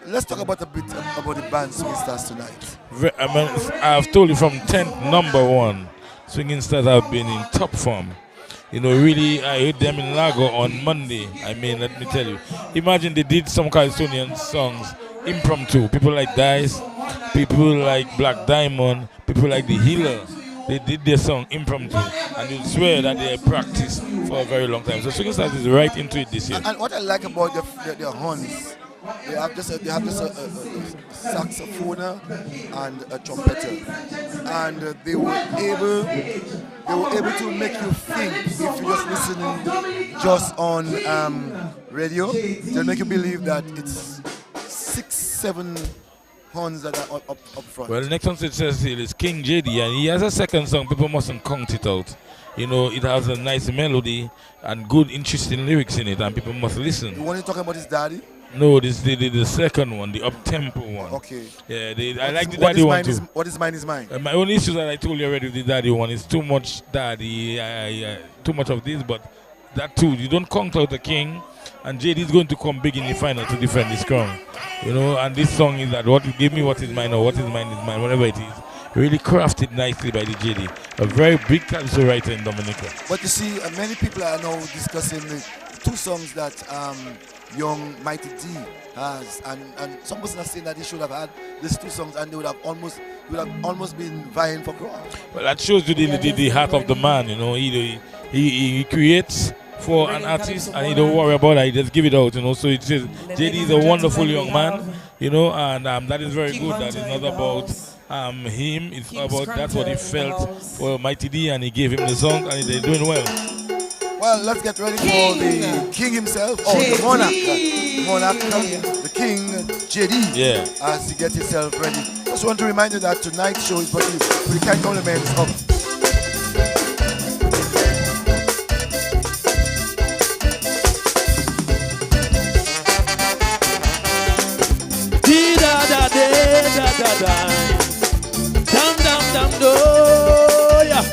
Let's talk about a bit about the band Swinging Stars tonight. I've told you from 10th, number 1, Swinging Stars have been in top form. You know, really, I heard them in Lago on Monday. I mean, let me tell you. Imagine they did some Calypsonian songs impromptu. People like Dice, people like Black Diamond, people like The Healer. They did their song impromptu, and you swear that they practiced for a very long time. So Swinging Stars is right into it this year. And what I like about their horns, they have just a saxophone and a trumpeter, and they were able to make you think if you're just listening just on radio. They'll make you believe that it's 6-7 horns that are up front. Well, the next one it says here is King JD, and he has a second song. People mustn't count it out. You know, it has a nice melody and good, interesting lyrics in it, and people must listen. The one you're talking about is Daddy? No, this the second one, the up-tempo one. Okay. Yeah, I like the Daddy one too. What is mine is mine. My only issue that I told you already with the Daddy one is too much Daddy, too much of this, but that too, you don't count out the King, and JD is going to come big in the final to defend his crown. You know, and this song is that give me what is mine, or what is mine, whatever it is. Really crafted nicely by the JD. A very big calypso writer in Dominica. But you see, many people are now discussing the two songs that young Mighty D has, and some person are saying that he should have had these two songs and they would have almost been vying for crown. Well, that shows you the heart of the man. You know, he creates for an artist and he don't worry about it. He just give it out. You know, so it says JD is a wonderful young man. You know, and that is very good. That is not about him. It's about that's what he felt for Mighty D, and he gave him the song, and they're doing well. Well, let's get ready for the king himself, or the monarch, the king, JD, as he gets himself ready. Just want to remind you that tonight's show is produced with the kind compliments of do, yeah.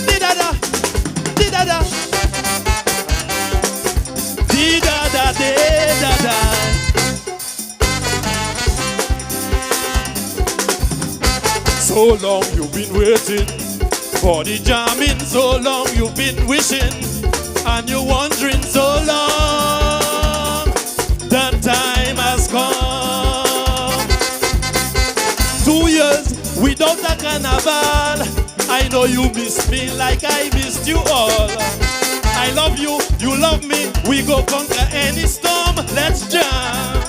Di-da-da, di-da-da. So long you've been waiting for the jamming, so long you've been wishing, and you're wondering so long, that time has come. 2 years without a carnival, I know you miss me like I missed you all. I love you, you love me, we go conquer any storm, let's jam.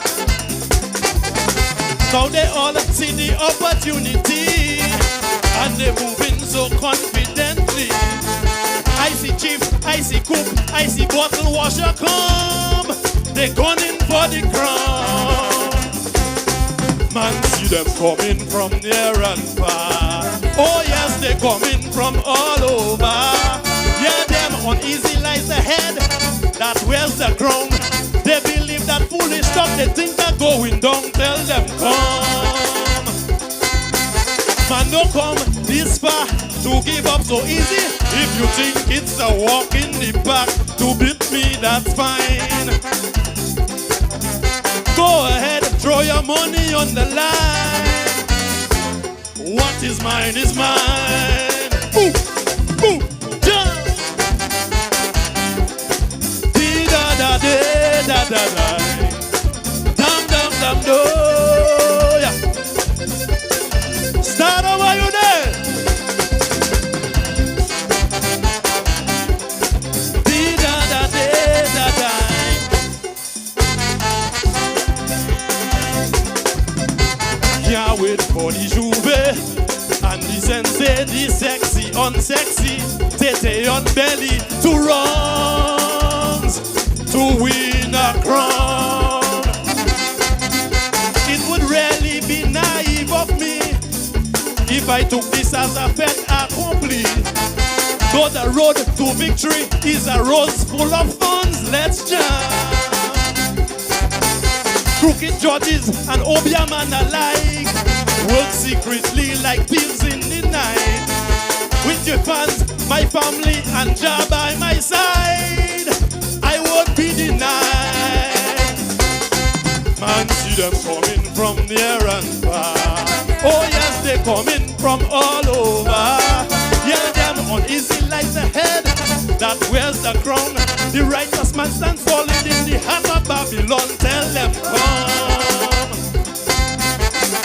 Now they all see the opportunity, and they're moving so confidently. I see chief, I see cook, I see bottle washer come. They're gunning for the crown. Man, see them coming from near and far. Oh yes, they're coming from all over. Yeah, them uneasy lies ahead. That's where's the ground. They believe that foolish stuff they think are going down. Tell them come. Man, don't come this far to give up so easy. If you think it's a walk in the park to beat me, that's fine. Go ahead, throw your money on the line. What is mine is mine. Boom, boom, jump. Di-da-da-da-da-da-da. Dum-dum-dum-do. Yeah. Stardom, are you there? Di-da-da-da-da-da. Can't wait for the Juve and the sensei, the sexy, unsexy, tete on belly, two wrongs to win a crown. It would really be naive of me if I took this as a fait accompli. Though the road to victory is a rose full of thorns, let's jam. Crooked judges and Obiaman alike work secretly like thieves in the night. With your fans, my family, and Jah by my side, I won't be denied. Man, see them coming from near and far. Oh yes, they're coming from all over. Yeah, them uneasy lies ahead. That wears the crown. The righteous man stands falling in the heart of Babylon. Tell them come.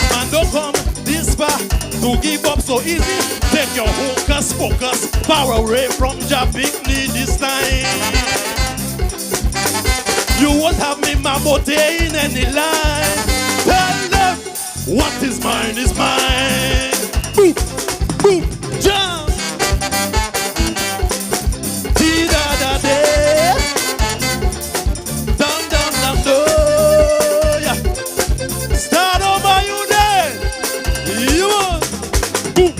Man, don't come this far to give up so easy. Take your hocus pocus power away from Jabikni this time. You won't have me mamote in any line. Tell them what is mine is mine. Boom, boom, jump. Stardom, are you there? You are. Boom.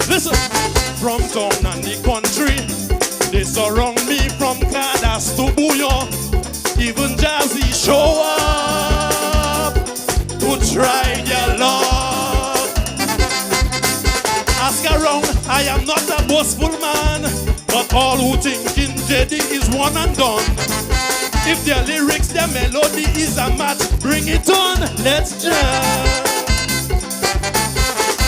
Listen, from town and the country, they surround me from Kadas to Bouillon. Even Jazzy show up to try their luck. Ask around, I am not a boastful man, but all who think in JD is one and done. If their lyrics, their melody is a match, bring it on, let's jam.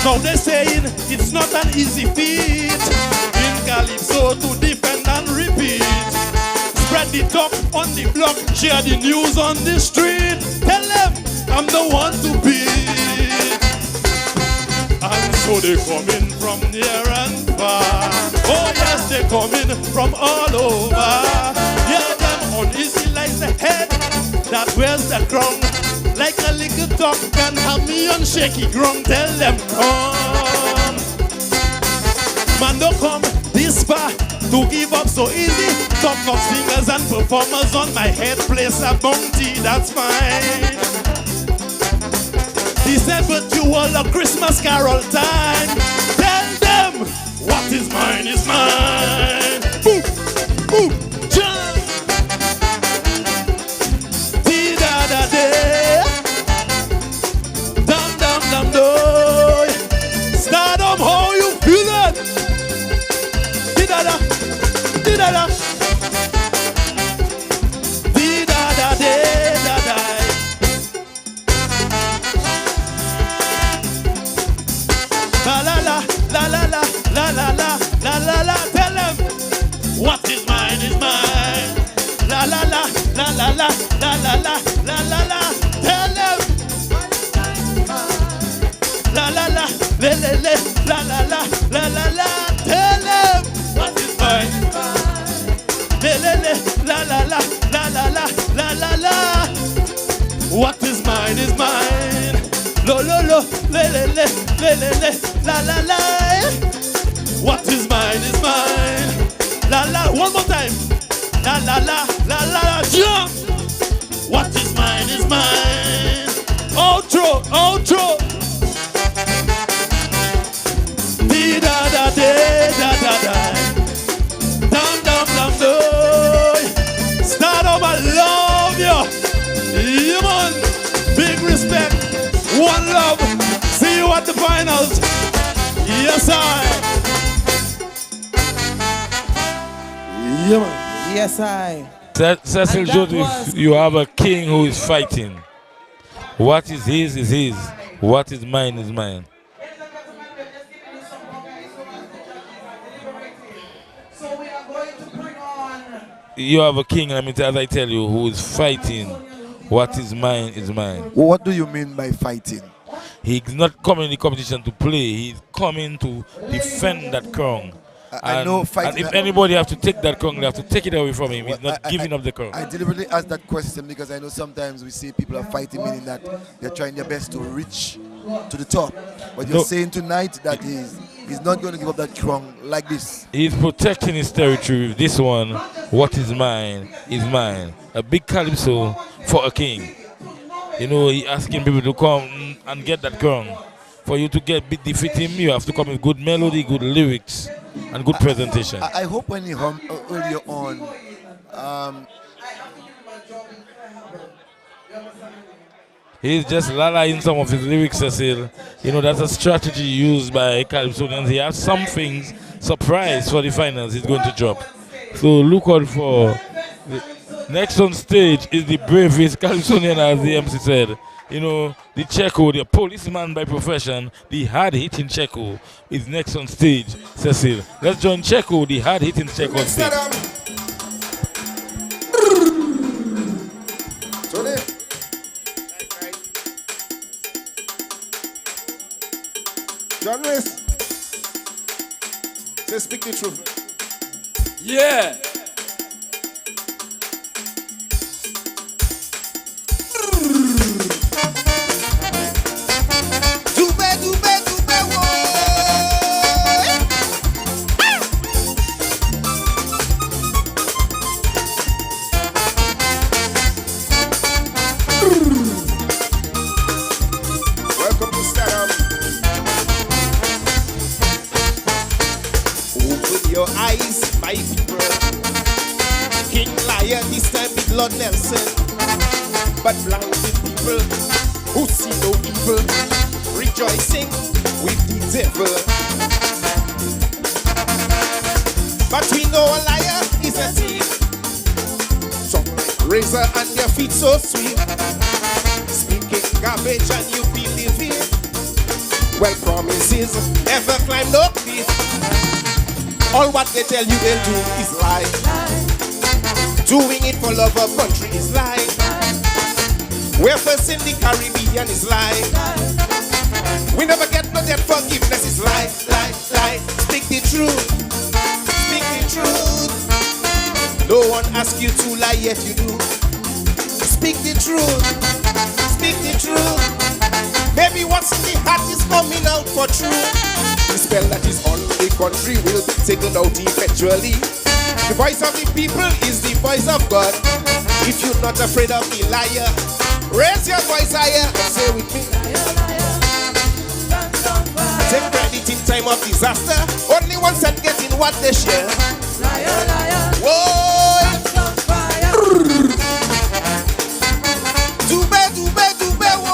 Now they're saying it's not an easy feat in Calypso to defend and repeat. Spread the talk on the block, share the news on the street. Tell them I'm the one to beat. And so they coming from near and far. Oh yes, they coming from all over. Yeah, them uneasy like the head that wears the crown. Like a little dog can have me on shaky ground. Tell them come. Man don't come this far to give up so easy. Top of singers and performers on my head place a bounty, that's fine. He said, but you all a Christmas carol time. Tell them what is mine is mine. Boom, boom, jump. Dee-da-da-day. Dum-dum-dum-doy. Stardom, how you feeling? Dee-da-da, dee-da-da. Dee-da-da-day-da-da. La la la, la la la, la la la, la la la. Tell them what is mine is mine. La la la, la la la, la la la, la la la. Tell them la la la, le le le, la la la, la la la. Tell them what is mine. Le le le, la la la, la la la, la la la. What is mine is mine. Lo lo lo, le le le, la la la. What is mine is mine. La la, one more time. La la la, la la la, jump. What is mine is mine. Outro, outro. Dee da da da da da da. Dum dum dum do. Stardom, I love you. Yeah, man. Big respect. One love. See you at the finals. Yes, I. Yeah, man. Yes, I. Cecil Joseph, you have a king who is fighting. What is his is his. What is mine is mine. You have a king, as I tell you, who is fighting. What is mine is mine. What do you mean by fighting? He's not coming in the competition to play. He's coming to defend that crown. I know fighting. And if anybody have to take that crown, they have to take it away from him. He's not giving up the crown. I deliberately asked that question because I know sometimes we see people are fighting, meaning that they're trying their best to reach to the top. But you're saying tonight that he's not going to give up that crown like this. He's protecting his territory with this one. What is mine is mine. A big calypso for a king. You know, he asking people to come and get that crown. For you to defeat him, you have to come with good melody, good lyrics, and good presentation. I hope when you hum earlier on, he's just lalaing some of his lyrics, Cecil. You know, that's a strategy used by Calypsonians. He has some things surprise for the finals he's going to drop. So look out for next on stage is the bravest Calypsonian, as the MC said. You know, the Checo, the policeman by profession, the hard-hitting Checo is next on stage, Cecil. Let's join Checo, the hard-hitting Checo on stage. John West, say speak the truth. Yeah. Welcome to Stardom. Open your eyes, my people. King Lion, this time with Lord Nelson. But blinded people who see no evil, rejoicing with the devil. But we know a liar is a thief. Talk like razor and your feet so sweet. Speaking garbage and you believe it. Well, promises never climb no cliff. All what they tell you they'll do is lie. Doing it for love of country is lie. We're first in the Caribbean is lie. We never get no debt forgiveness is lie, lie, lie. Speak the truth, speak the truth. No one asks you to lie yet you do. Speak the truth, speak the truth. Maybe what's in the heart is coming out for truth. The spell that is on the country will be taken out eventually. The voice of the people is the voice of God. If you're not afraid of the liar, raise your voice higher and say with me. Take credit in time of disaster. Only one set getting what they share. Liar, liar. Whoa. Dube, dube, dube, whoa.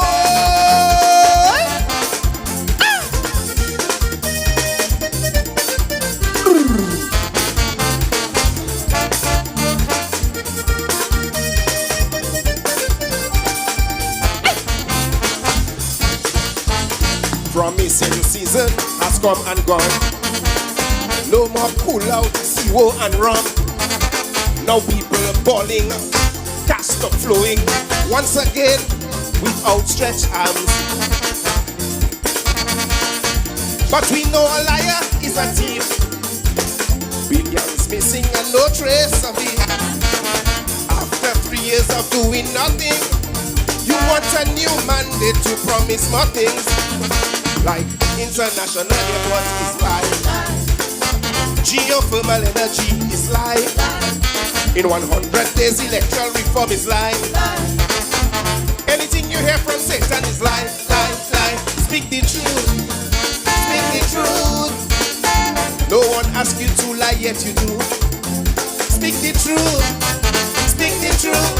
Promising season has come and gone. No more pull out, CO and rum. Now people are balling, cash stop flowing. Once again, with outstretched arms. But we know a liar is a thief. Billions missing and no trace of it. After 3 years of doing nothing, you want a new mandate to promise more things. Like international airport is life. Geothermal energy is life. In 100 days electoral reform is life. Anything you hear from Satan is life, life, life. Speak the truth, speak the truth. No one asks you to lie yet you do. Speak the truth, speak the truth.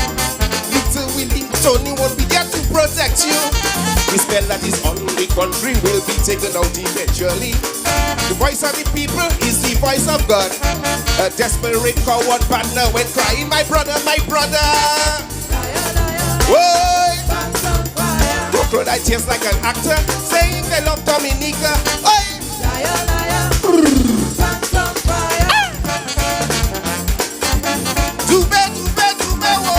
Little Willie Tony won't be there to protect you. The spell that is on the country will be taken out eventually. The voice of the people is the voice of God. A desperate coward partner when crying, my brother, my brother. Whoa! Crocodile tears like an actor, saying they love Dominica. Oi! Dube, dube, dube, whoa!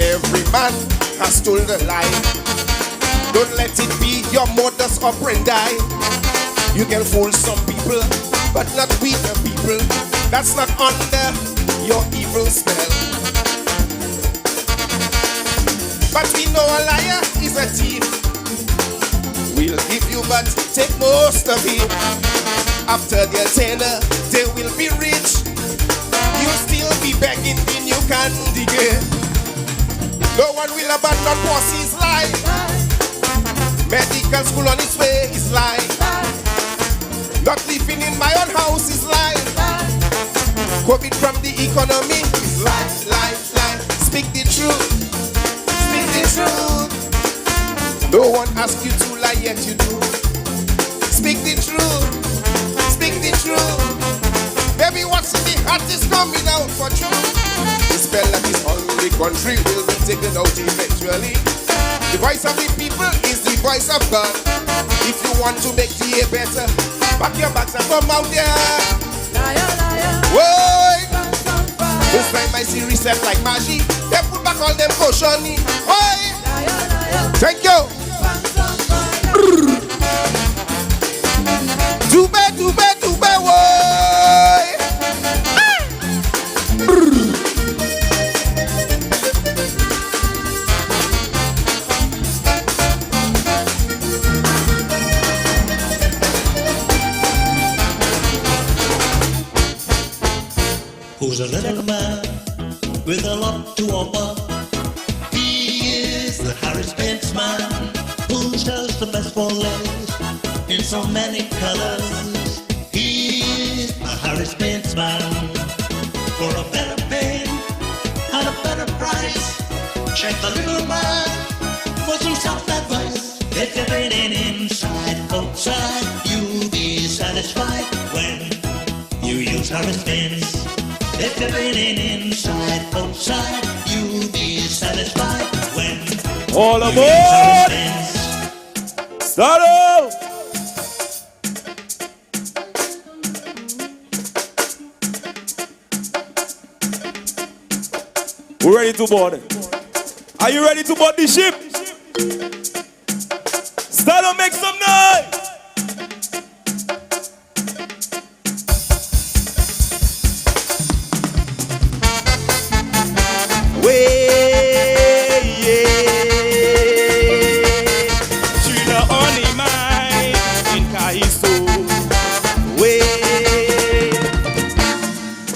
Every man has told a lie. Don't let it be your modus operandi. You can fool some people, but not we the people. That's not under your evil spell. But we know a liar is a thief. We'll give you, but take most of it. After their tenure, they will be rich. You'll still be begging the new candidate. No one will abandon Posse's life. Medical school on its way is life. Not living in my own house is life. COVID from the economy is life, life, life. Speak the truth, speak the truth. No one asks you to lie yet you do. Speak the truth, speak the truth. Baby, what's in the heart is coming out for truth. The spell that is on the country will be taken out eventually. The voice of the people is the voice of God. If you want to make the air better, back your backs and come out there. Liar, liar. Whoa! This time I see reset like magic. They put back all them caution. Oi! Thank you. Dube, dube, dube, woi! Who's a little man with a lot to offer? He is the Harris Bench man who sells the best for less in so many colors. He is a Harris Bench man for a better pay. check the little man for some soft advice. If you're grinning inside, outside, you'll be satisfied when you use Harris Benz. If you're grinning inside, outside, you'll be satisfied when all you use Harris Benz. Stardom! We're ready to board. Are you ready to board the ship? Stardom, make some noise! Way, yeah. Thriller on the mind in Kaiso. Way.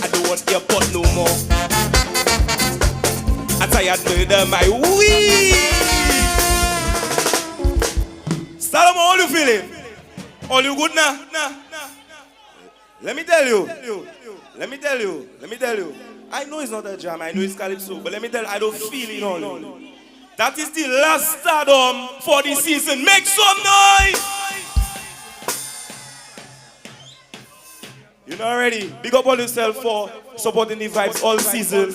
I don't want your butt no more. I tired murder my wee. Stardom, how you feeling? All you good now? Let me tell you. I know it's not a jam, I know it's calypso, but let me tell you, I don't feel it all. That is the last Stardom for the season. Make some noise! You know already? Big up on yourself for supporting the vibes all season.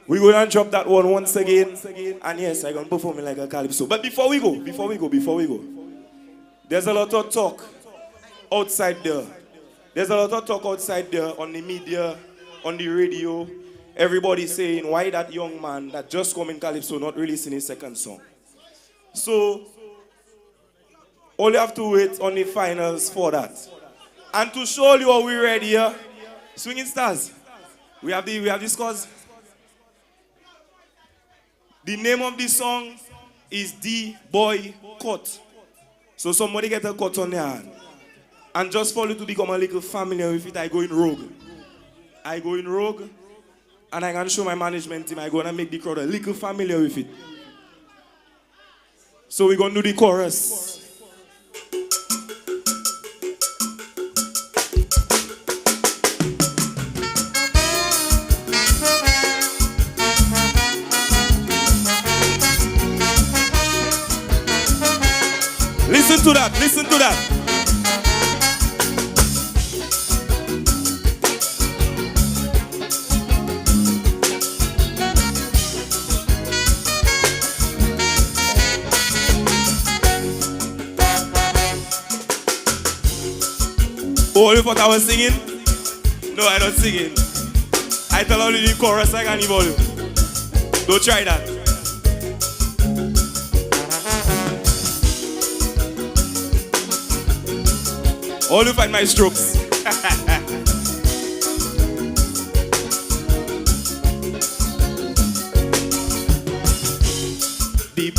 We're going to drop that one once again. And yes, I'm going to perform it like a calypso. But before we go, there's a lot of talk outside there. There's a lot of talk outside there on the media, on the radio. Everybody saying, why that young man that just come in calypso not releasing his second song? So, all you have to wait on the finals for that. And to show you how we're ready here, Swinging Stars, we have the scores. The name of the song is The Boy Cut. So somebody get a cut on their hand. And just for you to become a little familiar with it, I go in rogue. And I can show my management team, I'm going to make the crowd a little familiar with it. So we're going to do the chorus. Listen to that. Oh, you thought I was singing? No, I'm not singing. I tell only the chorus, I can't even you. Don't try that. All you find my strokes. The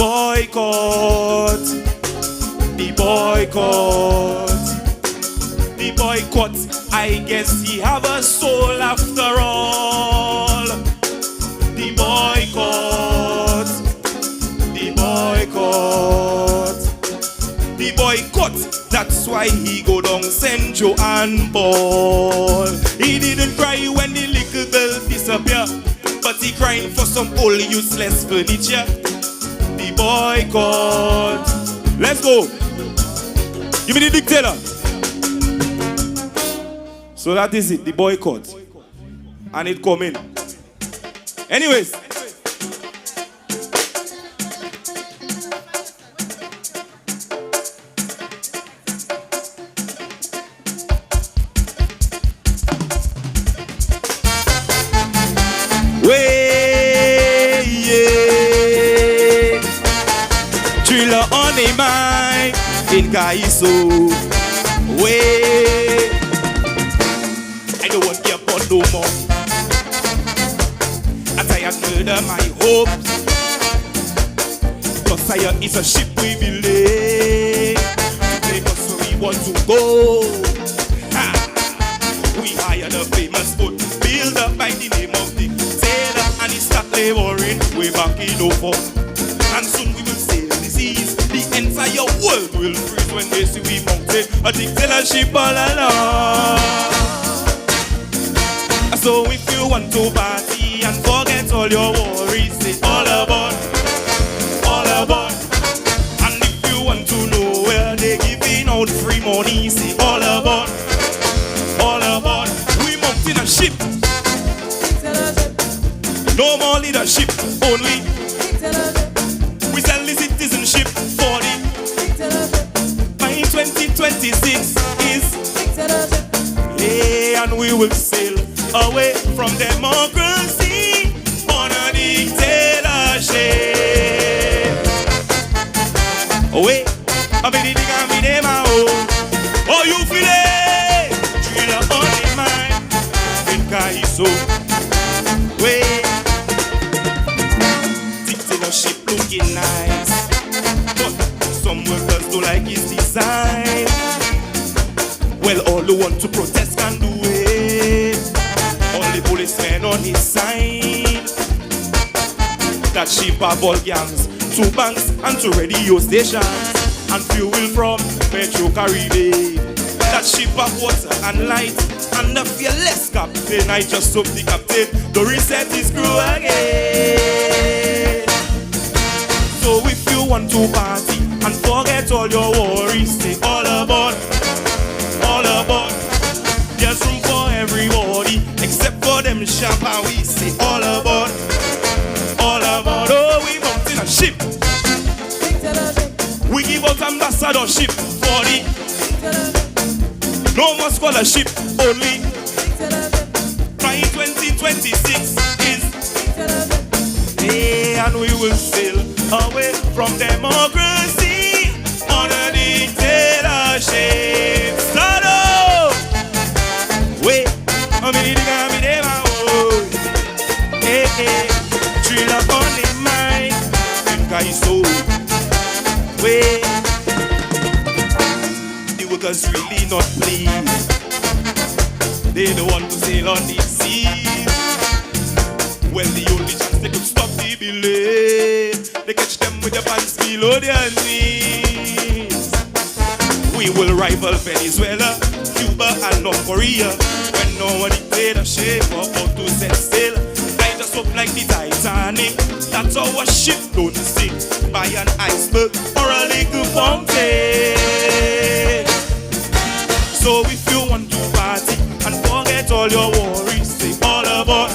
boycott, I guess he have a soul after all. The boycott, that's why he go down St. Joan Ball. He didn't cry when the little girl disappeared, but he crying for some old useless furniture. The boycott. Let's go. Give me the dictator. So that is it, the boycott. And it come in. Anyways. Way, yeah. Thriller on the mind in Kaiso. Way. I don't want your blood no more. As I have murdered my hopes. Messiah is a ship we believe to take us where we want to go. Ha. We hired a famous boat built up by the name of the sailor, and he start laboring way back in Opo. And soon we will sail the seas. The entire world will freeze when they see we mounted a dictatorship all along. So if you want to party and forget all your worries. Say all about, all about. And if you want to know where they giving out free money, say all about, all about. We mount in a ship. No more leadership, only. We sell the citizenship for the by 2026 is. Yeah, and we will sail away from democracy on a dictatorship. Away, I'm in the oh, you feel it? Drill on the mind, in Kaiso. Way, dictatorship looking nice, but some workers don't like his design. Well, all who want to protest can do it. All the policemen on his side. That ship of all gangs to banks and to radio stations and fuel from Petro Caribbean. That ship of water and light and the fearless captain. I just hope the captain don't reset his crew again. So if you want to party and forget all your worries, say all about, all about. There's room for everybody except for them champagne. We say all about, all about. Oh, we mount in a ship. We give out ambassadorship for the no more scholarship only. By 2026 is yeah, and we will sail away from democracy on a dictatorship. Stardom! Wait, I'm in the game, hey, hey, drill up on the mind, in Kaiso. Wait, the workers really not pleased. They don't want to sail on the seas. Well, the only chance they could stop the delay, they catch them with their pants below their knees. We will rival Venezuela, Cuba, and North Korea. When no one dictatorship or about to set sail, I just hope like the Titanic that our ship don't sink by an iceberg or a little fountain. So if you want to party and forget all your worries, say all about,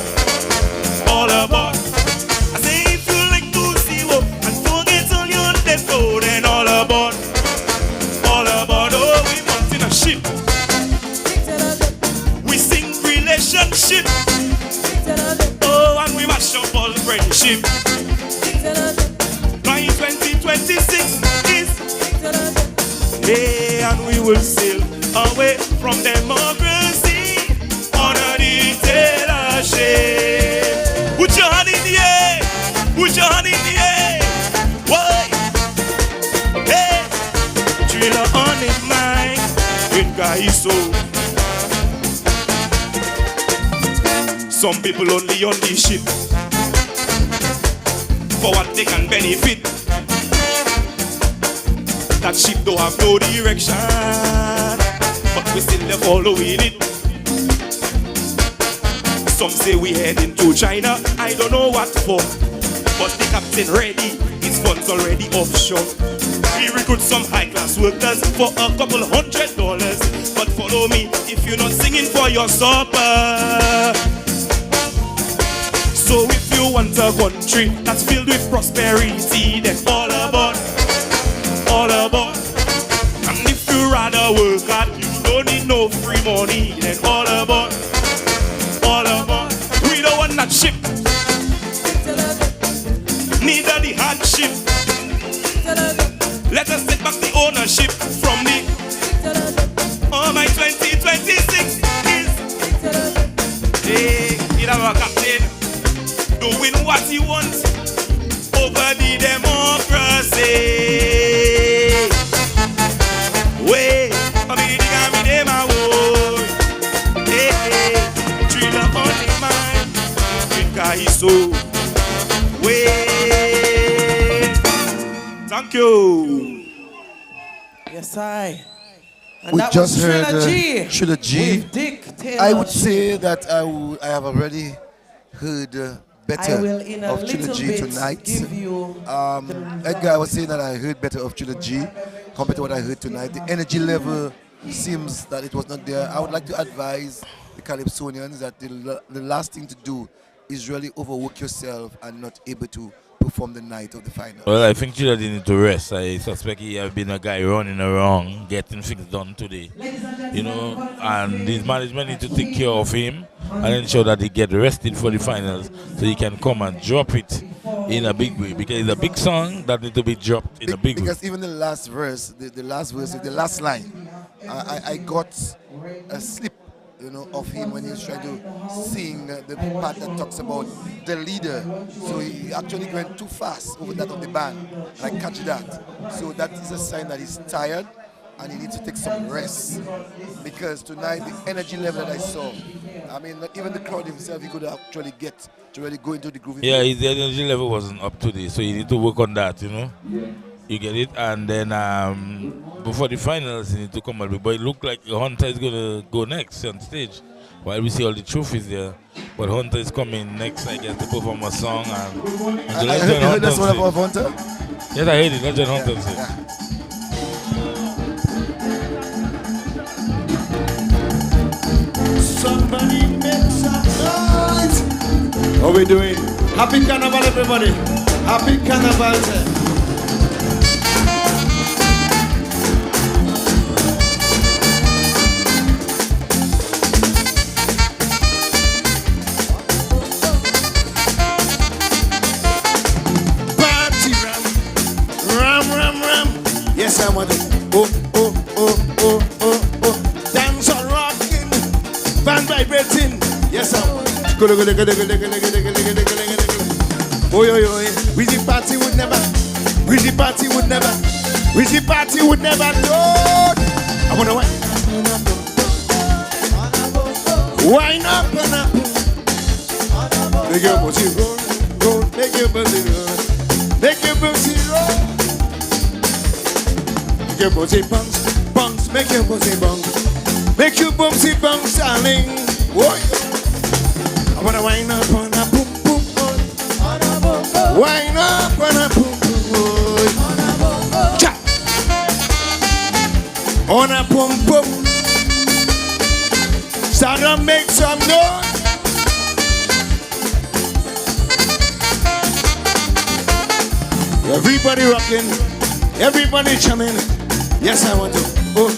all about. I say if you like to see what and forget all your debt, oh, then all about, all about. Oh, we mount in a ship. We sing relationship. Oh, and we mash up all friendship. By 2026 is hey, and we will sail away from democracy on a dictatorship. Put your hand in the air, put your hand in the air. Why? Hey, driller on the mind with Kaiso. Some people only on the ship for what they can benefit. That ship don't have no direction, but we still are following it. Some say we heading to China, I don't know what for, but the captain ready, his funds already offshore. We recruit some high-class workers for a couple $100, but follow me if you're not singing for your supper. So if you want a country that's filled with prosperity, then all about, all about. And if you rather work hard, you don't need no free money, then all about, all about. We don't want that ship, neither the hardship. Let us take back the ownership from the oh, my 2026 is hey, you know our captain doing what he wants over the democracy. Wait, I mean, the my word. Hey, hey, driller on the mind, in Kaiso. Wait, thank you. Yes, I. And We that just was heard Triller G Triller G. with Dick Taylor. I would say that I have already heard I better will in a of little Trilogy bit tonight. give you Edgar, I was saying that I heard better of Trilogy compared to what I heard tonight. The energy level seems that it was not there. I would like to advise the Calypsonians that the last thing to do is really overwork yourself and not able to perform the night of the final. Well, I think Trilogy need to rest. I suspect he have been a guy running around, getting things done today. You know, and his management need to take care of him and ensure that he get rested for the finals so he can come and drop it in a big way, because it's a big song that need to be dropped in a big way. Because even the last verse, the last line, I got a slip, of him when he was trying to sing the part that talks about the leader. So he actually went too fast over that of the band, and I catch that. So that is a sign that he's tired and he needs to take some rest. Because tonight, the energy level that I saw, I mean, not even the crowd himself, he could actually get to really go into the groove. Yeah, his energy level wasn't up today, so you need to work on that, You get it? And then before the finals, you need to come out. But it looked like Hunter is going to go next on stage while we see all the trophies there. But Hunter is coming next, I guess, to perform a song. And I heard that's one of Hunter? Yes, I heard it. That's what Hunter said. Somebody make some noise. How we doing? Happy Carnival, everybody. Happy Carnival. Party ram. Yes, I want it. Oh. Dance on rocking. Band vibrating. Yes, I want it. Oh. We the party would never. We the party would never know. I wanna wine up and up. Make your booty roll. Make your booty roll. Make your booty roll. Make your booty bounce. Make your booty bounce. Make your booty bounce, darling. Whoa. I wanna wine up on a boom. Wine up on a boom. Cha. On a boom. Stardom, make some noise. Everybody rocking, everybody chumming. Yes, I want to. Oh.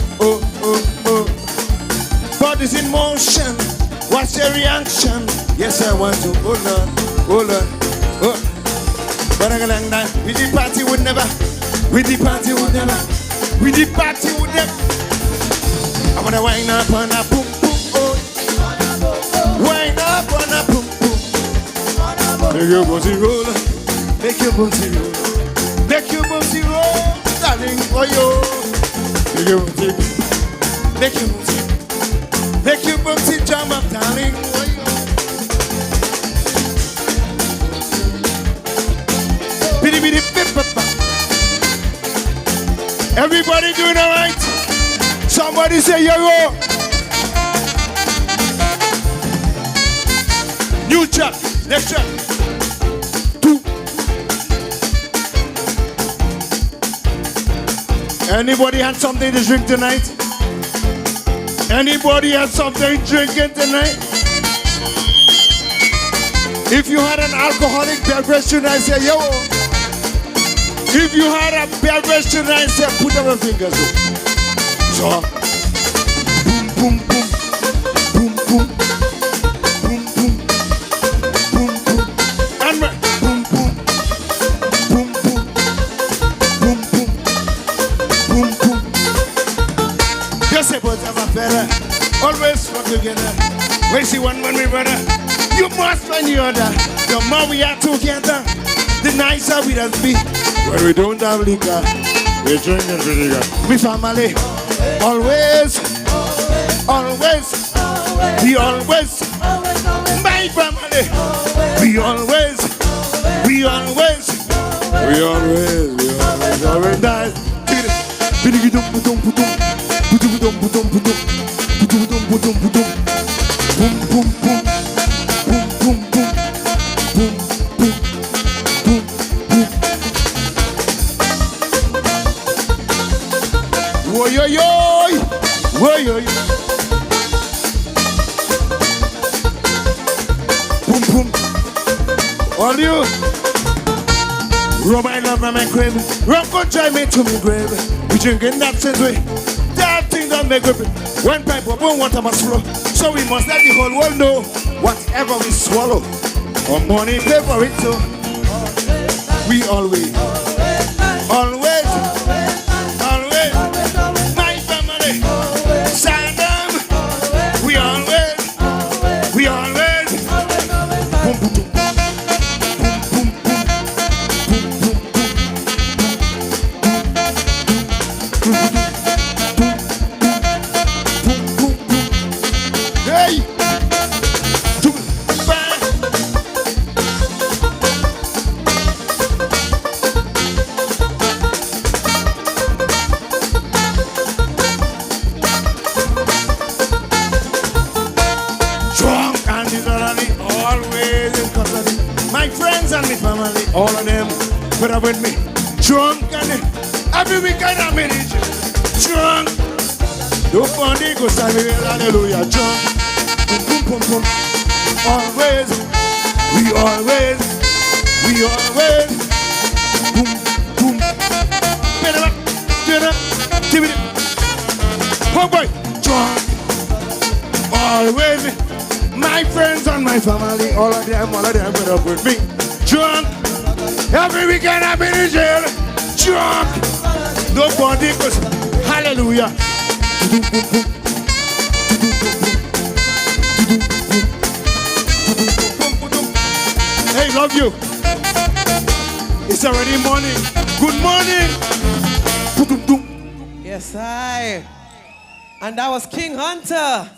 Body's in motion. What's your reaction? Yes, I want to. Oh Lord. We the party would never. I wanna wind up on a boom. Wind up on a boom. Make your booty roll. Make your booty roll, darling, oh yo. Make your booty jump up, darling, oh yo. Everybody doing all right? Somebody say yo. New track, next track. Anybody had something to drink tonight? Anybody had something drinking tonight? If you had an alcoholic beverage tonight, say yo. If you had a beverage tonight, say put up your fingers. So, boom. And always work together. We see one when we brother. You must find the other. The more we are together, the nicer we will be. When we don't have liquor, we drink and vinegar. We family, always. We always. My family, we always die. you. Rum I love my crib. Rum could drive me to me grave. We drinking that since we that thing don't make grip. When pipe up, water must flow. So we must let the whole world know whatever we swallow. Our money pay for it too. We always, always, always, my family, Stardom. We always, we always, boom, boom, boom. All of them, put up with me. Drunk and every weekend I'm in it. Drunk. Don't find it, go stand me, hallelujah. Drunk. Boom, boom, boom, boom. Always. We always. We always. Boom, boom. Get up. Get up. Give it. Oh boy. Drunk. Always. My friends and my family, all of them, put up with me. Drunk. Every weekend I've been in jail. Drunk. Nobody goes, hallelujah. Hey, love you. It's already morning. Good morning. Yes, I. And that was King Hunter.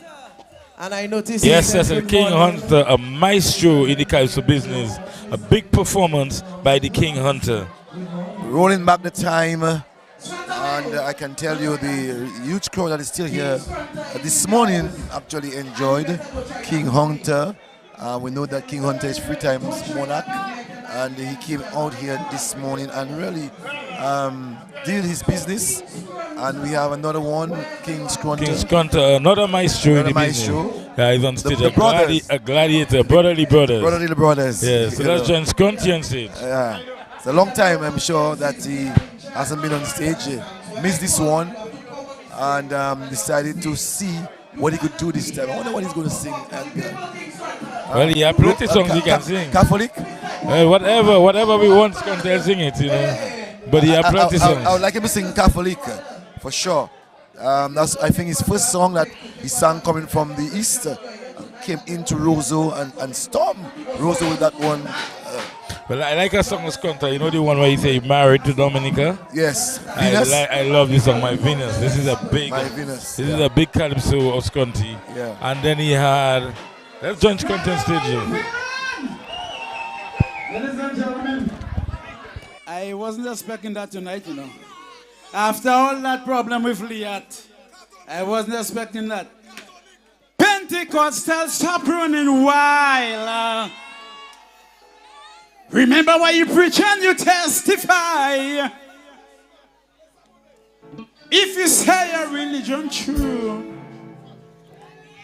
And I noticed. Yes, that's a King Hunter, a maestro in the Calypso business. A big performance by the King Hunter. Rolling back the time, and I can tell you the huge crowd that is still here this morning actually enjoyed King Hunter. We know that King Hunter is 3 times monarch, and he came out here this morning and really did his business. And we have another one, King Scrunter. King Scrunter, another maestro in the business. Yeah, he's on stage. A gladiator, brotherly brothers. Brotherly brothers. Yeah, so let's join Scrunty on stage. Yeah, it's a long time, I'm sure, that he hasn't been on stage. Missed this one and decided to see what he could do this time. I wonder what he's going to sing. Well, he has plenty songs he can sing. Catholic? Whatever we want, Scrunter sing it, you know. But he has plenty songs. I would like him to sing Catholic, for sure. That's, I think, his first song that he sang coming from the east. Came into Roseau and stormed Roseau with that one. Well, I like a song of Scrunter. You know the one where he say married to Dominica? Yes. Venus. I love this song, My Venus. This is a big. My Venus. This is a big calypso of Scrunty. Yeah. And then he had. Let's join Scrunty on stage. Ladies and gentlemen, I wasn't expecting that tonight, you know. After all that problem with Liat, I wasn't expecting that. Pentecostal, stop running wild. Remember why you preach and you testify. If you say your religion true,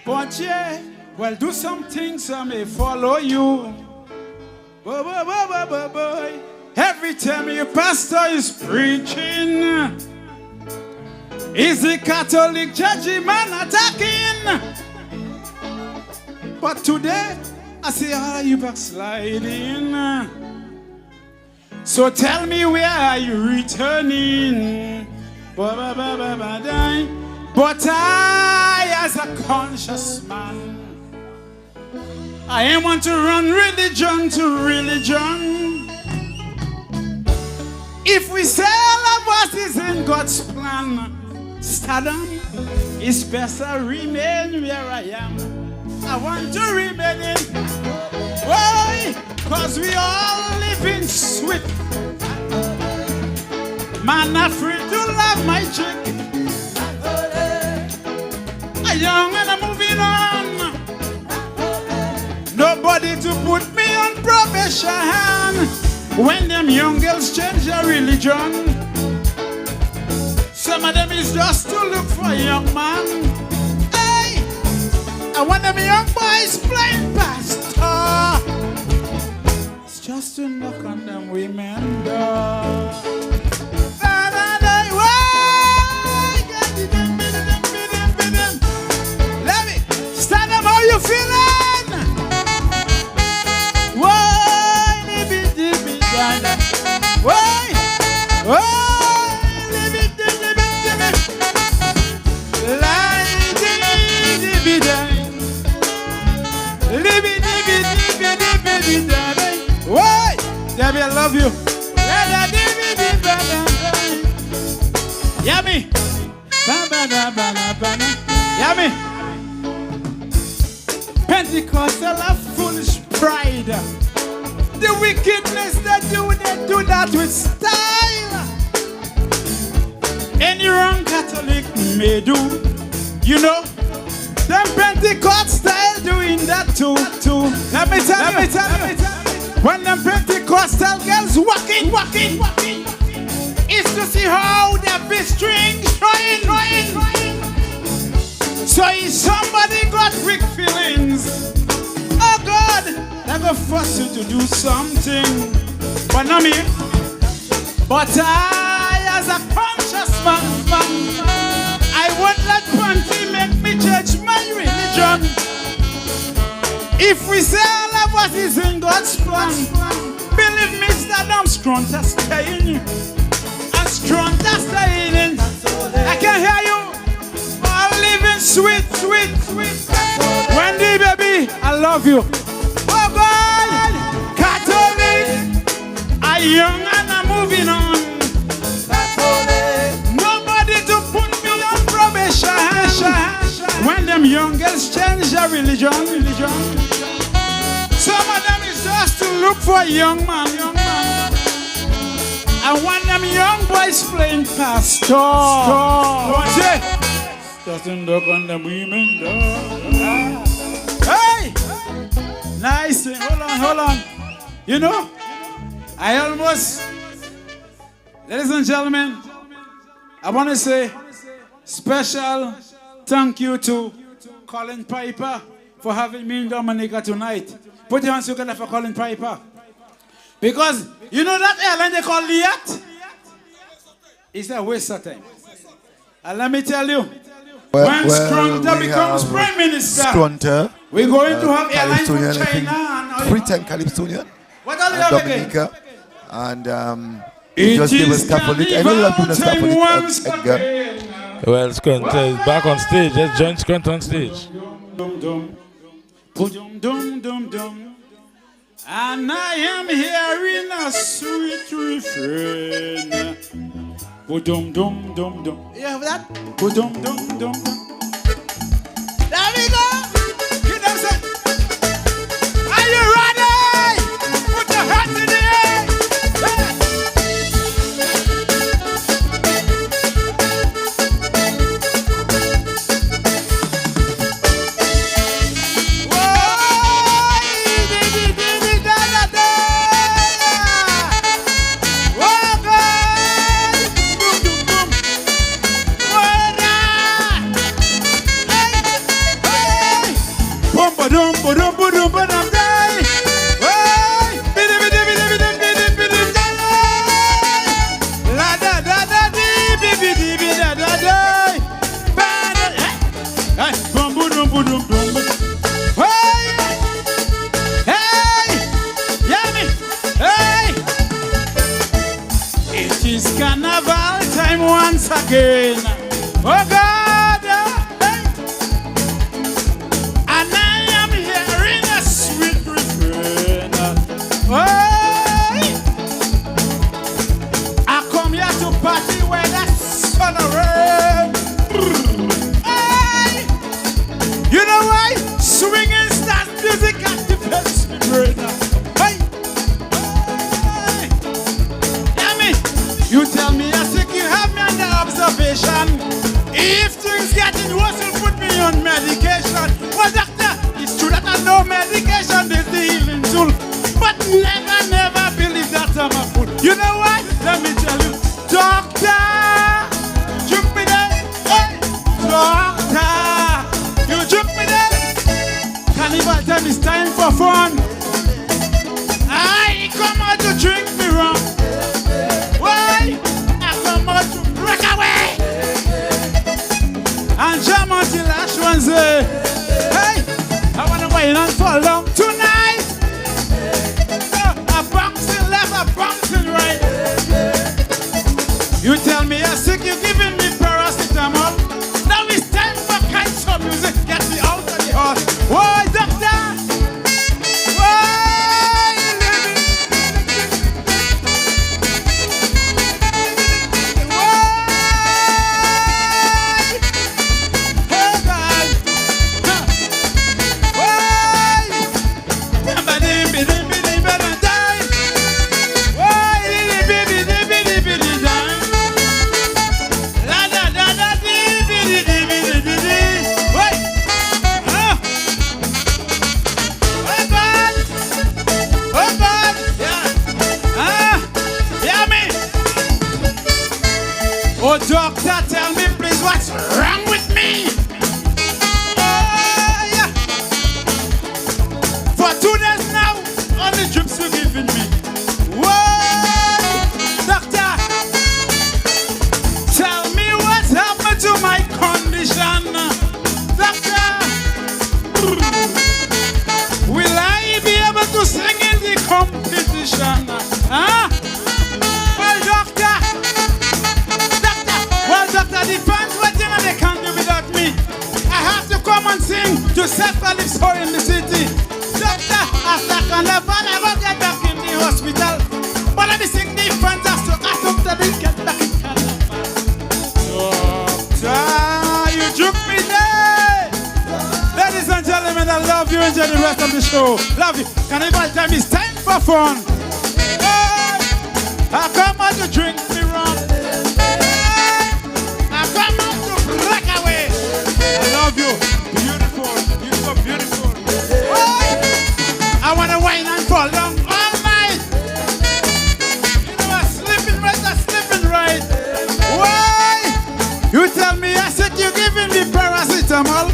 but yeah, well, do some things I may follow you. Boy, boy, boy, boy, boy, boy. Every time your pastor is preaching, is the Catholic judgment attacking? But today, I say, are you backsliding? So tell me, where are you returning? But I, as a conscious man, I am want to run religion to religion. If we say all of us is in God's plan, Stardom, it's better remain where I am. I want to remain in. Why? Because we all live in sweet. Man, afraid to love my chick. I'm young and I'm moving on. Nobody to put me on probation. When them young girls change their religion, some of them is just to look for a young man. Hey, I want them young boys playing pastor. It's just women do. Let me stand up. How you feeling? Why, why, why, Debbie, I love you. Yummy. Yummy. Pentecostal have foolish pride. The wickedness they do that with style. Any wrong Catholic may do, you know. Them Pentecostal doing that too. Let me tell you. When them Pentecostal girls walking, it's to see how their big string trying. So if somebody got weak feelings, oh God, they're gonna force you to do something. But not me. But I, as a conscious man, I won't let panty make me change my religion. If we say all of us is in God's plan, believe me, Stardom strong to staying. And strong to staying. I can hear you. All living sweet. Wendy, baby, I love you. Oh God, Catholic, I'm young and I'm moving on. Nobody to put me on probation. When them young girls change their religion. Some of them is just to look for a young man. And when them young boys playing pastor, what's it? Doesn't look on the women door. Hey! Nice thing. Hold on. You know, I almost, ladies and gentlemen, I want to say special thank you to Colin Piper for having me in Dominica tonight. Put your hands together for Colin Piper. Because you know that airline they call Liat? It's a waste of time. And let me tell you, when Scrunter becomes Prime Minister, we're going to have airlines from China and Britain, Calypsonian, what are you Dominica, and he just gave us Catholic. I know that people Catholic, Edgar. Well, Scrunter is back on stage. Let's join Scrunter on stage. And I am hearing a sweet refrain. Dum. You have that? Dum. There we go. Get them set. Are you ready? Put your hands in the air. It is carnival time once again. Oh God, and I am hearing a sweet refrain. I come here to party where the sun rain. You know why? Swinging stars music activates me brain. You tell me, I think you have me under observation. If things getting worse, you put me on medication. Well, doctor, it's true that I know medication is the healing tool. But never believe that I'm a fool. You know why? Let me tell you. Doctor, juke me there. Hey, doctor, you juke me there. Carnival time is time for fun. I come out to drink me rum. Hey, I wanna wait and fall down tonight. A bouncing left, a bouncing right. You tell me you're sick, you're giving me paracetamol. Now it's time for kind of music. Get me out of the house. Why, doctor? Why you living? Oh, doctor, tell me please what's wrong with me? Oh, yeah. For 2 days now, all the drips you're giving me. Whoa, doctor, tell me what's happened to my condition. Doctor, will I be able to sing in the competition? Huh? Well, doctor, doctor, the fans waiting and they can't do without me. I have to come and sing to set my lips for in the city. Doctor, after carnival, I will get back in the hospital. But let me sing the fans after they get back in carnival. Doctor, you took me there. Ladies and gentlemen, I love you. Enjoy the rest of the show. Love you. Carnival time is time for fun. Hey, I come out to drink me rum. I love you. Beautiful. You're so beautiful. I want to whine and fall down all night. You know, I'm slipping right. Why? You tell me I said you're giving me paracetamol.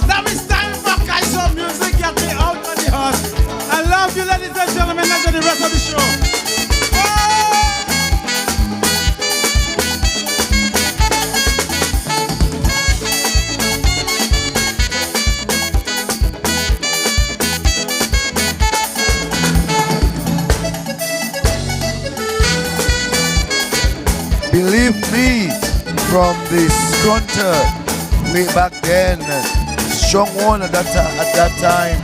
Now it's time for Kaiser music. Get me out of the house. I love you, ladies and gentlemen. Enjoy the rest of the show. Believe me, from the Scrunter way back then, strong one at that time.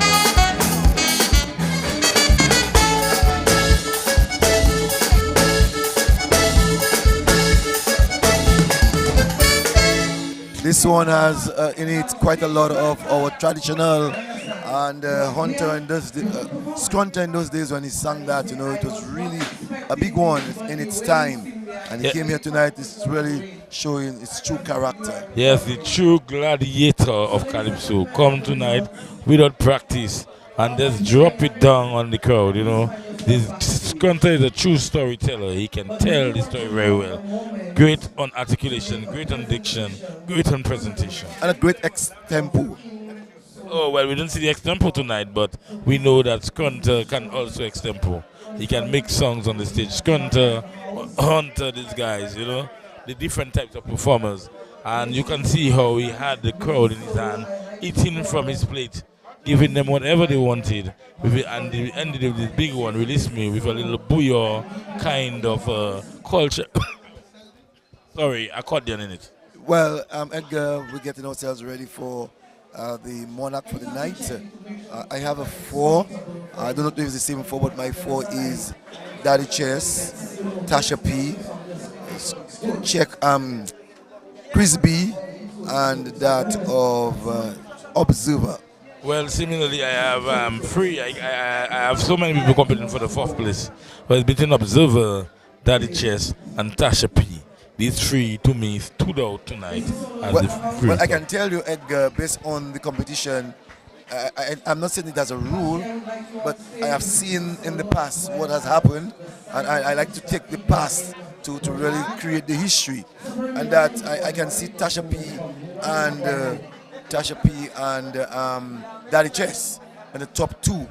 This one has in it quite a lot of our traditional and Hunter and Scrunter in those days when he sang that, you know, it was really a big one in its time. And he came here tonight, it's really showing its true character. Yes, the true gladiator of Calypso come tonight without practice and just drop it down on the crowd, you know. This Scrunter is a true storyteller. He can tell the story very well. Great on articulation, great on diction, great on presentation. And a great extempo. Oh, well, we didn't see the extempo tonight, but we know that Scrunter can also extempo. He can make songs on the stage. Scrunter, Hunter, these guys, you know, the different types of performers. And you can see how he had the crowd in his hand, eating from his plate, giving them whatever they wanted. And he ended with this big one, Release Me, with a little bouillon kind of culture. Sorry, accordion in it. Well, Edgar, we're getting ourselves ready for the Monarch for the night. I have a 4. I don't know if it's the same 4, but my 4 is Daddy Chess, Tasha P, check Chris B, and that of Observer. Well, similarly, I have 3. I have so many people competing for the 4th place. But it's between Observer, Daddy Chess, and Tasha P. These 3 to me stood out tonight as well, I can tell you, Edgar, based on the competition, I'm not saying it as a rule, but I have seen in the past what has happened, and I like to take the past to really create the history. And that I can see Tasha P and Daddy Chess in the top 2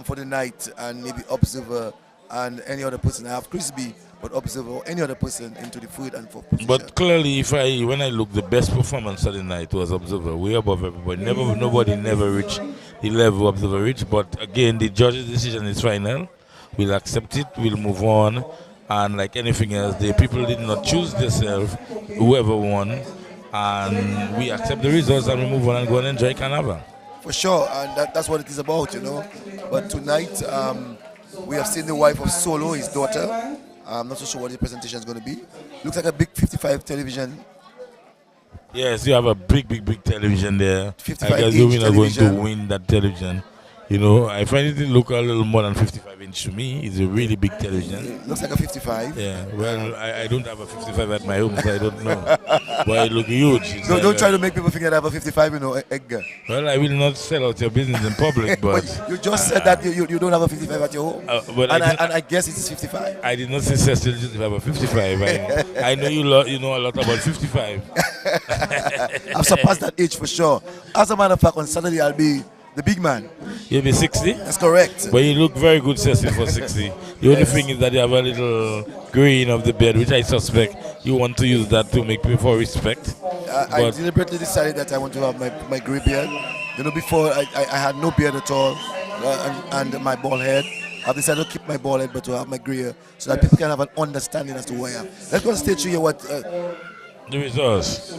for the night, and maybe Observer and any other person. I have Chris B, but Observer or any other person into the third and fourth position. But clearly, when I look, the best performance of the night was Observer, way above everybody. Nobody never reached the level Observer reached. But again, the judge's decision is final. We'll accept it. We'll move on. And like anything else, the people did not choose themselves, whoever won. And we accept the results and we move on and go and enjoy Carnival. For sure, and that's what it is about, you know. But tonight, we have seen the wife of Solo, his daughter. I'm not so sure what the presentation is going to be. Looks like a big 55 television. Yes, you have a big television there. 55 I guess the winner going to television. win that television. You know, I find it look a little more than 55 inch to me. It's a really big television. It looks like a 55. Yeah, well, I don't have a 55 at my home, so I don't know. But it look huge. Don't try to make people think that I have a 55, you know, Edgar. Well, I will not sell out your business in public, but... you just said that you don't have a 55 at your home. But and I guess it's 55. I did not say still just have a 55. I know you know a lot about 55. I've surpassed that age for sure. As a matter of fact, on Saturday I'll be the big man. You'll be 60? That's correct. But you look very good, Cecil, for 60. The only thing is that you have a little green of the beard, which I suspect you want to use that to make people for respect. I deliberately decided that I want to have my grey beard. You know, before I had no beard at all, and my bald head. I've decided to keep my bald head, but to have my grey hair, so that people can have an understanding as to who I am. Let's go on stage to hear what... the results.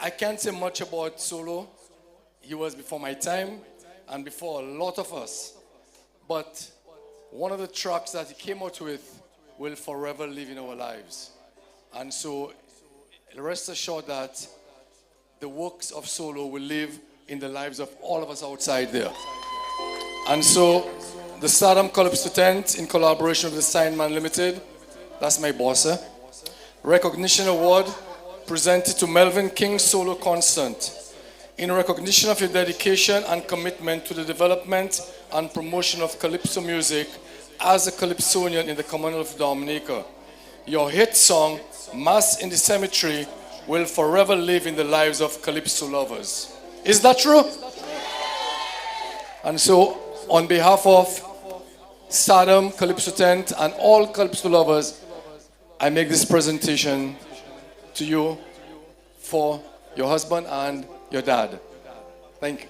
I can't say much about Solo. He was before my time and before a lot of us. But one of the tracks that he came out with will forever live in our lives. And so rest assured that the works of Solo will live in the lives of all of us outside there. And so the Stardom Calypso Tent, in collaboration with the Signman Limited, that's my boss, Recognition Award, presented to Melvin King Solo Constant in recognition of your dedication and commitment to the development and promotion of calypso music as a calypsonian in the Commonwealth of Dominica. Your hit song, Mass in the Cemetery, will forever live in the lives of calypso lovers. Is that true? And so, on behalf of Stardom, Calypso Tent, and all calypso lovers, I make this presentation to you for your husband and your dad. Thank you.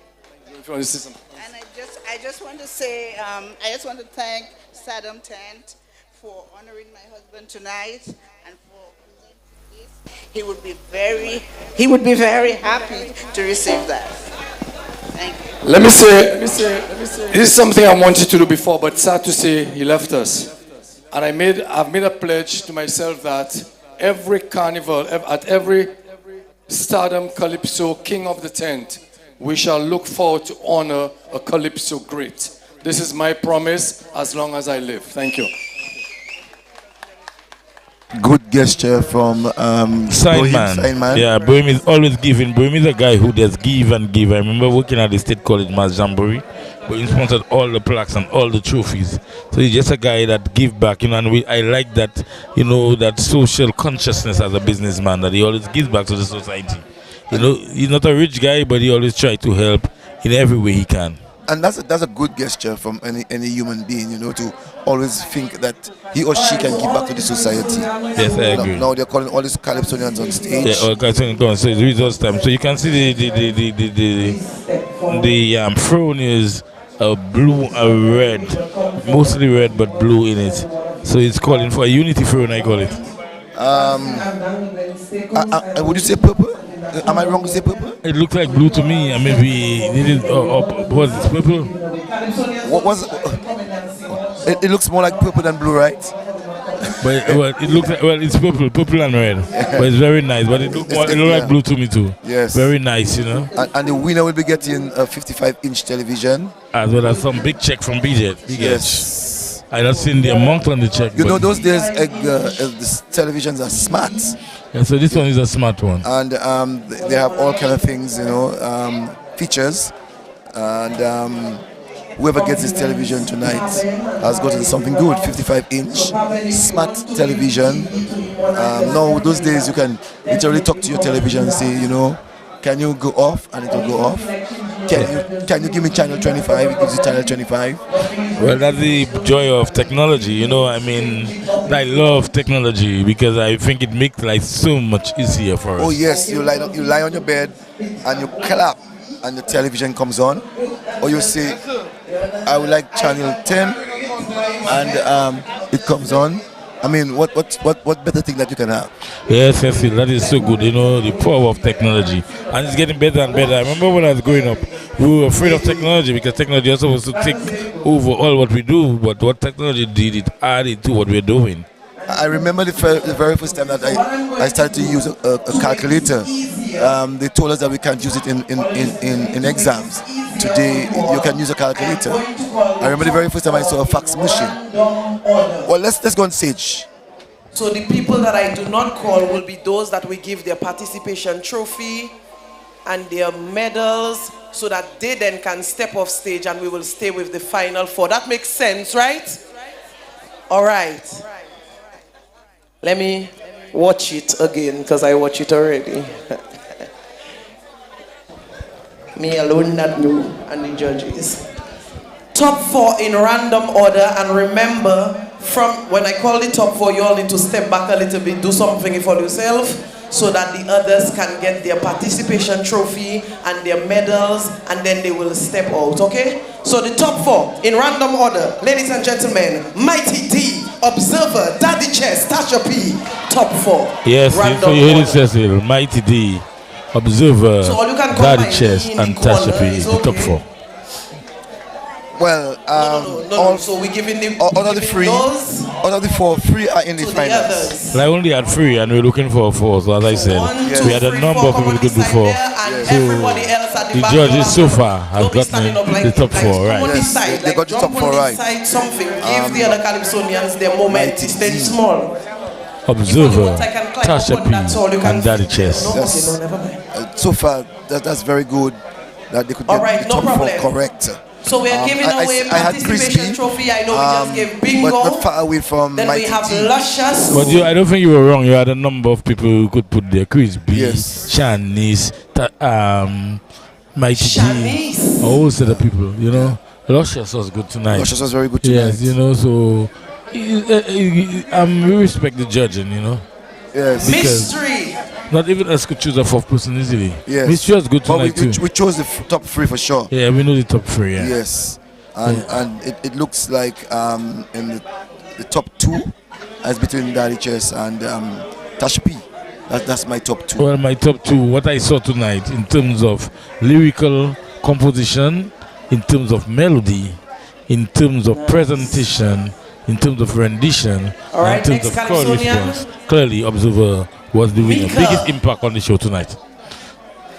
If you want to say something. And I just want to say, I just want to thank Stardom Tent for honoring my husband tonight and for presenting this. He would be very happy to receive that. Thank you. Let me say, this is something I wanted to do before, but sad to say he left us. And I've made a pledge to myself that every carnival, at every Stardom Calypso King of the Tent, we shall look forward to honor a Calypso great. This is my promise as long as I live. Thank you. Good gesture from Signman. Yeah, Bohem is always giving. Bohem is a guy who does give and give. I remember working at the State College Mass Jamboree, but he sponsored all the plaques and all the trophies. So he's just a guy that give back, you know, and I like that, you know, that social consciousness as a businessman, that he always gives back to the society. You know, he's not a rich guy, but he always tries to help in every way he can. And that's a good gesture from any human being, you know, to always think that he or she can give back to the society. Yes, I agree. Now they're calling all these calypsonians on stage. Yeah, all calypsonians. So it's results time. So you can see the throne is a blue, a red, mostly red but blue in it. So it's calling for a unity throne, I call it. Would you say purple? Am I wrong to say purple? It looks like blue to me, and maybe was it purple? What was it looks more like purple than blue, right? But it looks like, it's purple and red. But it's very nice. But it looks like blue to me too. Yes. Very nice, you know. And the winner will be getting a 55-inch television. As well as some big check from BJ. Yes. I not seen the amount on the check. You know, those days the televisions are smart. Yeah, so this one is a smart one. And they have all kind of things, you know, features. And whoever gets this television tonight has gotten something good. 55-inch smart television. Now, those days you can literally talk to your television and say, you know, can you go off? And it will go off. Can you give me channel 25? It gives you channel 25. Well, that's the joy of technology, you know. I mean, I love technology because I think it makes life so much easier for us. Oh yes, you lie on your bed and you clap and the television comes on, or you say, I would like channel 10, and it comes on. I mean, what better thing that you can have? Yes, that is so good. You know, the power of technology, and it's getting better and better. I remember when I was growing up, we were afraid of technology because technology was supposed to take over all what we do. But what technology did, it added to what we're doing. I remember the very first time that I started to use a calculator. They told us that we can't use it in exams. Today, you can use a calculator. I remember the very first time I saw a fax machine. Well, let's go on stage. So the people that I do not call will be those that we give their participation trophy and their medals so that they then can step off stage and we will stay with the final four. That makes sense, right? All right. Let me watch it again because I watch it already. Me alone not know, and the judges. Top four in random order, and remember, from when I call the top four, you all need to step back a little bit, do something for yourself, so that the others can get their participation trophy and their medals, and then they will step out, okay? So the top four in random order, ladies and gentlemen, Mighty D, Observer, Daddy Chess, Tasha P, top four. Yes, so you hear it, Cecil, Mighty D, Observer, Daddy Chess, and Tasha P, the top four. Well, no, so we're giving them all of the three, all of the four, three are in the finals. Well, I only had three, and we're looking for four. So as I said, we had a number of people who could do four. So the judges so far have gotten the top four, right? Yes, they got the top four right. Something. Give the other Calypsonians their moment. Stay small. Observer, Tasha P, and Daddy Chess. So far, that's very good that they could get the top four correct. So we are giving away participation trophy. I know we just gave bingo. But not far away from then we have luscious. But I don't think you were wrong. You had a number of people who could put their Crispy, Shanice, Mighty Shanice. D. A whole set of people, you know. Luscious was good tonight. Luscious was very good tonight. Yes, you know, so we respect the judging, you know. Yes. Mystery. Not even us could choose a fourth person easily. Yes. Mystery was good tonight too. We chose the top three for sure. Yeah, we know the top three. Yeah. Yes, and it looks like in the top two, as between Daddy Chess and Tasha P. That's my top two. Well, my top two, what I saw tonight in terms of lyrical composition, in terms of melody, in terms of presentation, in terms of rendition, and in terms of crowd response, clearly Observer was the winner. Biggest impact on the show tonight.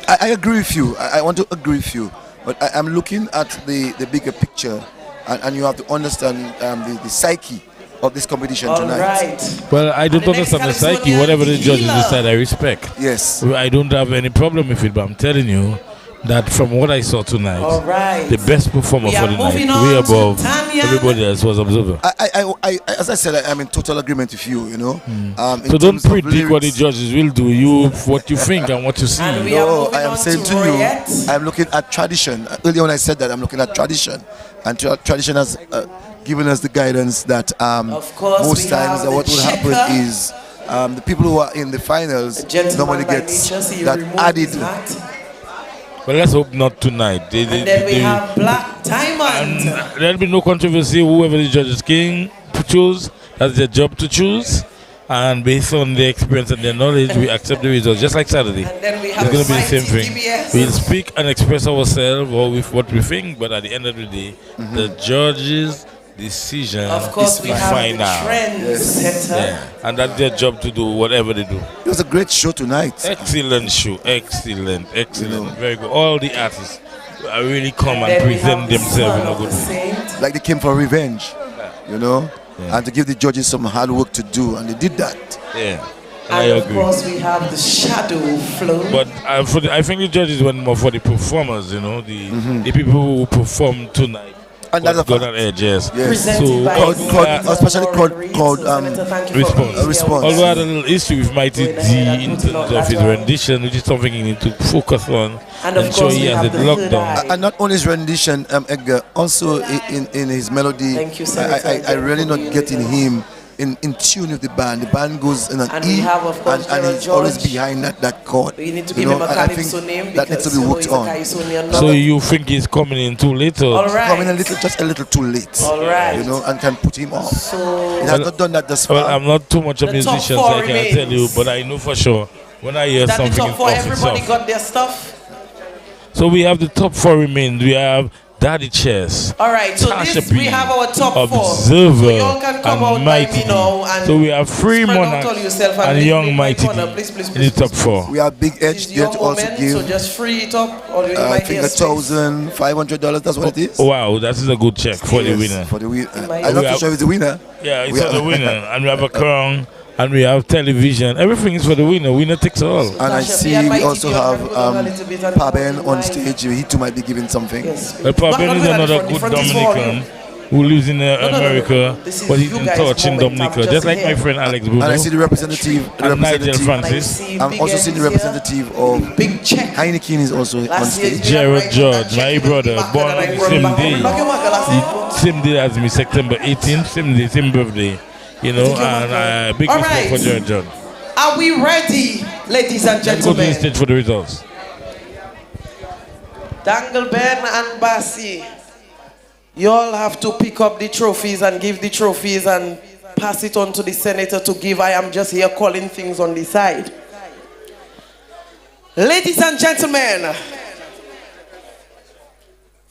I agree with you. I want to agree with you. But I'm looking at the bigger picture, and you have to understand the psyche of this competition tonight. Right. Well, I don't understand the psyche. Whatever the judges decide, I respect. Yes. I don't have any problem with it, but I'm telling you that from what I saw tonight, the best performer for the night, way above everybody else, was Observer. As I said, I'm in total agreement with you, you know. So don't predict what the judges will do. You what you think and what you see. No, I am saying to you, I'm looking at tradition. Earlier when I said that, I'm looking at tradition. And tradition has given us the guidance that most times what will happen is the people who are in the finals normally get that added. Well, let's hope not tonight. And then we have Black Diamond. There'll be no controversy. Whoever the judges king choose, that's their job to choose. And based on their experience and their knowledge, we accept the results. Just like Saturday. And then we it's have going to be the same thing. DBS. We'll speak and express ourselves or with what we think, but at the end of the day, the judges' decision of course is we have final. the trendsetter. Yeah. And that's their job to do whatever they do. It was a great show tonight. Excellent show. Excellent. Very good. All the artists really come and present themselves in a good way. Like they came for revenge, you know, and to give the judges some hard work to do, and they did that. Yeah. And I of agree. course we have the shadow flow. But I think the judges went more for the performers, you know, the people who performed tonight. And that's a got an edge, yes. So, especially called response. Although I had a little issue with Mighty D in terms of his rendition, which is something he needs to focus on and ensure he has it locked down. And not only his rendition, Edgar, also in his melody, I really not getting him in tune with the band. The band goes in an E, and he's always behind that chord. You need to give him a calypso name that needs to be worked on. So you think he's coming in too late? Or? Coming just a little too late. You know, and can put him off. He has not done that thus far. Well, I'm not too much of a musician, so I can't tell you, but I know for sure when I hear something, the top four, everybody got their stuff. So we have the top 4 remains. We have Daddy Chess. All right, so Tasha we have our top 4. Observer, so y'all can come out by me now and so we have Free Monarch and Young Mighty in the top 4. We have Big Edge there to also give. So just free it up. Or you I think $1,500. That's what it is. Wow, that is a good check for the winner. For the winner, I'm not too sure if it's the winner. Yeah, it's for the winner, and we have a crown. And we have television. Everything is for the winner. Winner takes all. And I see we also have Paben on stage. He too might be giving something. Well, Paben is another good Dominican who lives in America, but he's in touch in Dominica, just like my friend Alex Bruno. And I see the representative, Nigel Francis. I'm also seeing the representative of Heineken is also on stage. Gerald George, my brother, born on the same day as me, September 18th, same birthday. You know, and big respect for Jared John. Are we ready, ladies and gentlemen? Go to the stage for the results. Dangle Ben and Bassi, you all have to pick up the trophies and give the trophies and pass it on to the senator to give. I am just here calling things on the side. Ladies and gentlemen,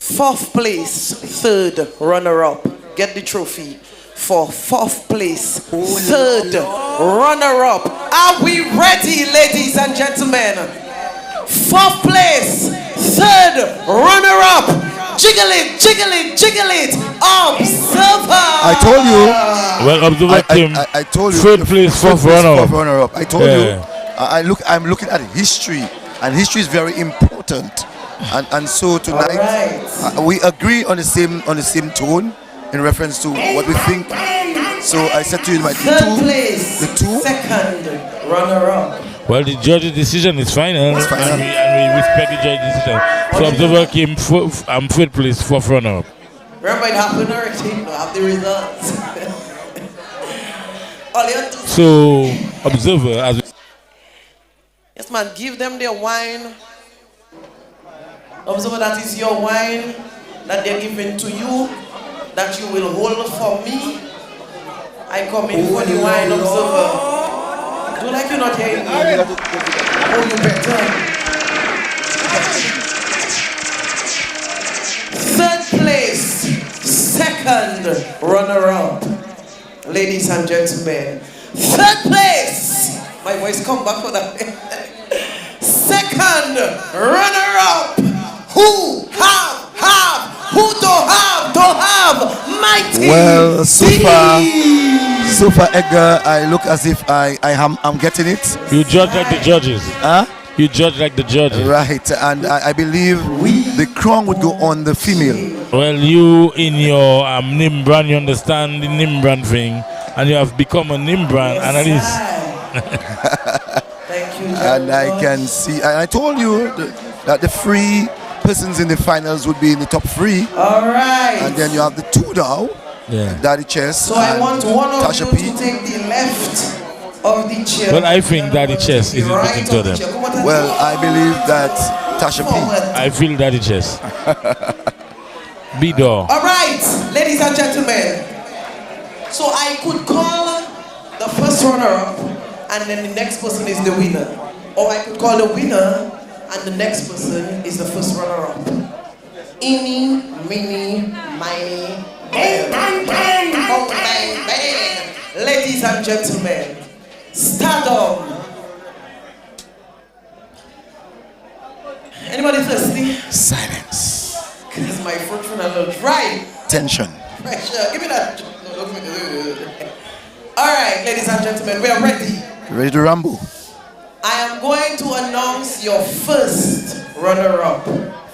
4th place, 3rd runner-up, get the trophy. For 4th place, 3rd runner-up. Are we ready, ladies and gentlemen? 4th place, 3rd runner-up. Jiggle it, jiggle it, jiggle it. Observer. I told you. Well, Observer I told you. 3rd place, 4th runner-up. I told you. I'm looking at history, and history is very important. And so tonight, we agree on the same tone. In reference to what we think, so I said to you, the 2nd runner-up. Well, the judge's decision is final, it's final. And we respect the judge's decision. So Observer came 4th place, 4th runner-up. Remember, it happened already. You have the results. So Observer, as yes, man, give them their wine. Observer, that is your wine that they're giving to you, that you will hold for me. I come in for the wine, Observer. Do like you're not hearing me. Oh, you better. 3rd place, 2nd runner-up. Ladies and gentlemen, 3rd place. My voice come back for that. 2nd runner-up. Who who don't have Mighty. Well, so far, Edgar, I look as if I'm getting it. You judge like the judges. Huh? You judge like the judges. Right, and I believe the crown would go on the female. Well, you in your Nimbran, you understand the Nimbran thing, and you have become a Nimbran analyst. Thank you, and I can see, and I told you that the 3 persons in the finals would be in the top 3. All right. And then you have the 2 now. Yeah. Daddy Chess. So I want one of Tasha you to take the left of the chair. Well, I think Daddy Chess is in between to them. Well, I believe that Tasha P. I feel Daddy Chess. B-door. All right, ladies and gentlemen. So I could call the 1st runner-up, and then the next person is the winner. Or I could call the winner, and the next person is the 1st runner-up. Eeny, meeny, miny, bang, bang, bang, bang, bang, bang. Ladies and gentlemen, Stardom. Anybody thirsty? Silence. Because my foot a little dry. Tension. Pressure. Give me that. All right, ladies and gentlemen, we are ready. Ready to rumble. I am going to announce your 1st runner-up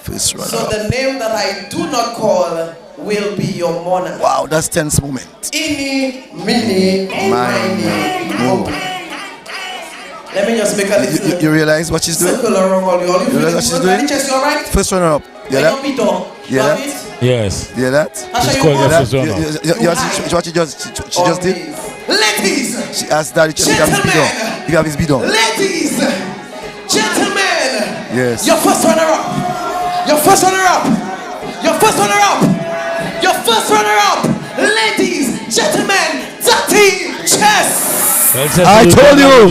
First runner. So the name that I do not call will be your monarch. Wow, that's tense moment. Ini, mini, mini, mo. Let me just make a little. You realize what she's doing? Circular roll. You realize what she's doing? You alright? First runner up. Yeah, that? Yeah, that? Yes. Yeah, that? She's called the first runner. What she just did? Ladies, she asked Daddy to have his bidon. You have his bidon. Ladies, gentlemen. Yes. Your first runner up. Your first runner up. Your first runner up. Your first runner up. Ladies, gentlemen, Dirty Chess. I told you.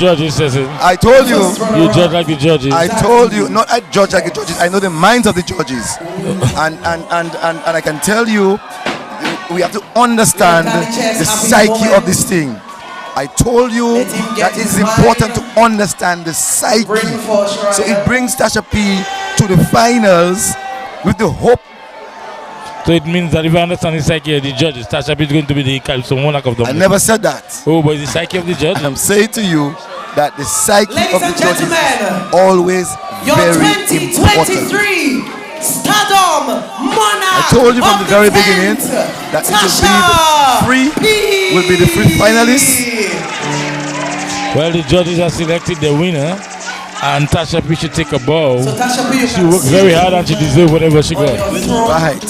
I told you. You judge like the judges. I told you. Not I judge like the judges. I know the minds of the judges, and I can tell you, we have to understand the psyche of this thing. I told you that it's important to understand the psyche. So it brings Tasha P to the finals with the hope. So it means that if I understand the psyche of the judges, Tasha P is going to be the Calypso monarch of the I never said that. Oh, but it's the psyche of the judges. I'm saying to you that the psyche of the judges is always your very 2023 Stardom monarch. I told you from the very beginning that it will be the three finalists. Well, the judges have selected the winner, and Tasha P should take a bow. So Tasha P, she worked very hard and she deserved whatever she got. Right.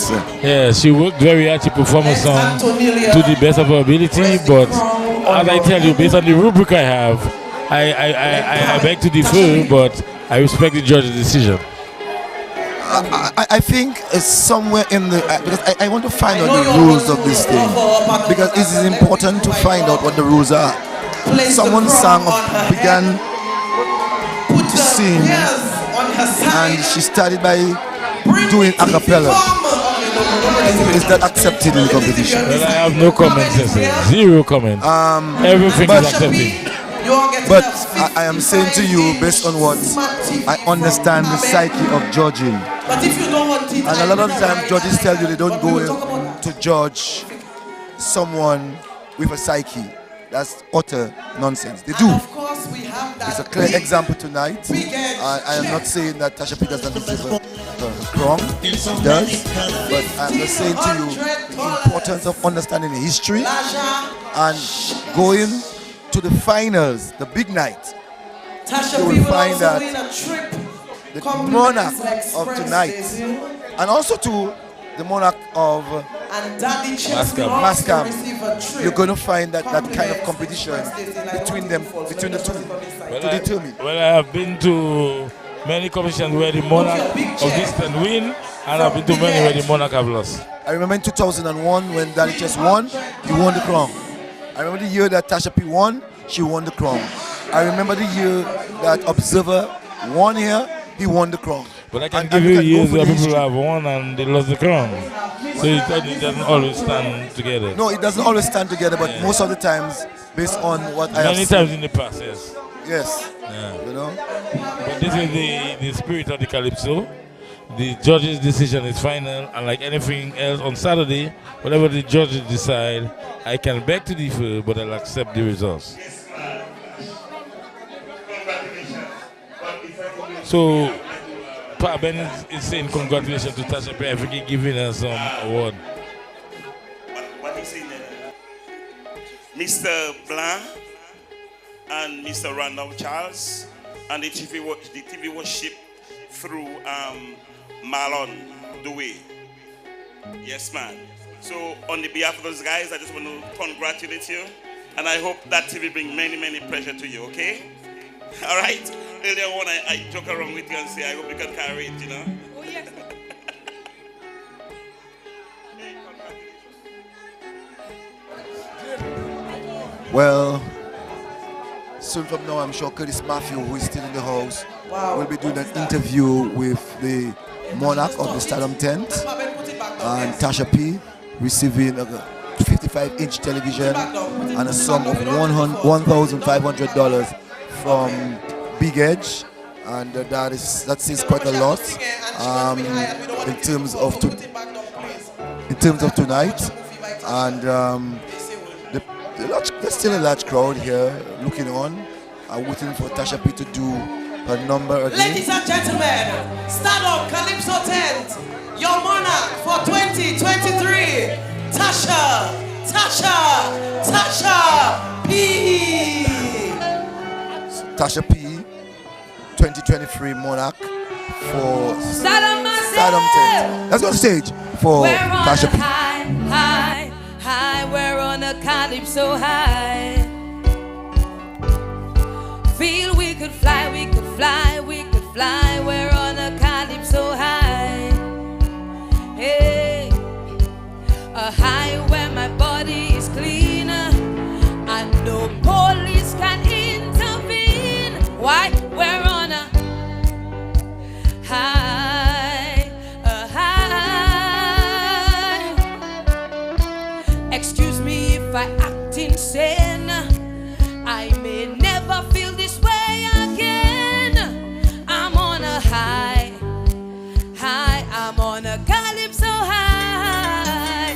Yeah, she worked very hard to perform a song to the best of her ability, but as I tell you, based on the rubric I have, I beg to defer, but I respect the judge's decision. I think it's somewhere in the because I want to find out the rules of this thing, because it is important to find out what the rules are. Someone began to sing, and she started by doing a cappella. Is that accepted in the competition? Well, I have no comments. Zero comments. Everything is accepted. But I am saying to you, based on what I understand the psyche of judging. But if you don't want it, and a lot of times judges tell you they don't go to judge someone with a psyche. That's utter nonsense. They do. It's a clear example tonight. I am not saying that Tasha P doesn't deserve a crown. She does. But I'm just saying to you the importance of understanding the history and going to the finals, the big night. You will find that the monarch of tonight, and also to the monarch of Mascam, you're going to find that kind of competition between the two to determine. Well, I have been to many competitions where the monarch of this can win, and I've been to many where the monarch have lost. I remember in 2001 when Daddy Chess won, he won the crown. I remember the year that Tasha P won, she won the crown. I remember the year that Observer won here, he won the crown. But I can give you years where people have won and they lost the crown. So it doesn't always stand together. No, it doesn't always stand together, but most of the times, based on what I have seen. Many times in the past, yes. Yes. Yeah. You know? But this is the spirit of the Calypso. The judge's decision is final, and like anything else on Saturday, whatever the judges decide, I can beg to differ, but I'll accept the results. So, Pa Ben is saying congratulations to Tasha P. I think he's giving her some award. What is saying there? Mr. Blanc and Mr. Randall Charles, and the TV was shipped through Marlon Dewey. Yes, man. So on the behalf of those guys, I just want to congratulate you, and I hope that TV bring many, many pleasure to you, okay? All right? Earlier on, I joke around with you and say, I hope you can carry it, you know? Oh, yes. Well, soon from now, I'm sure Curtis Matthew, who is still in the house, will be doing an interview with the monarch of the Stardom tent, and Tasha P receiving a 55-inch television and a sum of $1,500 from Big Edge, and that says quite a lot in terms of tonight. And there's still a large crowd here looking on, waiting for Tasha P to do her number again. Ladies and gentlemen, Stardom Calypso tent, your monarch for 2023, Tasha P. Tasha P, 2023 Monarch for Stardom tent. Let's go on stage for Tasha P. High, we're on a calypso high. Feel we could fly, we're on a calypso high. Hey, a high where my body is cleaner and no police can intervene. Why? We're on a high, Excuse me if I act insane. I may never feel this way again. I'm on a high, I'm on a calypso high.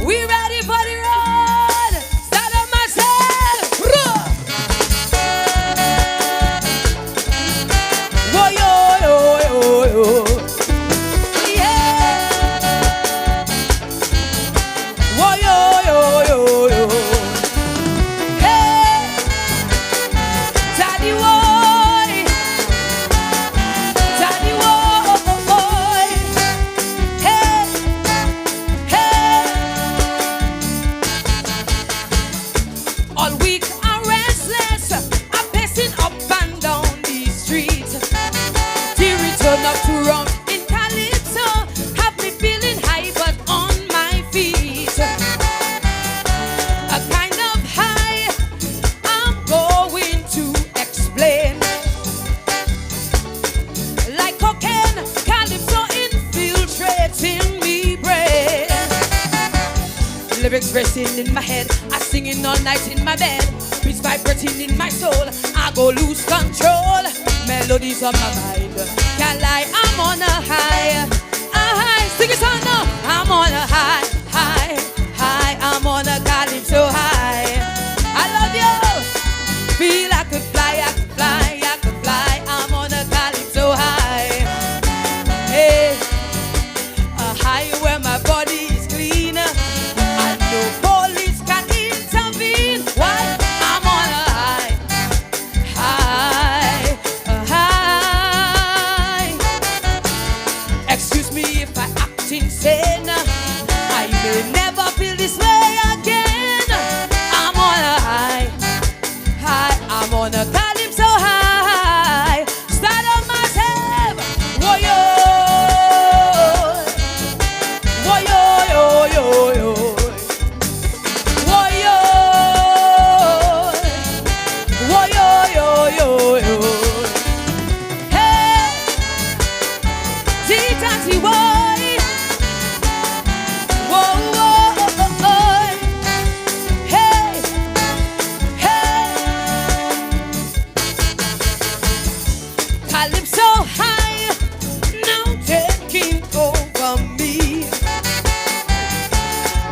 We ready for the road? Start up myself. Whoa, yo, yo, yo, yo. Yeah. Whoa, yo, yo, yo, yo. Hey. Daddy boy. Daddy boy. Hey. Hey. All week I'm restless. I'm pacing up and down the street. The return of two rounds in Calypso have me feeling high but on my feet. A kind of high I'm going to explain. Like cocaine, Calypso infiltrating me brain. Lyrics racing in my head, I singing all night in my bed. Beats vibrating in my soul, I go lose control. Melodies on my mind, can't lie, I'm on a high. Sing it on now. I'm on a high, I'm on a calypso high. I love you. Feel I could fly, I'm on a calypso high. Hey, a high where my body is clean and no police can intervene. Why? I'm on a high. Excuse me if I act insane. I may never feel this way again. I'm on a high, I'm on a calypso high. Start on myself. Whoa, yo. Whoa, yo, yo, yo, yo. Whoa, yo. Whoa, yo, yo, yo, yo. Hey. T-Tanty boy. Whoa, whoa, oh, oh, oh. Hey. Hey. Calypso high, now taking over me.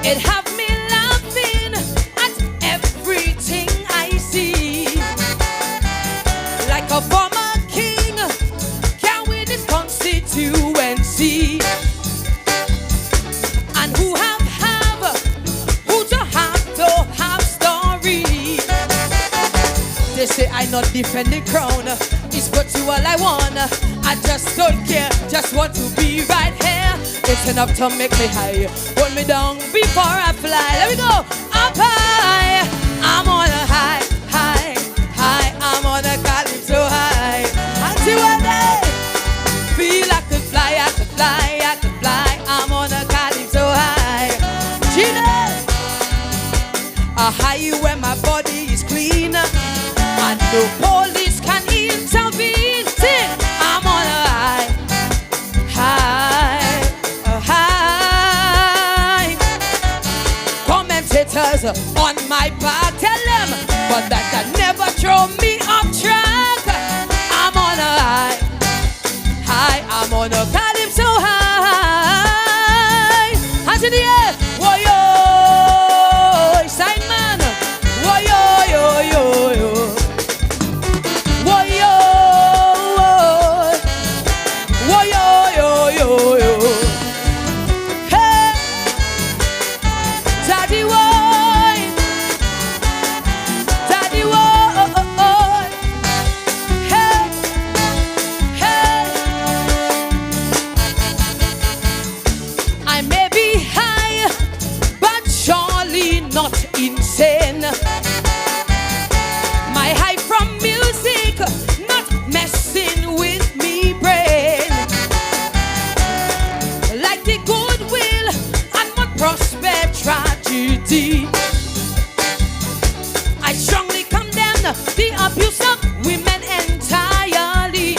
It have me laughing at everything I see. Like a former king, can win this constituency. And who to have story. They say I not defend the crown. It's but you all I want. I just don't care, just want to be right here. It's enough to make me high. Hold me down before I fly. Let me go up high. I'm on a high. I'm on a calypso high. Until one day, feel I could fly. I'm on a calypso high. Gina, a high where my body is clean and no police can intervene. Sing, I'm on a high. Commentators on my back, tell them, but that can never throw me off track. I'm on a high, I'm on a calypso high. Hands in the air, whoa yo, Simon, whoa yo yo yo yo, whoa yo, whoa yo yo yo prosper tragedy. I strongly condemn the abuse of women entirely.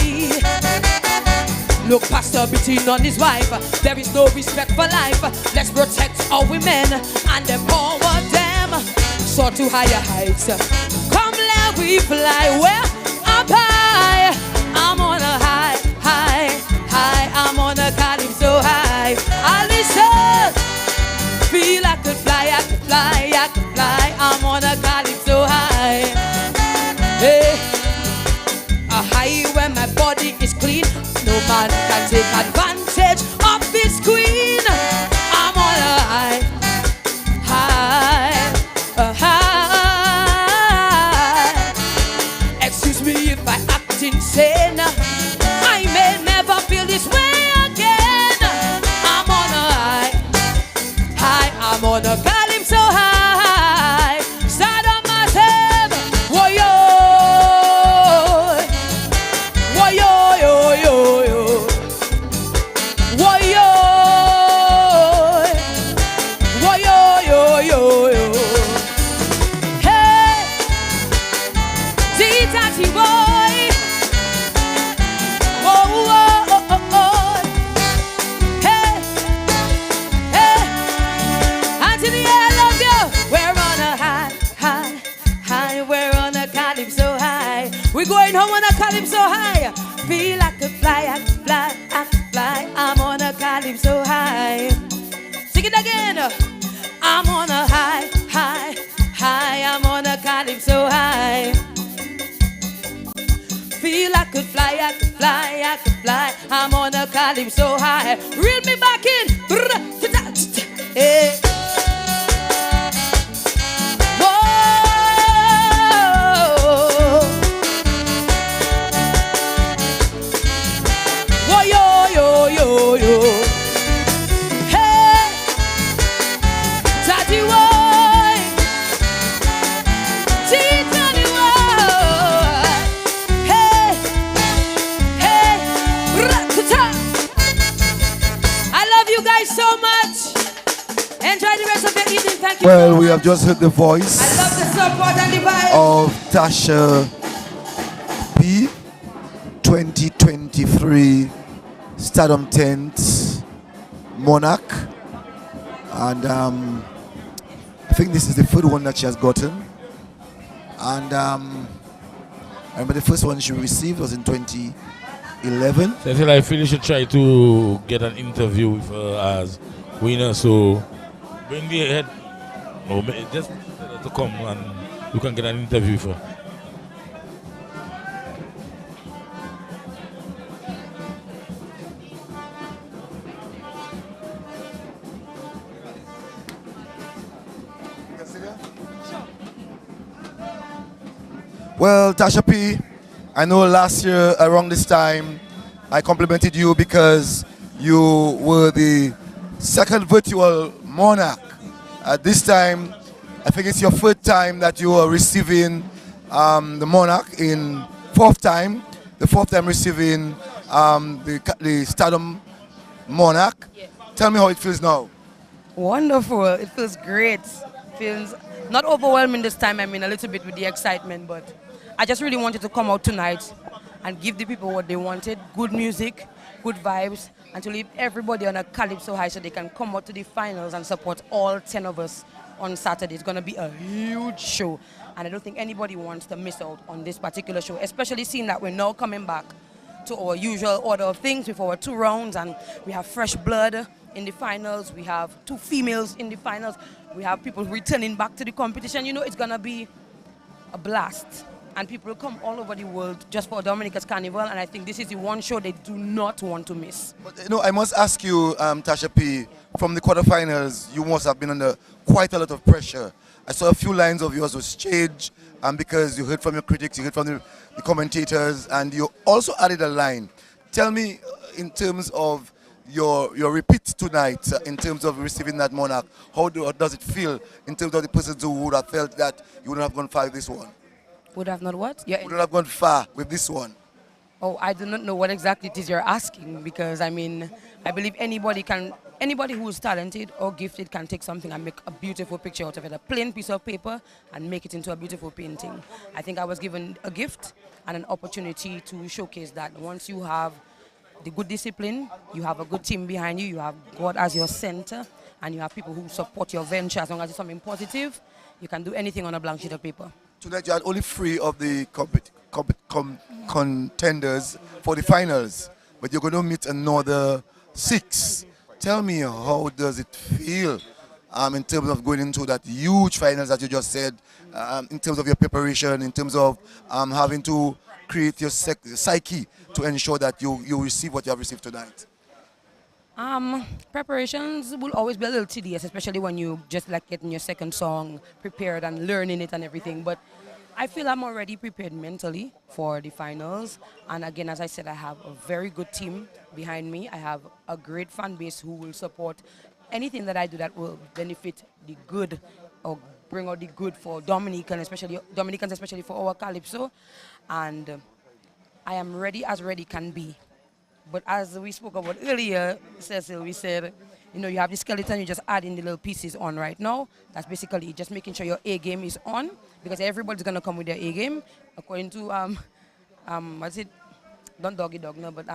Look, pastor beating on his wife. There is no respect for life. Let's protect our women and empower them. Soar to higher heights. Come, let we fly. We're up high. I'm on a high, high, high. I'm on a calypso high. I listen. Feel I could fly, I could fly, I could fly. I'm on a calypso high. Hey. A high where my body is clean. No man can take advantage of this queen. I'm on a high, high, a high. Excuse me if I act insane. I may never feel this way again. I'm on a high, high. I'm on a calypso high. Stardom myself. Whoa, yo. Whoa, yo, yo, yo, yo. Whoa, yo. Whoa, yo, yo, yo, yo. Hey. T-Tatty boy. Whoa, whoa, oh, oh, oh. Hey. Hey. Anthony, I love you. We're on a high, high, high. We're on a calypso high. We're going home on a calypso high. Feel I could fly, I could fly, I could fly. I'm on a calypso high. Sing it again. I'm on a high, high, high. I'm on a calypso high. Feel I could fly, I could fly, I could fly. I'm on a calypso high. Reel me back in. Hey. Whoa, yo, yo, yo, yo. Hey, Tati boy, Tati boy. Hey, hey, rakata. I love you guys so much. Enjoy the rest of the evening. Thank you. Well, we have just heard the voice I love the support and the vibe. of Tasha P. 2023 Stardom 10th Monarch, and I think this is the third one that she has gotten. And I remember the first one she received was in 2011. So I feel you should try to get an interview with her as winner. So bring the head, no, just tell her to come and you can get an interview with her. Well, Tasha P, I know last year around this time I complimented you because you were the second virtual monarch. At this time, I think it's your third time that you are receiving the monarch in fourth time. The fourth time receiving the Stardom monarch. Yes. Tell me how it feels now. Wonderful. It feels great. Feels not overwhelming this time. I mean, a little bit with the excitement, but I just really wanted to come out tonight and give the people what they wanted. Good music, good vibes, and to leave everybody on a calypso high so they can come out to the finals and support all 10 of us on Saturday. It's going to be a huge show, and I don't think anybody wants to miss out on this particular show, especially seeing that we're now coming back to our usual order of things with our 2 rounds, and we have fresh blood in the finals. We have 2 females in the finals. We have people returning back to the competition. You know, it's going to be a blast. And people come all over the world just for Dominica's Carnival, and I think this is the one show they do not want to miss. But, you know, I must ask you, Tasha P, from the quarterfinals, you must have been under quite a lot of pressure. I saw a few lines of yours was changed because you heard from your critics, you heard from the commentators, and you also added a line. Tell me, in terms of your repeat tonight, in terms of receiving that monarch, how does it feel in terms of the persons who would have felt that you wouldn't have gone far with this one? Would have not what? Wouldn't have gone far with this one. Oh, I do not know what exactly it is you're asking because I mean, I believe anybody who is talented or gifted can take something and make a beautiful picture out of it, a plain piece of paper and make it into a beautiful painting. I think I was given a gift and an opportunity to showcase that once you have the good discipline, you have a good team behind you, you have God as your center, and you have people who support your venture as long as it's something positive, you can do anything on a blank sheet of paper. Tonight you had only three of the contenders for the finals, but you're going to meet another six. Tell me, how does it feel in terms of going into that huge finals that you just said, in terms of your preparation, in terms of having to create your psyche to ensure that you receive what you have received tonight? Preparations will always be a little tedious, especially when you just like getting your second song prepared and learning it and everything. But I feel I'm already prepared mentally for the finals. And again, as I said, I have a very good team behind me. I have a great fan base who will support anything that I do that will benefit the good or bring out the good for Dominicans, especially for our Calypso. And I am ready can be. But as we spoke about earlier, Cecil, we said, you have the skeleton, you just add in the little pieces on right now. That's basically just making sure your A game is on, because everybody's gonna come with their A game, according to what's it? Don't doggy dog, no, but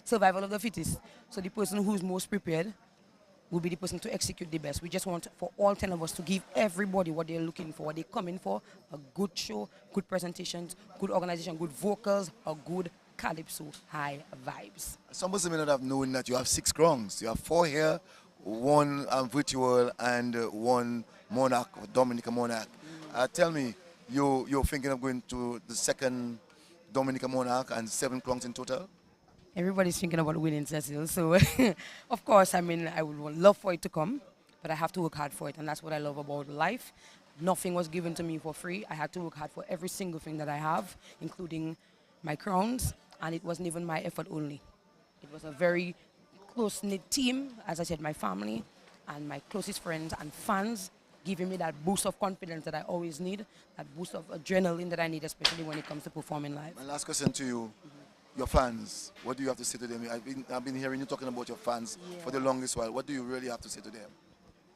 survival of the fittest. So the person who's most prepared will be the person to execute the best. We just want for all 10 of us to give everybody what they're looking for, what they're coming for: a good show, good presentations, good organization, good vocals, a good Calypso high vibes. Some person may not have known that you have 6 crowns. You have 4 here, 1 virtual, and 1 monarch, Dominica monarch. Tell me, you're thinking of going to the second Dominica monarch and 7 crowns in total? Everybody's thinking about winning, Cecil. So, of course, I mean, I would love for it to come, but I have to work hard for it, and that's what I love about life. Nothing was given to me for free. I had to work hard for every single thing that I have, including my crowns. And it wasn't even my effort only. It was a very close-knit team, as I said, my family and my closest friends and fans giving me that boost of confidence that I always need, that boost of adrenaline that I need, especially when it comes to performing live. My last question to you, your fans, what do you have to say to them? I've been hearing you talking about your fans for the longest while. What do you really have to say to them?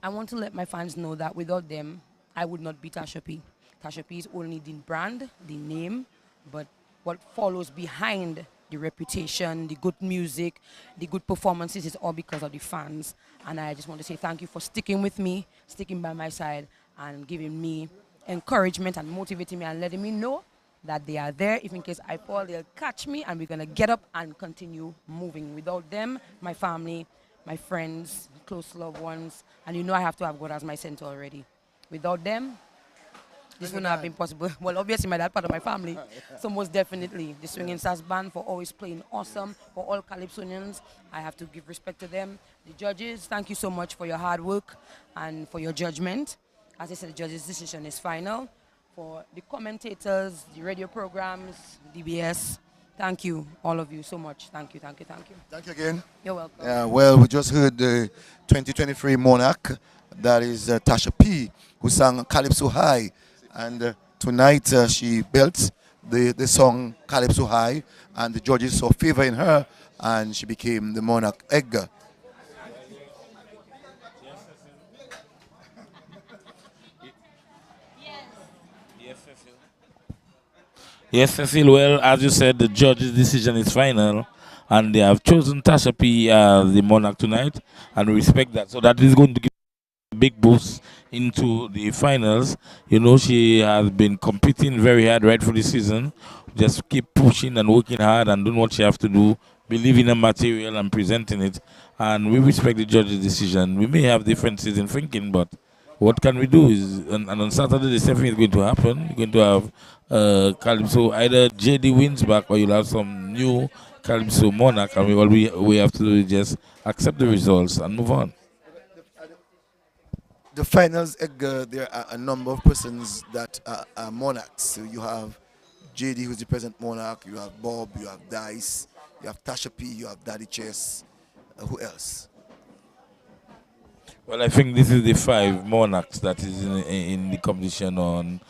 I want to let my fans know that without them, I would not be Tasha P. Tasha P is only the brand, the name, but what follows behind the reputation, the good music, the good performances is all because of the fans. And I just want to say thank you for sticking with me, sticking by my side, and giving me encouragement and motivating me and letting me know that they are there. If in case I fall, they'll catch me and we're going to get up and continue moving. Without them, my family, my friends, close loved ones, and I have to have God as my center already. Without them, this would not have been possible. Well, obviously, my dad part of my family. So most definitely, the Swinging Stars Band for always playing awesome. For all Calypsonians, I have to give respect to them. The judges, thank you so much for your hard work and for your judgment. As I said, the judges' decision is final. For the commentators, the radio programs, DBS, thank you, all of you, so much. Thank you, thank you, thank you. Thank you again. You're welcome. Well, we just heard the 2023 monarch. That is Tasha P, who sang Calypso High. And tonight she built the song Calypso High, and the judges saw favor in her, and she became the monarch Edgar. Yes, Cecil. Well, as you said, the judge's decision is final, and they have chosen Tasha P as the monarch tonight, and we respect that. So that is going to give a big boost into the finals. She has been competing very hard right for the season. Just keep pushing and working hard and doing what she has to do, believe in the material and presenting it. And we respect the judge's decision. We may have differences in thinking, but what can we do and on Saturday the same thing is going to happen. You're going to have Calypso, either JD wins back or you'll have some new Calypso monarch, and we have to do is just accept the results and move on. The finals, Edgar, there are a number of persons that are monarchs. So you have JD, who's the present monarch, you have Bob, you have Dice, you have Tasha P, you have Daddy Chess. Who else? Well, I think this is the 5 monarchs that is in the competition on